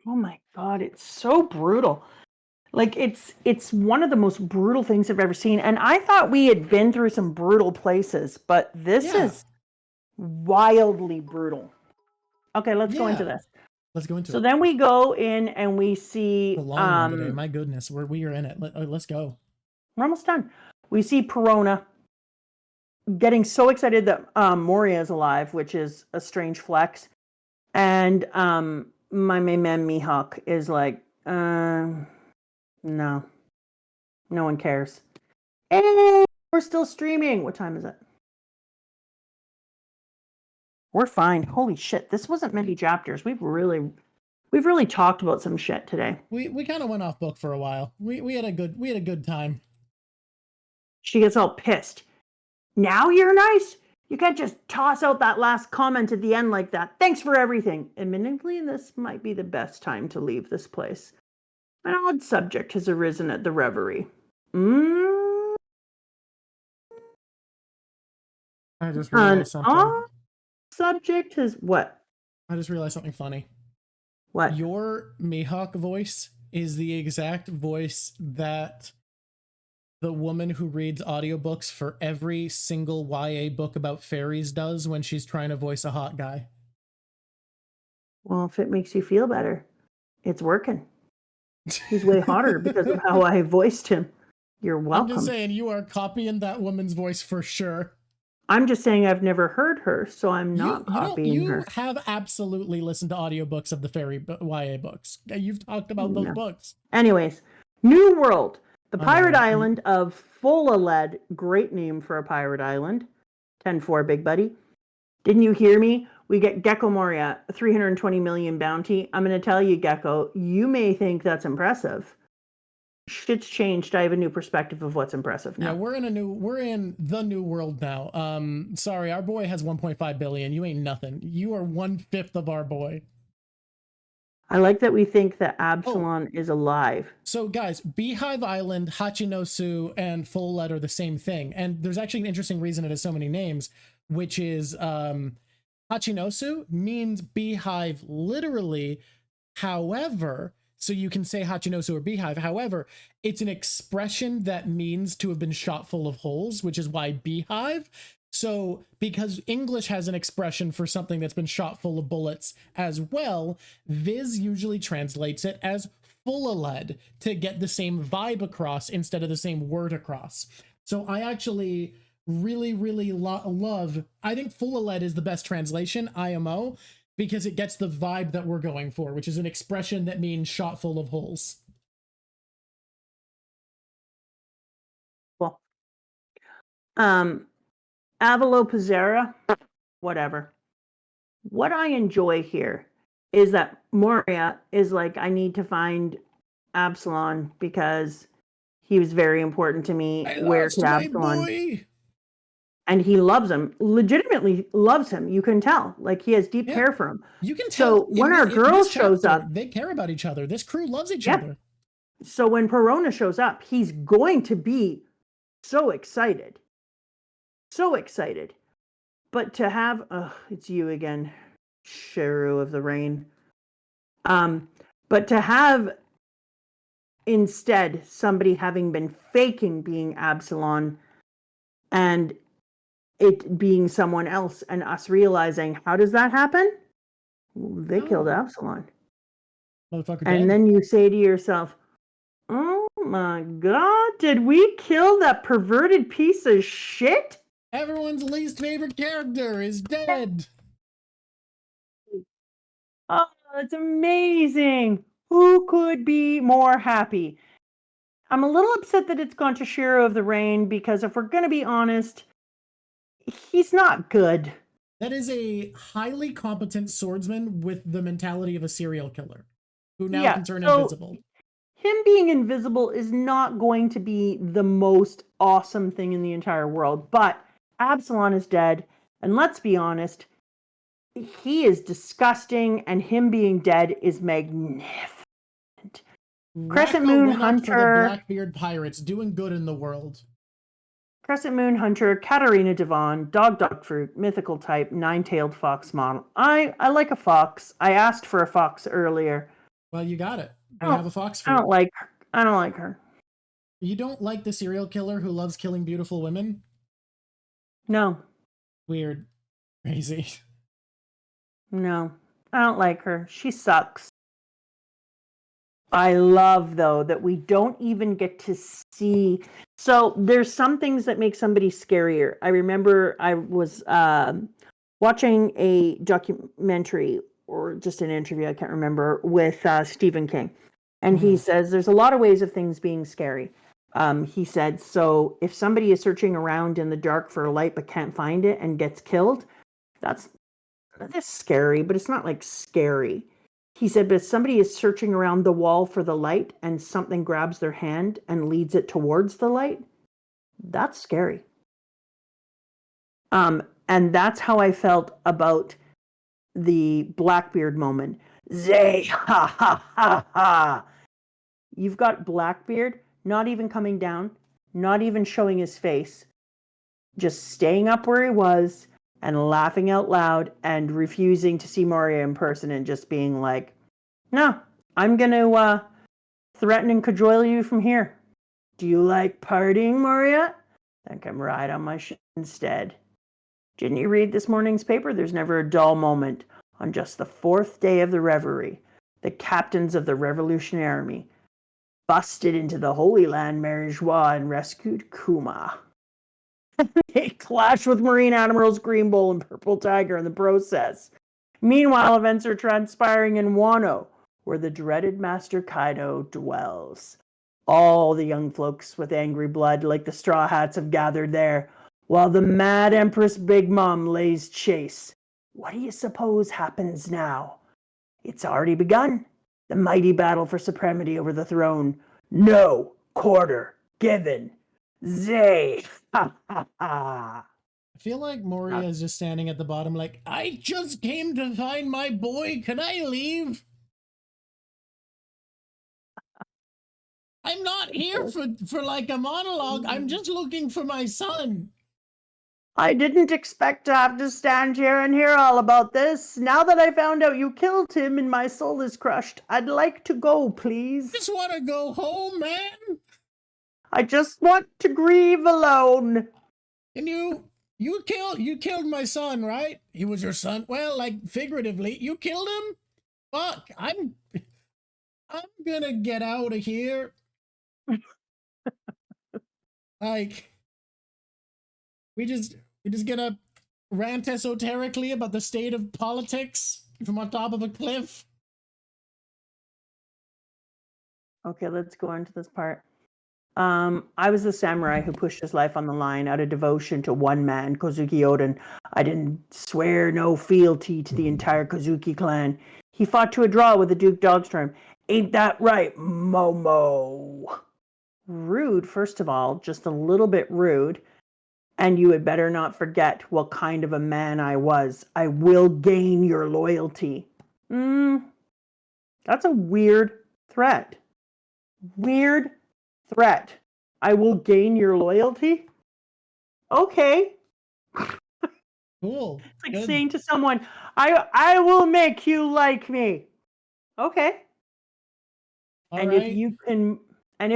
Oh my God, it's so brutal. Like it's one of the most brutal things I've ever seen. And I thought we had been through some brutal places, but this is wildly brutal. Okay, let's go into this. Let's go into it. So then we go in and we see a long one today. My goodness, we are in it. Let's go. We're almost done. We see Perona getting so excited that Moria is alive, which is a strange flex. And my main man Mihawk is like, no one cares. And we're still streaming. What time is it? We're fine. Holy shit, this wasn't many chapters. We've really talked about some shit today. We kind of went off book for a while. We had a good time. She gets all pissed. Now you're nice? You can't just toss out that last comment at the end like that. Thanks for everything. Admittedly, this might be the best time to leave this place. An odd subject has arisen at the reverie. I just realized something. Odd subject has what? I just realized something funny. What? Your Mihawk voice is the exact voice that the woman who reads audiobooks for every single YA book about fairies does when she's trying to voice a hot guy. Well, if it makes you feel better, it's working. He's way hotter because of how I voiced him. You're welcome. I'm just saying, you are copying that woman's voice for sure. I'm just saying I've never heard her, so I'm not copying her. You have absolutely listened to audiobooks of the fairy YA books. You've talked about those books. Anyways, New World. The pirate island of Fulaled. Great name for a pirate island. 10-4, big buddy. Didn't you hear me? We get Gecko Moria, 320 million bounty. I'm going to tell you, Gecko, you may think that's impressive. Shit's changed. I have a new perspective of what's impressive now. Yeah, we're in the new world now. Sorry, our boy has 1.5 billion. You ain't nothing. You are 1/5 of our boy. I like that we think that Absalom is alive. So guys, Beehive Island, Hachinosu, and Fulaled are the same thing. And there's actually an interesting reason it has so many names, which is Hachinosu means beehive literally. However, so you can say Hachinosu or beehive. However, it's an expression that means to have been shot full of holes, which is why beehive. So because English has an expression for something that's been shot full of bullets as well, Viz usually translates it as Fulaled to get the same vibe across instead of the same word across. So I actually really love, I think Fulaled is the best translation, IMO, because it gets the vibe that we're going for, which is an expression that means shot full of holes. Cool. Avalopizera, whatever. What I enjoy here is that Moria is like, I need to find Absalom because he was very important to me. Where could Absalom? Boy. And he loves him, legitimately loves him. You can tell, like he has deep care for him. You can tell. So when our girl shows up, they care about each other. This crew loves each other. So when Perona shows up, he's going to be so excited. so excited. But to have, it's you again, Sheru of the Rain. But to have instead somebody having been faking being Absalom and it being someone else and us realizing, how does that happen? They killed Absalom. Motherfucker And dead. then you say to yourself, oh my God, did we kill that perverted piece of shit? Everyone's least favorite character is dead. Oh, that's amazing. Who could be more happy? I'm a little upset that it's gone to Shiro of the Rain because if we're going to be honest, he's not good. That is a highly competent swordsman with the mentality of a serial killer who now can turn invisible. Him being invisible is not going to be the most awesome thing in the entire world, but Absalom is dead, and let's be honest, he is disgusting, and him being dead is magnificent. Crescent Moon Hunter for the Blackbeard Pirates, doing good in the world. Crescent Moon Hunter, Katarina Devon, Dog Fruit, Mythical Type, Nine-Tailed Fox model. I like a fox. I asked for a fox earlier. Well, you got it. I have a fox for I you. I don't like her. You don't like the serial killer who loves killing beautiful women? No. Weird. Crazy. No. I don't like her. She sucks. I love, though, that we don't even get to see. So there's some things that make somebody scarier. I remember I was watching a documentary or just an interview, I can't remember, with Stephen King. And he says there's a lot of ways of things being scary. He said, so if somebody is searching around in the dark for a light but can't find it and gets killed, that's scary, but it's not like scary. He said, but if somebody is searching around the wall for the light and something grabs their hand and leads it towards the light, that's scary. And that's how I felt about the Blackbeard moment. Zay, ha, ha, ha, ha. You've got Blackbeard not even coming down, not even showing his face, just staying up where he was and laughing out loud and refusing to see Moria in person and just being like, no, I'm going to threaten and cajole you from here. Do you like partying, Moria? Then come ride on my ship instead. Didn't you read this morning's paper? There's never a dull moment. On just the 4th day of the reverie, the captains of the Revolutionary Army busted into the Holy Land Marijois and rescued Kuma. They clashed with Marine Admirals Green Bull and Purple Tiger in the process. Meanwhile, events are transpiring in Wano, where the dreaded Master Kaido dwells. All the young folks with angry blood like the Straw Hats have gathered there, while the mad Empress Big Mom lays chase. What do you suppose happens now? It's already begun. The mighty battle for supremacy over the throne. No quarter given. Zay. Ha ha ha. I feel like Moria is just standing at the bottom like, I just came to find my boy. Can I leave? I'm not here for like a monologue. I'm just looking for my son. I didn't expect to have to stand here and hear all about this. Now that I found out you killed him and my soul is crushed, I'd like to go, please. Just want to go home, man. I just want to grieve alone. And you killed my son, right? He was your son. Well, like figuratively, you killed him? Fuck, I'm gonna get out of here. Like, we just gonna rant esoterically about the state of politics from on top of a cliff. Okay, let's go into this part. I was the samurai who pushed his life on the line out of devotion to one man, Kozuki Oden. I didn't swear no fealty to the entire Kozuki clan. He fought to a draw with the Duke Dogstorm. Ain't that right, Momo? Rude, first of all, just a little bit rude. And you had better not forget what kind of a man I was. I will gain your loyalty. That's a weird threat. Weird threat. I will gain your loyalty? Okay. Cool. It's like Good. saying to someone, I will make you like me. Okay. All And right. if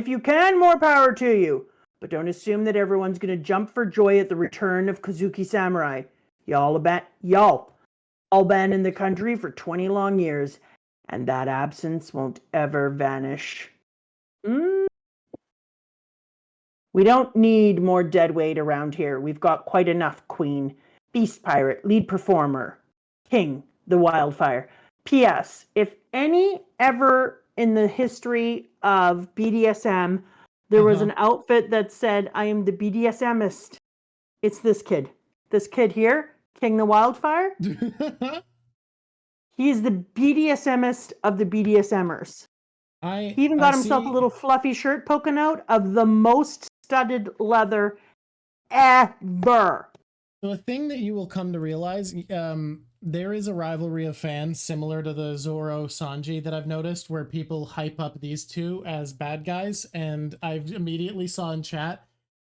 you can, more power to you. But don't assume that everyone's gonna jump for joy at the return of Kazuki Samurai. Y'all all been in the country for 20 long years, and that absence won't ever vanish. We don't need more deadweight around here. We've got quite enough, Queen. Beast Pirate, lead performer. King, the Wildfire. P.S. If any ever in the history of BDSM, there was an outfit that said, I am the BDSMist, it's this kid. This kid here, King the Wildfire. He is the BDSMist of the BDSMers. He even got himself a little fluffy shirt poking out of the most studded leather ever. So a thing that you will come to realize, there is a rivalry of fans similar to the Zoro Sanji that I've noticed, where people hype up these two as bad guys, and I've immediately saw in chat,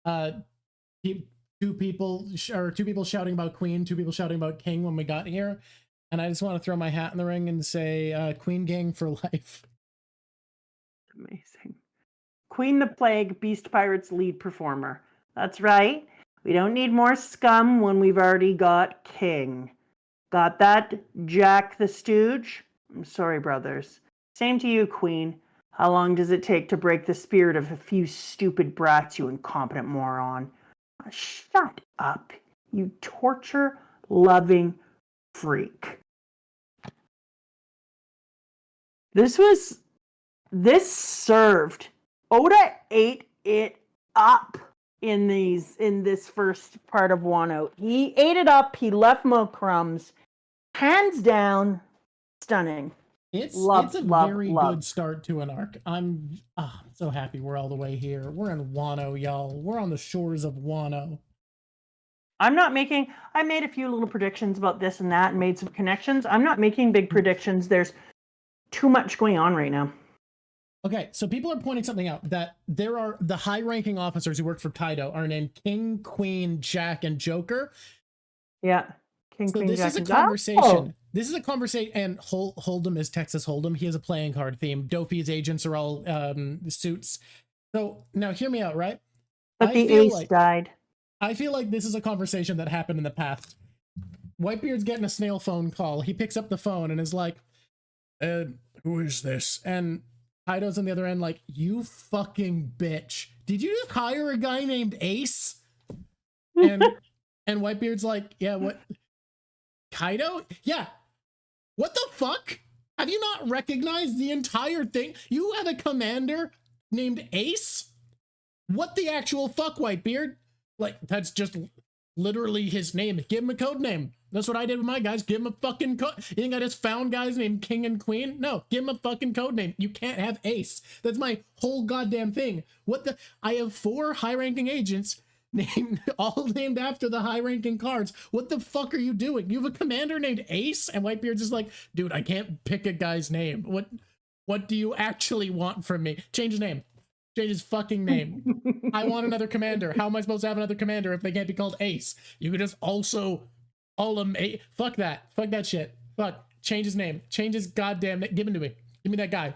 two people shouting about Queen, two people shouting about King when we got here, and I just want to throw my hat in the ring and say, Queen gang for life. Amazing. Queen the Plague, Beast Pirate's lead performer. That's right. We don't need more scum when we've already got King. Got that, Jack the Stooge? I'm sorry, brothers. Same to you, Queen. How long does it take to break the spirit of a few stupid brats, you incompetent moron? Shut up, you torture-loving freak. This served. Oda ate it up in this first part of Wano. He ate it up. He left no crumbs. Hands down, stunning. It's a very good start to an arc. I'm so happy we're all the way here. We're in Wano, y'all. We're on the shores of Wano. I made a few little predictions about this and that and made some connections. I'm not making big predictions. There's too much going on right now. Okay, so people are pointing something out, that there are the high-ranking officers who work for Kaido are named King, Queen, Jack, and Joker. Yeah. King, so Queen, this Jack, is a and conversation. Oh. This is a conversation, and Hold'em is Texas Hold'em. He has a playing card theme. Dopey's agents are all suits. So now hear me out, right? But the ace died. I feel like this is a conversation that happened in the past. Whitebeard's getting a snail phone call. He picks up the phone and is like, who is this? And Kaido's on the other end like, you fucking bitch. Did you just hire a guy named Ace? And Whitebeard's like, yeah, what? Kaido? Yeah. What the fuck? Have you not recognized the entire thing? You have a commander named Ace? What the actual fuck, Whitebeard? Like, that's just literally his name. Give him a code name. That's what I did with my guys. Give him a fucking code. You think I just found guys named King and Queen? No, give him a fucking code name. You can't have Ace. That's my whole goddamn thing. What the? I have 4 high-ranking agents all named after the high-ranking cards. What the fuck are you doing? You have a commander named Ace? And Whitebeard's just like, dude, I can't pick a guy's name. What do you actually want from me? Change his name. Change his fucking name. I want another commander. How am I supposed to have another commander if they can't be called Ace? You could just also call them Ace. Fuck that. Fuck that shit. Fuck. Change his name. Change his goddamn name. Give him to me. Give me that guy.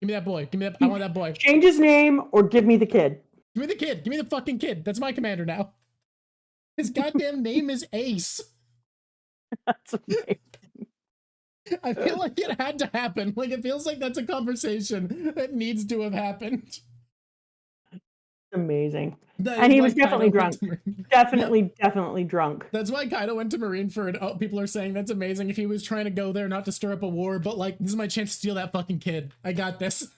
Give me that boy. Give me that. I want that boy. Change his name or give me the kid. Give me the kid. Give me the fucking kid. That's my commander now. His goddamn name is Ace. That's amazing. I feel like it had to happen. Like, it feels like that's a conversation that needs to have happened. Amazing. And he was definitely drunk. Definitely drunk. That's why Kaido went to Marineford. Oh, people are saying that's amazing. If he was trying to go there not to stir up a war, but like, this is my chance to steal that fucking kid. I got this.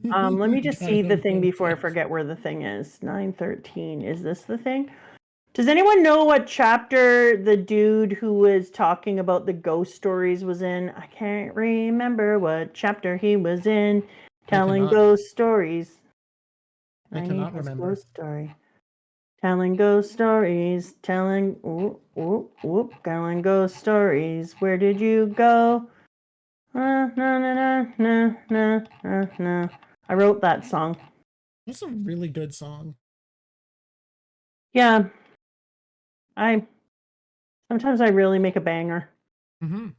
Let me just see the thing before I forget where the thing is. 913. Is this the thing? Does anyone know what chapter the dude who was talking about the ghost stories was in? I can't remember what chapter he was in. Telling ghost stories. I cannot remember. Ghost story. Telling ghost stories. Telling ghost stories. Where did you go? No. I wrote that song. That's a really good song. Yeah. Sometimes I really make a banger. Mm-hmm.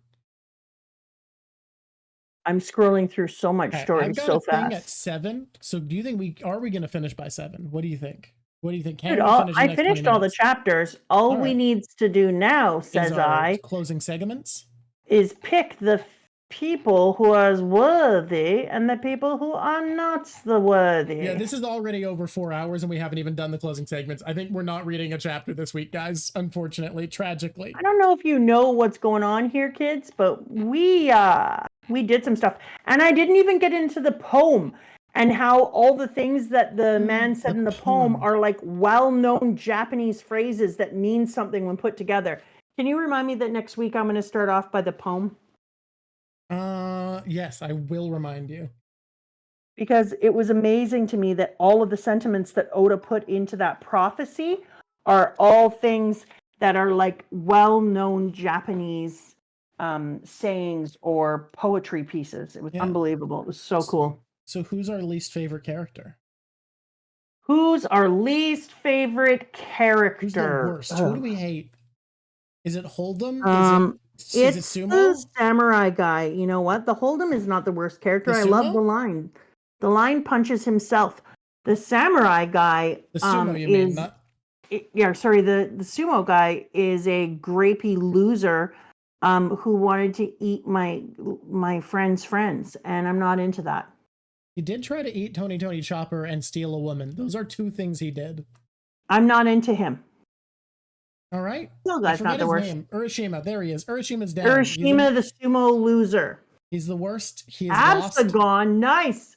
I'm scrolling through so much Okay, I've stories got so a thing at fast. 7. So do you think we going to finish by 7? What do you think? What do you think? Can Dude, we finish in I the next 20 finished all the minutes? chapters. All All we right. needs to do now, Is says our I, closing segments? is pick the people who are worthy and the people who are not the worthy. Yeah, this is already over 4 hours and we haven't even done the closing segments. I think we're not reading a chapter this week, guys. Unfortunately, tragically. I don't know if you know what's going on here, kids, but we did some stuff. And I didn't even get into the poem and how all the things that the man said The in the poem poem. are like well-known Japanese phrases that mean something when put together. Can you remind me that next week I'm going to start off by the poem? Yes, I will remind you. Because it was amazing to me that all of the sentiments that Oda put into that prophecy are all things that are like well-known Japanese sayings or poetry pieces. It was unbelievable. It was so cool. So who's our least favorite character? Who's our least favorite character? Who's the worst? Who do we hate? Is it Hold'em? Is it Sumo? The samurai guy. You know what? The Hold'em is not the worst character. I love the line. The line punches himself. The samurai guy the sumo, you is mean, not... the sumo guy is a grapey loser who wanted to eat my friend's friends, and I'm not into that. He did try to eat Tony Chopper and steal a woman. Those are 2 things he did. I'm not into him. All right. No, I that's forget not the his worst. name. Urashima. There he is. Urashima's down. Urashima, the sumo loser. He's the worst. He is Absagon, lost. Nice.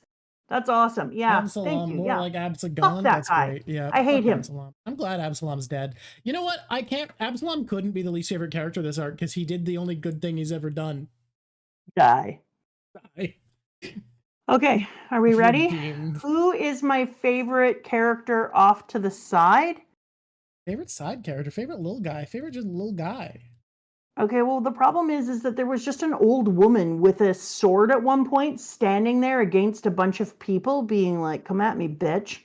That's awesome. Yeah. Absalom, thank you. more Yeah. like Absagon. Fuck that That's guy. great. Yeah. I hate him. Absalom. I'm glad Absalom's dead. You know what? Absalom couldn't be the least favorite character this arc because he did the only good thing he's ever done. Die. Okay, are we ready? Redeemed. Who is my favorite character off to the side? Favorite side character? Favorite little guy? Favorite just little guy? Okay, well, the problem is that there was just an old woman with a sword at one point standing there against a bunch of people being like, come at me, bitch.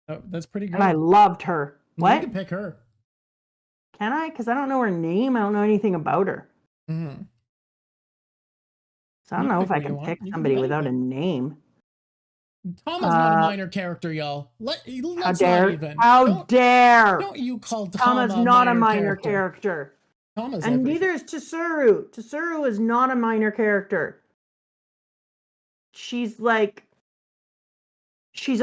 Oh, that's pretty good. And I loved her. What? You can pick her. Can I? Because I don't know her name. I don't know anything about her. Mm-hmm. So I don't know if I can pick somebody without a name. Tama's not a minor character, y'all. How dare! Don't you call Tama Tama's not a minor character. Tama's and everything. Neither is Tsuru. Tsuru is not a minor character. She's a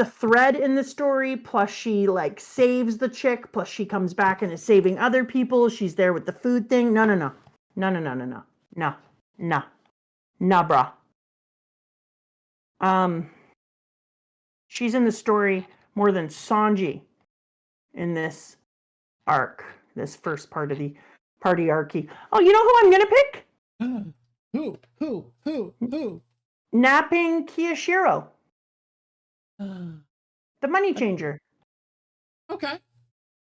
thread in the story, plus she like saves the chick, plus she comes back and is saving other people. She's there with the food thing. No, brah. She's in the story more than Sanji in this arc, this first part of the party archy. Oh, you know who I'm gonna pick? Who? Napping Kiyashiro. The money changer. Okay.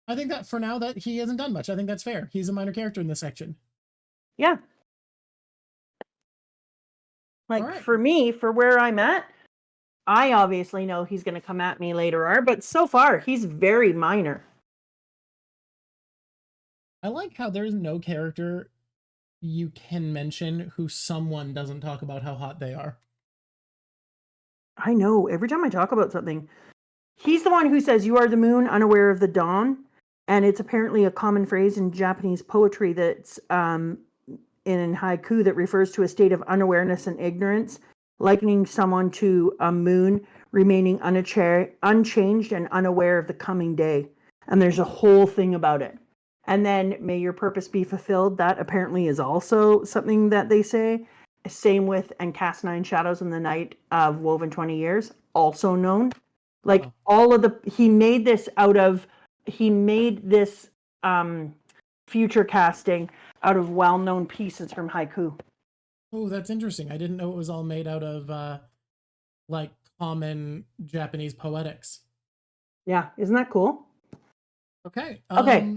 I think that for now that he hasn't done much. I think that's fair. He's a minor character in this section. Yeah. For me, for where I'm at, I obviously know he's going to come at me later on, but so far he's very minor. I like how there's no character you can mention who someone doesn't talk about how hot they are. I know. Every time I talk about something, he's the one who says, "You are the moon, unaware of the dawn." And it's apparently a common phrase in Japanese poetry that's in haiku that refers to a state of unawareness and ignorance, likening someone to a moon remaining unchanged and unaware of the coming day. And there's a whole thing about it. And then, may your purpose be fulfilled. That apparently is also something that they say. Same with, and cast 9 shadows in the night of woven 20 years, also known. All of he made this future casting out of well-known pieces from haiku. Oh, that's interesting. I didn't know it was all made out of common Japanese poetics. Yeah, isn't that cool? Okay. Okay.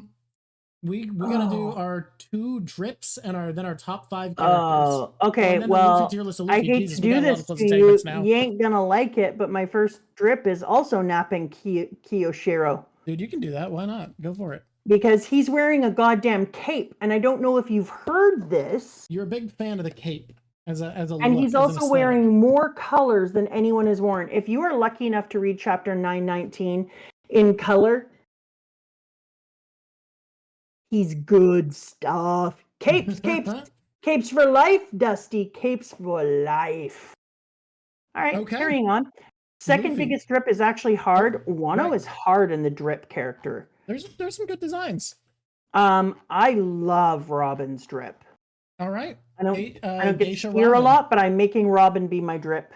We gotta do our 2 drips and our top 5 characters. Oh, okay. And then the Well, Luffy tier list of I Luffy. hate Jesus, to we do got a lot this of to closing you. segments now. You ain't gonna like it, but my first drip is also napping Kiyoshiro. Dude, you can do that. Why not? Go for it. Because he's wearing a goddamn cape, and I don't know if you've heard this. You're a big fan of the cape as a And look, he's also wearing more colors than anyone has worn. If you are lucky enough to read chapter 919 in color, he's good stuff. Capes, capes, capes for life, Dusty. Capes for life. All right, Okay. carrying on. Second Luffy. biggest drip is actually hard. Wano right. is hard in the drip character. There's some good designs. I love Robin's drip. All right. I don't get Geisha to hear a Robin. lot, but I'm making Robin be my drip.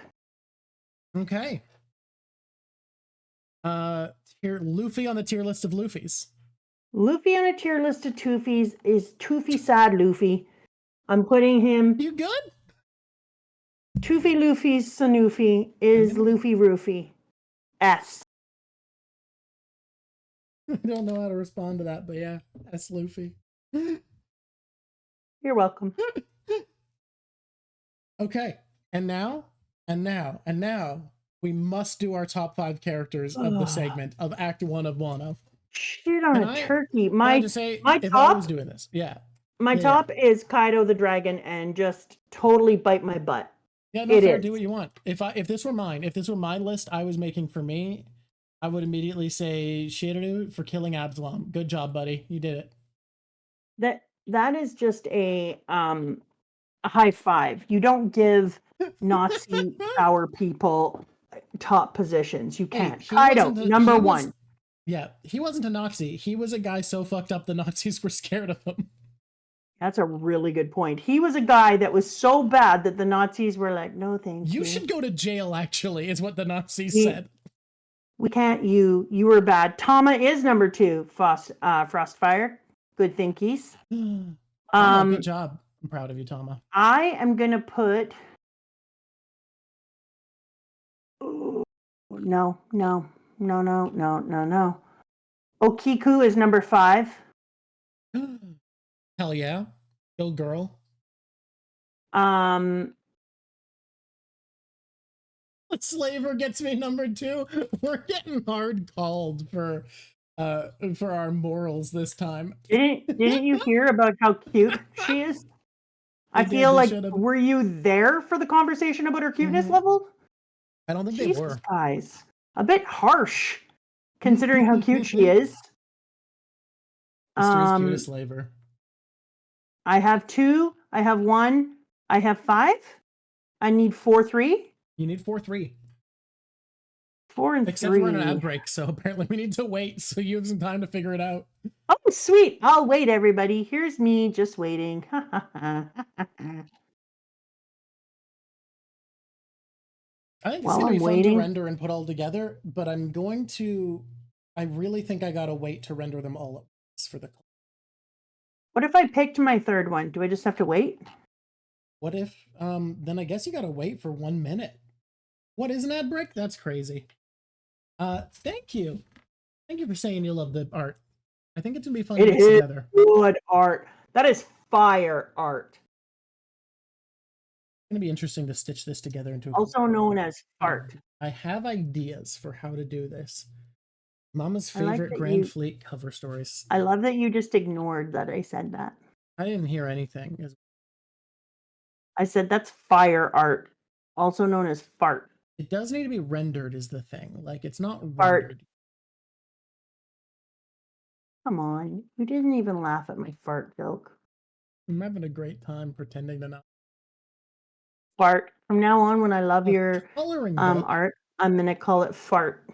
Okay. Luffy on the tier list of Luffys. Luffy on a tier list of Toofies is Toofy Sad Luffy. I'm putting him. You good? Toofy Luffy Sanufi is Luffy Roofy. S. I don't know how to respond to that, but yeah, S Luffy. You're welcome. Okay, and now, we must do our top 5 characters of the segment of Act 1 of Wano. Shit on a turkey. My top. I was doing this, yeah. My top is Kaido the dragon, and just totally bite my butt. Yeah, no, fair. Do what you want. If this were my list I was making for me, I would immediately say Shiryu for killing Absalom. Good job, buddy. You did it. That is just a high five. You don't give Nazi power people top positions. You can't. Hey, Kaido, number 1. Yeah, he wasn't a Nazi. He was a guy so fucked up the Nazis were scared of him. That's a really good point. He was a guy that was so bad that the Nazis were like, no, thank you. You should go to jail, actually, is what the Nazis said. We can't, you were bad. Tama is number 2, Frostfire. Good thinkies. Good job. I'm proud of you, Tama. I am going to put... No. Okiku is number 5. Hell yeah. Go girl. The Slaver gets me number 2. We're getting hard called for our morals this time. Didn't you hear about how cute she is? I feel like, were you there for the conversation about her cuteness level? I don't think they were. Guys, a bit harsh, considering how cute she is. Mystery's cutest slaver. I have 2. I have 1. I have 5. I need 4, 3. You need 4, 3. 4 and Except 3. we're in an ad break, so apparently we need to wait, so you have some time to figure it out. Oh, sweet. I'll wait, everybody. Here's me just waiting. I think it's going to be fun to render and put all together, but I really think I got to wait to render them all at once for the... What if I picked my 3rd one? Do I just have to wait? What if, then I guess you got to wait for 1 minute. What is an ad break? That's crazy. Thank you. Thank you for saying you love the art. I think it's going to be fun to mix together. Good art. That is fire art. It's going to be interesting to stitch this together into also known as art. I have ideas for how to do this. Mama's favorite Grand Fleet cover stories. I love that you just ignored that I said that. I didn't hear anything. I said that's fire art, also known as fart. It does need to be rendered is the thing. Like, it's not fart. Rendered. Come on. You didn't even laugh at my fart joke. I'm having a great time pretending to not. Fart. From now on, when I love your art, I'm going to call it fart.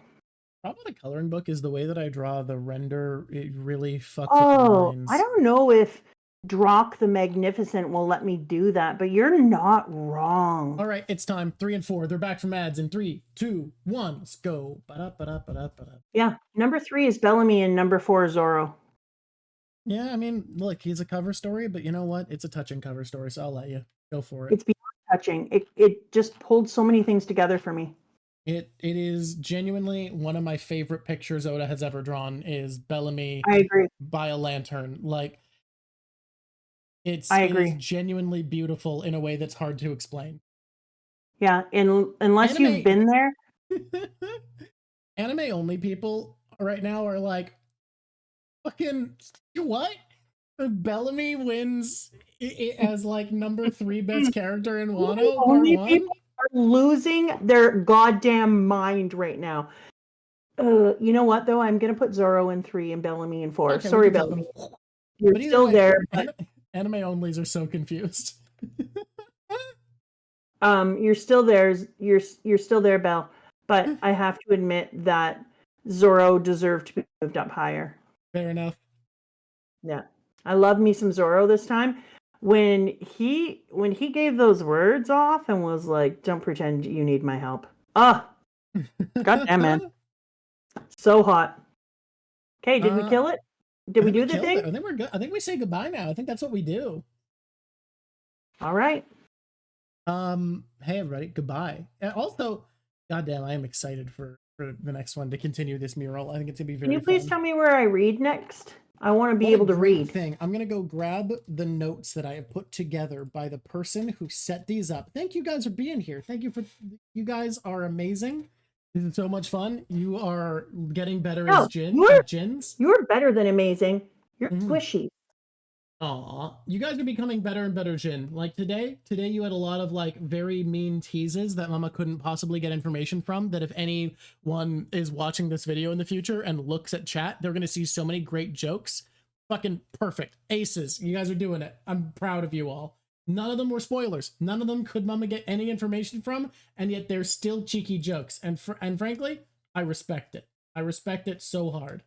Probably the coloring book is the way that I draw the render. It really fucks with the lines. I don't know if Drock the Magnificent will let me do that, but you're not wrong. All right, it's time. 3 and 4. They're back from ads in 3, 2, 1. Let's go. Yeah, number 3 is Bellamy and number 4 is Zoro. Yeah, I mean, look, he's a cover story, but you know what? It's a touching cover story, so I'll let you go for it. It's beyond touching. It just pulled so many things together for me. It is genuinely one of my favorite pictures Oda has ever drawn is Bellamy I agree. by a lantern. Like it I is agree. genuinely beautiful in a way that's hard to explain. Yeah, unless Anime you've been there. Anime only people right now are like, fucking what? Bellamy wins as like number 3 best character in Wano part Only 1. people are losing their goddamn mind right now. You know what though? I'm gonna put Zoro in 3 and Bellamy in 4. Okay, Sorry, Bellamy. You're but either still way, there. But, anime onlys are so confused. you're still there. You're still there, Bell. But I have to admit that Zoro deserved to be moved up higher. Fair enough. Yeah, I love me some Zoro this time. When he gave those words off and was like, "Don't pretend you need my help." Goddamn, man, so hot. Okay, did we kill it? Did we do the thing? I think we're good. I think we say goodbye now. I think that's what we do. All right. Hey everybody, goodbye. And also, goddamn, I am excited for the next one to continue this mural. I think it's gonna be very. Can you please fun. tell me where I read next? I want to be able to read. Thing. I'm gonna go grab the notes that I have put together by the person who set these up. Thank you guys for being here. Thank you for you guys are amazing. This is so much fun. You are getting better as Jins. You're better than amazing. You're squishy. Aw, you guys are becoming better and better, Jin. Like today you had a lot of like very mean teases that Mama couldn't possibly get information from, that if anyone is watching this video in the future and looks at chat, they're gonna see so many great jokes. Fucking perfect. Aces. You guys are doing it. I'm proud of you all. None of them were spoilers. None of them could Mama get any information from, and yet they're still cheeky jokes. And frankly, I respect it. I respect it so hard.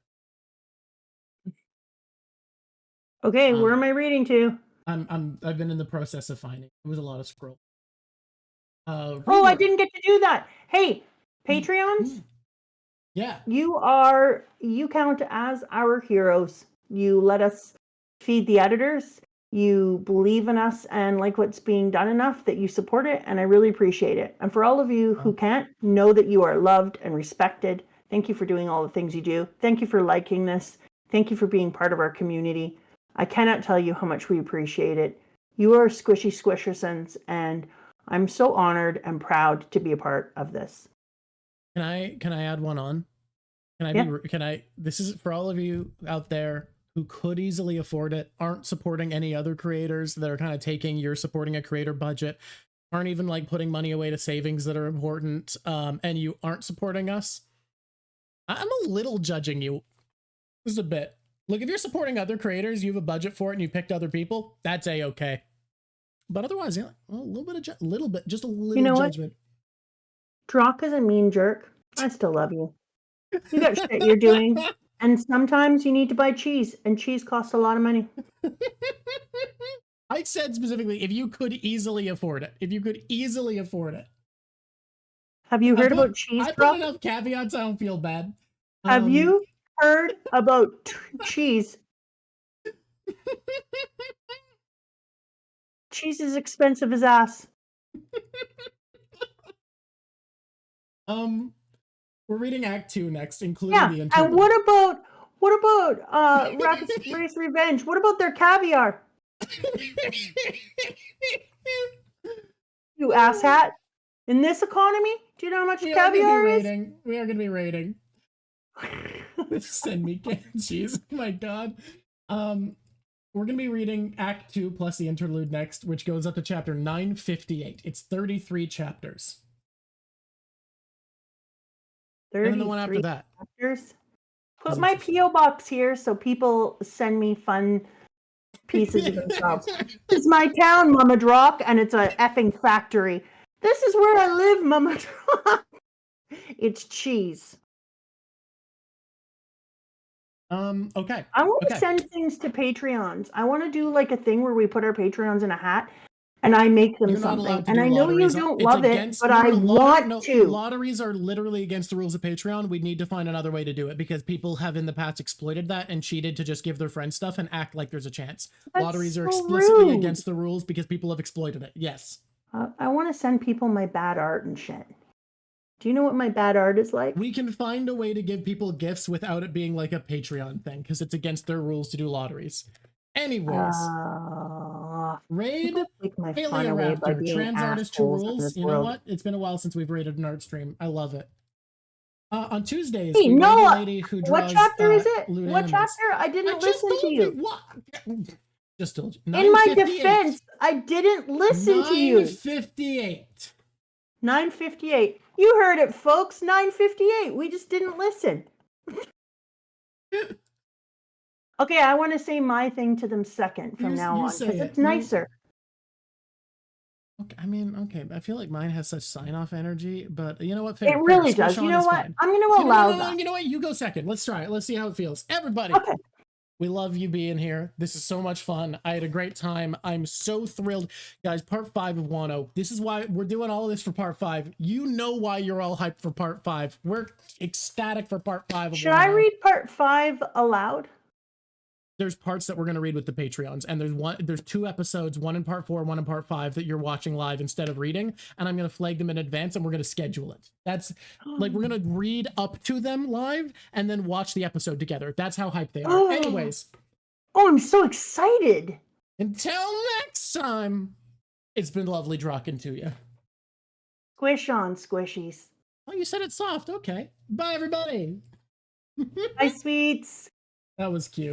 Okay, where am I reading to? I've been in the process of finding. It was a lot of scroll. I didn't get to do that. Hey, Patreons? Yeah. You count as our heroes. You let us feed the editors. You believe in us and like what's being done enough that you support it, and I really appreciate it. And for all of you who can't, know that you are loved and respected. Thank you for doing all the things you do. Thank you for liking this. Thank you for being part of our community. I cannot tell you how much we appreciate it. You are squishy squishersons, and I'm so honored and proud to be a part of this. Can I add one on? This is for all of you out there who could easily afford it, aren't supporting any other creators that are kind of taking you're supporting a creator budget, aren't even like putting money away to savings that are important, and you aren't supporting us. I'm a little judging you. Just a bit. Look, if you're supporting other creators, you have a budget for it and you picked other people, that's a-okay. But otherwise, yeah, a little bit, just a little judgment. Drock is a mean jerk. I still love you. You got shit you're doing. And sometimes you need to buy cheese, and cheese costs a lot of money. I said specifically, if you could easily afford it. If you could easily afford it. Have you heard about cheese, I put enough caveats, I don't feel bad. Have you heard about cheese? Cheese is expensive as ass. We're reading Act 2 next, including the interlude. And what about Race Revenge? What about their caviar? You asshat. In this economy, do you know how much caviar is? We are going to be rating. Send me cheese. Oh my god. We're going to be reading Act 2 plus the interlude next, which goes up to chapter 958. It's 33 chapters. 33 and then the one after that. Chapters? Put my P.O. box here so people send me fun pieces of themselves. This is my town, Mama Drock, and it's a effing factory. This is where I live, Mama Drock. It's cheese. Okay. I want to send things to Patreons. I want to do like a thing where we put our Patreons in a hat and I make them something. And I know you don't love it, but I want to. Lotteries are literally against the rules of Patreon. We need to find another way to do it because people have in the past exploited that and cheated to just give their friends stuff and act like there's a chance. Lotteries are explicitly against the rules because people have exploited it. Yes. I want to send people my bad art and shit. Do you know what my bad art is like? We can find a way to give people gifts without it being like a Patreon thing, because it's against their rules to do lotteries. Anyways, raid take my fun away by Paleoraptor, being trans artist, 2 assholes in rules. this You know world. what? It's been a while since we've rated an art stream. I love it. On Tuesdays, Hey, we no, raid a lady who draws what chapter is it? lewd What animes. chapter? I didn't listen to told you. What? Just told you. In my 958. defense, I didn't listen to you. 958. 9:58. You heard it, folks. 9:58. We just didn't listen. Okay, I want to say my thing to them second from now on because it's nicer. Okay, I mean, okay. I feel like mine has such sign-off energy, but you know what? It really does. You know what? I'm going to allow that. You know what? You go second. Let's try it. Let's see how it feels. Everybody. Okay. We love you being here. This is so much fun. I had a great time. I'm so thrilled. Guys, part 5 of Wano. This is why we're doing all of this for part 5. You know why you're all hyped for part 5. We're ecstatic for part 5 of Should Wano. I read part 5 aloud? There's parts that we're going to read with the Patreons, and there's 2 episodes, one in part 4, one in part 5 that you're watching live instead of reading, and I'm going to flag them in advance, and we're going to schedule it. That's like, we're going to read up to them live and then watch the episode together. That's how hyped they are. Anyways. Oh, I'm so excited. Until next time, it's been lovely talking to you. Squish on, squishies. Oh, you said it's soft. Okay. Bye, everybody. Bye, sweets. That was cute.